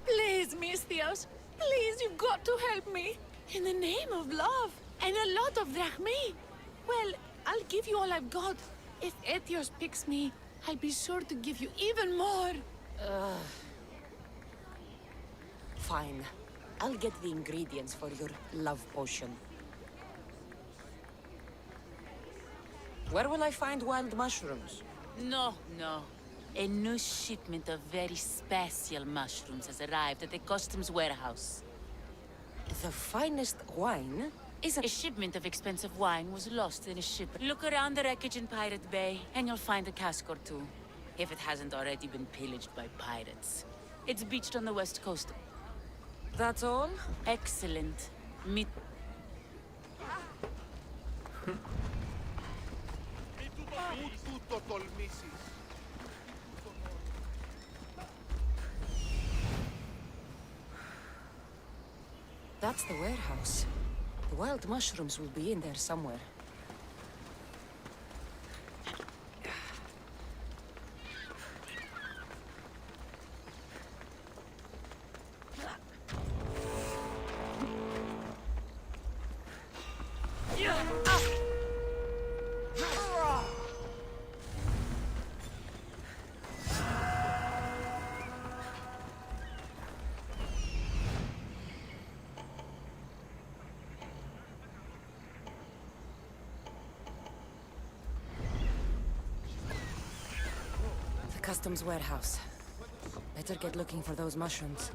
Please, Mystios. Please, you've got to help me. In the name of love, and a lot of drachmi. Well, I'll give you all I've got. If Etios picks me, I'll be sure to give you even more. Fine. I'll get the ingredients for your love potion. Where will I find wild mushrooms? No, no. A new shipment of very special mushrooms has arrived at the customs warehouse. The finest wine is A shipment of expensive wine was lost in a ship. Look around the wreckage in Pirate Bay, and you'll find a cask or two. If it hasn't already been pillaged by pirates. It's beached on the west coast. That's all? Excellent. Meet... Ούτω τολμήσεις. That's the warehouse. The wild mushrooms will be in there somewhere. Customs warehouse. Better get looking for those mushrooms.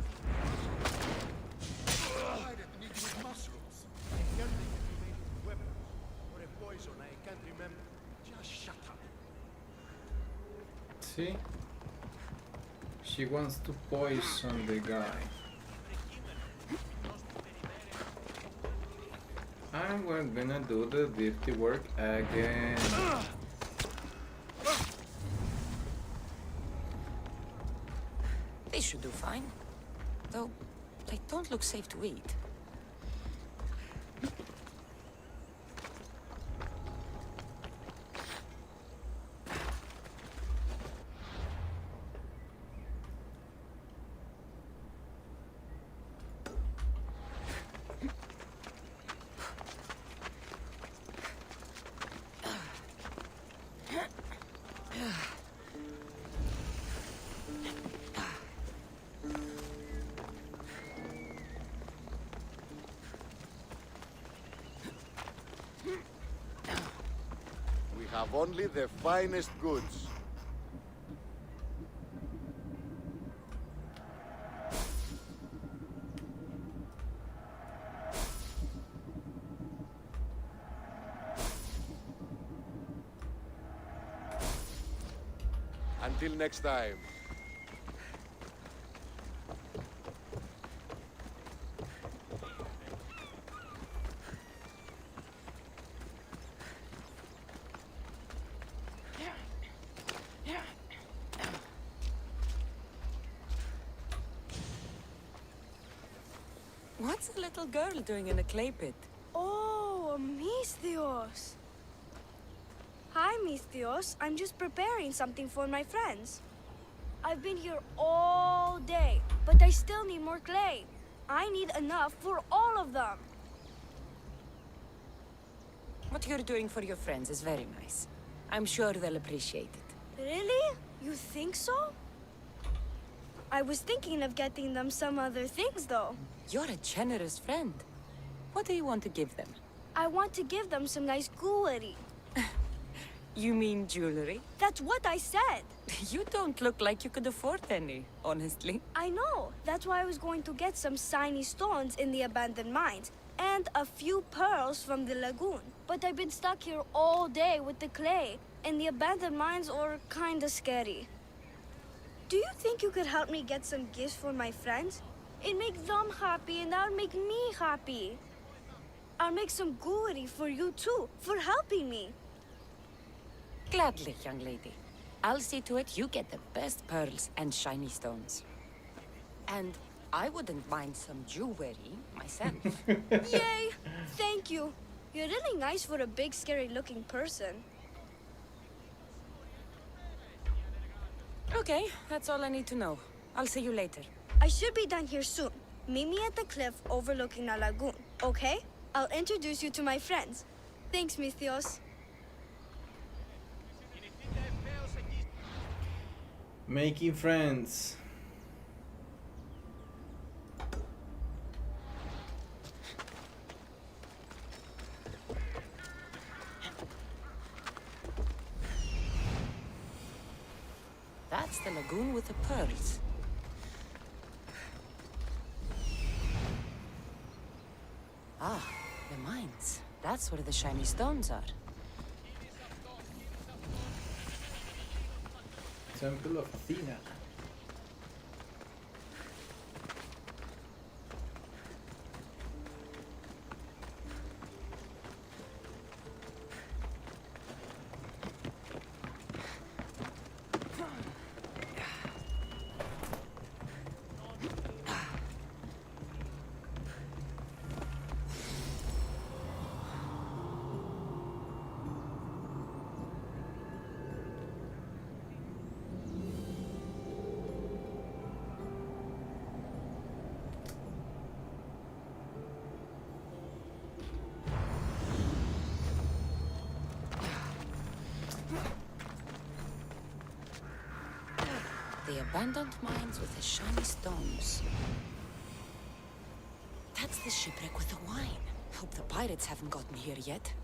Pirate needs mushrooms. I can't think if you made weapons or a poison. I can't remember. Just shut up. See? She wants to poison the guy. And we're gonna do the dirty work again. They should do fine. Though, they don't look safe to eat. Have only the finest goods. Until next time. What's a little girl doing in a clay pit? Oh, Misthios. Hi, Misthios. I'm just preparing something for my friends. I've been here all day, but I still need more clay. I need enough for all of them. What you're doing for your friends is very nice. I'm sure they'll appreciate it. Really? You think so? I was thinking of getting them some other things, though. You're a generous friend. What do you want to give them? I want to give them some nice jewelry. You mean jewelry? That's what I said. You don't look like you could afford any, honestly. I know. That's why I was going to get some shiny stones in the abandoned mines and a few pearls from the lagoon. But I've been stuck here all day with the clay, and the abandoned mines are kinda scary. Do you think you could help me get some gifts for my friends? It makes them happy, and that'll make me happy. I'll make some jewelry for you too, for helping me. Gladly, young lady. I'll see to it you get the best pearls and shiny stones. And I wouldn't mind some jewelry myself. Yay! Thank you. You're really nice for a big, scary-looking person. Okay, that's all I need to know. I'll see you later. I should be done here soon. Meet me at the cliff overlooking the lagoon, okay? I'll introduce you to my friends. Thanks, Misthios. Making friends. that's the lagoon with the pearls. Ah, the mines. That's where the shiny stones are. Temple of Athena. The abandoned mines with the shiny stones. That's the shipwreck with the wine. Hope the pirates haven't gotten here yet.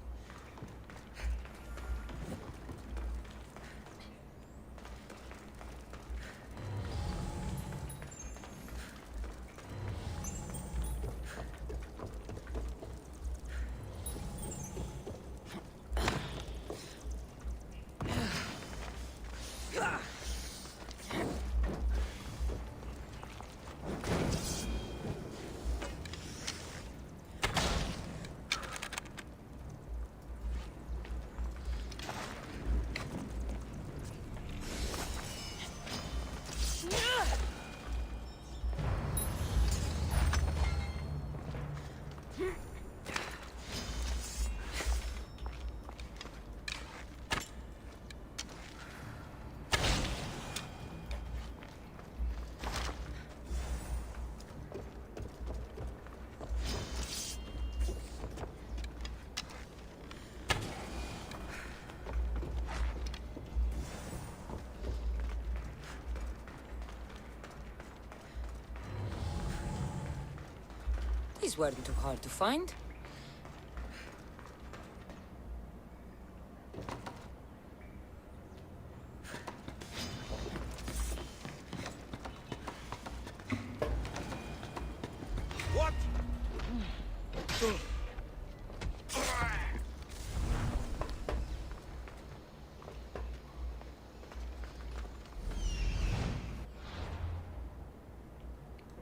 These weren't too hard to find. What?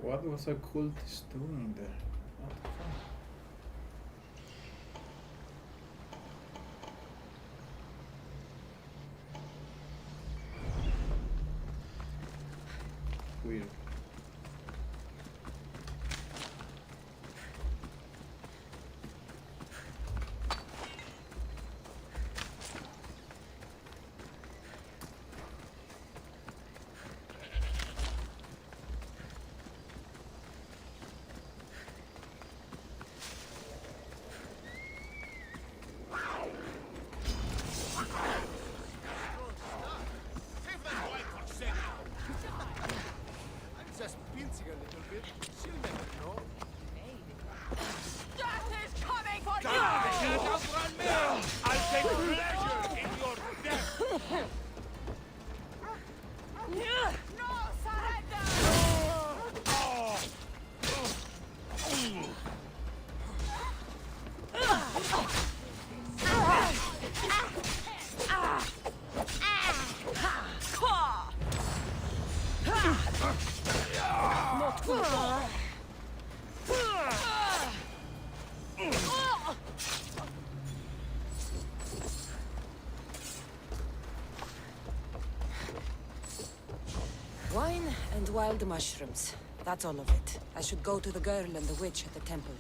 What was a cultist doing there? What the fuck? Weird. Just pinching a little bit. She'll never know. Death is coming for God, you! they can't outrun me! I'll take pleasure in your death! No surrender! Not good. Wine and wild mushrooms. That's all of it. I should go to the girl and the witch at the temple.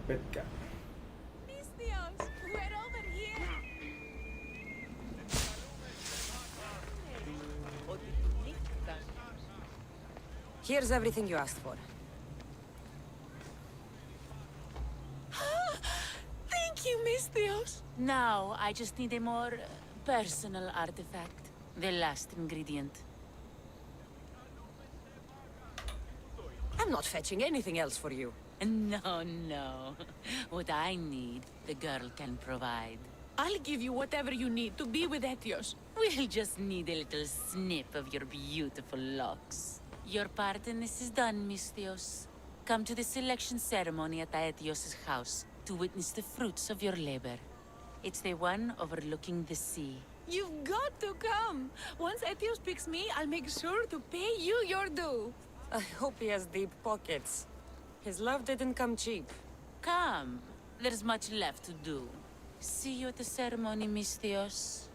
Petka. Mistios, we're over here. Here's everything you asked for. Thank you, Miss Theos. Now, I just need a more personal artifact. The last ingredient. I'm not fetching anything else for you. No, no. What I need, the girl can provide. I'll give you whatever you need to be with Etios. We'll just need a little snip of your beautiful locks. Your part in this is done, Miss Theos. Come to the selection ceremony at Aetios' house to witness the fruits of your labor. It's the one overlooking the sea. You've got to come. Once Etios picks me, I'll make sure to pay you your due. I hope he has deep pockets. His love didn't come cheap. Come. There's much left to do. See you at the ceremony, Miss Theos.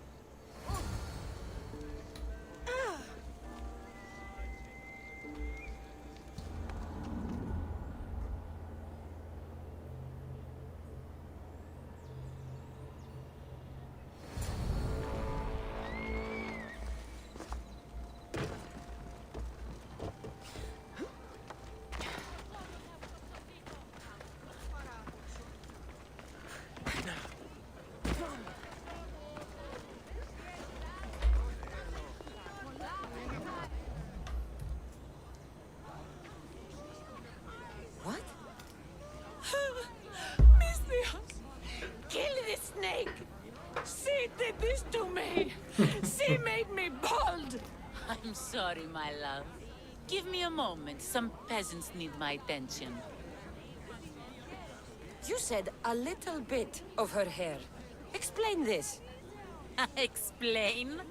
Miss Theos, kill this snake. She did this to me. She made me bald. I'm sorry, my love. Give me a moment. Some peasants need my attention. You said a little bit of her hair. Explain this. Explain?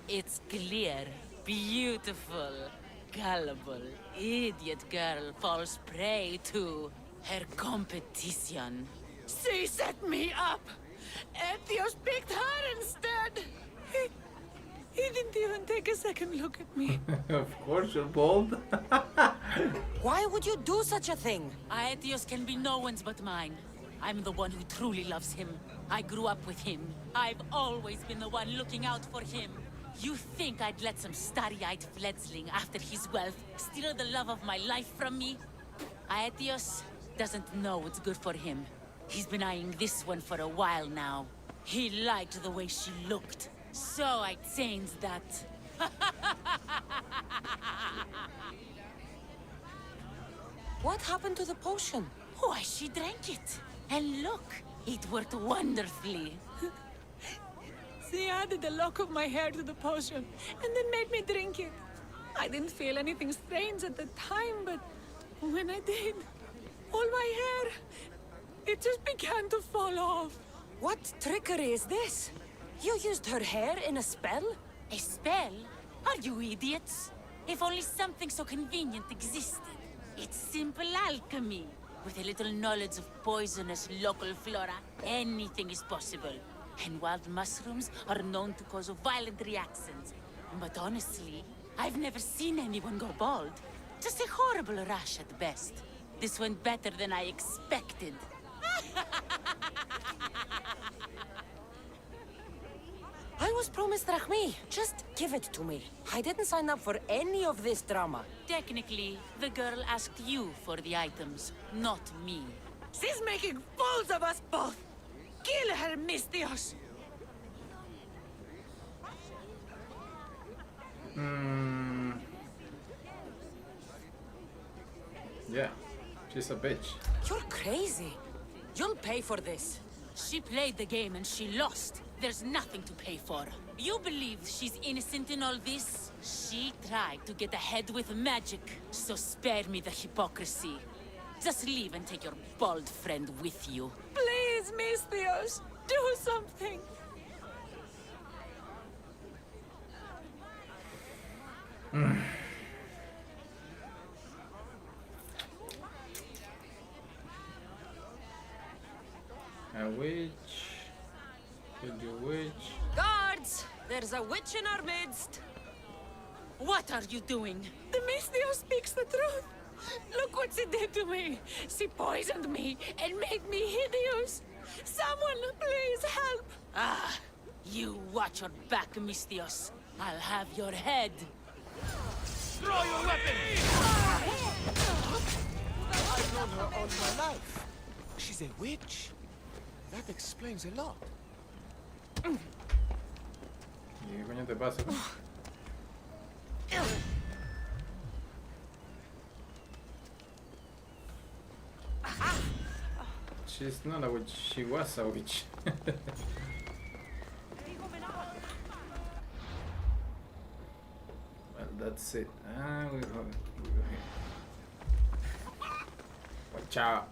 It's clear, beautiful, gullible, idiot girl falls prey to her competition. She set me up. Etios picked her instead. He didn't even take a second look at me. Of course, you're bold. Why would you do such a thing? Aetios can be no one's but mine. I'm the one who truly loves him. I grew up with him. I've always been the one looking out for him. You think I'd let some starry-eyed fledgling after his wealth steal the love of my life from me? Aetios doesn't know what's good for him. He's been eyeing this one for a while now. He liked the way she looked, so I changed that. What happened to the potion? Why, she drank it. And look, it worked wonderfully. She added a lock of my hair to the potion, and then made me drink it. I didn't feel anything strange at the time, but when I did, all my hair, it just began to fall off. What trickery is this? You used her hair in a spell? A spell? Are you idiots? If only something so convenient existed. It's simple alchemy. With a little knowledge of poisonous local flora, anything is possible. And wild mushrooms are known to cause violent reactions. But honestly, I've never seen anyone go bald. Just a horrible rash at best. This went better than I expected. I was promised Drachmi. Just give it to me. I didn't sign up for any of this drama. Technically, the girl asked you for the items, not me. She's making fools of us both. Kill her, Miss Theos. Yeah, she's a bitch. You're crazy. You'll pay for this. She played the game and she lost. There's nothing to pay for. You believe she's innocent in all this? She tried to get ahead with magic, so spare me the hypocrisy. Just leave and take your bald friend with you. Please, Miss Theos, do something. A witch. Kill the witch. Guards! There's a witch in our midst. What are you doing? The Miss Theos speaks the truth. Look what she did to me. She poisoned me and made me hideous. Someone, please help. Ah, you watch your back, Miss Theos. I'll have your head. Throw your weapon! I've known her all my life. She's a witch. That explains a lot. ¿Y qué coño te pasa? She's not a witch, she was a witch. Well, that's it. Ah, we go here. Watch out.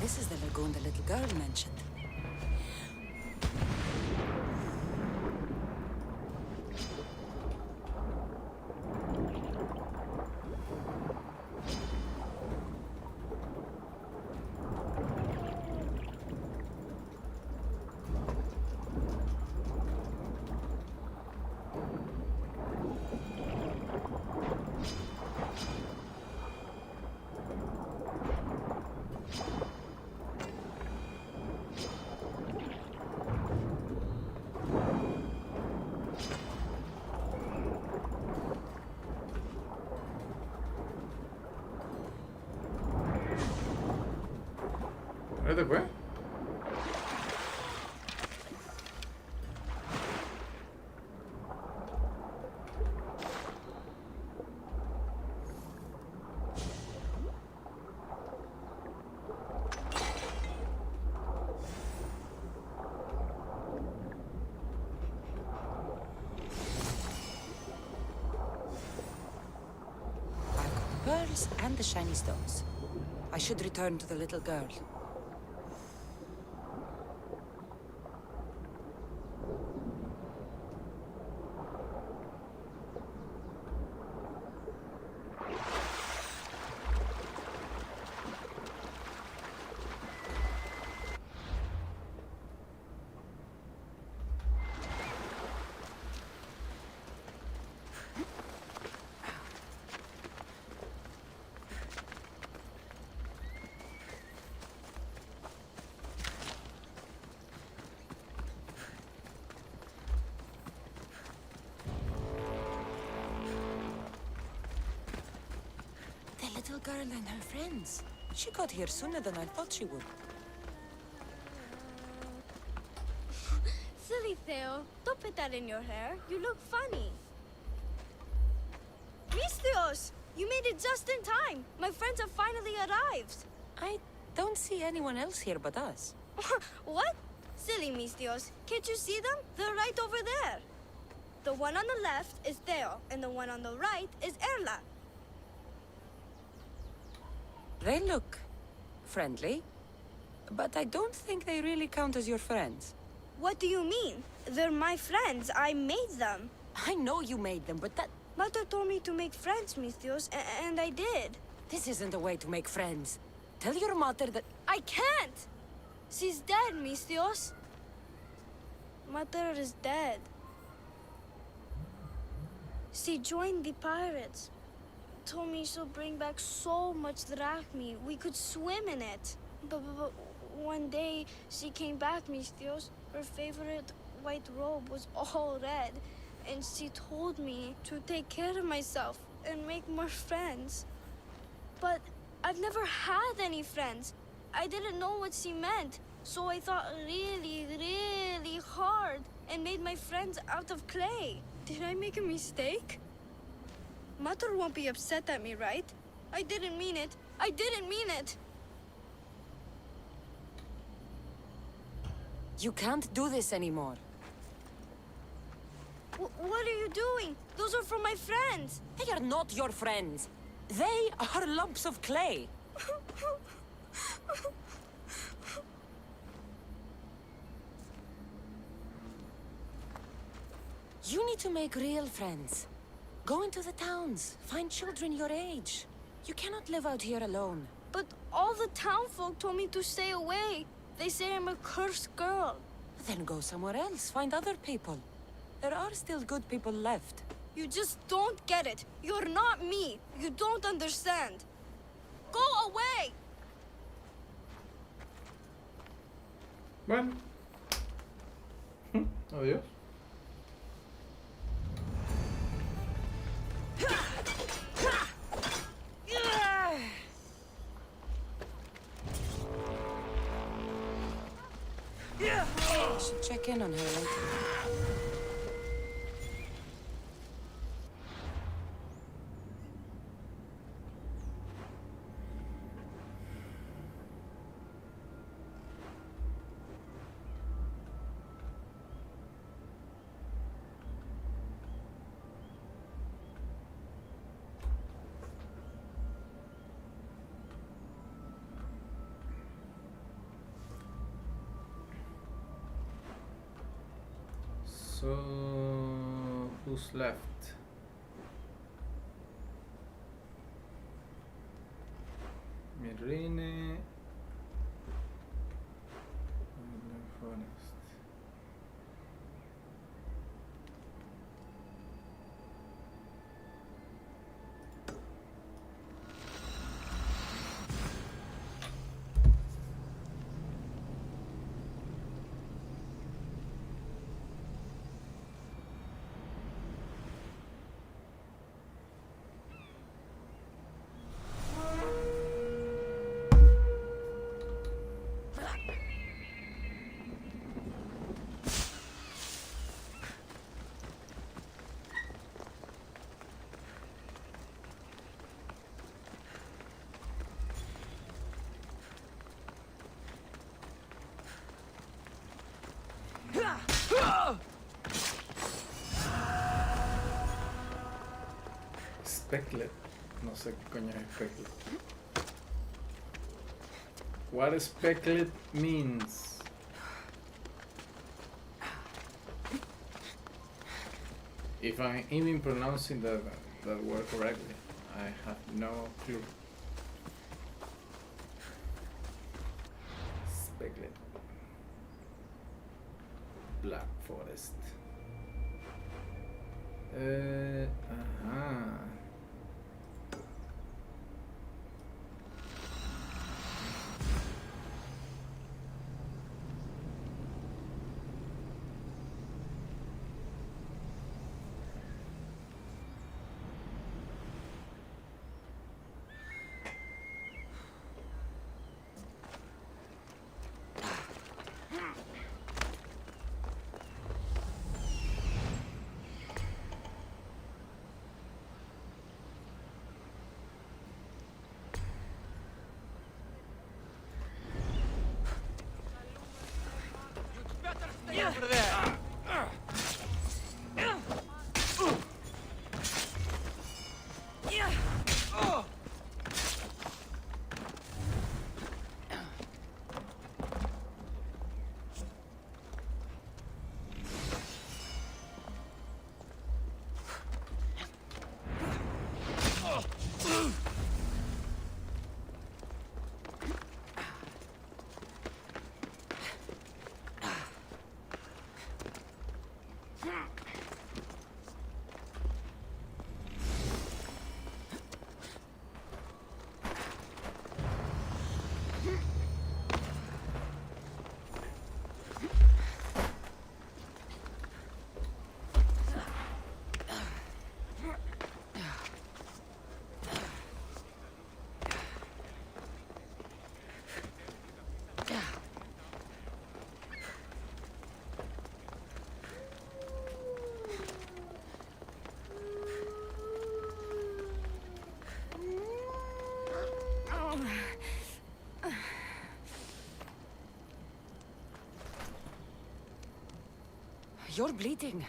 This is the lagoon the little girl mentioned. ¿Qué te fue? Pearls and the shiny stones. I should return to the little girl. Little girl and her friends. She got here sooner than I thought she would. Silly Theo, don't put that in your hair. You look funny. Mistios! You made it just in time. My friends have finally arrived. I don't see anyone else here but us. What? Silly Mistios. Can't you see them? They're right over there. The one on the left is Theo, and the one on the right is Erla. They look friendly, but I don't think they really count as your friends. What do you mean? They're my friends. I made them. I know you made them, but that... Mother told me to make friends, Mistios, and I did. This isn't a way to make friends. Tell your mother that... I can't! She's dead, Mistios. Mother is dead. She joined the pirates. Told me she'll bring back so much drachmi. We could swim in it. But one day, she came back, Mistios. Her favorite white robe was all red. And she told me to take care of myself and make more friends. But I've never had any friends. I didn't know what she meant. So I thought really, really hard and made my friends out of clay. Did I make a mistake? Mother won't be upset at me, right? I didn't mean it. I didn't mean it. You can't do this anymore. What are you doing? Those are from my friends. They are not your friends. They are lumps of clay. You need to make real friends. Go into the towns, find children your age. You cannot live out here alone. But all the town folk told me to stay away. They say I'm a cursed girl. Then go somewhere else, find other people. There are still good people left. You just don't get it. You're not me. You don't understand. Go away! Bueno. Adiós. I should check in on her later. So, who's left? Mirine. Forest. Specklet. No sé qué coño es Specklet. What Specklet means. If I'm even pronouncing that word correctly, I have no clue. Specklet. Black Forest. Ajá. Over there! You're bleeding.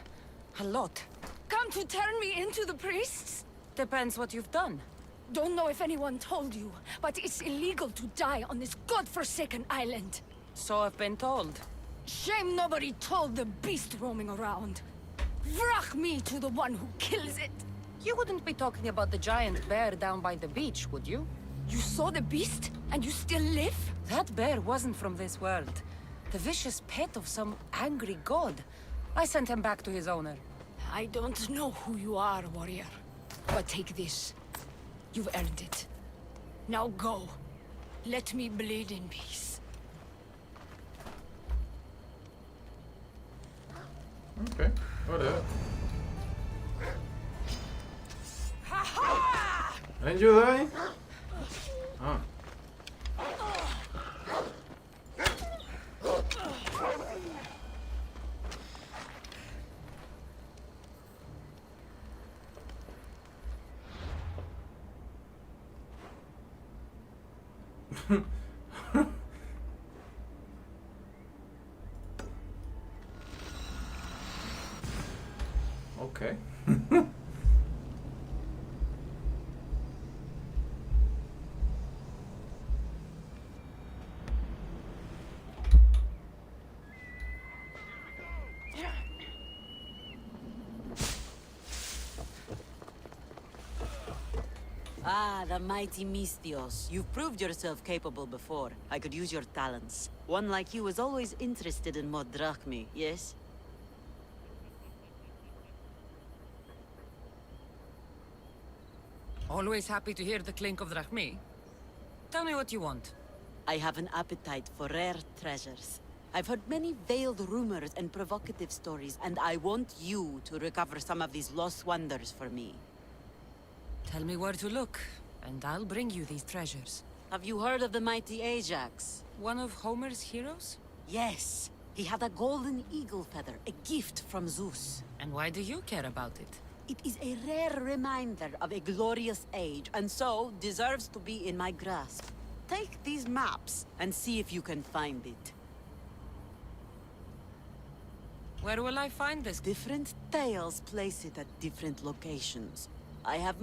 A lot. Come to turn me into the priests? Depends what you've done. Don't know if anyone told you, but it's illegal to die on this godforsaken island. So I've been told. Shame nobody told the beast roaming around. Vrach me to the one who kills it. You wouldn't be talking about the giant bear down by the beach, would you? You saw the beast, and you still live? That bear wasn't from this world. The vicious pet of some angry god. I sent him back to his owner. I don't know who you are, warrior. But take this. You've earned it. Now go. Let me bleed in peace. Okay, whatever. Didn't you die? Ah. Okay. Ah, the mighty Mistios. You've proved yourself capable before. I could use your talents. One like you is always interested in more drachmi, yes? Always happy to hear the clink of drachmi. Tell me what you want. I have an appetite for rare treasures. I've heard many veiled rumors and provocative stories, and I want you to recover some of these lost wonders for me. Tell me where to look, and I'll bring you these treasures. Have you heard of the mighty Ajax? One of Homer's heroes? Yes. He had a golden eagle feather, a gift from Zeus. And why do you care about it? It is a rare reminder of a glorious age, and so deserves to be in my grasp. Take these maps and see if you can find it. Where will I find this? Different tales place it at different locations. I have...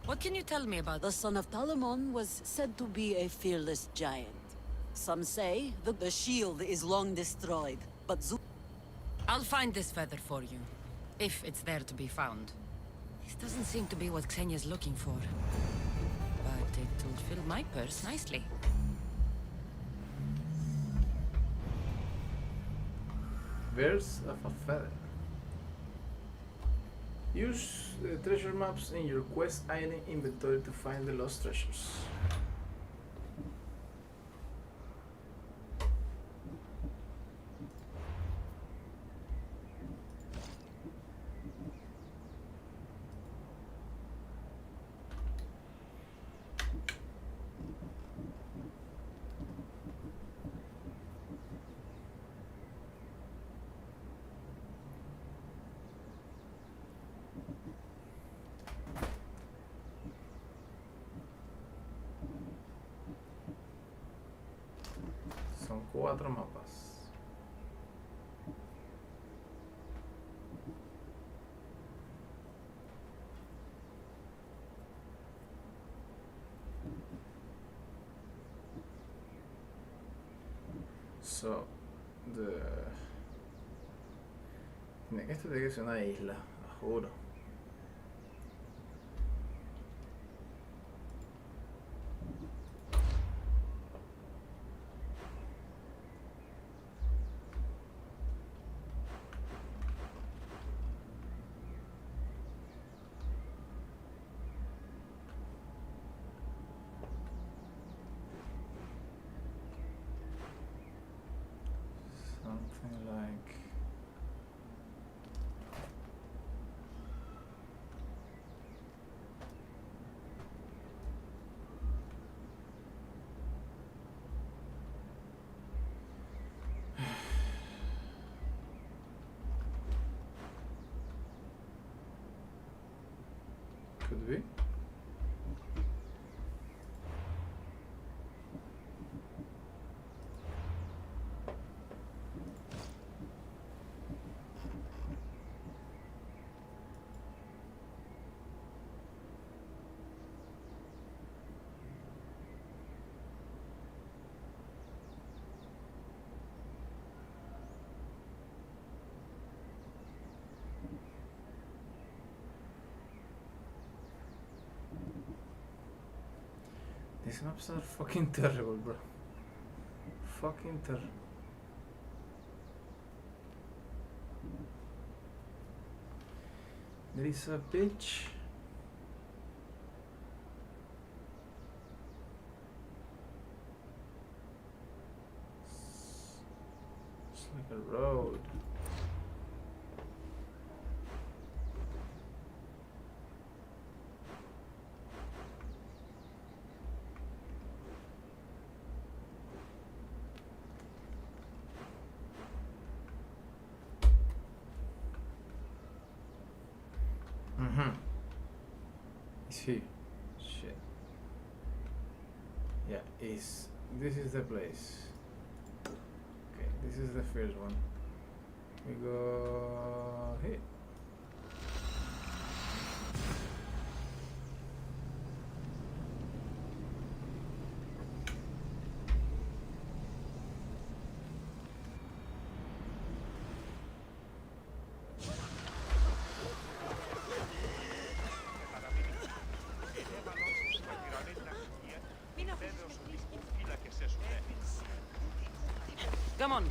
What can you tell me about The son of Talamon was said to be a fearless giant. Some say that the shield is long destroyed, but Zeus... I'll find this feather for you. If it's there to be found. This doesn't seem to be what Xenia's looking for. But it'll fill my purse nicely. Birds of a feather. Use the treasure maps in your quest item inventory to find the lost treasures. Son 4 mapas. So, esto tiene que ser una isla, juro. Something like... Could be. These maps are fucking terrible, bro. Fucking terrible. There is a bitch. It's like a road. Is he? Shit. Yeah, this is the place. Okay, this is the first one. We go here. Come on.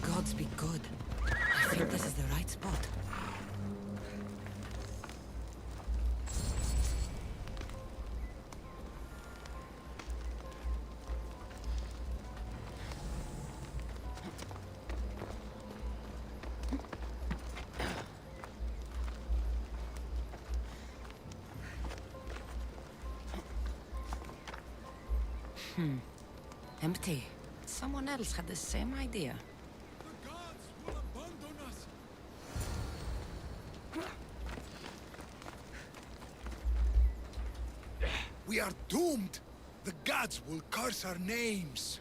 Gods be good. I think this is the right spot. Empty. Someone else had the same idea. We are doomed! The gods will curse our names!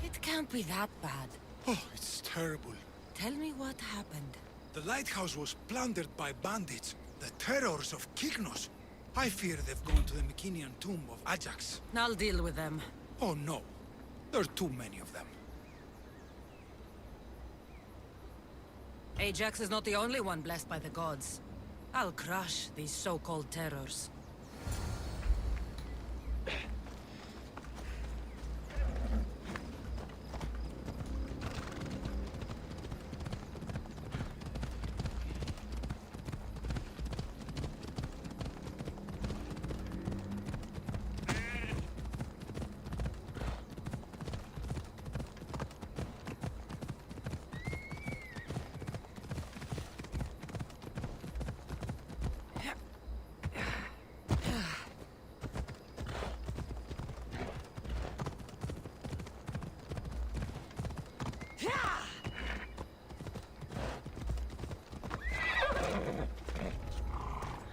It can't be that bad. Oh, it's terrible. Tell me what happened. The lighthouse was plundered by bandits, the terrors of Kygnos. I fear they've gone to the Mycenaean tomb of Ajax. I'll deal with them. Oh no, there are too many of them. Ajax is not the only one blessed by the gods. I'll crush these so-called terrors.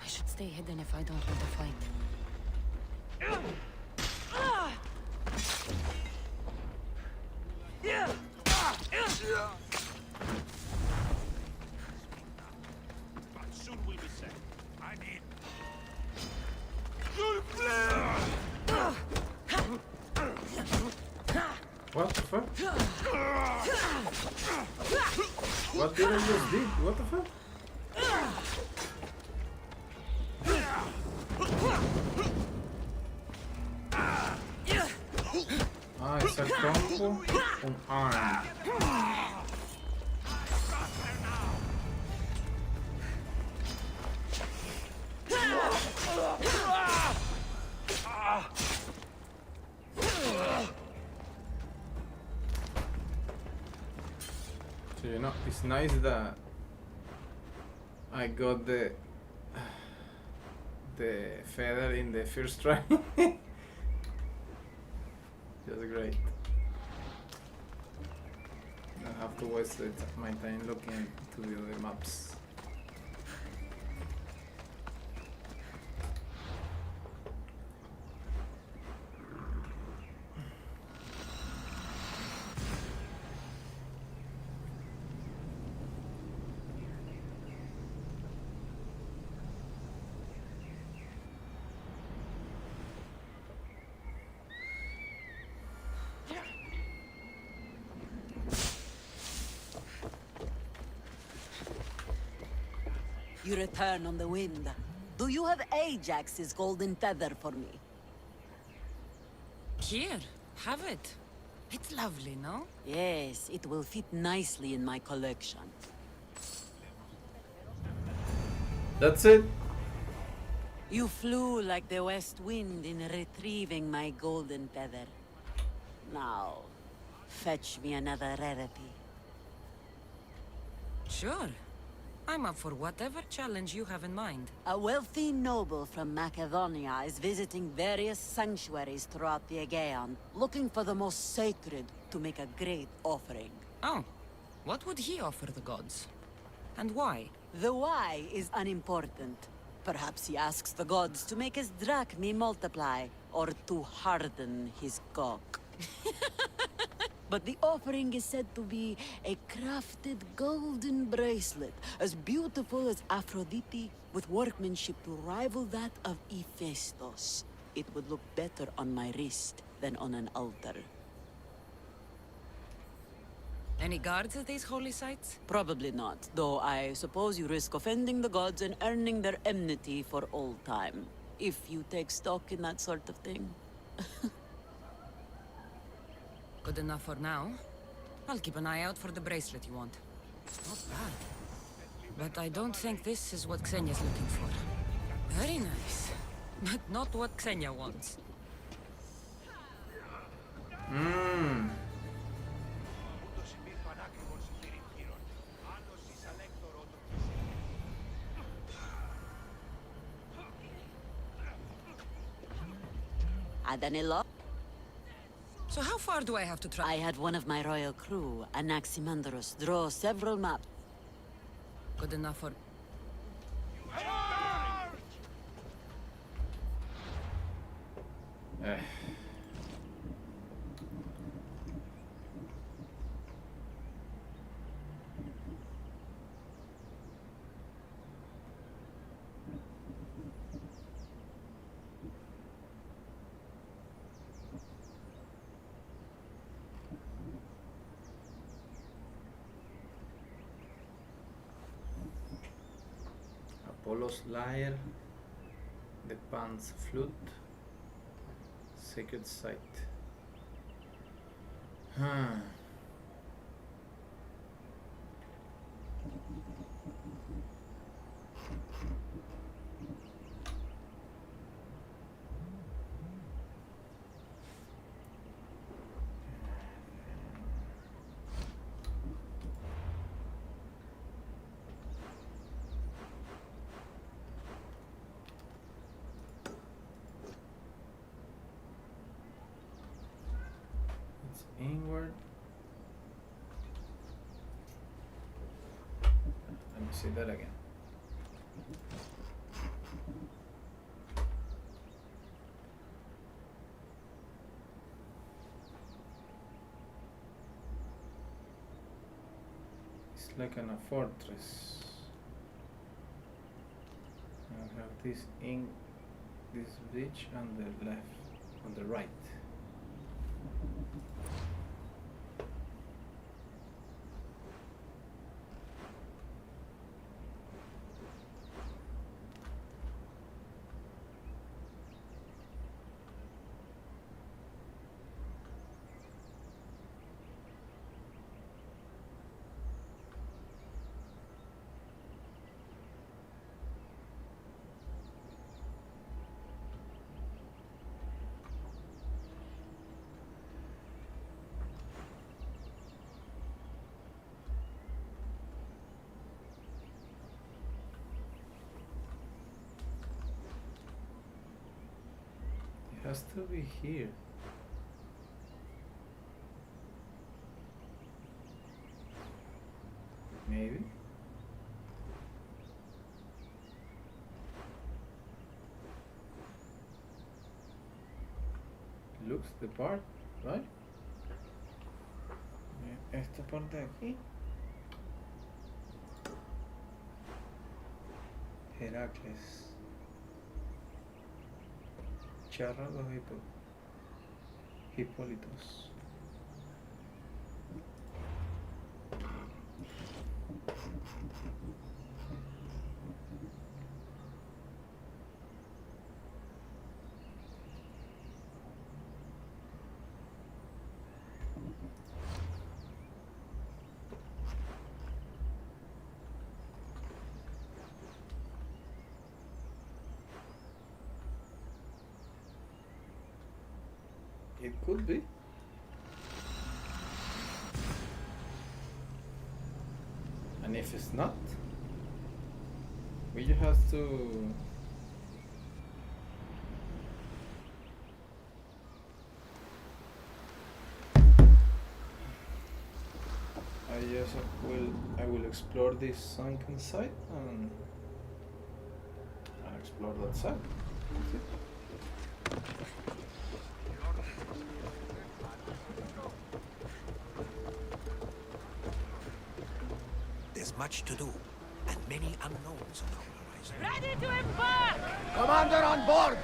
I should stay hidden if I don't want to fight. But soon we'll be safe. I mean... What the fuck? What did I just do? What the fuck? Ah, es el combo. Un arm. So, you know, it's nice that I got the feather in the first try. Just great. Don't have to waste my time looking to the other maps. You return on the wind. Do you have Ajax's golden feather for me? Here, have it. It's lovely, no? Yes, it will fit nicely in my collection. That's it. You flew like the west wind in retrieving my golden feather. Now, fetch me another rarity. Sure. I'm up for whatever challenge you have in mind. A wealthy noble from Macedonia is visiting various sanctuaries throughout the Aegean, looking for the most sacred to make a great offering. Oh, what would he offer the gods? And why? The why is unimportant. Perhaps he asks the gods to make his drachmi multiply, or to harden his cock. But the offering is said to be a crafted golden bracelet, as beautiful as Aphrodite, with workmanship to rival that of Hephaestus. It would look better on my wrist than on an altar. Any guards at these holy sites? Probably not, though I suppose you risk offending the gods and earning their enmity for all time. If you take stock in that sort of thing. Good enough for now. I'll keep an eye out for the bracelet you want. Not bad. But I don't think this is what Xenia's looking for. Very nice. But not what Xenia wants. Adanilo? So how far do I have to travel? I had one of my royal crew, Anaximandros, draw several maps. Good enough for... Apollo's lyre, the Pan's flute, sacred site. Inward. Let me see that again. It's like in a fortress. I have this bridge on the left, on the right. has to be here. Maybe. Looks the part, right? Esta parte de aquí. Heracles. Charra los Hipólitos. It could be. And if it's not, we just have to I will explore this sunken site and explore that side. That's it. There's much to do, and many unknowns on our horizon. Ready to embark! Commander on board!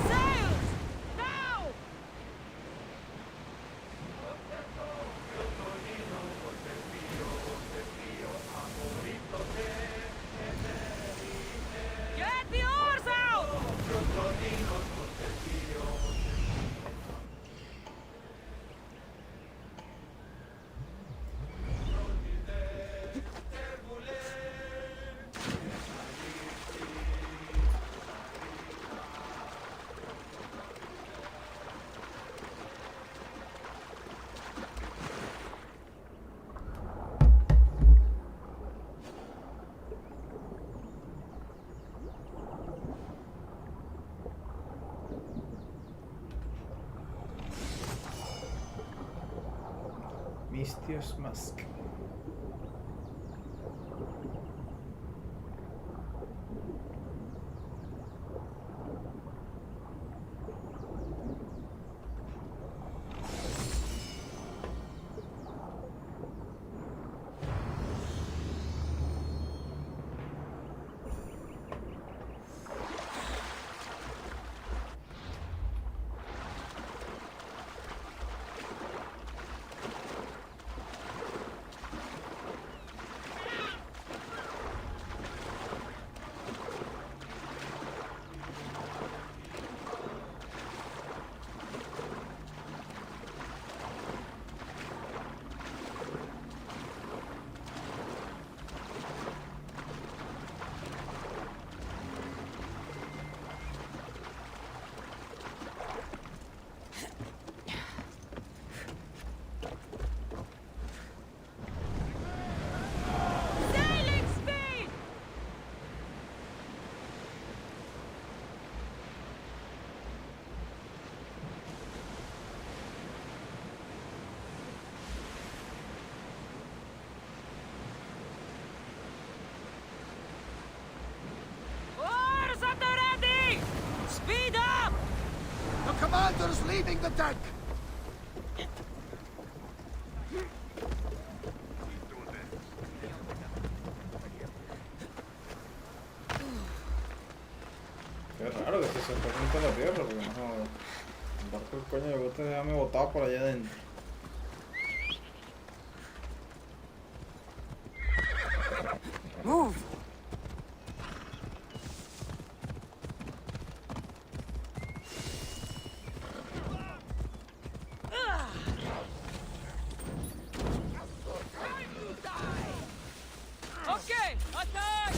Sails! Now! Get the oars out! Misthios Mask. Sailing speed! Oars at the ready! Speed up! The commander's leaving the deck! Qué raro que se acerque tanto a la tierra, porque no. El barco del coño de bote déjame botar por allá adentro. Move! Okay, attack!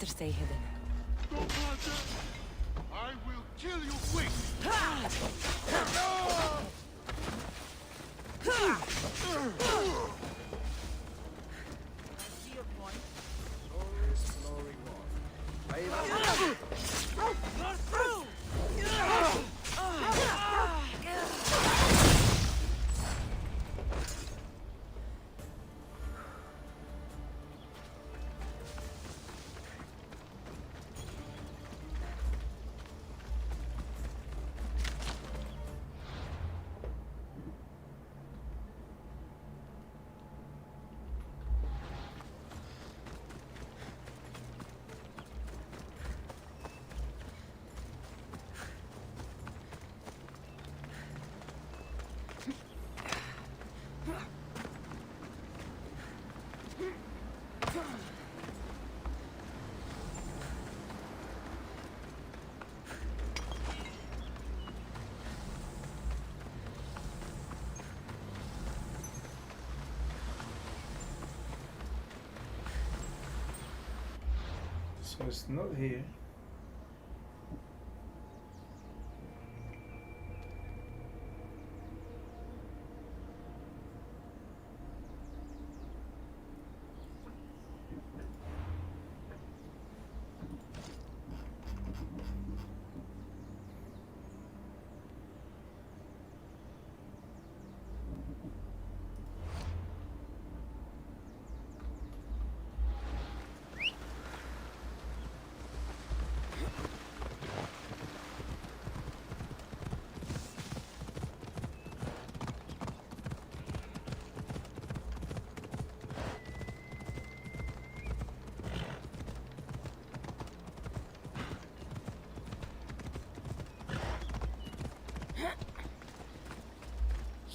stay hidden. I will kill you quick! See your point? Slowly You're through! So it's not here.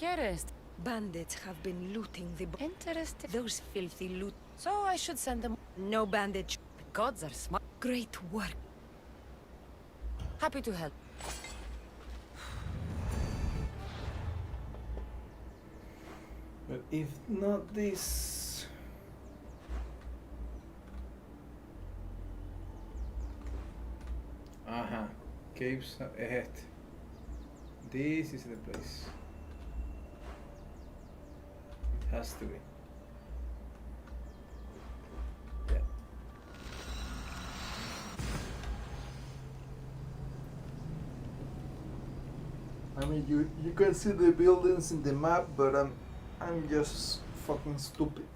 Here is. Bandits have been looting the... Interesting. Those filthy loot... So I should send them. No bandits. The gods are smart. Great work. Happy to help. But if not this... Ajá. Caves es este. This is the place. It has to be. Yeah. I mean, you can see the buildings in the map, but I'm just fucking stupid.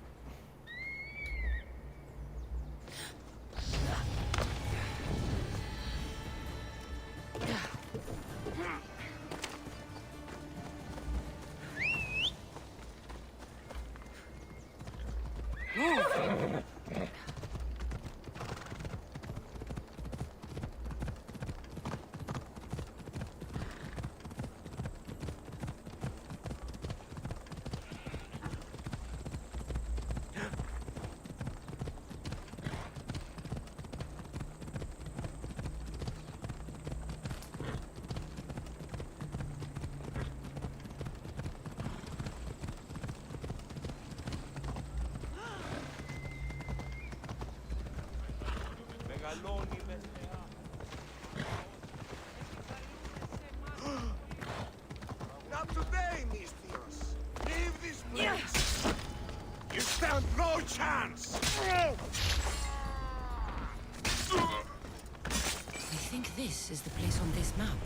Not today, Mistios. Leave this place. You stand no chance. I think this is the place on this map.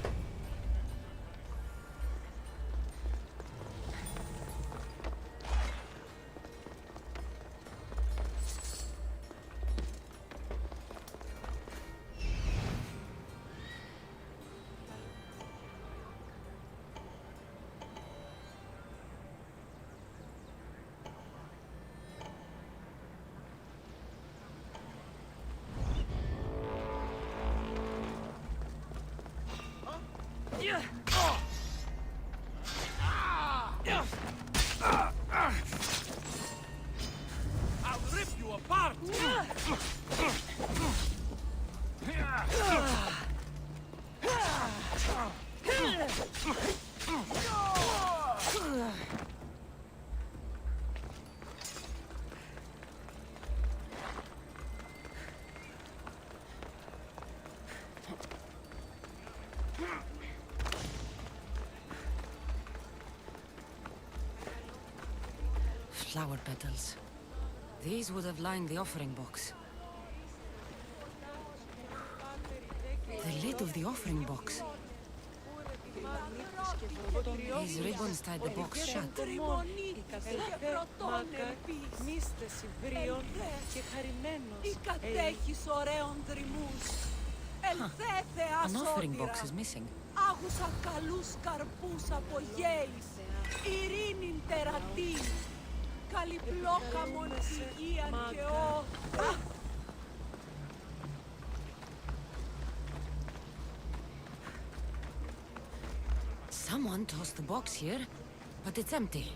I'll rip you apart! flower petals. These would have lined the offering box. The lid of the offering box. These ribbons tied the box shut. An offering box is missing. Άκουσα καλούς καρπούς από γέης, ειρήνην τερατήν, καλυπλόκαμον υγείαν και ό. Someone tossed the box here, but it's empty.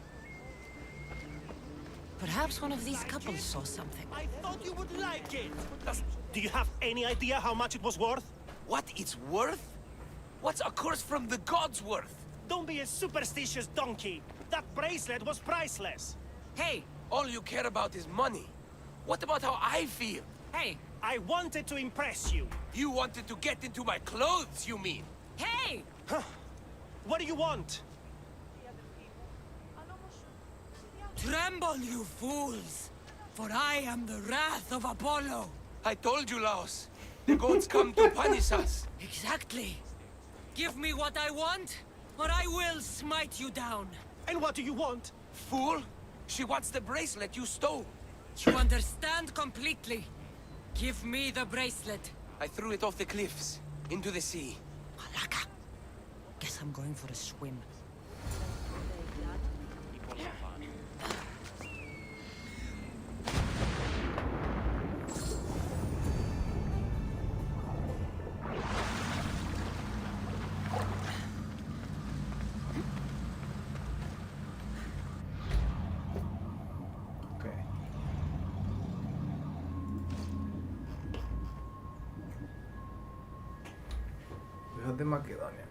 Perhaps one of these couples saw something. I thought you would like it. Do you have any idea how much it was worth? What it's worth? What's a curse from the gods worth? Don't be a superstitious donkey. That bracelet was priceless. Hey, all you care about is money. What about how I feel? Hey, I wanted to impress you. You wanted to get into my clothes, you mean? Hey! What do you want? Tremble, you fools, for I am the wrath of Apollo. I told you, Laos. The gods come to punish us. Exactly. Give me what I want, or I will smite you down. And what do you want? Fool! She wants the bracelet you stole. You understand completely. Give me the bracelet. I threw it off the cliffs, into the sea. Malaka. Guess I'm going for a swim. De Macedonia.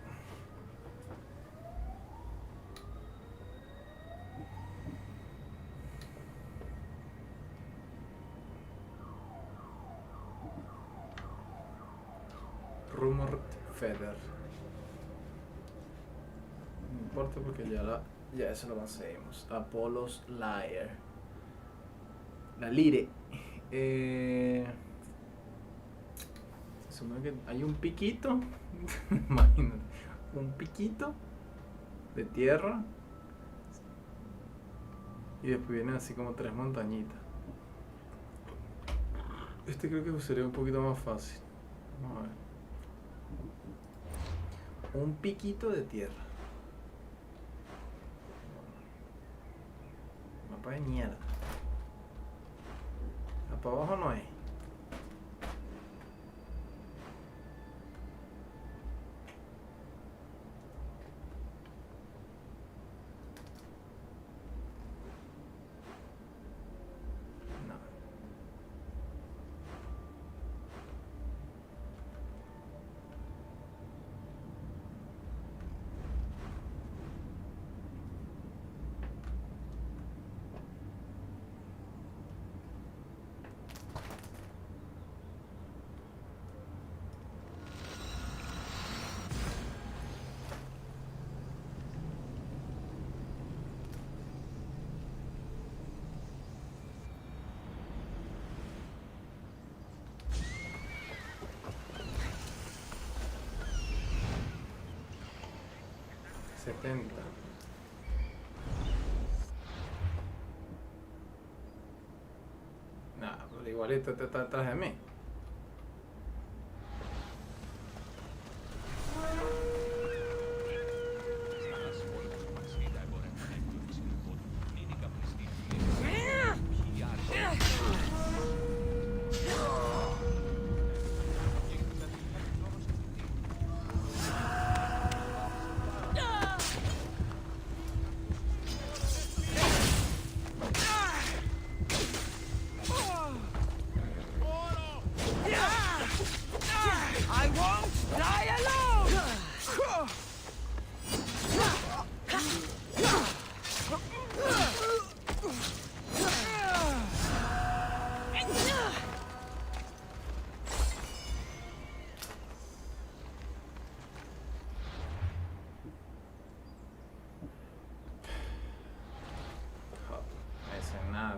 Rumored Feather. No importa porque ya eso lo conseguimos. Apollo's Lyre. La Lire. Se supone que hay un piquito. Imagínate. Un piquito de tierra. Y después vienen así como 3 montañitas. Este creo que sería un poquito más fácil. Vamos a ver. Un piquito de tierra. Mapa de mierda. Para abajo no hay. Nah, pero igualito te está atrás de mí.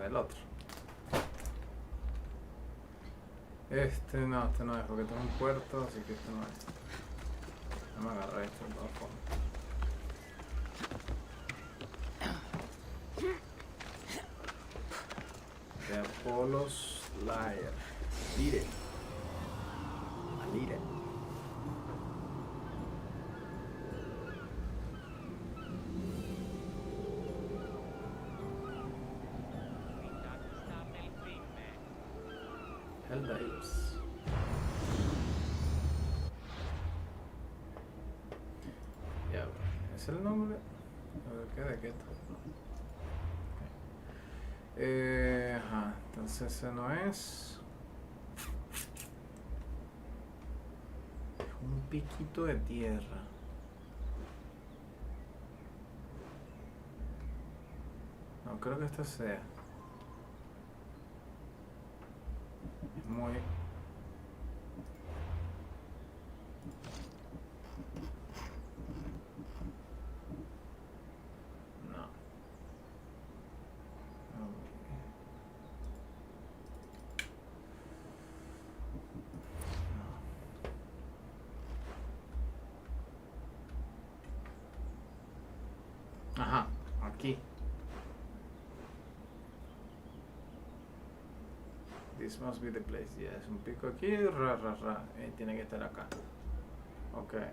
el otro. Este no es porque tengo un puerto, así que este no es. Vamos a agarrar esto de todas formas. De Apollo's Lair. Lire. Lire. Helldivers. Ya, ¿es el nombre? A ver, ¿de qué esto? Ajá, entonces ese no es. Es un piquito de tierra. No creo que este sea. Es muy... No. Ajá, aquí. This must be the place. Yeah, es un pico aquí, tiene que estar acá. Okay,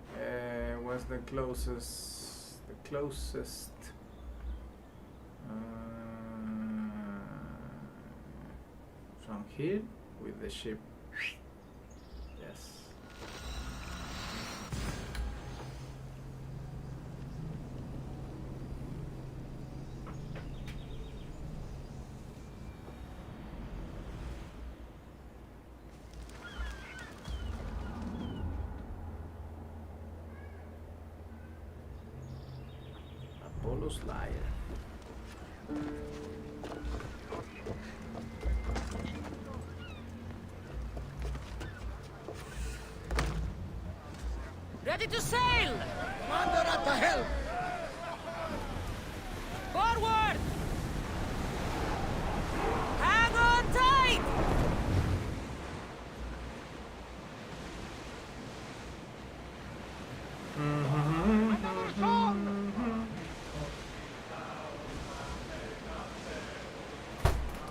what's the closest? The closest. From here with the ship. Yes. Apollo's Lair. Ready to sail! Commander at the helm! Forward! Hang on tight!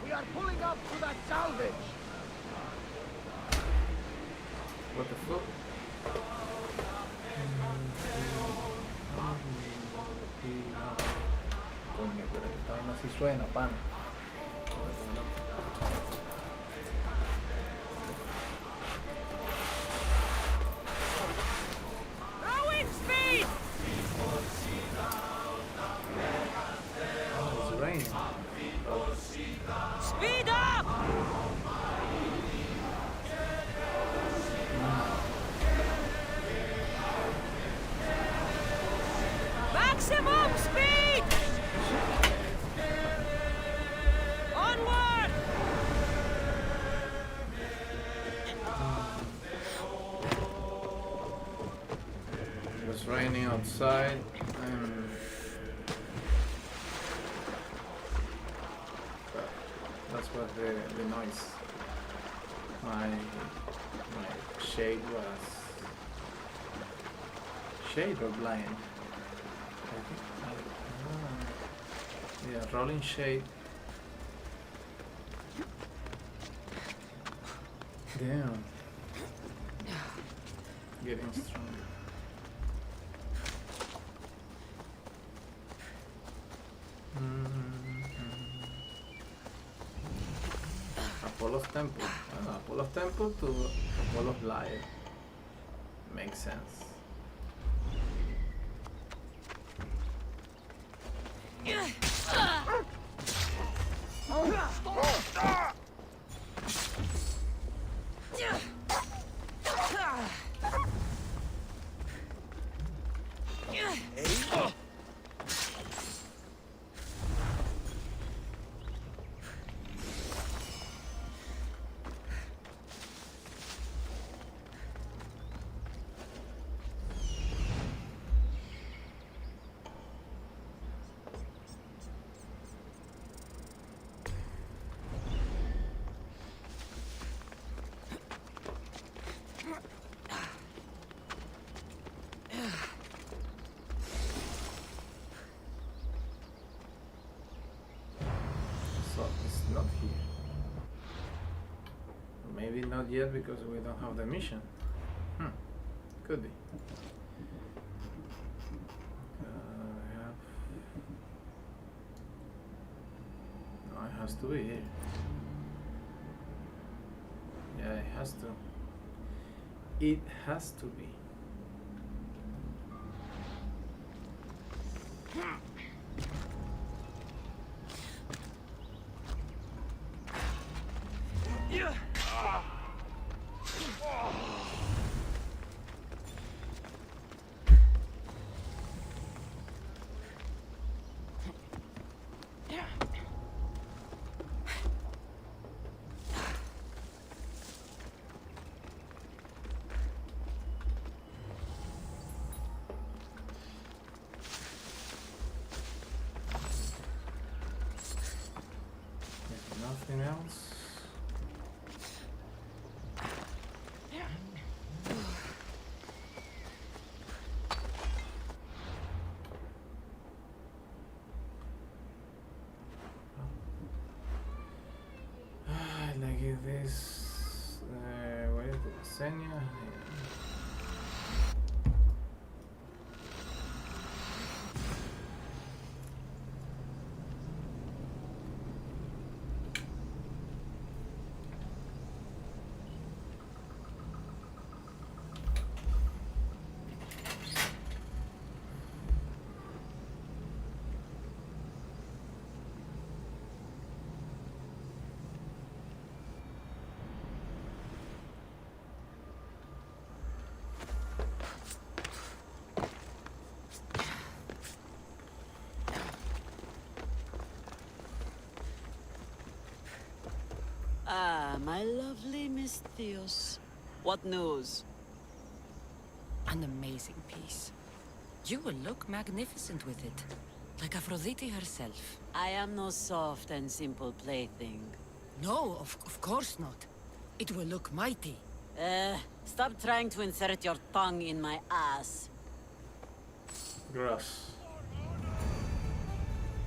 We are pulling up to that salvage! What the fuck? Coño, pero esta vaina sí suena, pan. Rowing speed! Oh, it's raining. Speed up! Maximum speed! Onward! It was raining outside and that's what the noise. My shade was shade or blind. Yeah, rolling shade. Damn. Getting stronger. Apollo's Temple. Apollo's Temple to Apollo's Lair. Makes sense. not yet because we don't have the mission. Could be. No, it has to be here. Yeah, it has to. It has to be. Nothing else. Like this. Where is the Senya? Ah, my lovely Miss Theos. What news? An amazing piece. You will look magnificent with it. Like Aphrodite herself. I am no soft and simple plaything. No, of course not. It will look mighty. Stop trying to insert your tongue in my ass. Gross.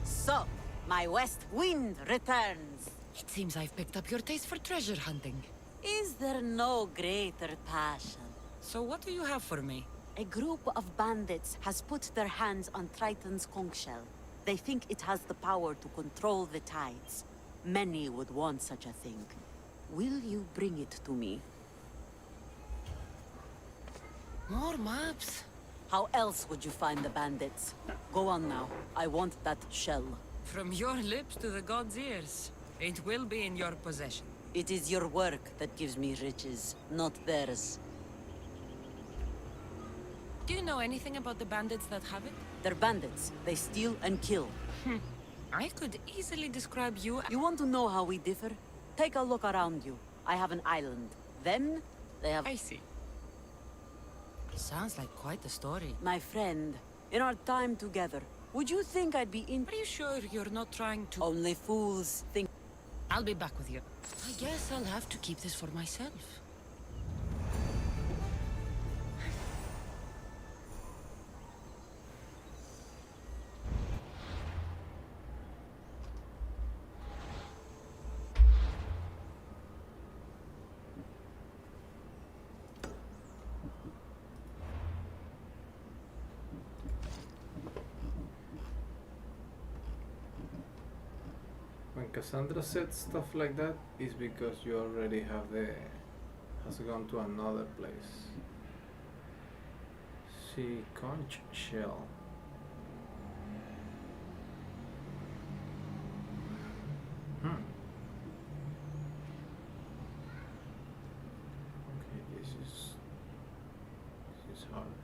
So, my west wind returns. It seems I've picked up your taste for treasure hunting. Is there no greater passion? So what do you have for me? A group of bandits has put their hands on Triton's conch shell. They think it has the power to control the tides. Many would want such a thing. Will you bring it to me? More maps? How else would you find the bandits? Go on now. I want that shell. From your lips to the god's ears. It will be in your possession. It is your work that gives me riches, not theirs. Do you know anything about the bandits that have it? They're bandits. They steal and kill. I could easily describe you... You want to know how we differ? Take a look around you. I have an island. Them, they have... I see. Sounds like quite a story. My friend, in our time together, would you think I'd be in... Are you sure you're not trying to... Only fools think... I'll be back with you. I guess I'll have to keep this for myself. When Kassandra said stuff like that, is because you already have has gone to another place. See, conch shell. Okay, this is hard.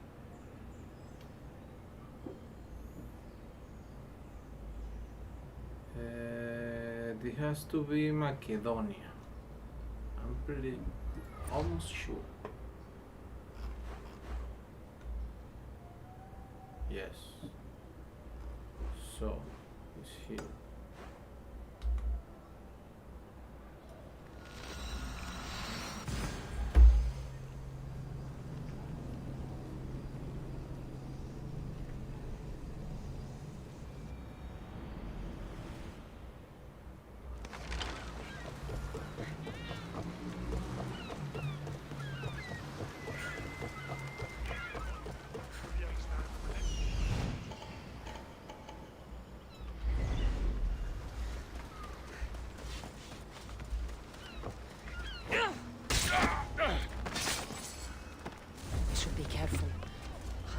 It has to be Macedonia. I'm almost sure. Yes. So, it's here.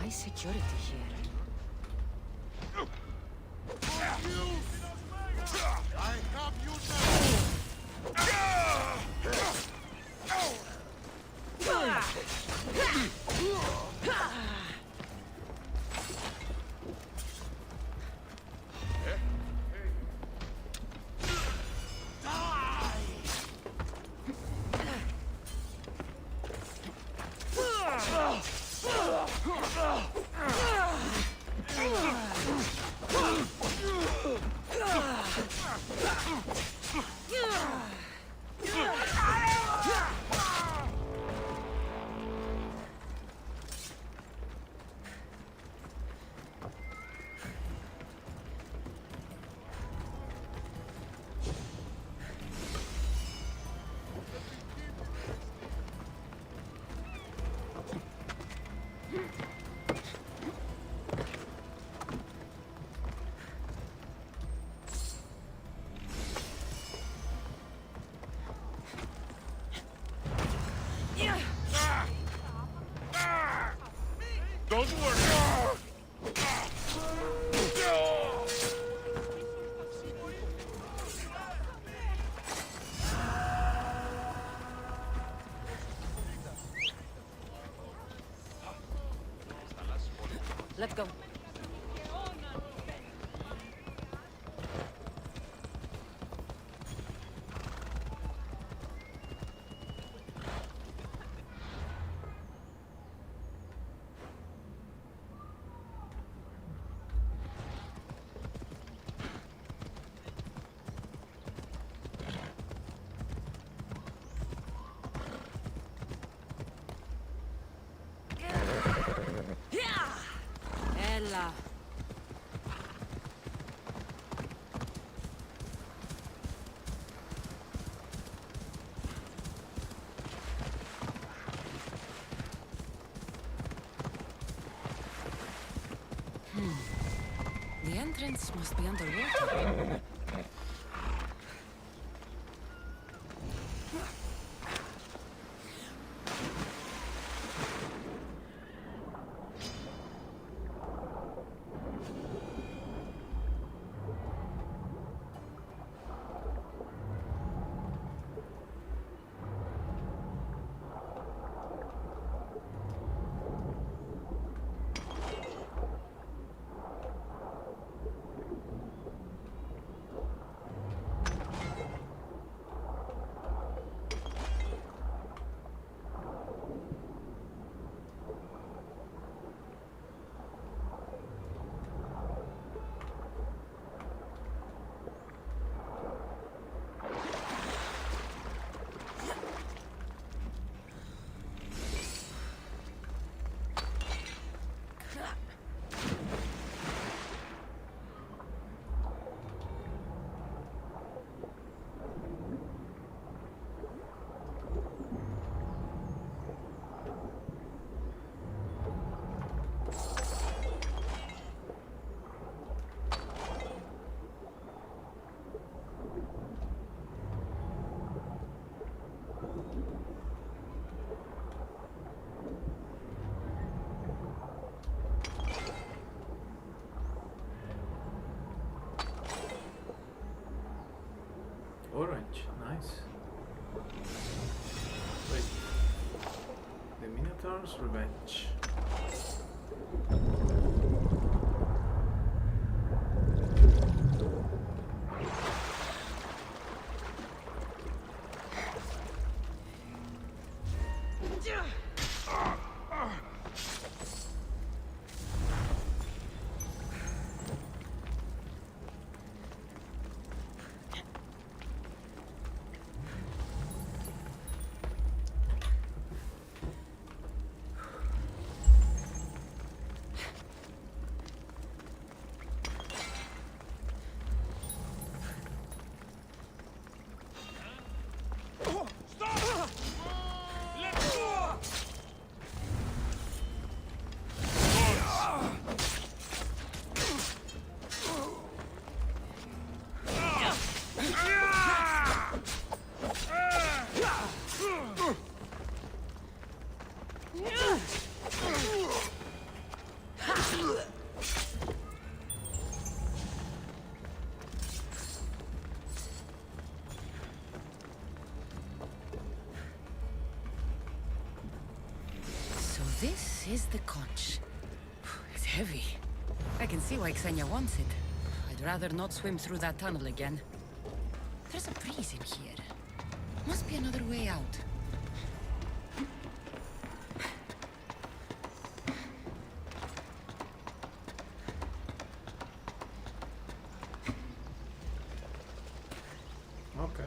high security here. I have you now! Don't worry. Let's go. Ella. The entrance must be underwater. Orange, nice. Wait. The Minotaur's Revenge. is the conch? It's heavy. I can see why Xenia wants it. I'd rather not swim through that tunnel again. There's a breeze in here. Must be another way out. Okay.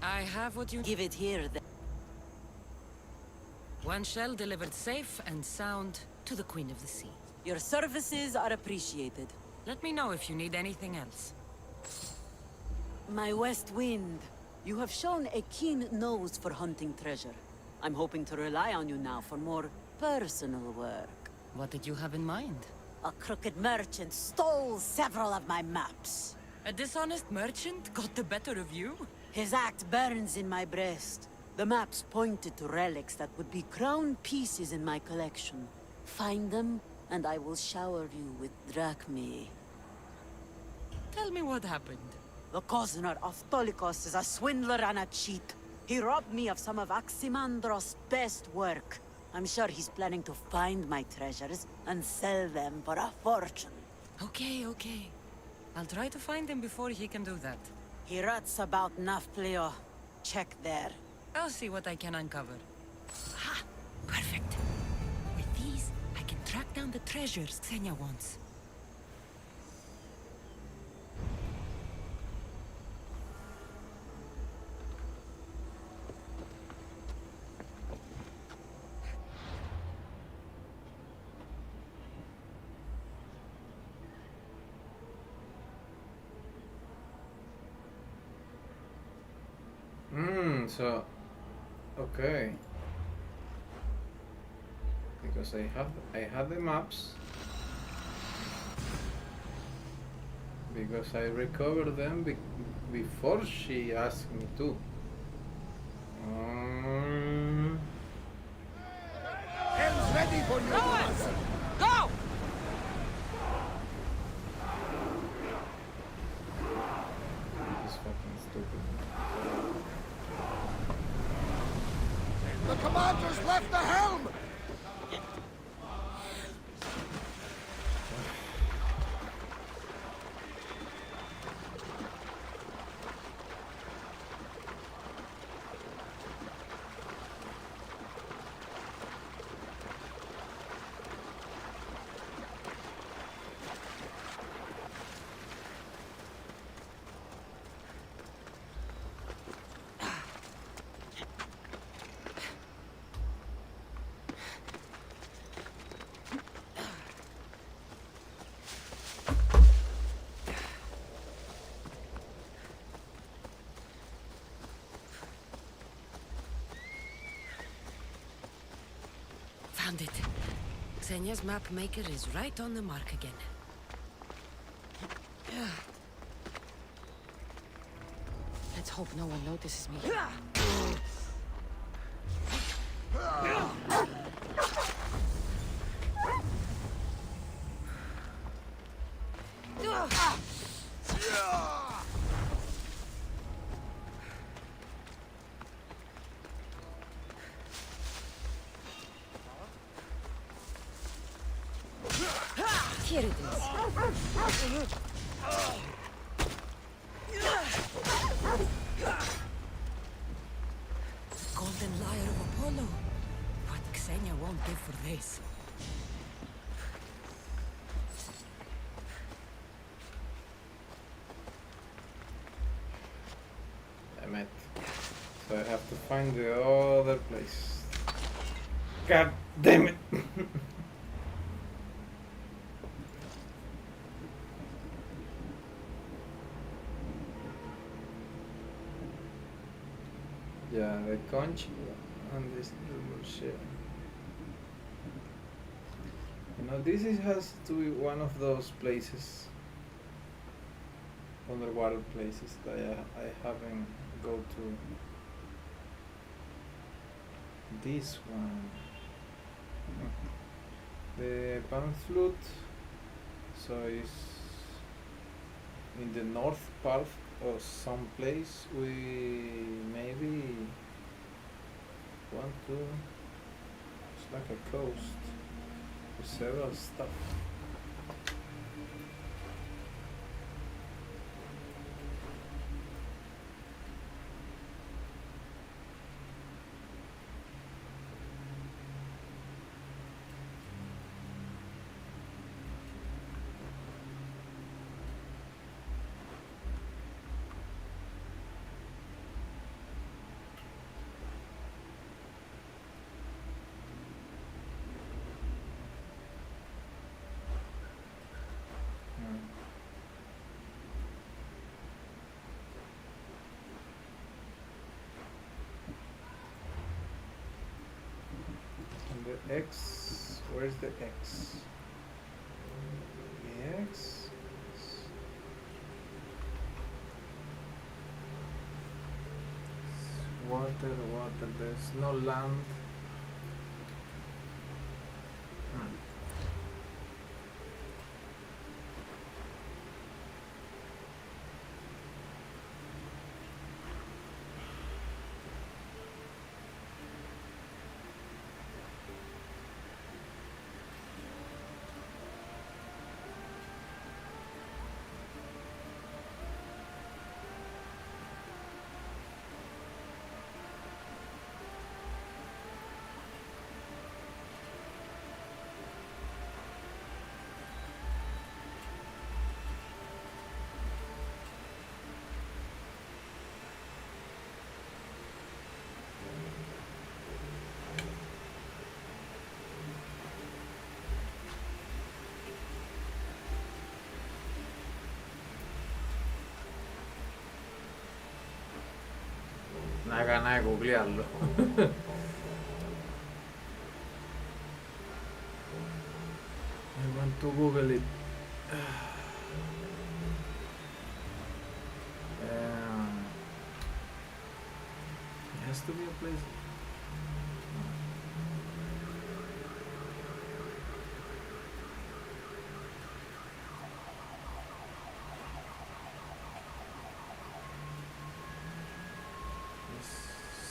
I have what you... Give it here, then. One shell delivered safe and sound to the Queen of the Sea. Your services are appreciated. Let me know if you need anything else. My West Wind, you have shown a keen nose for hunting treasure. I'm hoping to rely on you now for more personal work. What did you have in mind? A crooked merchant stole several of my maps. A dishonest merchant got the better of you? His act burns in my breast. The maps pointed to relics that would be crown pieces in my collection. Find them, and I will shower you with drachmae. Tell me what happened. The Koznar of Tolikos is a swindler and a cheat. He robbed me of some of Aximandros' best work. I'm sure he's planning to find my treasures and sell them for a fortune. Okay. I'll try to find him before he can do that. He rots about Nafplio. Check there. I'll see what I can uncover. Ah, perfect. With these, I can track down the treasures Xenia wants. So, okay. Because I have the maps. Because I recovered them before she asked me to. Hell's ready for you, Master. Go! This is fucking stupid. The commander's left the helm! Found it. Xenia's map maker is right on the mark again. Let's hope no one notices me. Here it is. Golden lyre of Apollo. What Xenia won't give for this. Damn it. So I have to find the other place. God damn it! Yeah, the conch and this little shit. You know, has to be one of those places, underwater places that I haven't go to. This one. The pan flute, so it's in the north part of some place we maybe want to. It's like a coast with several stuff. The X, where's the X? The X? Water, there's no land. Una gana de googlearlo. I want to Google it. It has to be a place.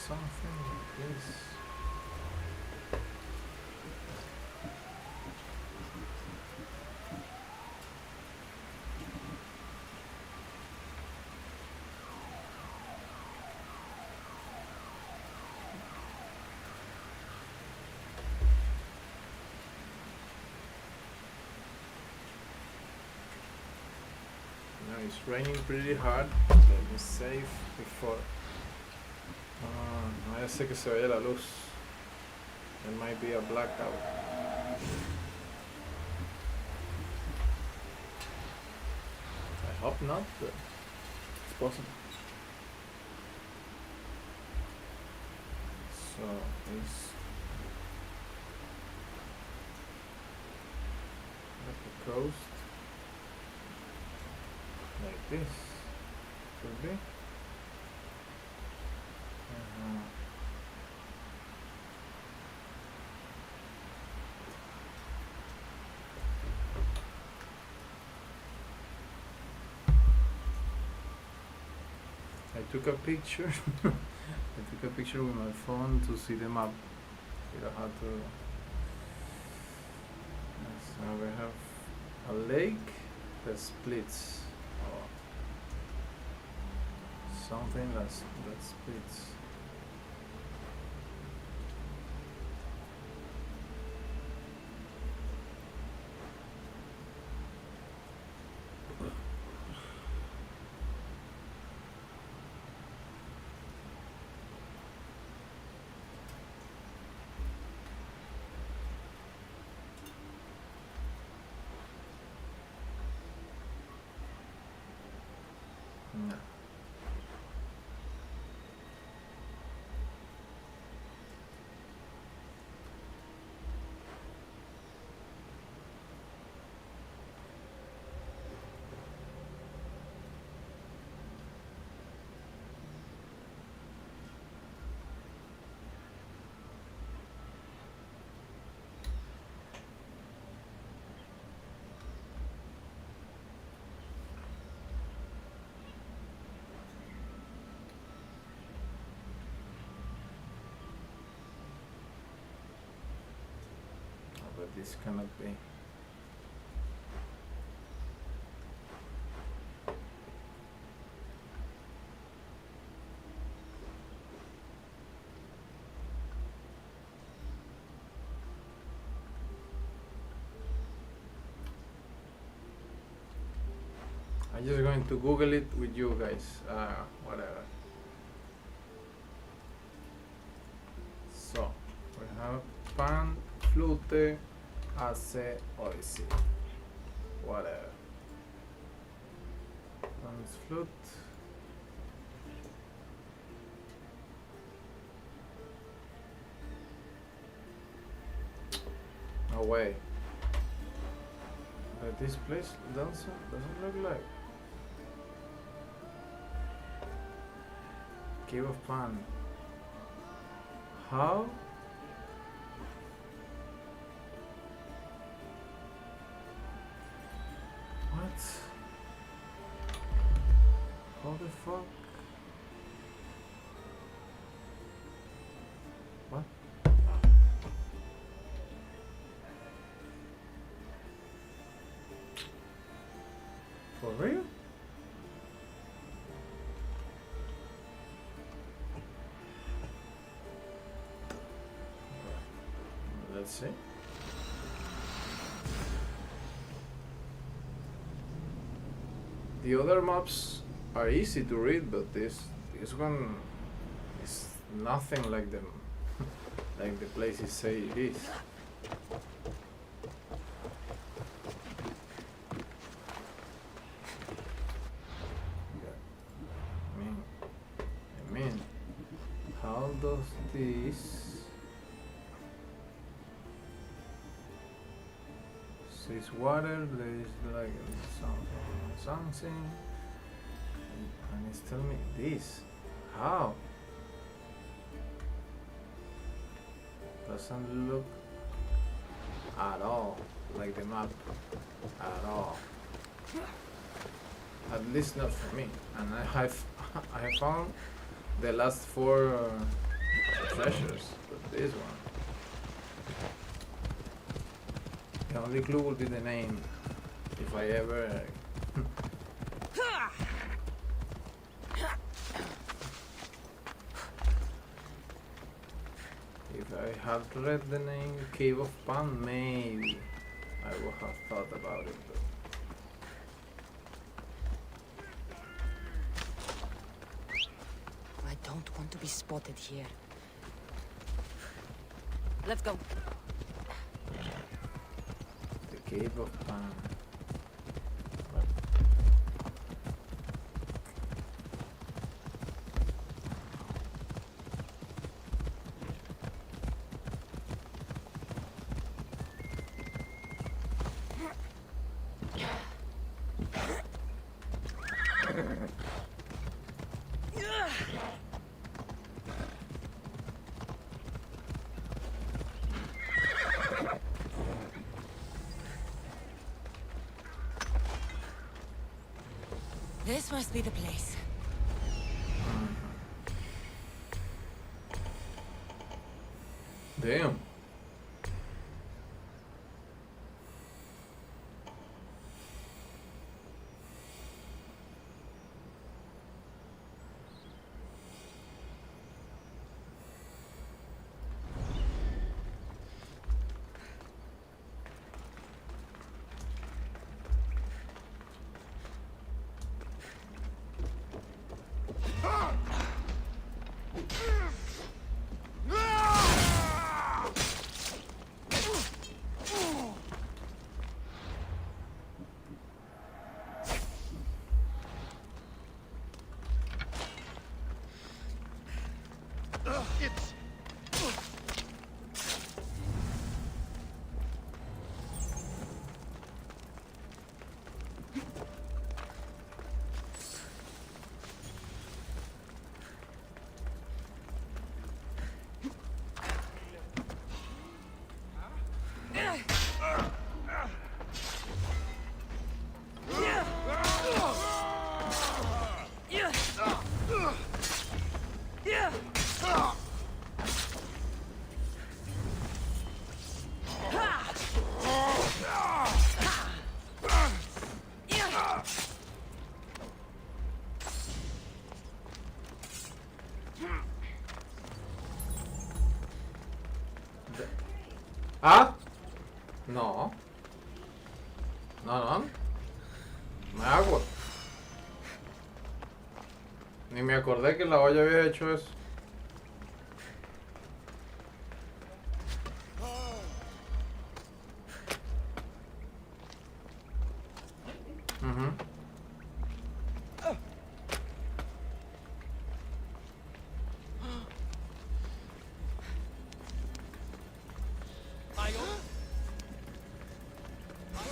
Something like this. Now it's raining pretty hard. Let me save before. No ya sé que se vaya la luz. There might be a blackout. I hope not, but it's possible. So it's the coast. Like this. Could be. I took a picture. I took a picture with my phone to see the map. You know how to. So we have a lake that splits, or something that splits. No. But this cannot be. I'm just going to Google it with you guys. Whatever. So we have pan flute hace Odyssey. Whatever. Pan's flute. No way. But this place doesn't look like. Cave of Pan. How? What? How the fuck? What? For real? Let's see. The other maps are easy to read, but this one is nothing like them, like the places say it is. I mean, how does this? There's water, there is like something, and it's telling me this. How? Doesn't look at all like the map at all. At least not for me. And I have found the last 4 treasures, but this one. The only clue will be the name, if I ever... If I had read the name Cave of Pan, maybe I would have thought about it. But I don't want to be spotted here. Let's go. Cave of Pan. This must be the place. Damn. ¿Ah? No. No. Me agua. Ni me acordé que la olla había hecho eso.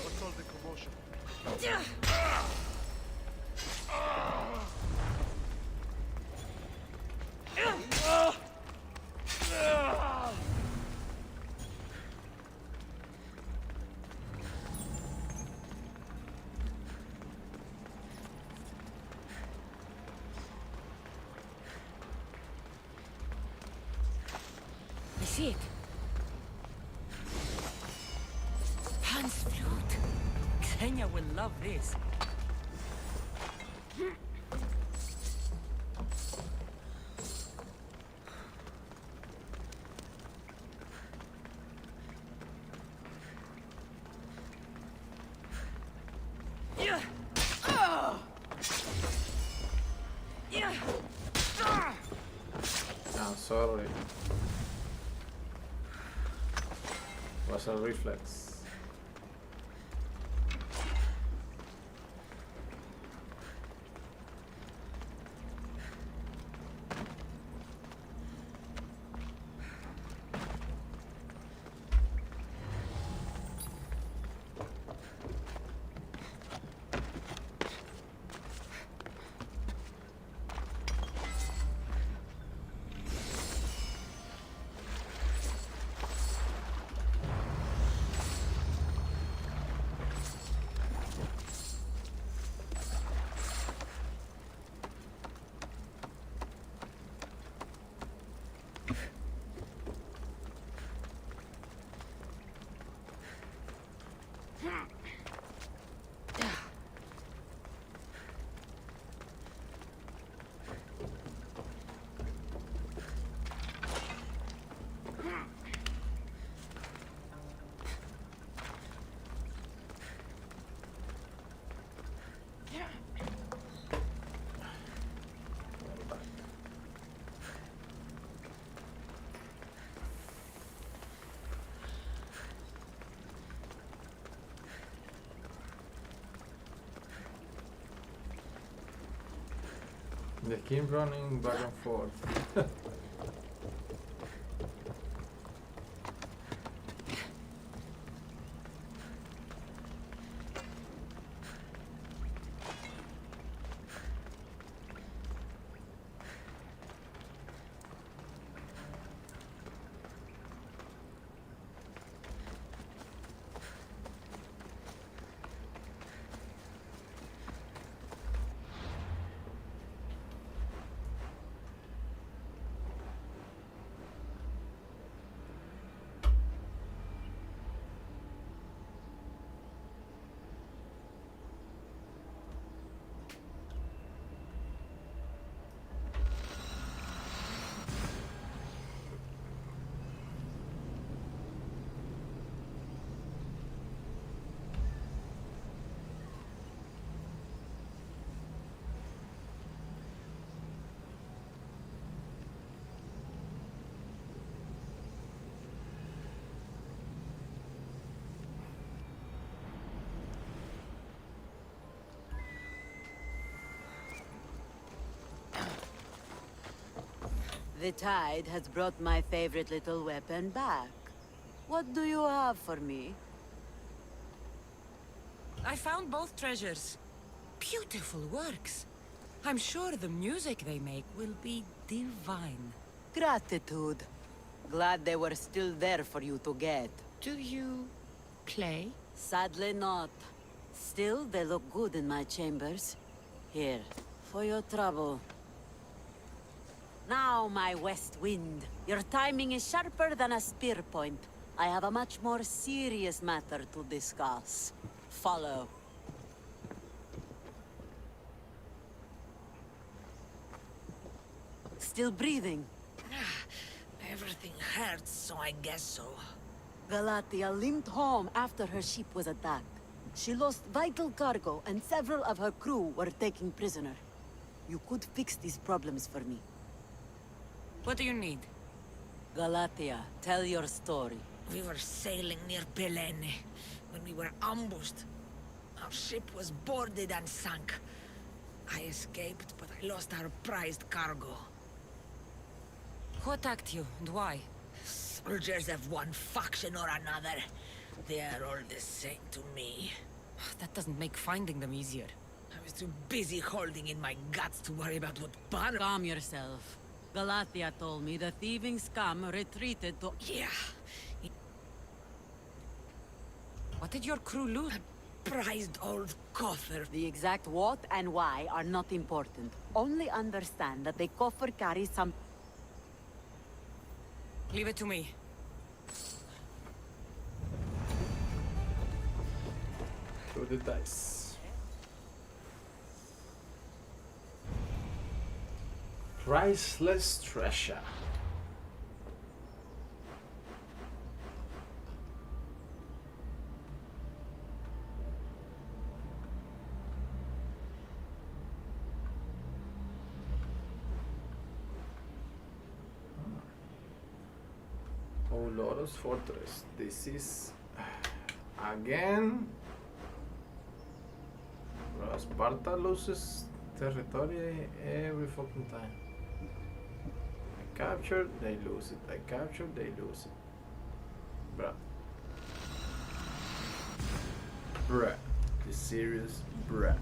What's all the commotion? I see it. Pan's flute. Xenia will love this. Ah, sorry. Was a reflex. They keep running back and forth. The tide has brought my favorite little weapon back. What do you have for me? I found both treasures. Beautiful works. I'm sure the music they make will be divine. Gratitude. Glad they were still there for you to get. Do you play? Sadly not. Still, they look good in my chambers. Here, for your trouble. Now, my west wind. Your timing is sharper than a spear point. I have a much more serious matter to discuss. Follow. Still breathing? Everything hurts, so I guess so. Galatia limped home after her ship was attacked. She lost vital cargo, and several of her crew were taken prisoner. You could fix these problems for me. What do you need? Galatia, tell your story. We were sailing near Pelene when we were ambushed. Our ship was boarded and sunk. I escaped, but I lost our prized cargo. Who attacked you, and why? Soldiers of one faction or another. They are all the same to me. That doesn't make finding them easier. I was too busy holding in my guts to worry about what Ban— Calm yourself. Galatia told me the thieving scum retreated to— Yeah. What did your crew lose? A prized old coffer. The exact what and why are not important. Only understand that the coffer carries some— Leave it to me. Throw the dice. Priceless treasure. Oloros Fortress. This is again. Bro, Sparta loses territory every fucking time. I capture, they lose it. I capture, they lose it. Bruh. Bruh. The serious bruh.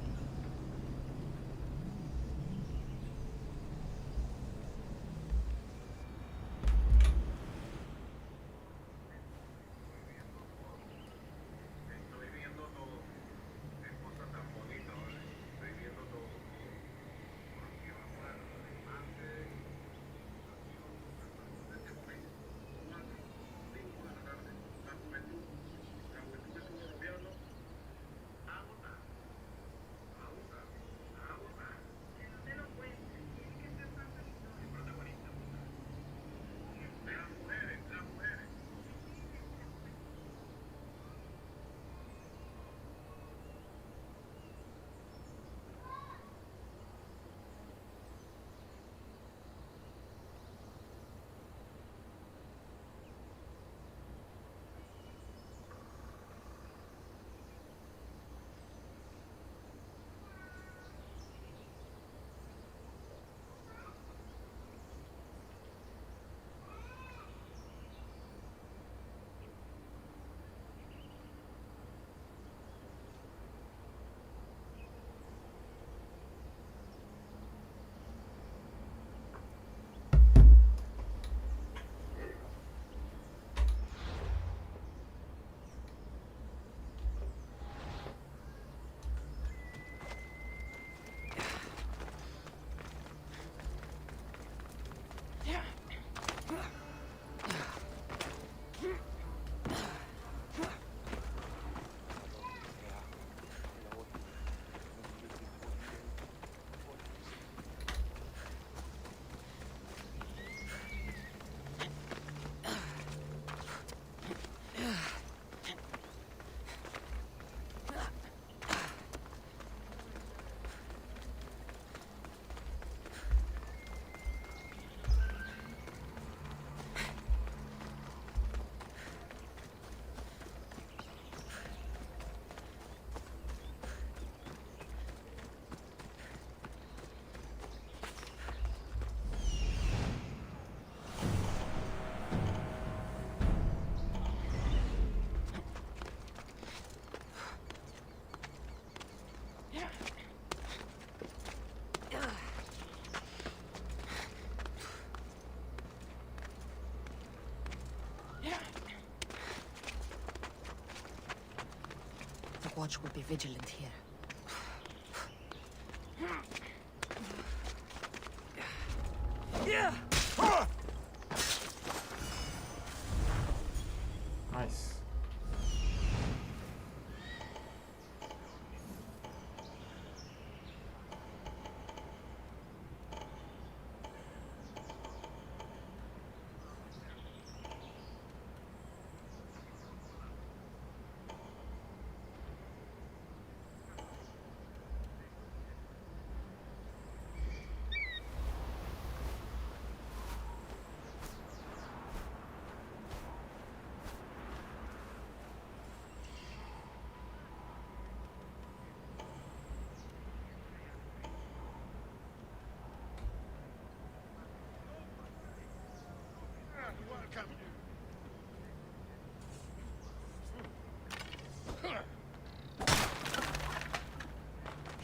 watch will be vigilant here. Yeah. Nice.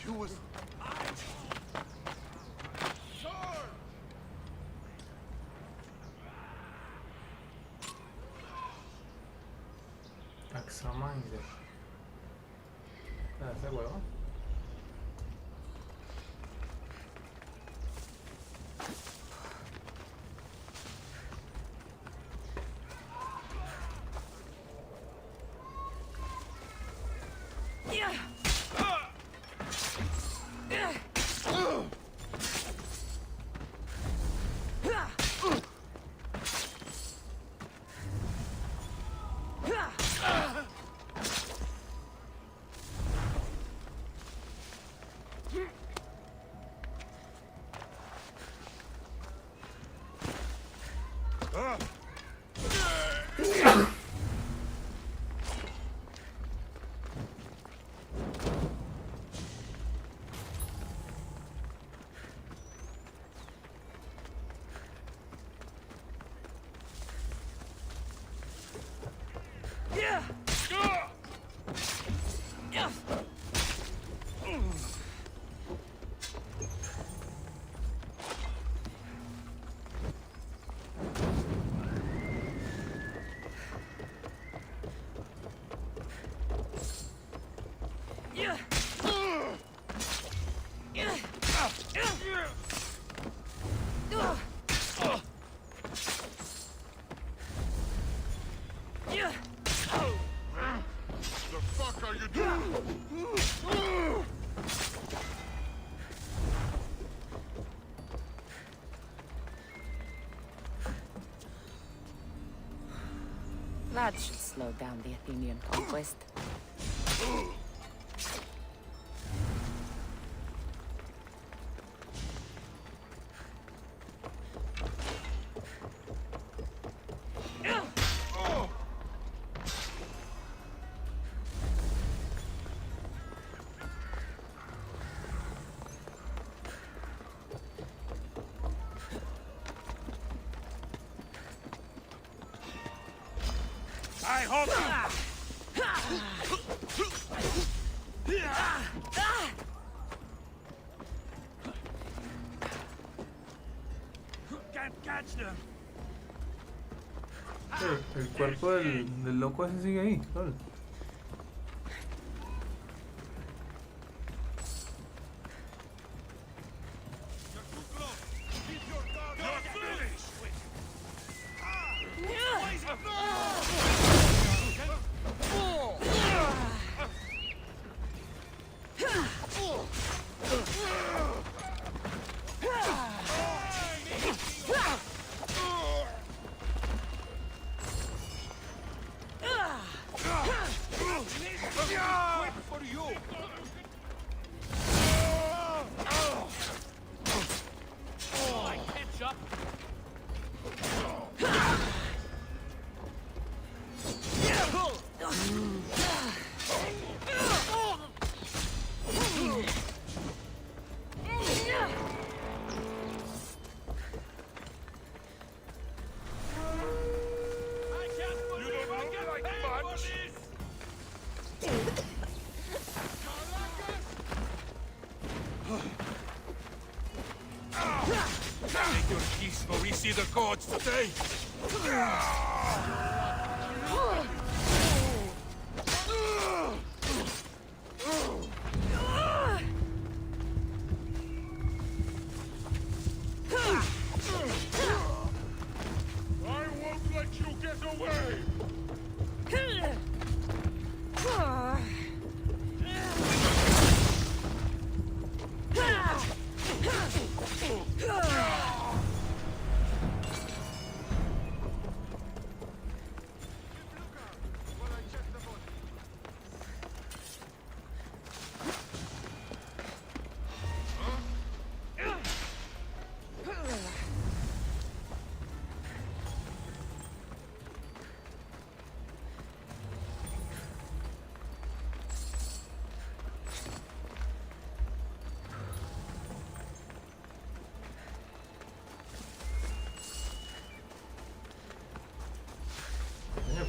You was... Kassandra. Ese huevo. That should slow down the Athenian conquest. I hope can't catch them. El cuerpo del loco ese sigue ahí. Sol. Take your peace or we see the gods today.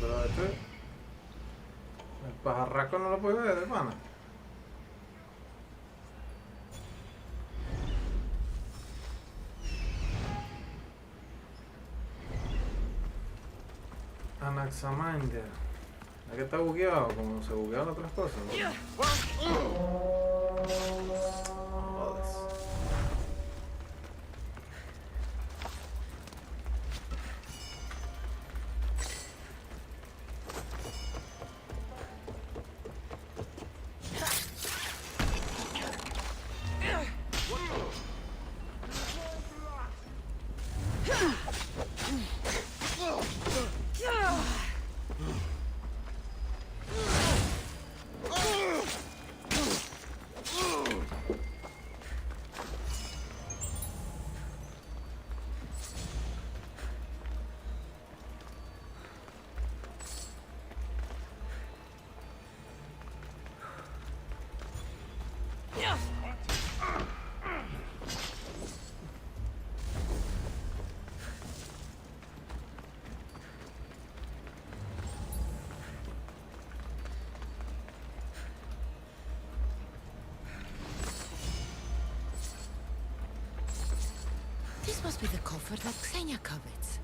Pero este... El pajarraco no lo puede ver, hermano. Anaxamander. ¿Es que está bugueado? Como se buguearon otras cosas, ¿no? Joder. This must be the coffer that Xenia covets.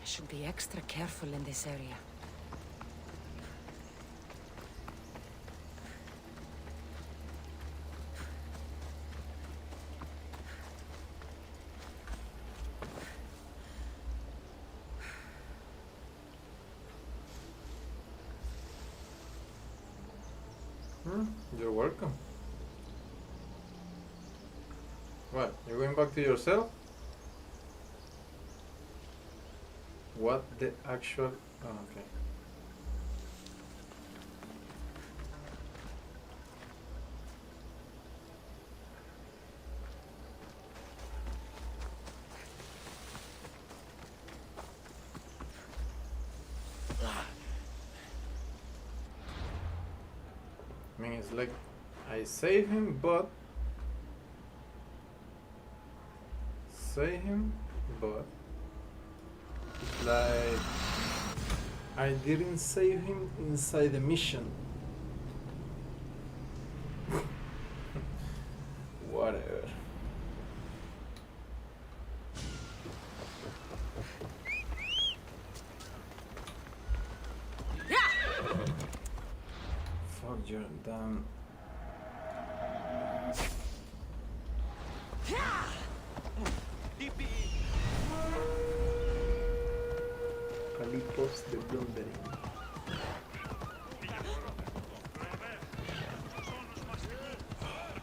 I should be extra careful in this area. You're welcome. What? You're going back to your cell? What the actual... Oh, okay. I mean, it's like I save him, but it's like I didn't save him inside the mission. Whatever. Fuck, you're done. Palitos de blundering.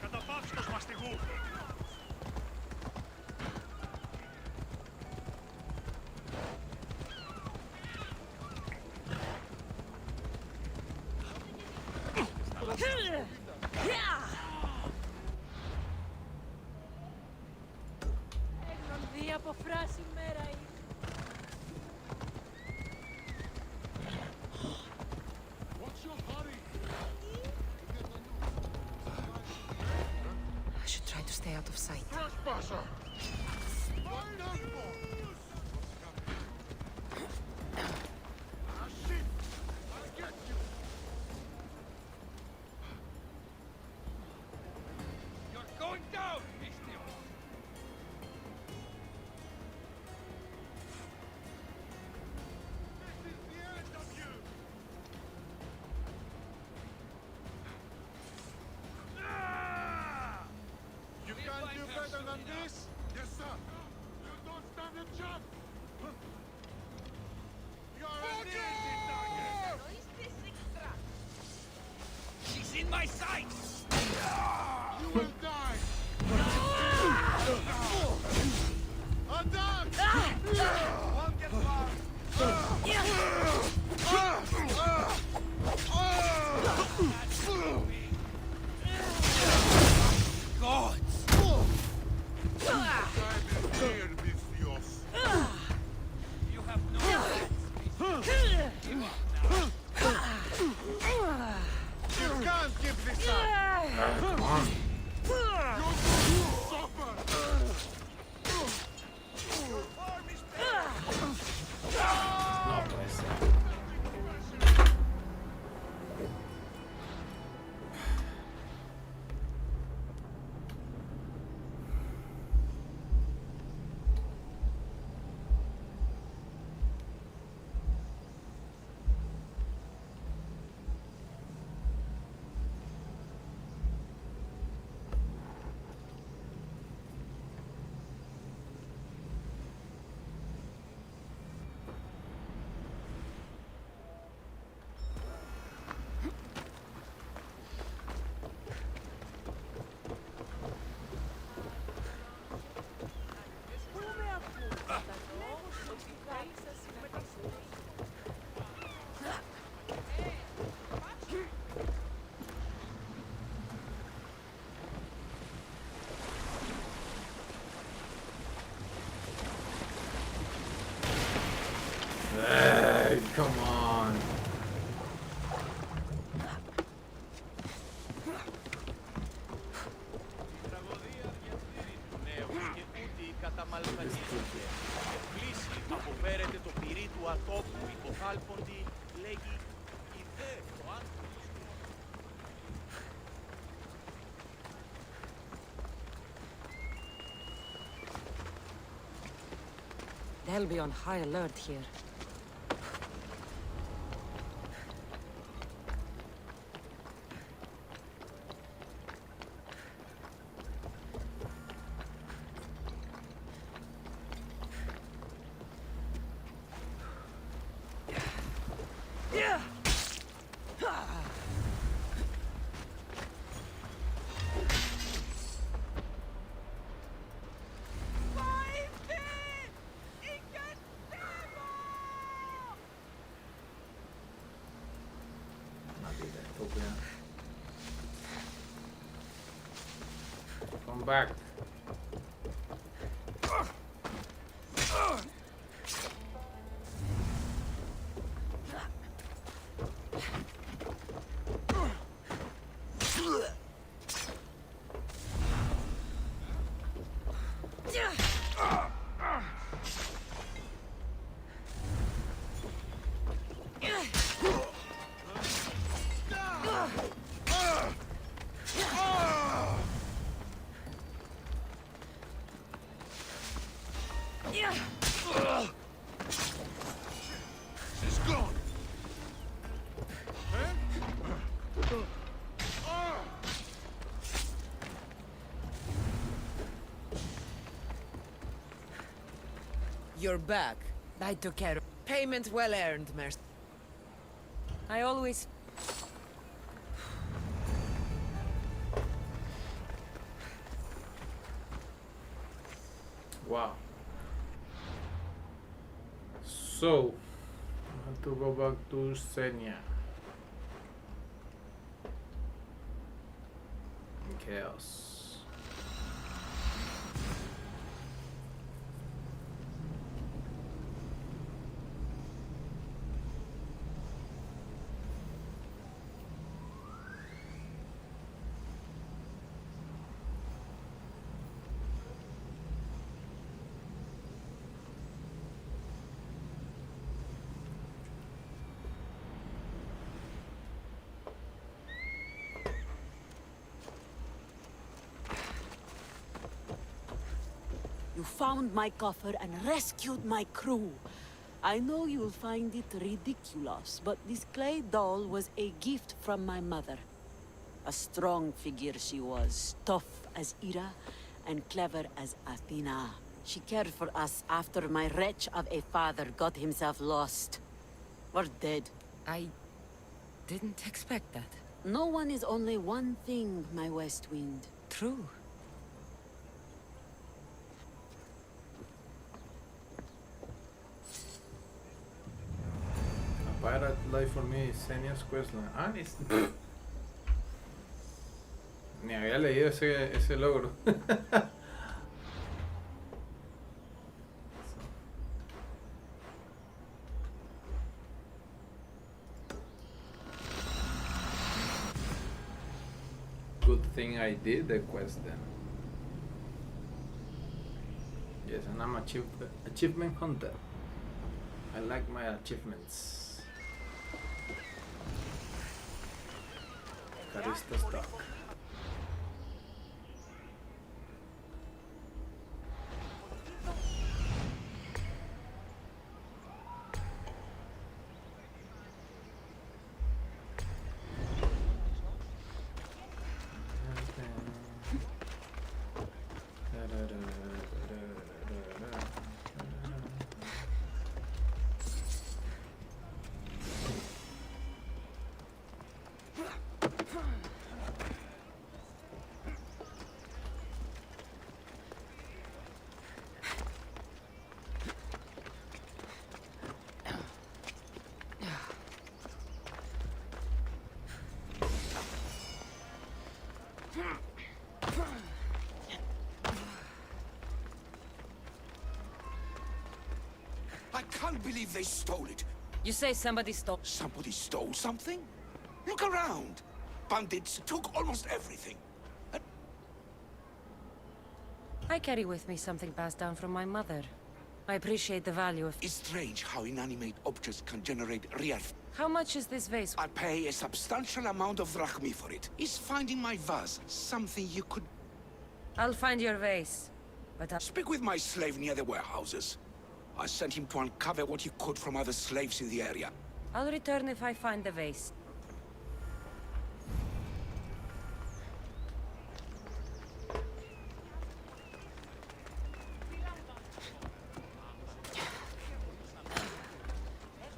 Καταπαύστος μαστιγού. Δει από φράση μέρα είναι. I should try to stay out of sight. Going down, Mistio! This is the end of you! You can't do better than this? Yes, sir. You don't stand a chance. You're an easy target. She's in my sights! You will die. Attack! Won't get far. Gods! Time is near, Misthios. You have no chance. Give up now. You can't keep this up. Come on. You're going to suffer. No puede ser. Hey, come on. Αποφέρεται το πυρί του ατόπου υποκάλποντι, λέγει «Ιδέ το άνθρωπος». They'll be on high alert here. Come back. She's gone. You're back. I took care of payment well earned, Mercy. I always... Wow. So, I have to go back to Senya. chaos. You found my coffer and rescued my crew. I know you'll find it ridiculous, but this clay doll was a gift from my mother. A strong figure she was, tough as Ira and clever as Athena. She cared for us after my wretch of a father got himself lost. Or dead. I didn't expect that. No one is only one thing, my West Wind. True. Pirate Life for Me, Senior's Questline. Ah, ni había leído ese logro. Good thing I did the quest then. Yes, and I'm achievement hunter. I like my achievements. Carista stock. I can't believe they stole it. You say somebody stole... Somebody stole something? Look around. Bandits took almost everything. I carry with me something passed down from my mother. I appreciate the value of... It's strange how inanimate objects can generate real... How much is this vase? I pay a substantial amount of drachmi for it. Is finding my vase something you could... I'll find your vase, but Speak with my slave near the warehouses. I sent him to uncover what he could from other slaves in the area. I'll return if I find the vase.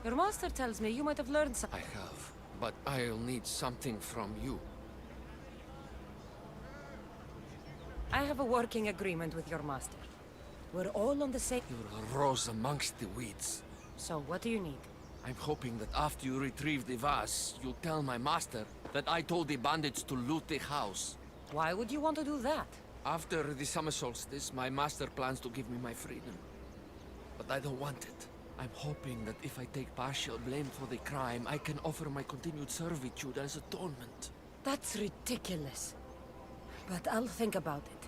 Your master tells me you might have learned something. I have, but I'll need something from you. I have a working agreement with your master. We're all on the same... You're a rose amongst the weeds. So, what do you need? I'm hoping that after you retrieve the vase, you'll tell my master that I told the bandits to loot the house. Why would you want to do that? After the summer solstice, my master plans to give me my freedom. But I don't want it. I'm hoping that if I take partial blame for the crime, I can offer my continued servitude as atonement. That's ridiculous. But I'll think about it.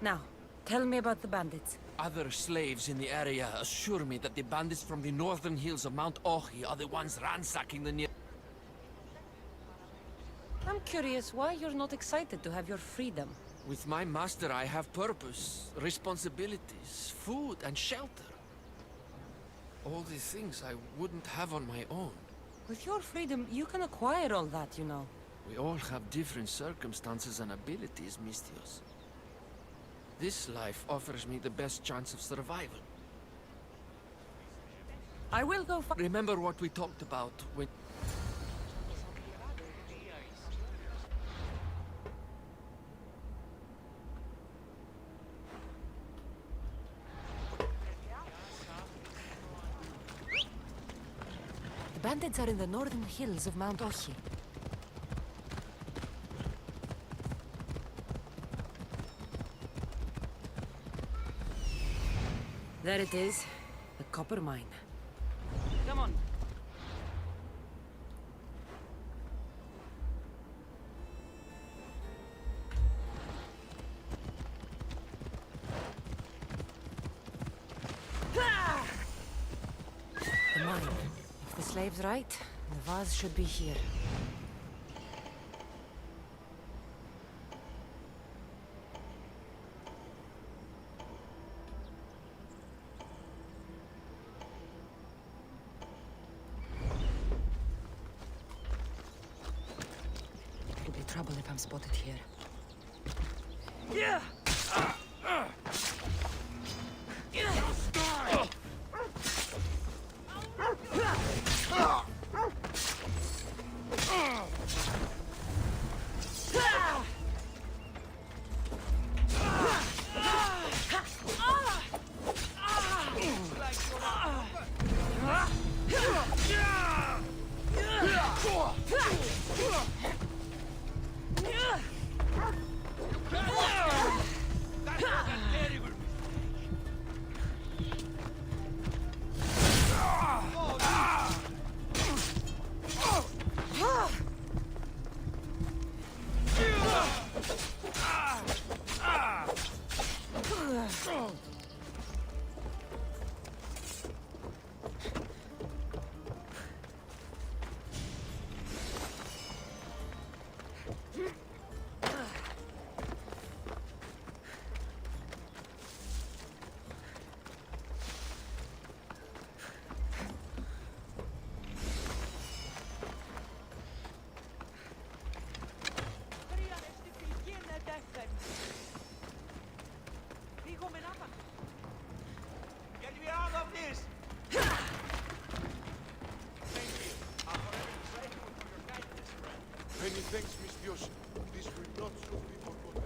Now, tell me about the bandits. Other slaves in the area assure me that the bandits from the northern hills of Mount Ohi are the ones ransacking the near... I'm curious why you're not excited to have your freedom. With my master, I have purpose, responsibilities, food, and shelter. All the things I wouldn't have on my own. With your freedom, you can acquire all that, you know. We all have different circumstances and abilities, Mistios. This life offers me the best chance of survival. I will go for... Remember what we talked about when... The bandits are in the northern hills of Mount Ohi. There it is. The copper mine. Come on. The mine. If the slave's right, the vase should be here. It'll be trouble if I'm spotted here. Yeah! Get me out of this! Many thanks, Miss Yoshi. This will not soon be forgotten.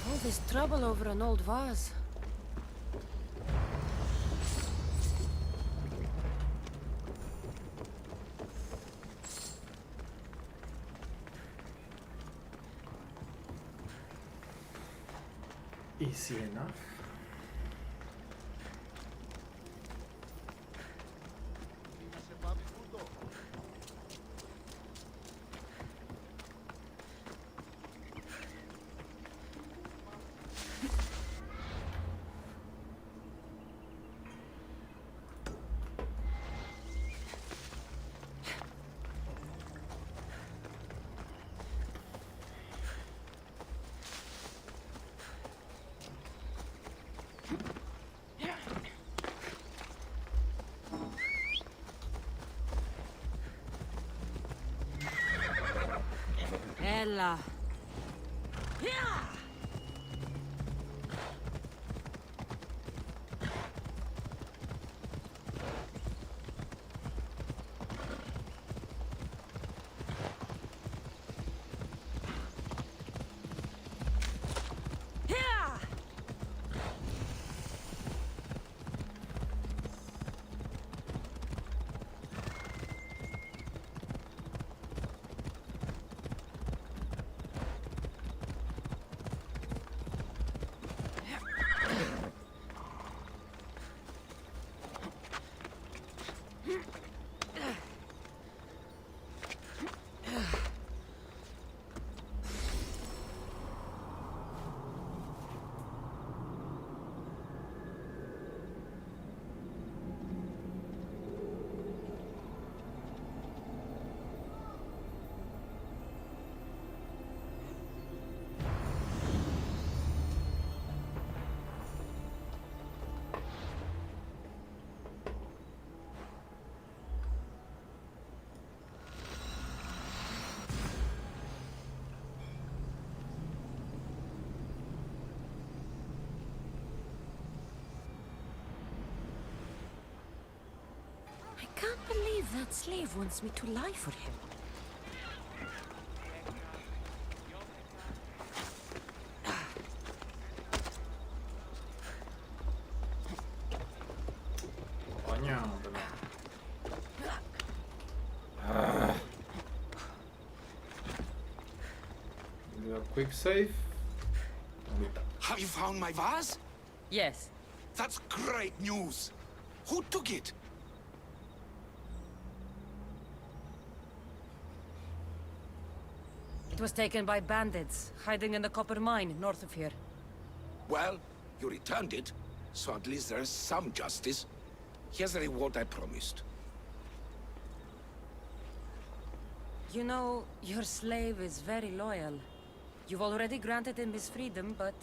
All this trouble over an old vase. Easy enough. Ella. I can't believe that slave wants me to lie for him. Do a quick save. Have you found my vase? Yes. That's great news! Who took it? It was taken by bandits, hiding in the copper mine north of here. Well, you returned it, so at least there's some justice. Here's the reward I promised. You know, your slave is very loyal. You've already granted him his freedom, but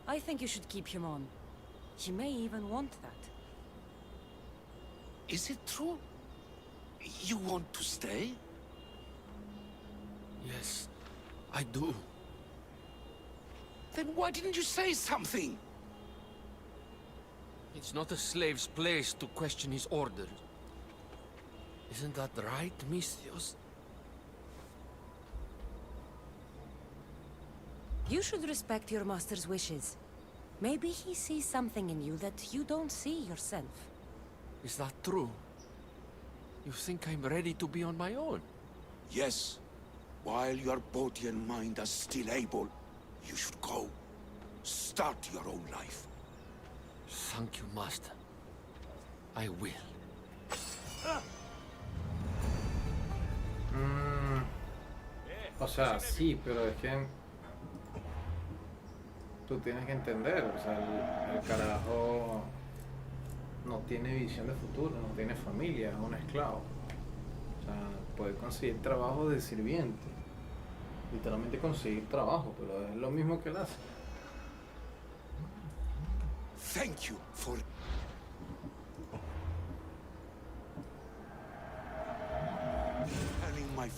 I think you should keep him on. He may even want that. Is it true? You want to stay? Yes, I do. Then why didn't you say something? It's not a slave's place to question his orders. Isn't that right, Misthios? You should respect your master's wishes. Maybe he sees something in you that you don't see yourself. Is that true? You think I'm ready to be on my own? Yes. While your body and mind are still able, you should go. Start your own life. Thank you, Master. I will. O sea, sí, pero es que tú tienes que entender, o sea, el carajo no tiene visión de futuro, no tiene familia, es un esclavo. O sea, puede conseguir trabajo de sirviente, literalmente conseguir trabajo, pero es lo mismo que él hace. Thank you for... telling my...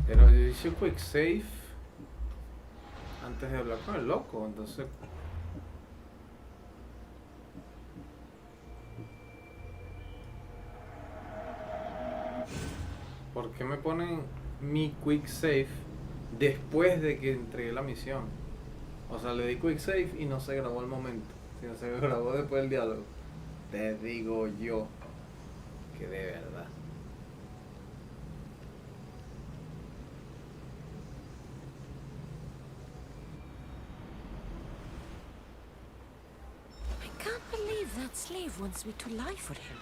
Pero yo hice quick save antes de hablar con el loco, entonces... ¿Por qué me ponen mi quick save después de que entregué la misión? O sea, le di quick save y no se grabó al momento, sino se grabó después del diálogo. Te digo yo que de verdad. I can't believe that slave wants me to lie for him.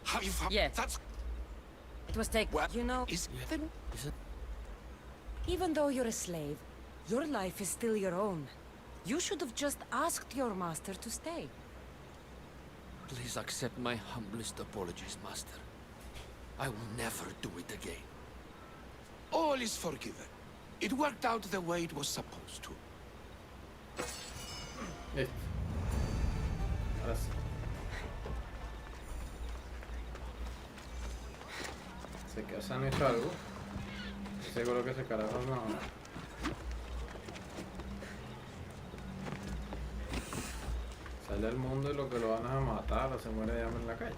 Have you found... Yes. That's... It was taken. Well, you know, is it... even though you're a slave, your life is still your own. You should have just asked your master to stay. Please accept my humblest apologies, Master. I will never do it again. All is forgiven. It worked out the way it was supposed to. Listo. Ahora sí. Sé que Asano hizo algo. Seguro que ese carajo no. Sale al mundo y lo que lo van a matar o se muere de hambre en la calle.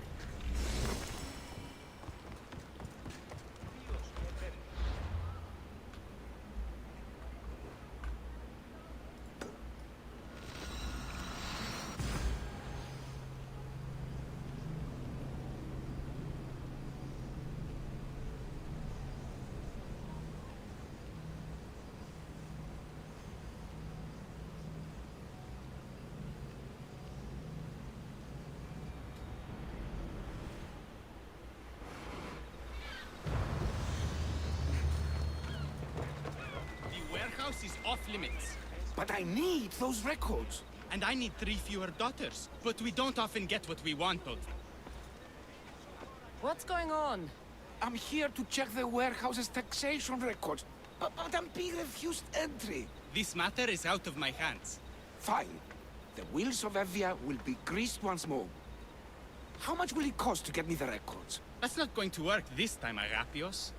House is off limits. But I need those records. And I need 3 fewer daughters. But we don't often get what we wanted. What's going on? I'm here to check the warehouse's taxation records. But I'm being refused entry. This matter is out of my hands. Fine. The wheels of Evia will be greased once more. How much will it cost to get me the records? That's not going to work this time, Agapios.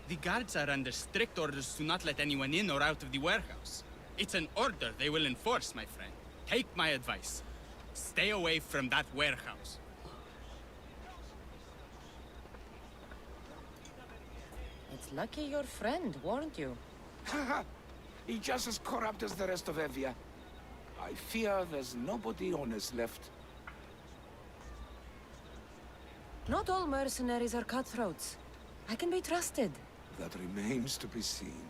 The guards are under strict orders to not let anyone in or out of the warehouse. It's an order they will enforce, my friend. Take my advice. Stay away from that warehouse. It's lucky your friend warned you. Haha! He's just as corrupt as the rest of Evia. I fear there's nobody honest left. Not all mercenaries are cutthroats. I can be trusted. That remains to be seen.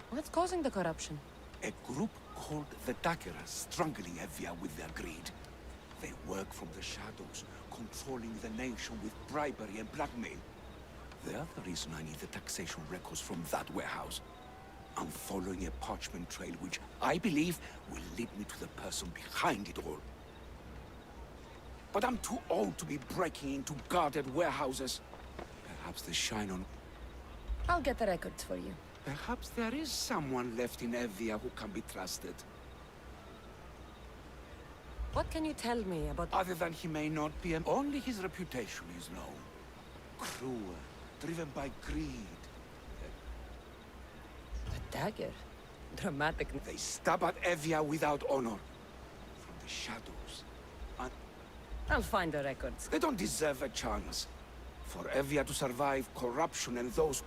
What's causing the corruption? A group called the Daggers strangling Evia with their greed. They work from the shadows, controlling the nation with bribery and blackmail. They're the reason I need the taxation records from that warehouse. I'm following a parchment trail which I believe will lead me to the person behind it all. But I'm too old to be breaking into guarded warehouses. Perhaps they shine on... I'll get the records for you. Perhaps there is someone left in Evia who can be trusted. What can you tell me about... Other than he may not be, and only his reputation is known. Cruel, driven by greed. A dagger? Dramatic. They stab at Evia without honor. From the shadows. And I'll find the records. they don't deserve a chance. For Evia to survive corruption and those...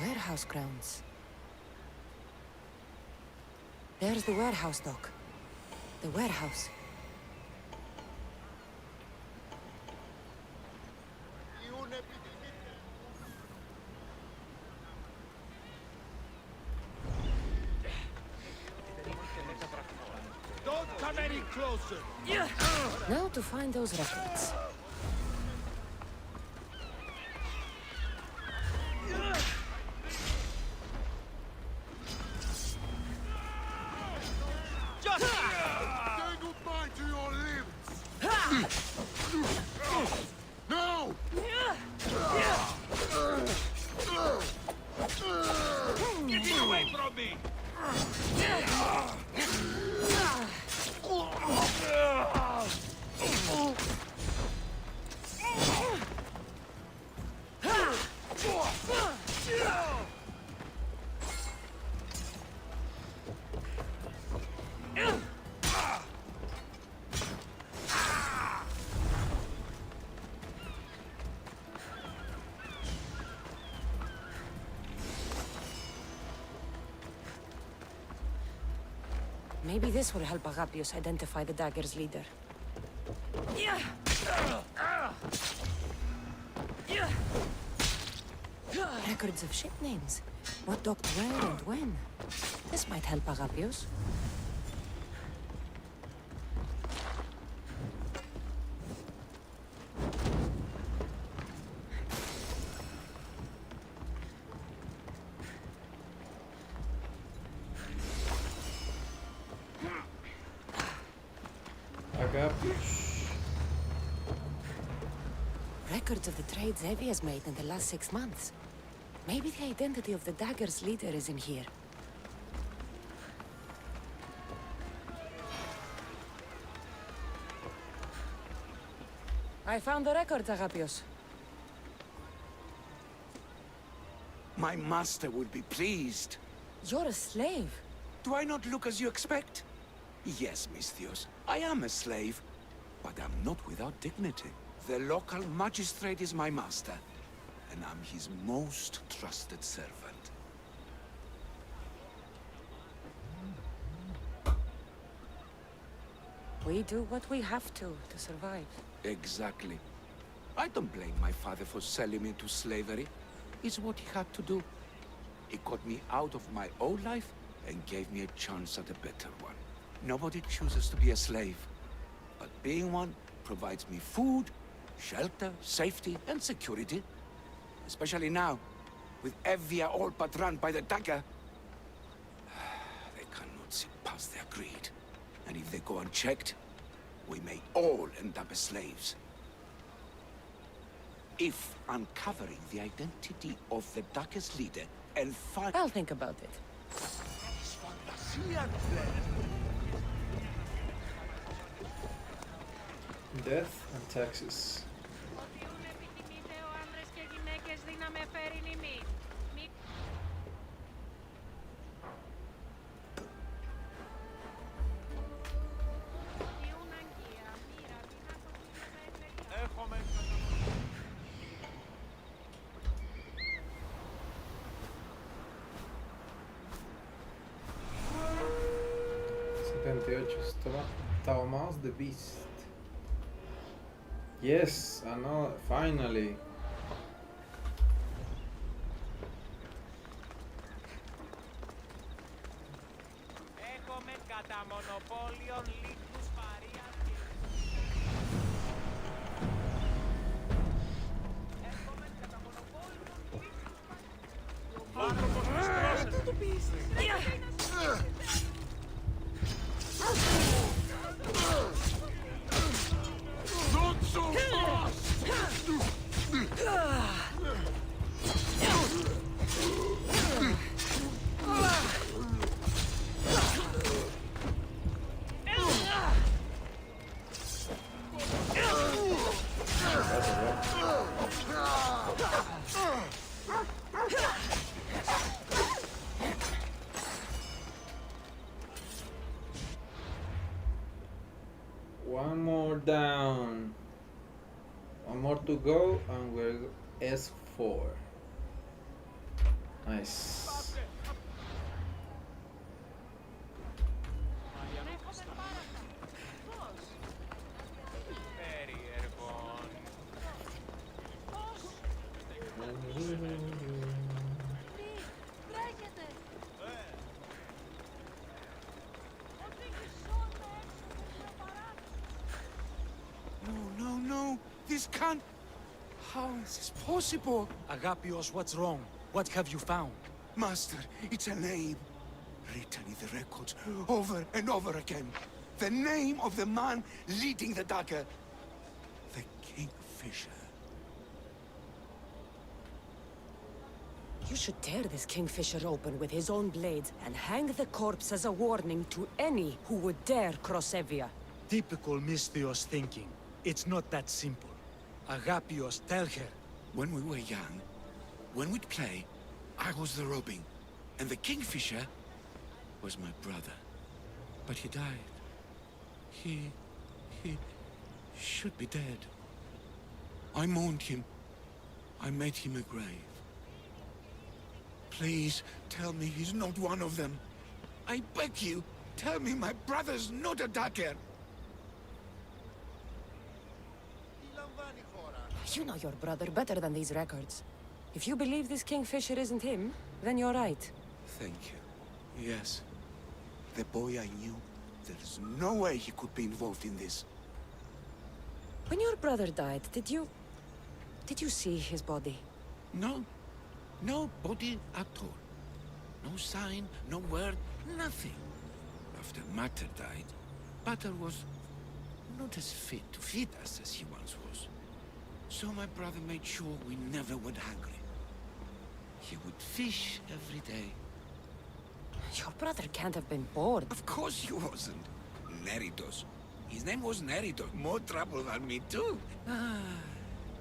Warehouse grounds. There's the warehouse, Doc. The warehouse. Don't come any closer! Now to find those records. Say goodbye to your limbs! No! Get away from me! Maybe this will help Agapios identify the dagger's leader. Records of ship names. What docked where and when. This might help Agapios. Records of the trades Evie has made in the last 6 months. Maybe the identity of the dagger's leader is in here. I found the records, Agapios. My master would be pleased. You're a slave. Do I not look as you expect? Yes, Misthios, I am a slave, but I'm not without dignity. The local magistrate is my master, and I'm his most trusted servant. We do what we have to survive. Exactly. I don't blame my father for selling me into slavery. It's what he had to do. He got me out of my old life and gave me a chance at a better one. Nobody chooses to be a slave, but being one provides me food, shelter, safety, and security. Especially now, with Evia all but run by the dagger. They cannot see past their greed. And if they go unchecked, we may all end up as slaves. If uncovering the identity of the dagger's leader and find... I'll think about it. Death and taxes. Έχουμε 78. Thomas the Beast. Yes, I know. Finally. Έχουμε κατά μονοπόλιον λύκους Μαρίας και... Έχουμε κατά μονοπόλιον λύκους Μαρίας. Ο άνθρωπος μας τρώσε. Not so fast! One more down. One more to go, and we're S4. Nice. No, this can't... How is this possible? Agapios, what's wrong? What have you found? Master, it's a name. Written in the records over and over again. The name of the man leading the dagger. The Kingfisher. You should tear this Kingfisher open with his own blade and hang the corpse as a warning to any who would dare cross Evia. Typical Misthios thinking. It's not that simple. Agapios, tell her. When we were young, when we'd play, I was the robin, and the Kingfisher was my brother. But he died. He should be dead. I mourned him. I made him a grave. Please, tell me he's not one of them. I beg you, tell me my brother's not a dagger. You know your brother better than these records. If you believe this Kingfisher isn't him, then you're right. Thank you. Yes. The boy I knew, there's no way he could be involved in this. When your brother died, did you see his body? No. No body at all. No sign, no word, nothing. After Mater died, Pater was not as fit to feed us as he once was. So my brother made sure we never went hungry. He would fish every day. Your brother can't have been bored. Of course he wasn't. Neritos. His name was Neritos. More trouble than me too.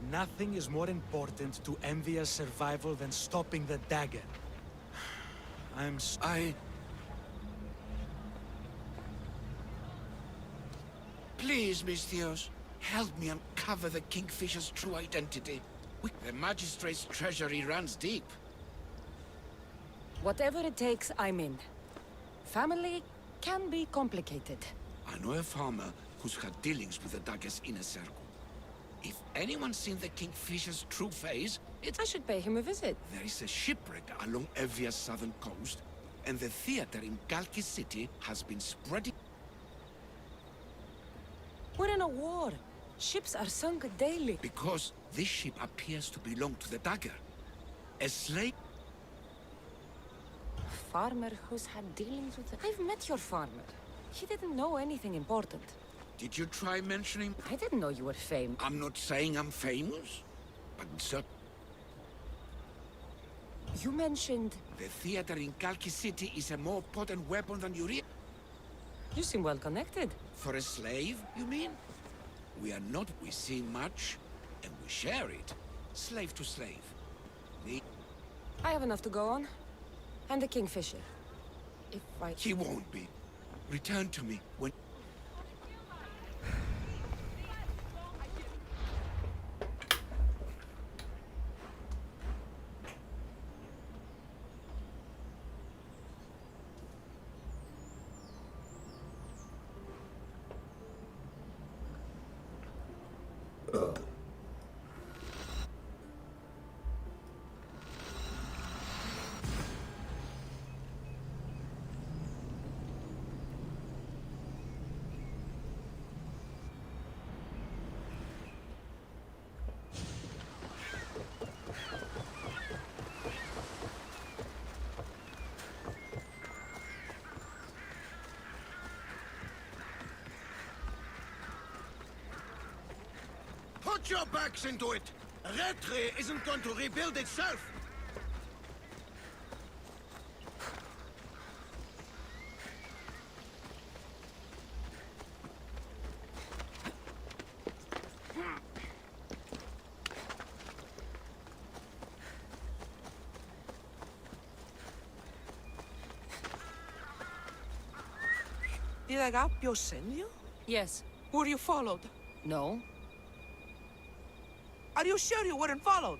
Nothing is more important to Envia's survival than stopping the dagger. Please, Misthios, help me uncover the Kingfisher's true identity. The Magistrate's treasury runs deep. Whatever it takes, I'm in. Family can be complicated. I know a farmer who's had dealings with the dagger's inner circle. If anyone's seen the Kingfisher's true face, I should pay him a visit. There is a shipwreck along Evia's southern coast, and the theater in Kalki City has been spreading... We're in a war. Ships are sunk daily. Because this ship appears to belong to the dagger. A slave... A farmer who's had dealings with the... I've met your farmer. He didn't know anything important. Did you try mentioning... I didn't know you were famous. I'm not saying I'm famous, but so... You mentioned... The theater in Kalki City is a more potent weapon than you realize. You seem well connected. For a slave, you mean? We are not, we see much, and we share it. Slave to slave. I have enough to go on. And the Kingfisher. If I... He won't be. Return to me when... Put your backs into it! Retre isn't going to rebuild itself! Did Agapio send you? Yes. Were you followed? No. Are you sure you weren't followed?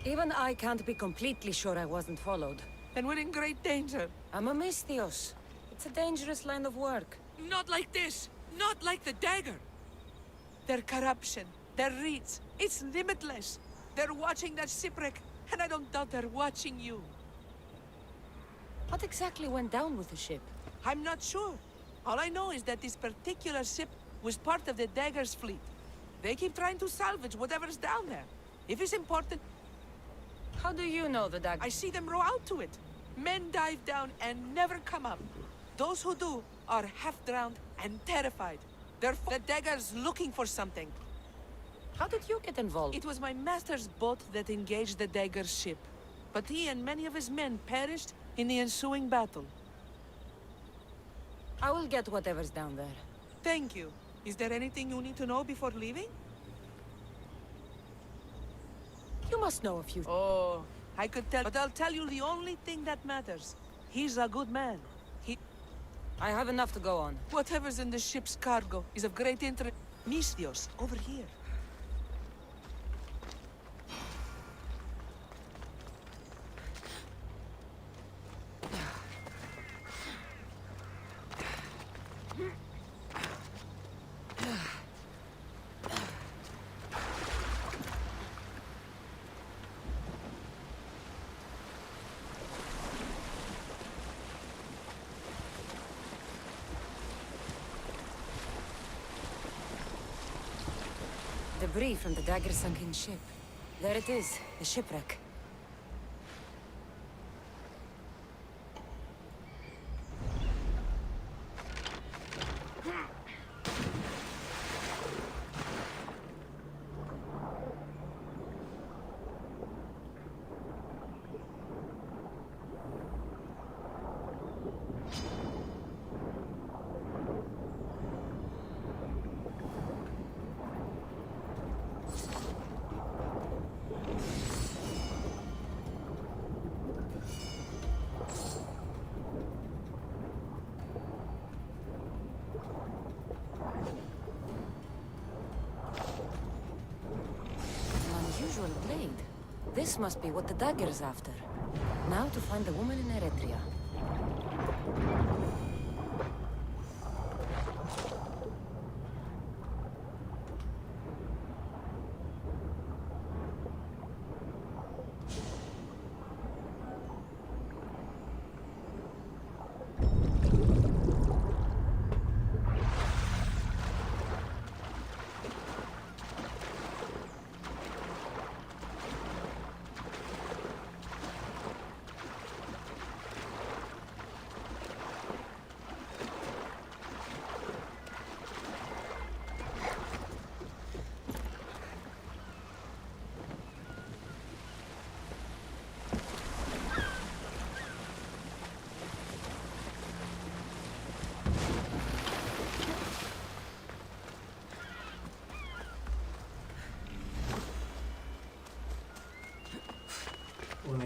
Even I can't be completely sure I wasn't followed. Then we're in great danger. I'm a Misthios. It's a dangerous line of work. Not like this! Not like the dagger! Their corruption, their reach, it's limitless! They're watching that shipwreck, and I don't doubt they're watching you. What exactly went down with the ship? I'm not sure. All I know is that this particular ship was part of the Dagger's fleet. They keep trying to salvage whatever's down there. If it's important... How do you know the Dagger? I see them row out to it. Men dive down and never come up. Those who do are half-drowned and terrified. Therefore, the Dagger's looking for something. How did you get involved? It was my master's boat that engaged the Dagger's ship. But he and many of his men perished in the ensuing battle. I will get whatever's down there. Thank you. Is there anything you need to know before leaving? You must know a few... Oh, I could tell, but I'll tell you the only thing that matters. He's a good man. I have enough to go on. Whatever's in the ship's cargo is of great interest. Misthios, over here. Debris from the dagger-sunken ship. There it is, the shipwreck. Blade. This must be what the dagger's after. Now to find the woman in Eretria.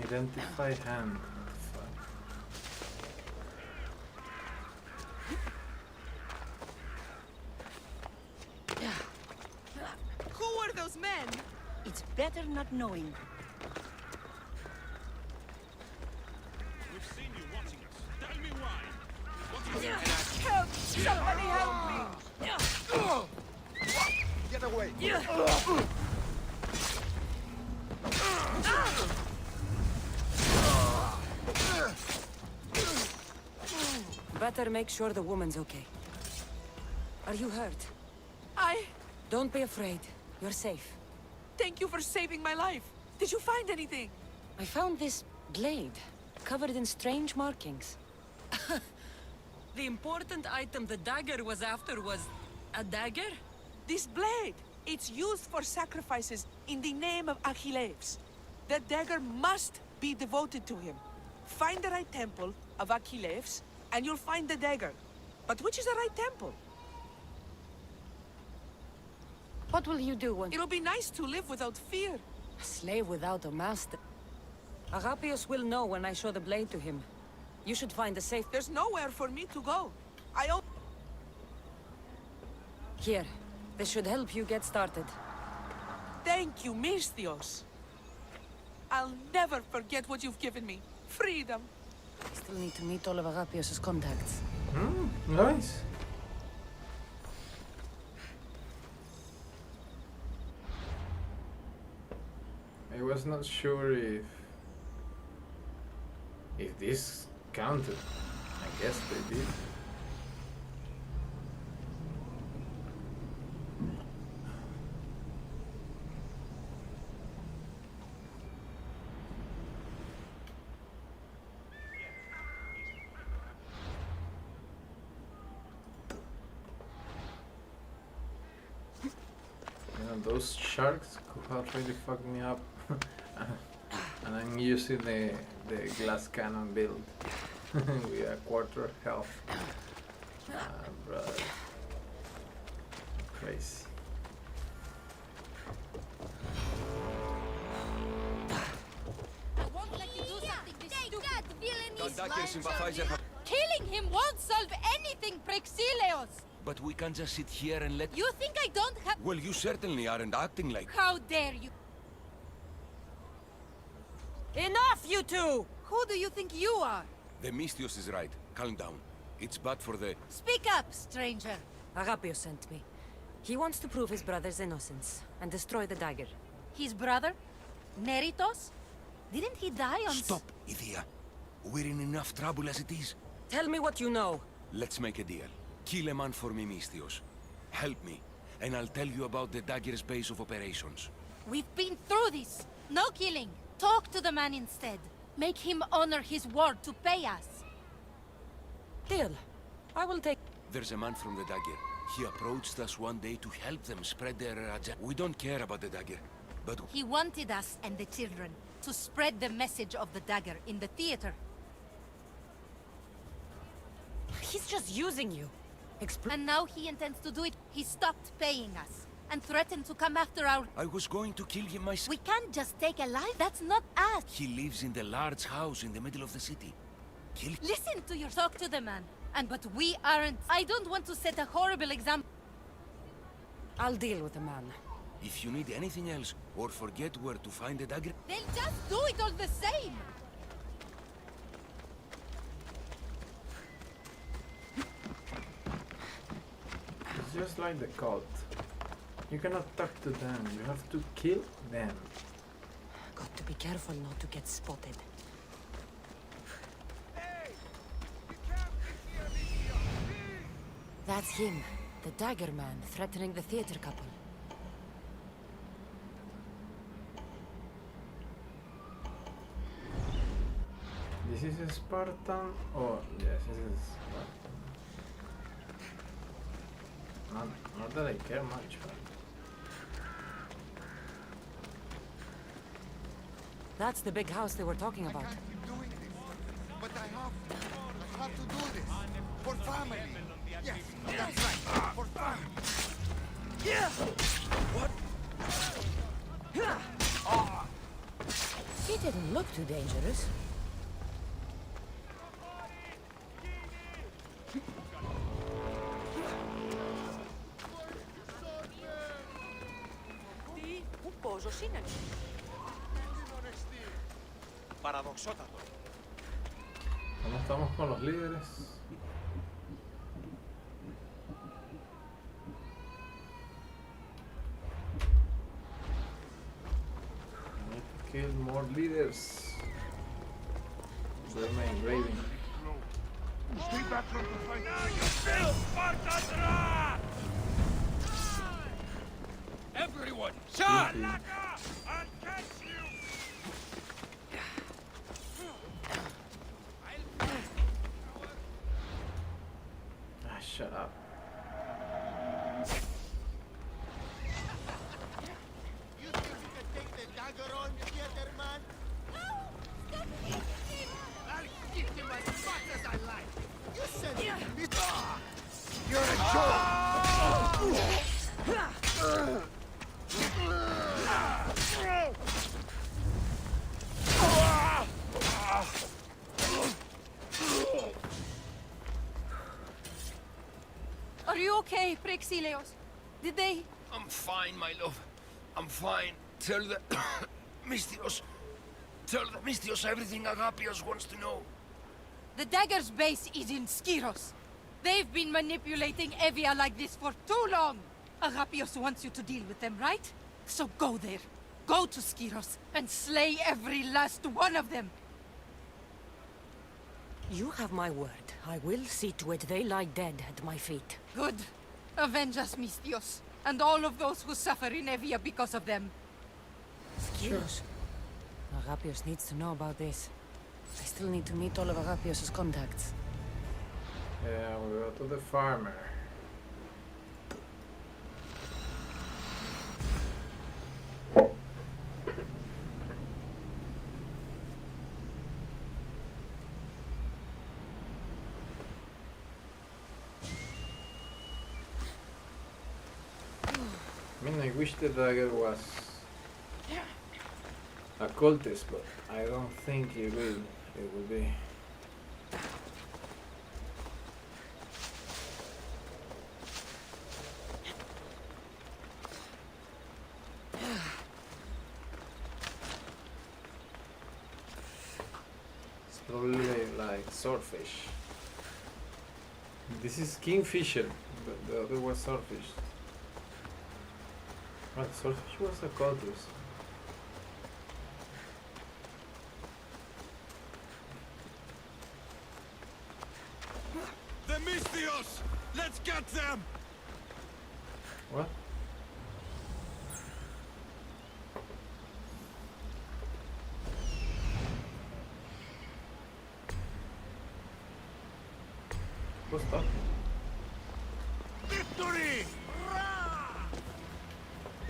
Identify hand. Who were those men? It's better not knowing. We've seen you watching us. Tell me why. Help! Somebody help me! Get away! Better make sure the woman's okay. Are you hurt? I... Don't be afraid. You're safe. Thank you for saving my life. Did you find anything? I found this blade, covered in strange markings. The important item the dagger was after was... a dagger? This blade! It's used for sacrifices in the name of Achilles. That dagger must be devoted to him. Find the right temple of Achilles, and you'll find the dagger. But which is the right temple? What will you do when... It'll be nice to live without fear. A slave without a master. Agapios will know when I show the blade to him. You should find a safe... There's nowhere for me to go. Here. This should help you get started. Thank you, Misthios. I'll never forget what you've given me. Freedom. I still need to meet all of Agapios' contacts. Nice. I was not sure if this counted. I guess they did. Those sharks could have really fucked me up. And I'm using the glass cannon build with a quarter health. Brother. Crazy. I won't let you do something this stupid. Killing him won't solve anything, Praxileos! But we can't just sit here and let... You think I don't have... Well, you certainly aren't acting like... How dare you? Enough, you two! Who do you think you are? The Misthios is right. Calm down. It's bad for the... Speak up, stranger. Agapios sent me. He wants to prove his brother's innocence and destroy the dagger. His brother? Neritos? Didn't he die on... Stop, Idia. We're in enough trouble as it is. Tell me what you know. Let's make a deal. Kill a man for me, Misthios. Help me, and I'll tell you about the dagger's base of operations. We've been through this. No killing. Talk to the man instead. Make him honor his word to pay us. Deal. I will take... There's a man from the dagger. He approached us one day to help them spread their agenda. We don't care about the dagger, but... He wanted us and the children to spread the message of the dagger in the theater. He's just using you. And now he intends to do it. He stopped paying us and threatened to come after our... I was going to kill him myself. We can't just take a life. That's not us. He lives in the large house in the middle of the city. Kill him. Listen to your talk to the man. But we aren't... I don't want to set a horrible example. I'll deal with the man. If you need anything else, or forget where to find the dagger... They'll just do it all the same. It's just like the cult. You cannot talk to them, you have to kill them. Got to be careful not to get spotted. That's him, the dagger man, threatening the theater couple. This is a Spartan? Oh, yes, this is Spartan. Not that I care much, but... That's the big house they were talking about. Doing this, but I have to do this for family. Yes, that's right, for family. It didn't look too dangerous. Παραδοξότατο. ¿Cómo estamos con los líderes? I need to kill more leaders. Where's my engraving? Stay back from the fight. Everyone, charge! Ah, shut up. You think you can take the dagger on me, theater man? I'll kick him as fast as I like. You said it. You're a joke. Are you okay, Prexilios? Did they... I'm fine, my love. I'm fine. Tell the... Mistios... Tell the Mistios everything Agapios wants to know. The dagger's base is in Skiros. They've been manipulating Evia like this for too long. Agapios wants you to deal with them, right? So go there. Go to Skiros and slay every last one of them. You have my word. I will see to it they lie dead at my feet. Good. Avenge us, Mistios, and all of those who suffer in Evia because of them. Skiros. Agapios needs to know about this. I still need to meet all of Agapios' contacts. Yeah, we go to the farmer. I mean, I wish the dagger was a cultist, but I don't think it will. It will be. It's probably like swordfish. This is kingfisher, but the other was swordfish. Right, swordfish was a cultist. The Mistios! Let's get them! What? What's that? Victory!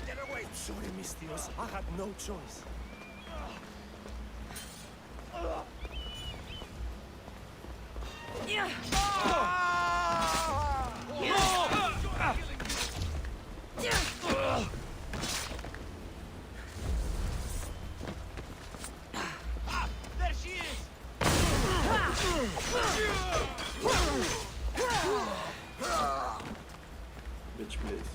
Get away! Sorry, Mistios. I had no choice. There she is! Bitch, please.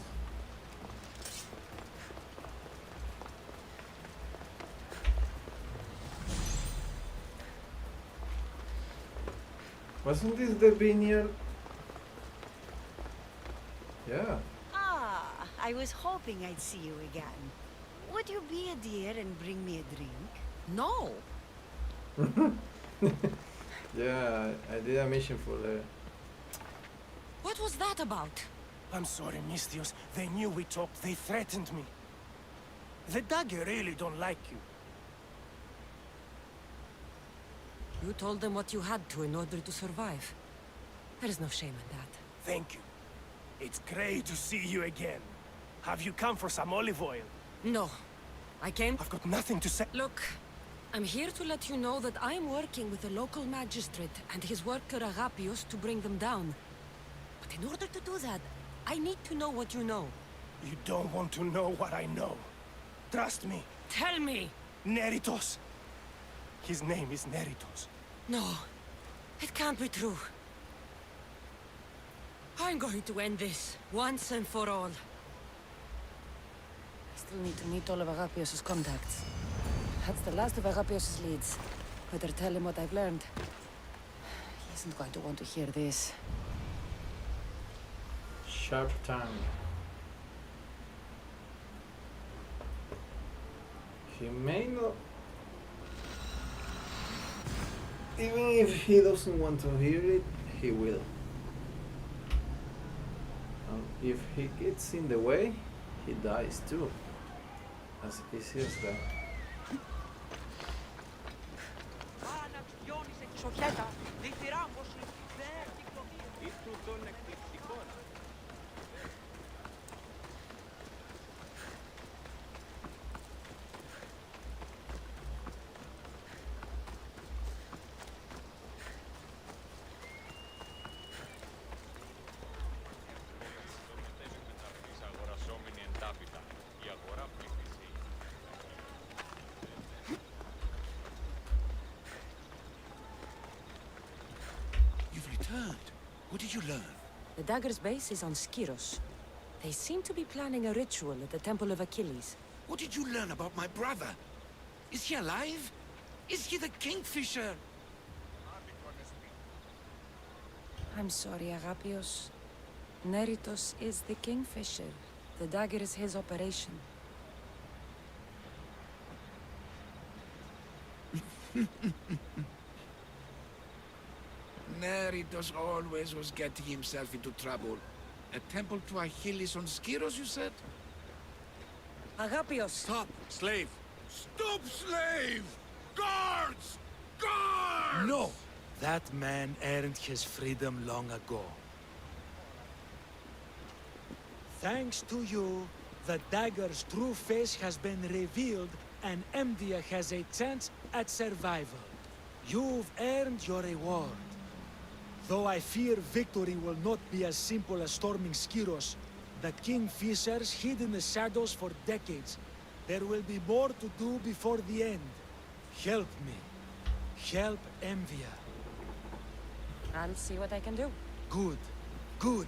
Wasn't this the vineyard? Yeah. Ah, I was hoping I'd see you again. Would you be a dear and bring me a drink? No! Yeah, I did a mission for the... What was that about? I'm sorry, Mistios. They knew we talked. They threatened me. The dagger really don't like you. You told them what you had to in order to survive. There is no shame in that. Thank you. It's great to see you again. Have you come for some olive oil? No. I came... I've got nothing to say. Look, I'm here to let you know that I am working with the local magistrate and his worker Agapios to bring them down. But in order to do that, I need to know what you know. You don't want to know what I know. Trust me. Tell me! Neritos. His name is Neritos. No, it can't be true. I'm going to end this, once and for all. I still need to meet all of Agapios' contacts. That's the last of Agapios' leads. Better tell him what I've learned. He isn't going to want to hear this. Sharp tongue. He may not. Even if he doesn't want to hear it, he will. And if he gets in the way, he dies too. As easy as that. What did you learn? The dagger's base is on Skiros. They seem to be planning a ritual at the Temple of Achilles. What did you learn about my brother? Is he alive? Is he the Kingfisher? I'm sorry, Agapios. Neritos is the Kingfisher. The dagger is his operation. Neritos always was getting himself into trouble. A temple to Achilles on Skiros, you said? Agapios! Stop, slave! Stop, slave! Guards! Guards! No! That man earned his freedom long ago. Thanks to you, the dagger's true face has been revealed and Emdia has a chance at survival. You've earned your reward. Though I fear victory will not be as simple as storming Skiros, the Kingfishers hid in the shadows for decades. There will be more to do before the end. Help me. Help Emvia. I'll see what I can do. Good. Good.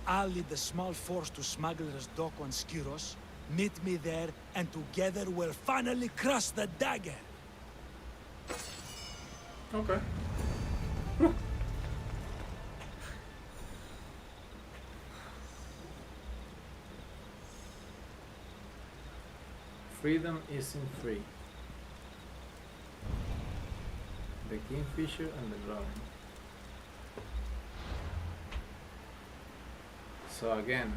I'll lead the small force to Smuggler's Dock on Skiros. Meet me there, and together we'll finally crush the dagger. Okay. Freedom isn't free. The Kingfisher and the Dragon. So again,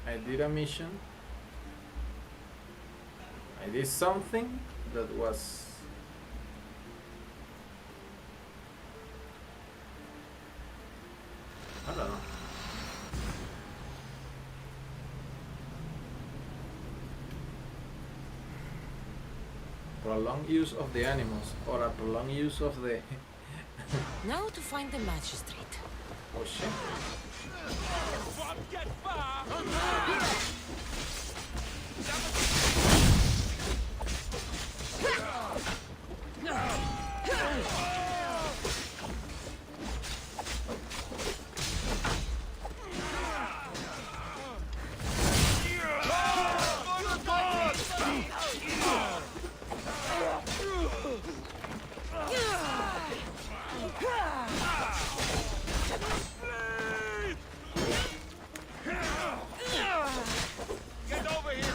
I did a mission. I did something that was I don't know. Prolonged use of the animals or a prolonged use of the Now to find the magistrate. oh shit. Get over here!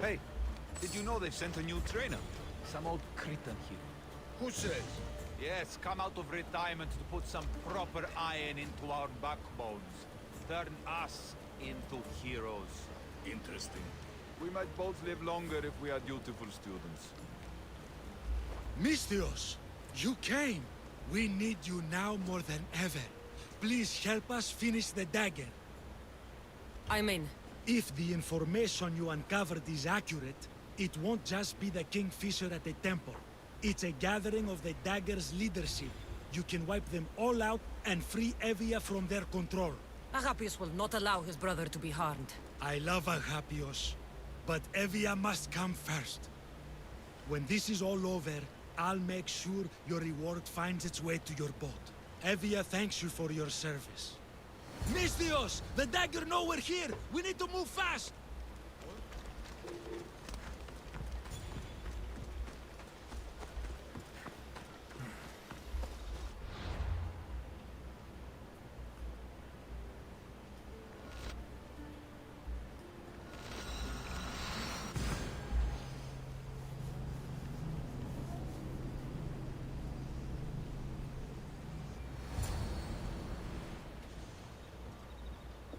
Hey, did you know they've sent a new trainer? Some old Cretan here. Who says? Yes, come out of retirement to put some proper iron into our backbones. Turn us into heroes. Interesting. We might both live longer if we are dutiful students. Misthios, you came! We need you now more than ever. Please help us finish the dagger. I'm in. If the information you uncovered is accurate, it won't just be the Kingfisher at the temple. It's a gathering of the dagger's leadership. You can wipe them all out and free Evia from their control. Agapius will not allow his brother to be harmed. I love Agapios, but Evia must come first. When this is all over, I'll make sure your reward finds its way to your boat. Evia thanks you for your service. Misthios! The dagger nowhere here! We need to move fast!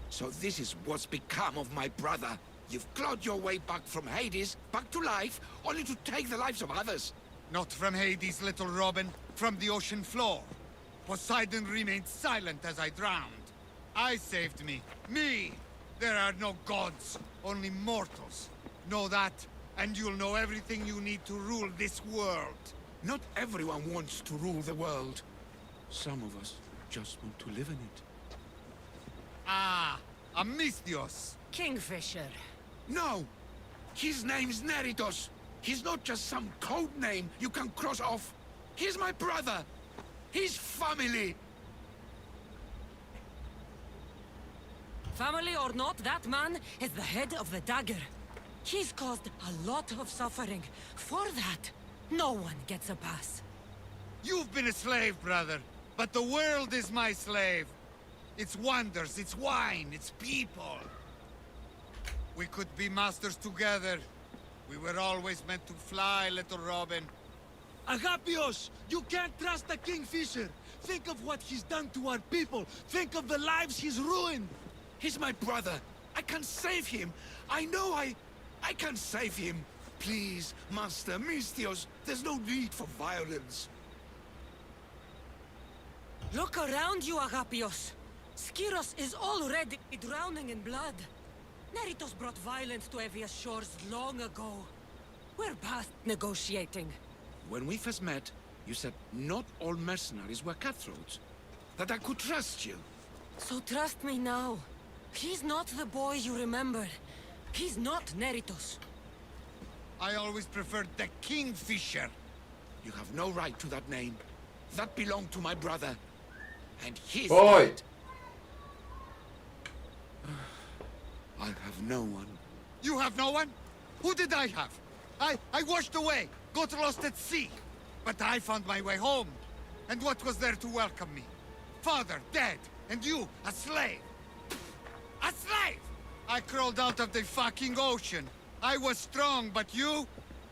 So this is what's become of my brother. You've clawed your way back from Hades, back to life, only to take the lives of others. Not from Hades, little Robin. From the ocean floor. Poseidon remained silent as I drowned. I saved me. Me! There are no gods, only mortals. Know that, and you'll know everything you need to rule this world. Not everyone wants to rule the world. Some of us just want to live in it. Ah, Amisthios. Kingfisher. No! His name's Neritos. He's not just some code name you can cross off. He's my brother. He's family. Family or not, that man is the head of the dagger. He's caused a lot of suffering. For that, no one gets a pass. You've been a slave, brother, but the world is my slave. Its wonders, its wine, its people. We could be masters together. We were always meant to fly, little Robin. Agapios! You can't trust the Kingfisher! Think of what he's done to our people! Think of the lives he's ruined! He's my brother. I can save him. I know I can save him. Please, Master Misthios, there's no need for violence. Look around you, Agapios. Skiros is already drowning in blood. Neritos brought violence to Evia's shores long ago. We're past negotiating. When we first met, you said not all mercenaries were cutthroats. That I could trust you. So trust me now. He's not the boy you remember. He's not Neritos. I always preferred the Kingfisher. You have no right to that name. That belonged to my brother. And he's Boy! dead. I have no one. You have no one? Who did I have? I washed away, got lost at sea. But I found my way home. And what was there to welcome me? Father, dead, and you, a slave. A slave! I crawled out of the fucking ocean. I was strong, but you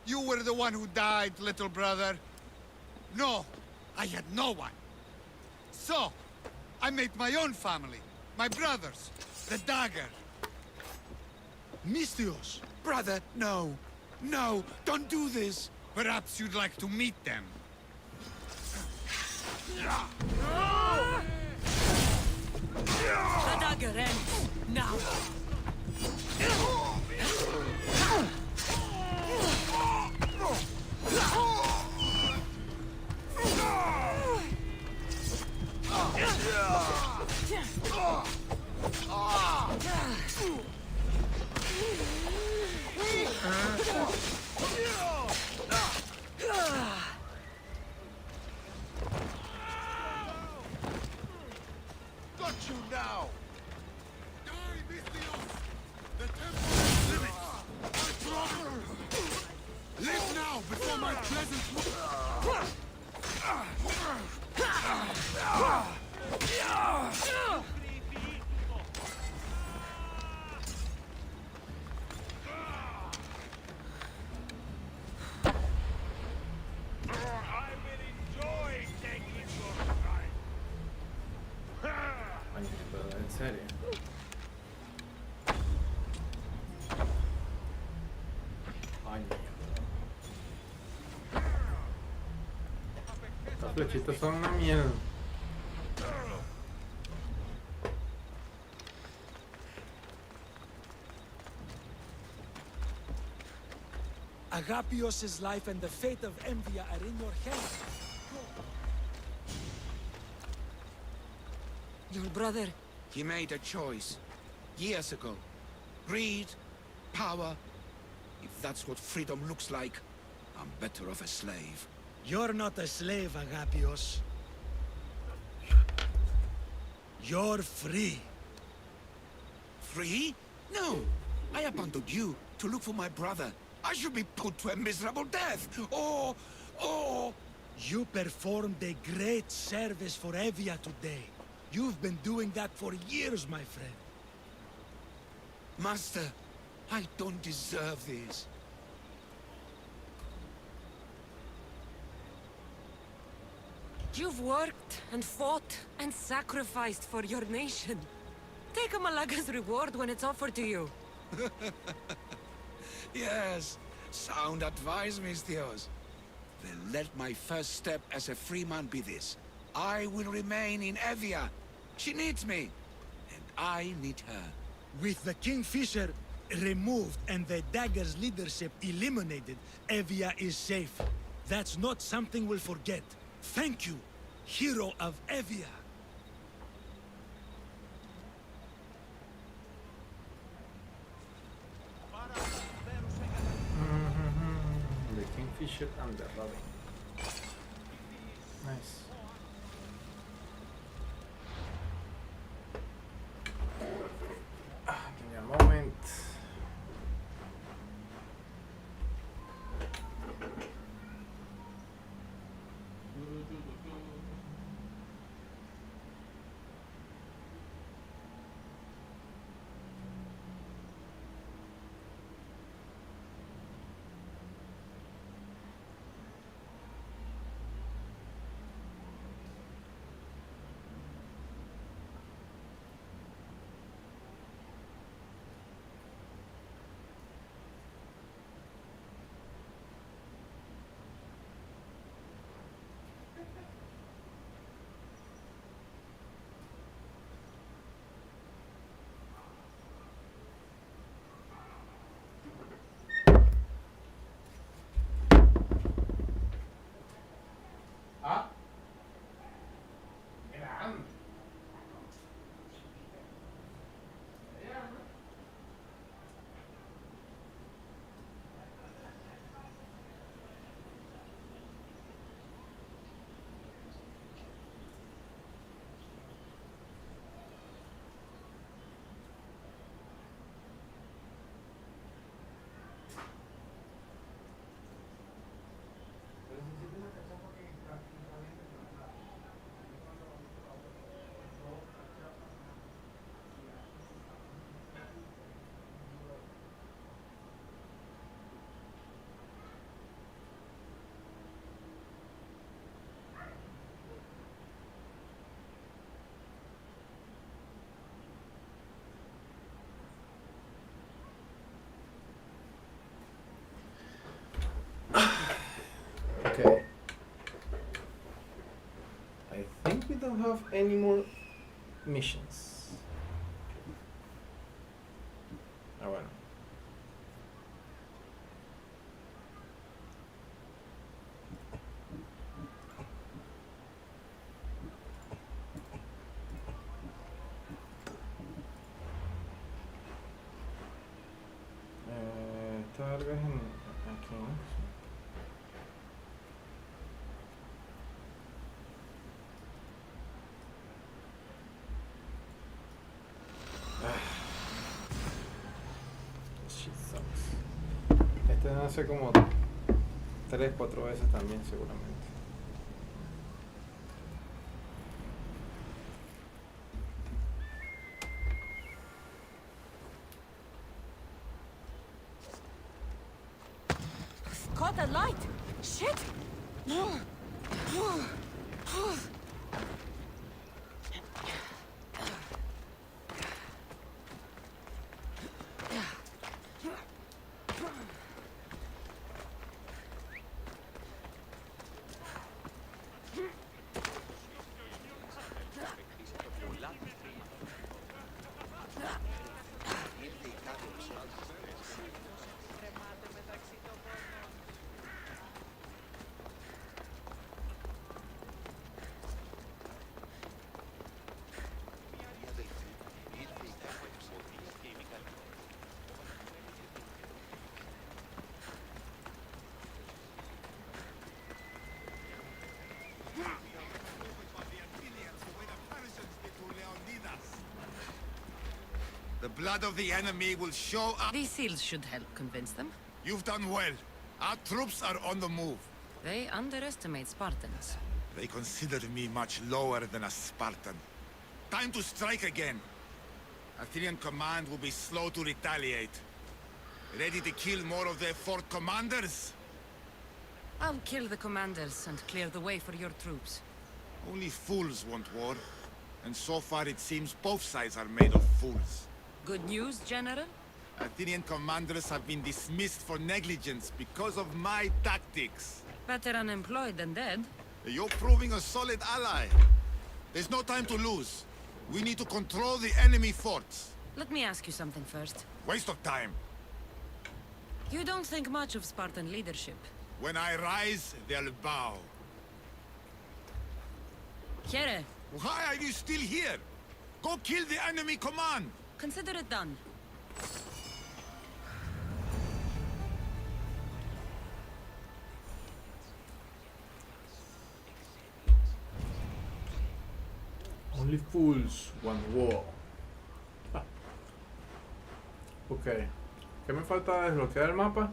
were the one who died, little brother. No, I had no one. So, I made my own family. My brothers, the dagger. Misthios! Brother, no. No, don't do this. Perhaps you'd like to meet them. The dagger ends now. Got you now! Die, Misthios! The temple is limits! My brother! Live now before my pleasant... Ay, pero en serio. Ay, está Las flechitas son una mierda. Agapios' life and the fate of Envia are in your hands. Your brother. He made a choice. Years ago. Greed, power. If that's what freedom looks like, I'm better off a slave. You're not a slave, Agapios. You're free. Free? No! I abandoned you to look for my brother. I should be put to a miserable death, or... You performed a great service for Evia today. You've been doing that for years, my friend. Master, I don't deserve this. You've worked and fought and sacrificed for your nation. Take a Malaga's reward when it's offered to you. Yes, sound advice, Mistios. Then let my first step as a free man be this. I will remain in Evia. She needs me, and I need her. With the Kingfisher removed and the Dagger's leadership eliminated, Evia is safe. That's not something we'll forget. Thank you, hero of Evia. The Kingfisher and the Robin. Nice. Give me a moment. Okay. I think we don't have any more missions. Ah, bueno. Esta verga es aquí, ¿no? Shit sucks. Este nace como 3-4 veces también seguramente. Caught the light! Shit! The blood of the enemy will show up. These seals should help convince them. You've done well. Our troops are on the move. They underestimate Spartans. They consider me much lower than a Spartan. Time to strike again. Athenian command will be slow to retaliate. Ready to kill more of their fort commanders? I'll kill the commanders and clear the way for your troops. Only fools want war. And so far it seems both sides are made of fools. Good news, General? Athenian commanders have been dismissed for negligence because of my tactics. Better unemployed than dead. You're proving a solid ally. There's no time to lose. We need to control the enemy forts. Let me ask you something first. Waste of time. You don't think much of Spartan leadership. When I rise, they'll bow. Here. Why are you still here? Go kill the enemy command! Consider it done. Only fools want war. Ah. Ok. ¿Qué me falta desbloquear el mapa?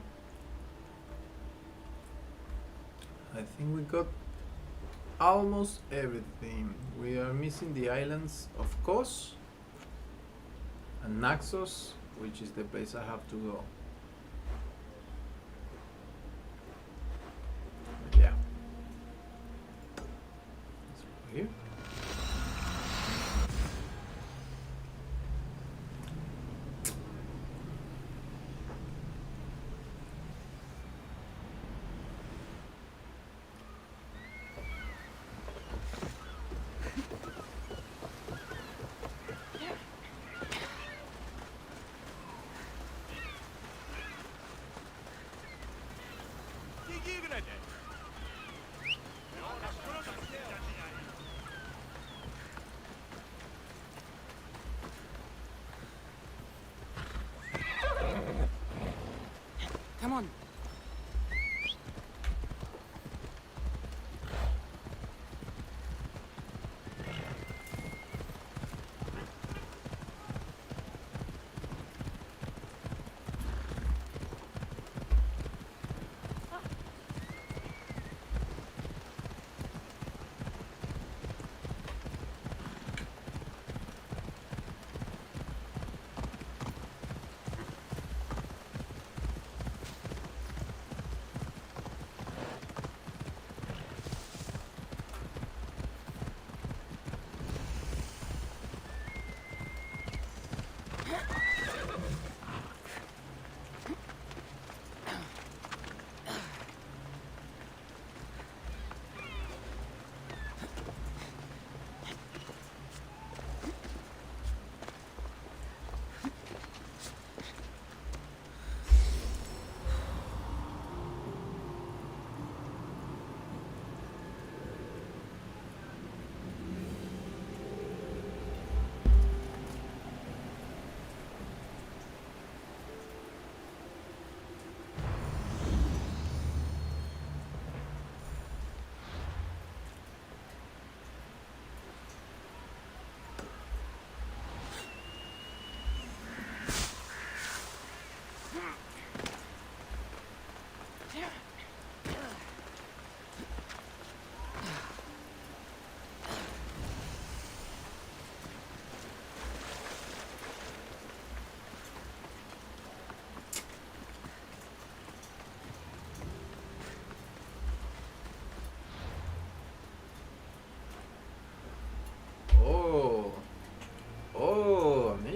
I think we got almost everything. We are missing the islands of Kos and Naxos, which is the place I have to go. But yeah. Let's go here. Come on.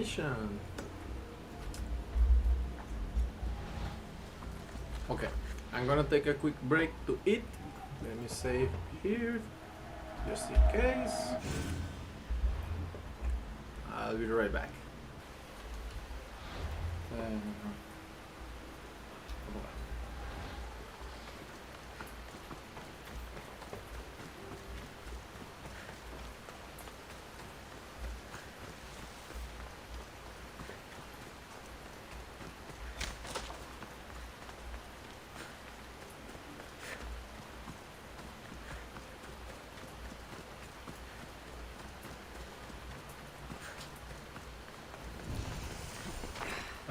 mission. Okay, I'm gonna take a quick break to eat. Let me save here, just in case. I'll be right back.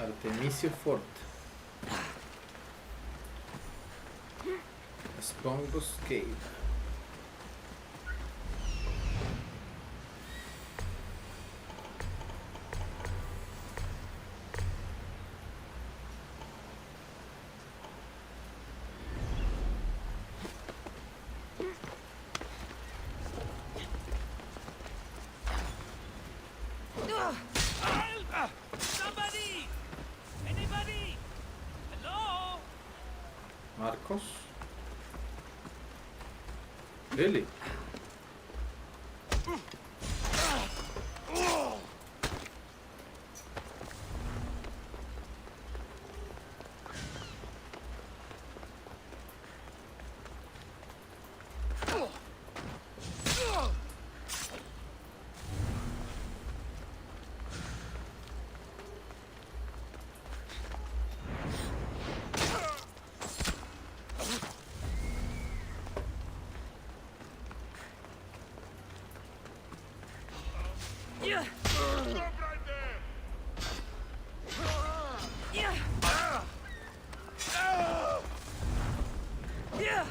Artemisio Fort. Spongos Cave. Somebody! Anybody? Hello? Marcos. Really? Yeah. Yeah. Yeah.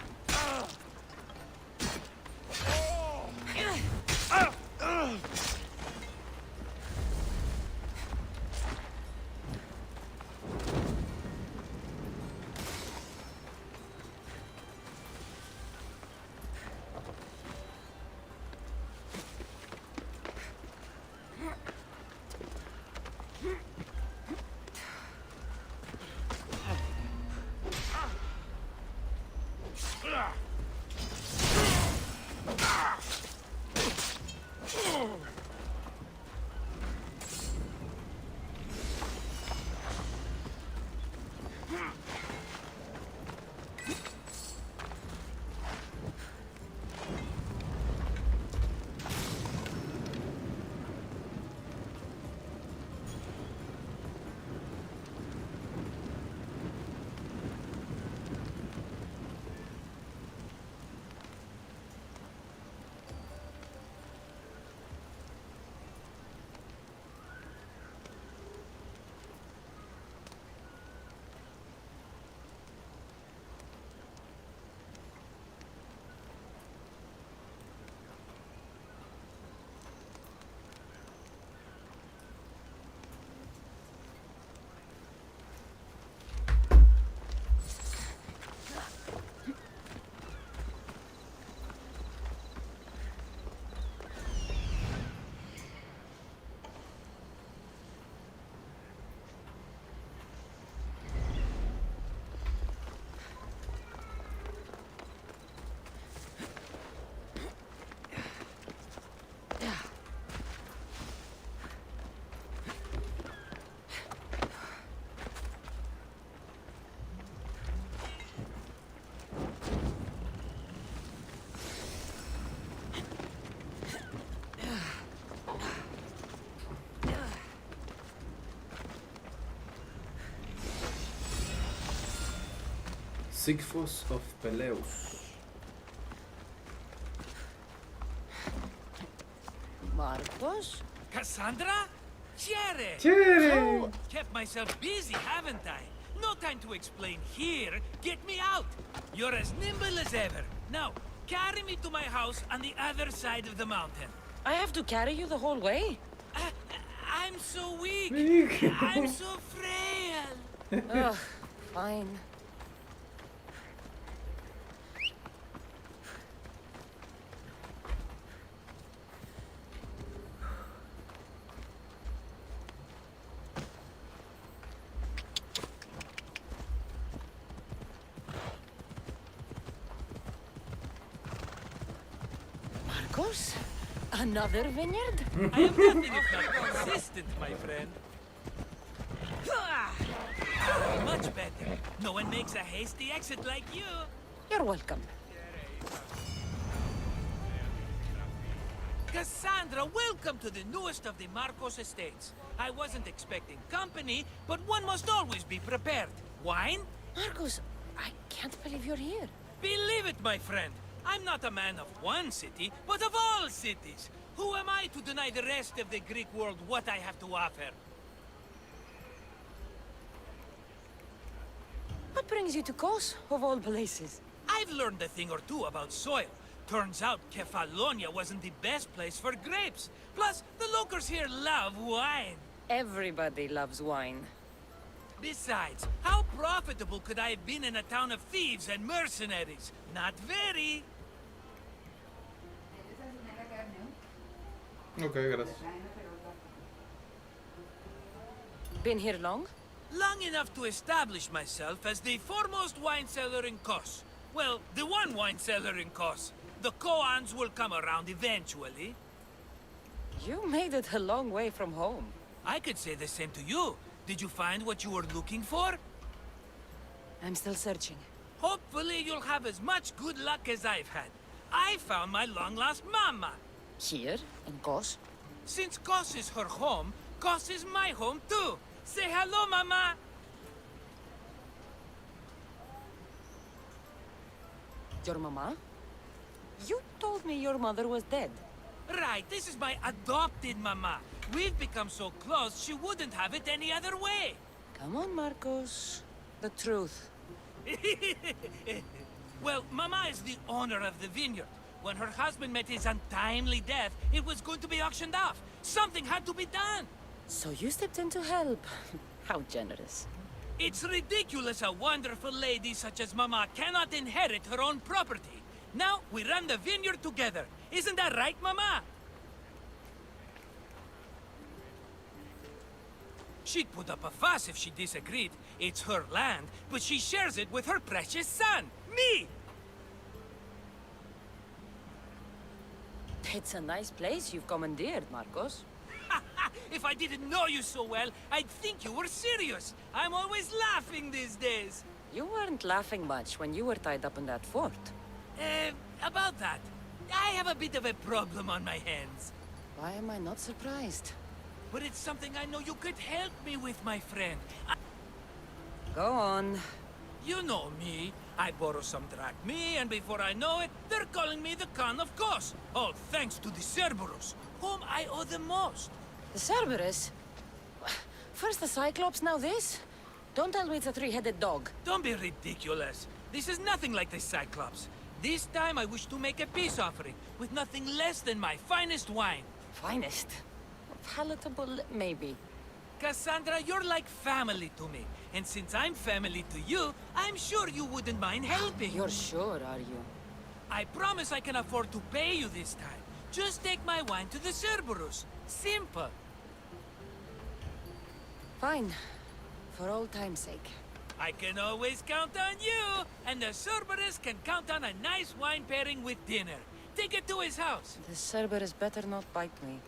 Sigfos of Peleus. Marcos? Kassandra? Chere! Chere! Oh, kept myself busy, haven't I? No time to explain here. Get me out. You're as nimble as ever. Now, carry me to my house on the other side of the mountain. I have to carry you the whole way? I'm so weak. I'm so frail. Ugh, fine. Marcos? Another vineyard? I am nothing if not consistent, my friend. Much better. No one makes a hasty exit like you. You're welcome. Kassandra, welcome to the newest of the Marcos estates. I wasn't expecting company, but one must always be prepared. Wine? Marcos, I can't believe you're here. Believe it, my friend. I'm not a man of one city, but of all cities. Who am I to deny the rest of the Greek world what I have to offer? What brings you to Kos, of all places? I've learned a thing or two about soil. Turns out Kefalonia wasn't the best place for grapes. Plus, the locals here love wine. Everybody loves wine. Besides, how profitable could I have been in a town of thieves and mercenaries? Not very. Okay, gracias. Been here long? Long enough to establish myself as the foremost wine seller in Kos. Well, the one wine seller in Kos. The Koans will come around eventually. You made it a long way from home. I could say the same to you. Did you find what you were looking for? I'm still searching. Hopefully you'll have as much good luck as I've had. I found my long-lost mama. Here? In Kos? Since Kos is her home, Kos is my home too. Say hello, mama. Your mama? You told me your mother was dead. Right, this is my adopted mama. We've become so close, she wouldn't have it any other way. Come on, Marcos. The truth. Well, mama is the owner of the vineyard. When her husband met his untimely death, it was going to be auctioned off. Something had to be done. So you stepped in to help. How generous. It's ridiculous a wonderful lady such as mama cannot inherit her own property. Now, we run the vineyard together. Isn't that right, mama? She'd put up a fuss if she disagreed. It's her land, but she shares it with her precious son, me! It's a nice place you've commandeered, Marcos. If I didn't know you so well, I'd think you were serious. I'm always laughing these days. You weren't laughing much when you were tied up in that fort. About that, I have a bit of a problem on my hands. Why am I not surprised? But it's something I know you could help me with, my friend. Go on. You know me. I borrow some drachmi, and before I know it, they're calling me the Khan of Kos. All thanks to the Cerberus, whom I owe the most. The Cerberus? First the Cyclops, now this? Don't tell me it's a three-headed dog. Don't be ridiculous. This is nothing like the Cyclops. This time I wish to make a peace offering, with nothing less than my finest wine. Finest? Palatable, maybe. Kassandra, you're like family to me. And since I'm family to you, I'm sure you wouldn't mind helping. You're sure, are you? I promise I can afford to pay you this time. Just take my wine to the Cerberus. Simple. Fine. For old time's sake. I can always count on you, and the Cerberus can count on a nice wine pairing with dinner. Take it to his house. The Cerberus better not bite me.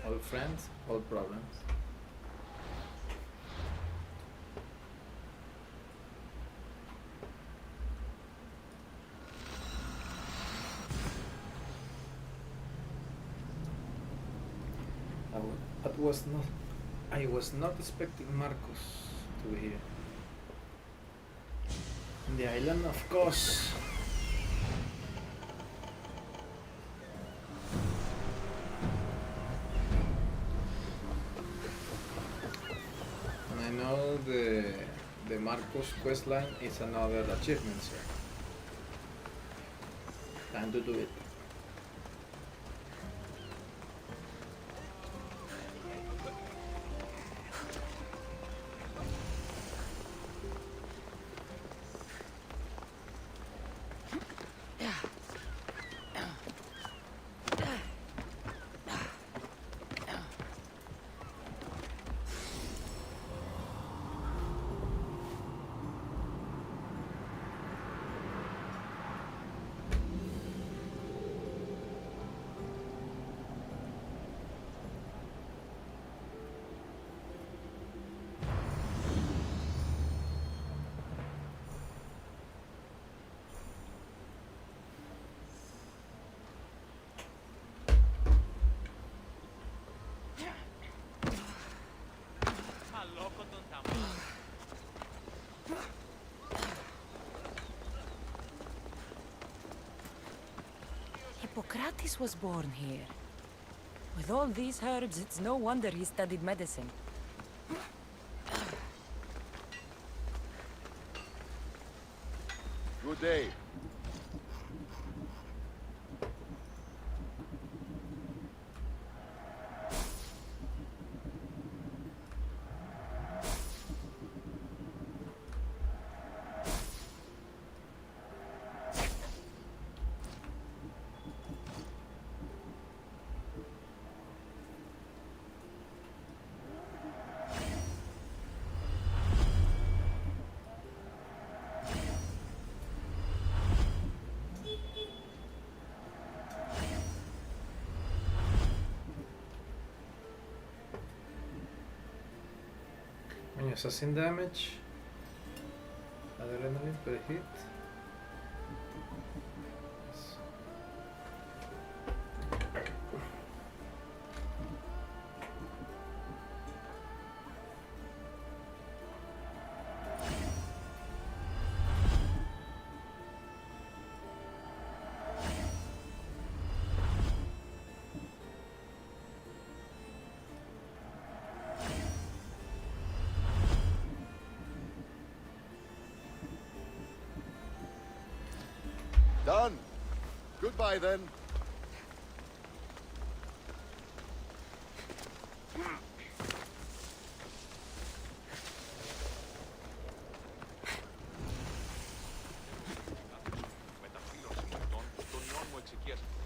All friends, all problems. I was not expecting Marcos to be here. In the island, of course. And I know the Marcos questline is another achievement, sir. Time to do it. Marcus was born here. With all these herbs, it's no wonder he studied medicine. Good day. Assassin damage, adrenaline per hit. Done. Goodbye, then.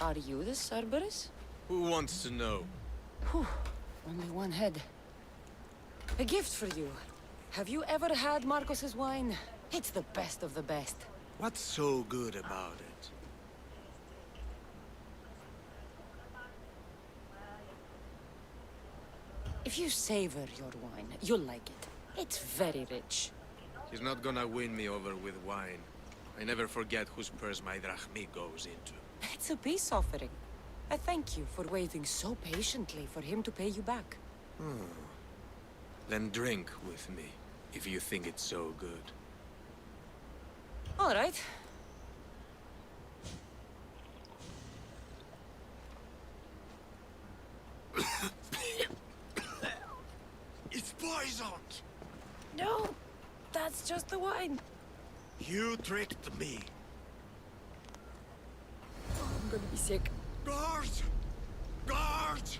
Are you the Cerberus? Who wants to know? Whew, only one head. A gift for you. Have you ever had Marcos's wine? It's the best of the best. What's so good about it? If you savor your wine, you'll like it. It's very rich. He's not gonna win me over with wine. I never forget whose purse my drachmi goes into. It's a peace offering. I thank you for waiting so patiently for him to pay you back. Then drink with me, if you think it's so good. All right. It's poisoned! No, that's just the wine. You tricked me. I'm gonna be sick. Guards! Guards!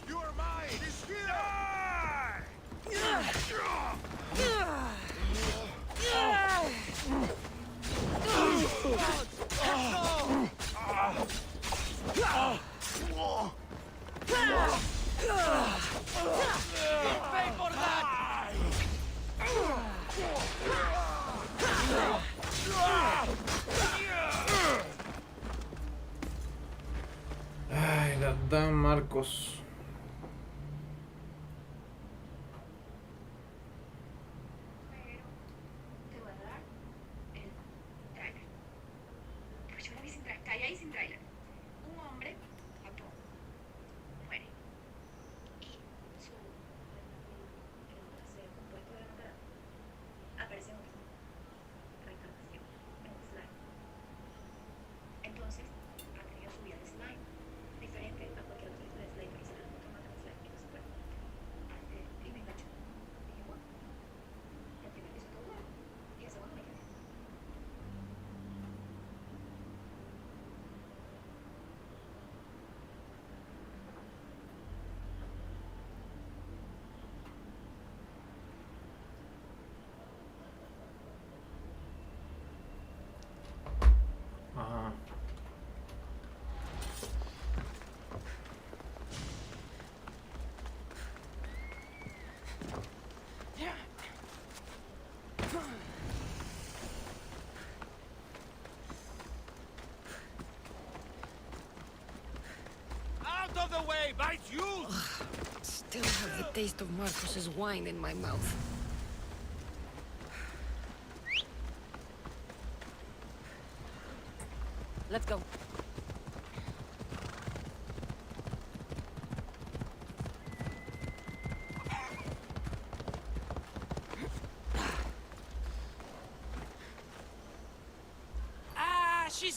You are mine! He's here! Pay for that! Ay, Dan Marcos. Ajá. Out of the way, bite you! Still have the taste of Marcos's wine in my mouth. Let's go.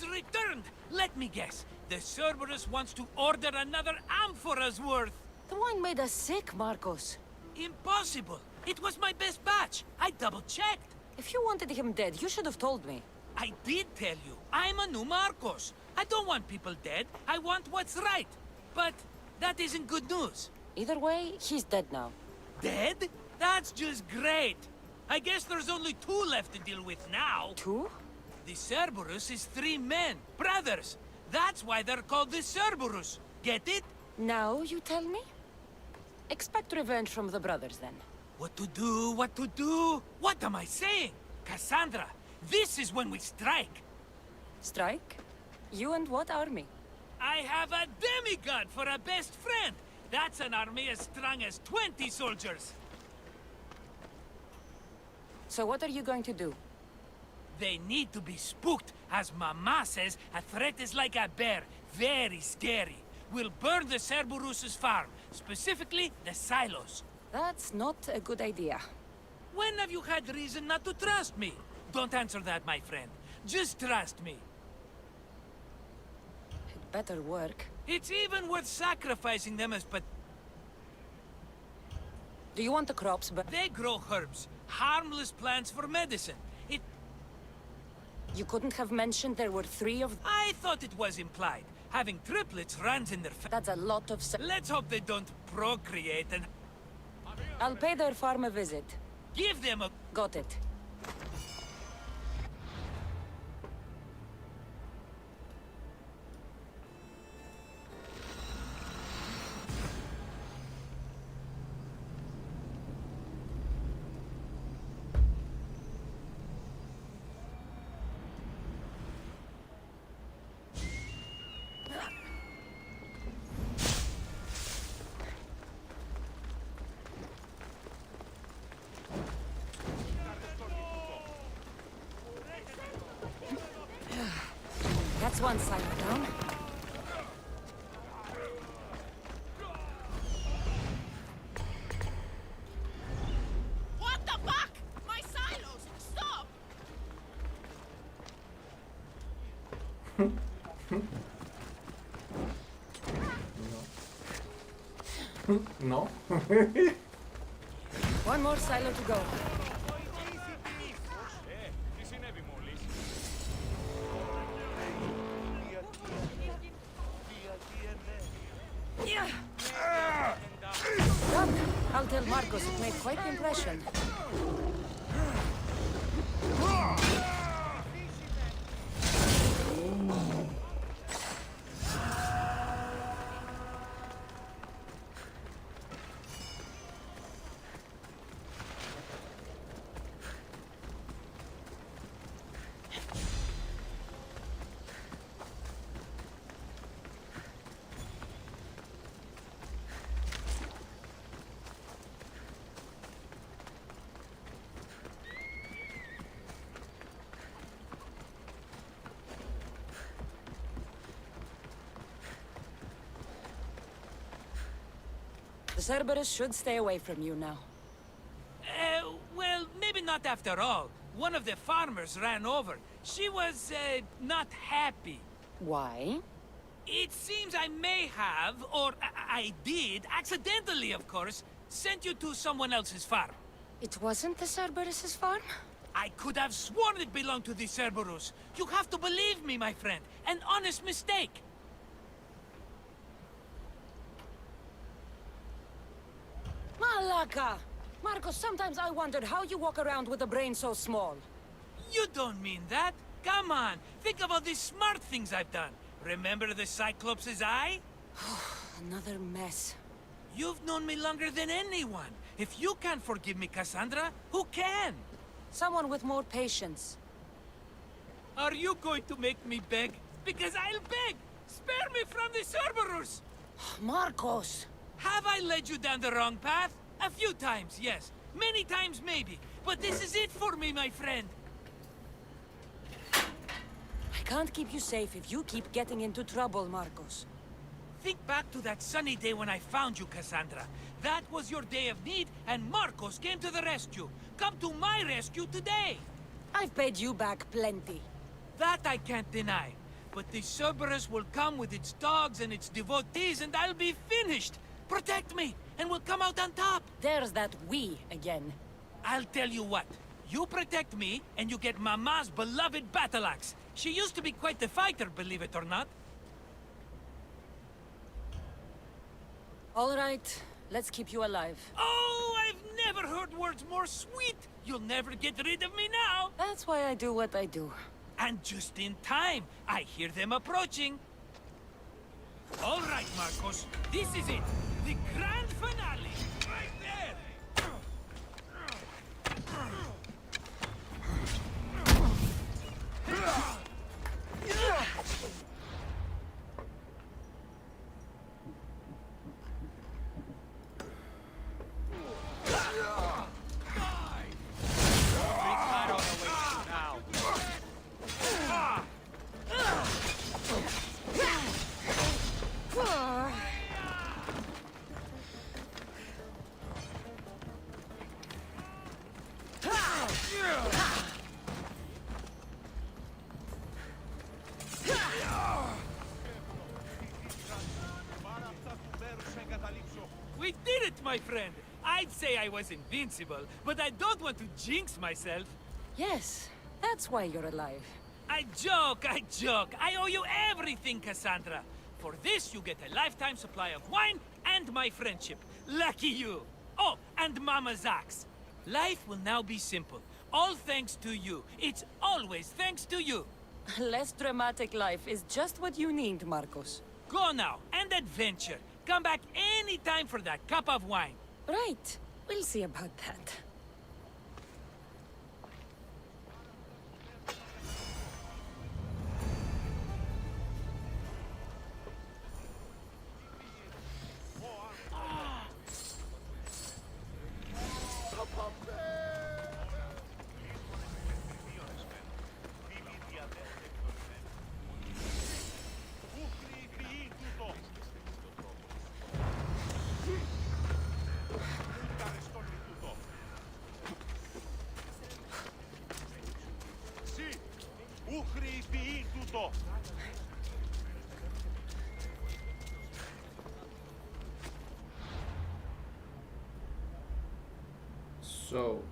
has returned! Let me guess. The Cerberus wants to order another amphora's worth. The wine made us sick, Marcos. Impossible! It was my best batch. I double-checked. If you wanted him dead, you should have told me. I did tell you. I'm a new Marcos. I don't want people dead. I want what's right. But that isn't good news. Either way, he's dead now. Dead? That's just great. I guess there's only 2 left to deal with now. 2? The Cerberus is 3 men, brothers. That's why they're called the Cerberus. Get it? Now you tell me? Expect revenge from the brothers, then. What to do? What to do? What am I saying? Kassandra, this is when we strike. Strike? You and what army? I have a demigod for a best friend. That's an army as strong as 20 soldiers. So what are you going to do? They need to be spooked. As Mama says, a threat is like a bear. Very scary. We'll burn the Cerberus's farm. Specifically, the silos. That's not a good idea. When have you had reason not to trust me? Don't answer that, my friend. Just trust me. It better work. It's even worth sacrificing them as Do you want the crops, but... They grow herbs. Harmless plants for medicine. You couldn't have mentioned there were 3 of... I thought it was implied. Having triplets runs in their That's a lot of... Let's hope they don't procreate and... I'll pay their farm a visit. Give them a... Got it. That's one silo down. What the fuck? My silos! Stop! No. One more silo to go. Done. I'll tell Marcos it made quite the impression. The Cerberus should stay away from you now. Well, maybe not after all. One of the farmers ran over. She was, not happy. Why? It seems I may have, or I did, accidentally of course, sent you to someone else's farm. It wasn't the Cerberus's farm? I could have sworn it belonged to the Cerberus. You have to believe me, my friend. An honest mistake. Malaka! Marcos, sometimes I wondered how you walk around with a brain so small. You don't mean that. Come on, think of all these smart things I've done. Remember the Cyclops' eye? Another mess. You've known me longer than anyone. If you can't forgive me, Kassandra, who can? Someone with more patience. Are you going to make me beg? Because I'll beg! Spare me from the Cerberus! Marcos! Have I led you down the wrong path? A few times, yes. Many times, maybe. But this is it for me, my friend. I can't keep you safe if you keep getting into trouble, Marcos. Think back to that sunny day when I found you, Kassandra. That was your day of need, and Marcos came to the rescue. Come to my rescue today! I've paid you back plenty. That I can't deny. But the Cerberus will come with its dogs and its devotees, and I'll be finished! Protect me, and we'll come out on top! There's that we again. I'll tell you what. You protect me, and you get Mama's beloved battle axe. She used to be quite the fighter, believe it or not. All right, let's keep you alive. Oh, I've never heard words more sweet! You'll never get rid of me now! That's why I do what I do. And just in time, I hear them approaching. All right, Marcos, this is it. The grand finale. Right there. We did it, my friend! I'd say I was invincible, but I don't want to jinx myself. Yes, that's why you're alive. I joke, I joke. I owe you everything, Kassandra. For this, you get a lifetime supply of wine and my friendship. Lucky you. Oh, and Mama's axe. Life will now be simple. All thanks to you. It's always thanks to you. Less dramatic life is just what you need, Marcos. Go now, and adventure. Come back any time for that cup of wine. Right. We'll see about that. So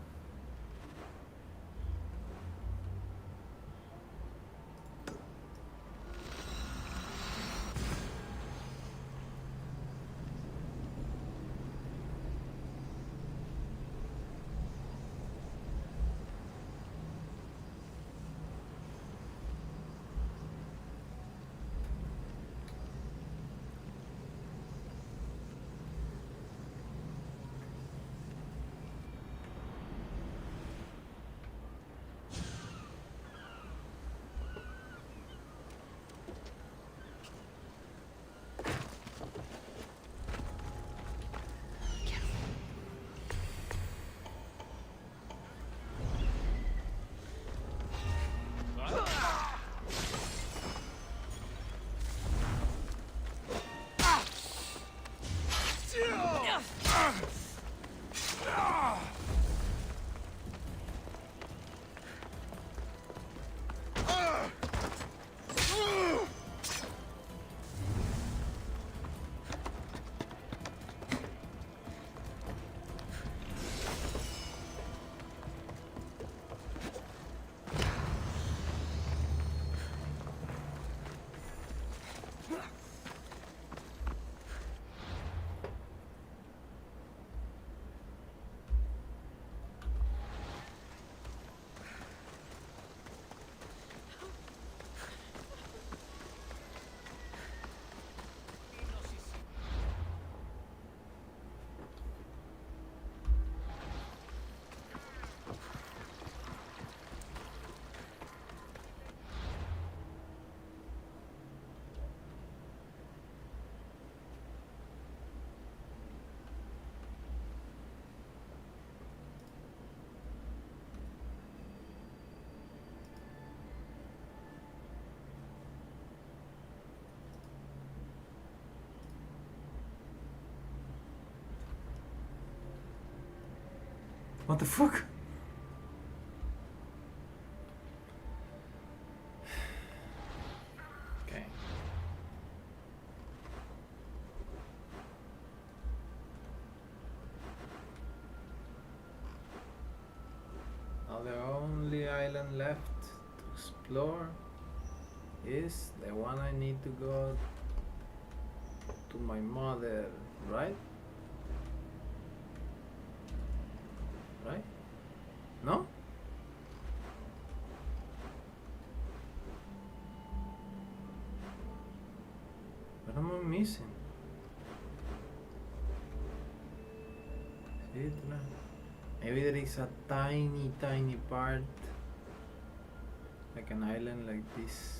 what the fuck? island left to explore is the one I need to go to my mother, right? Right? No? What am I missing? Maybe there is a tiny part, like an island like this.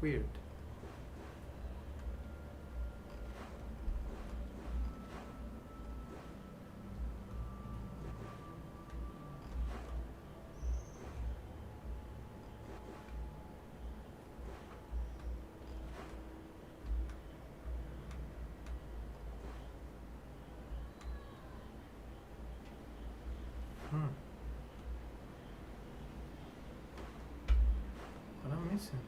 Weird. What am I missing?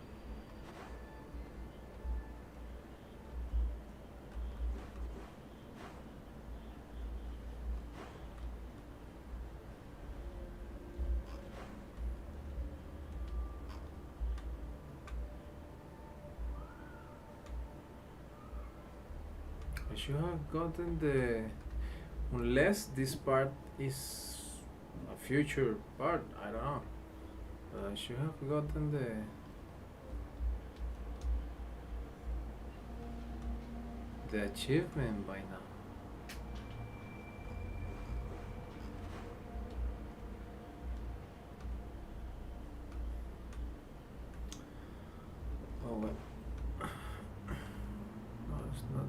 I should have gotten the, unless this part is a future part, I don't know. But I should have gotten the achievement by now. Oh well. No, it's not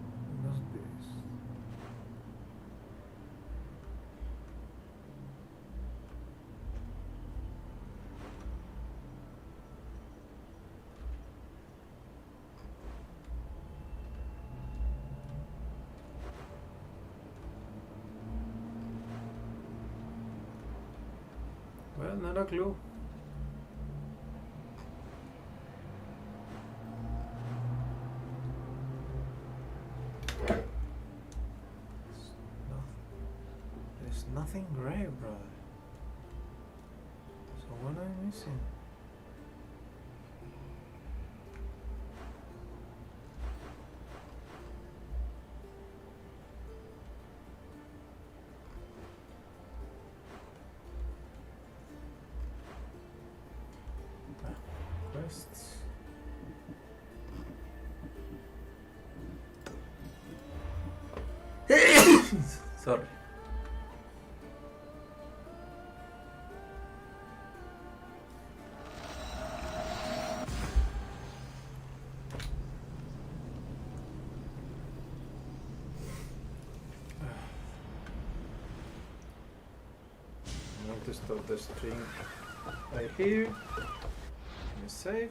this. Well, not a clue. There's nothing gray, brother. So what am I missing? Quests. Sorry. I'm going to stop the stream right here. Be safe.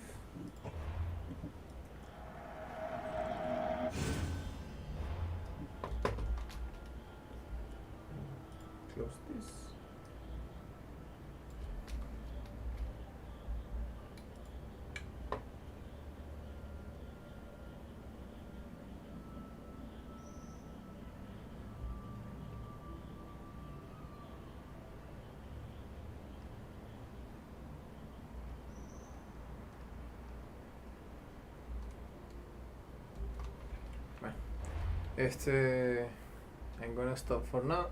Close this. I'm gonna stop for now,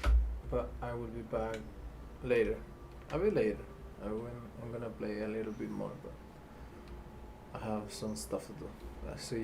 but I will be back later. A bit later. I'm gonna play a little bit more, but I have some stuff to do. I'll see you.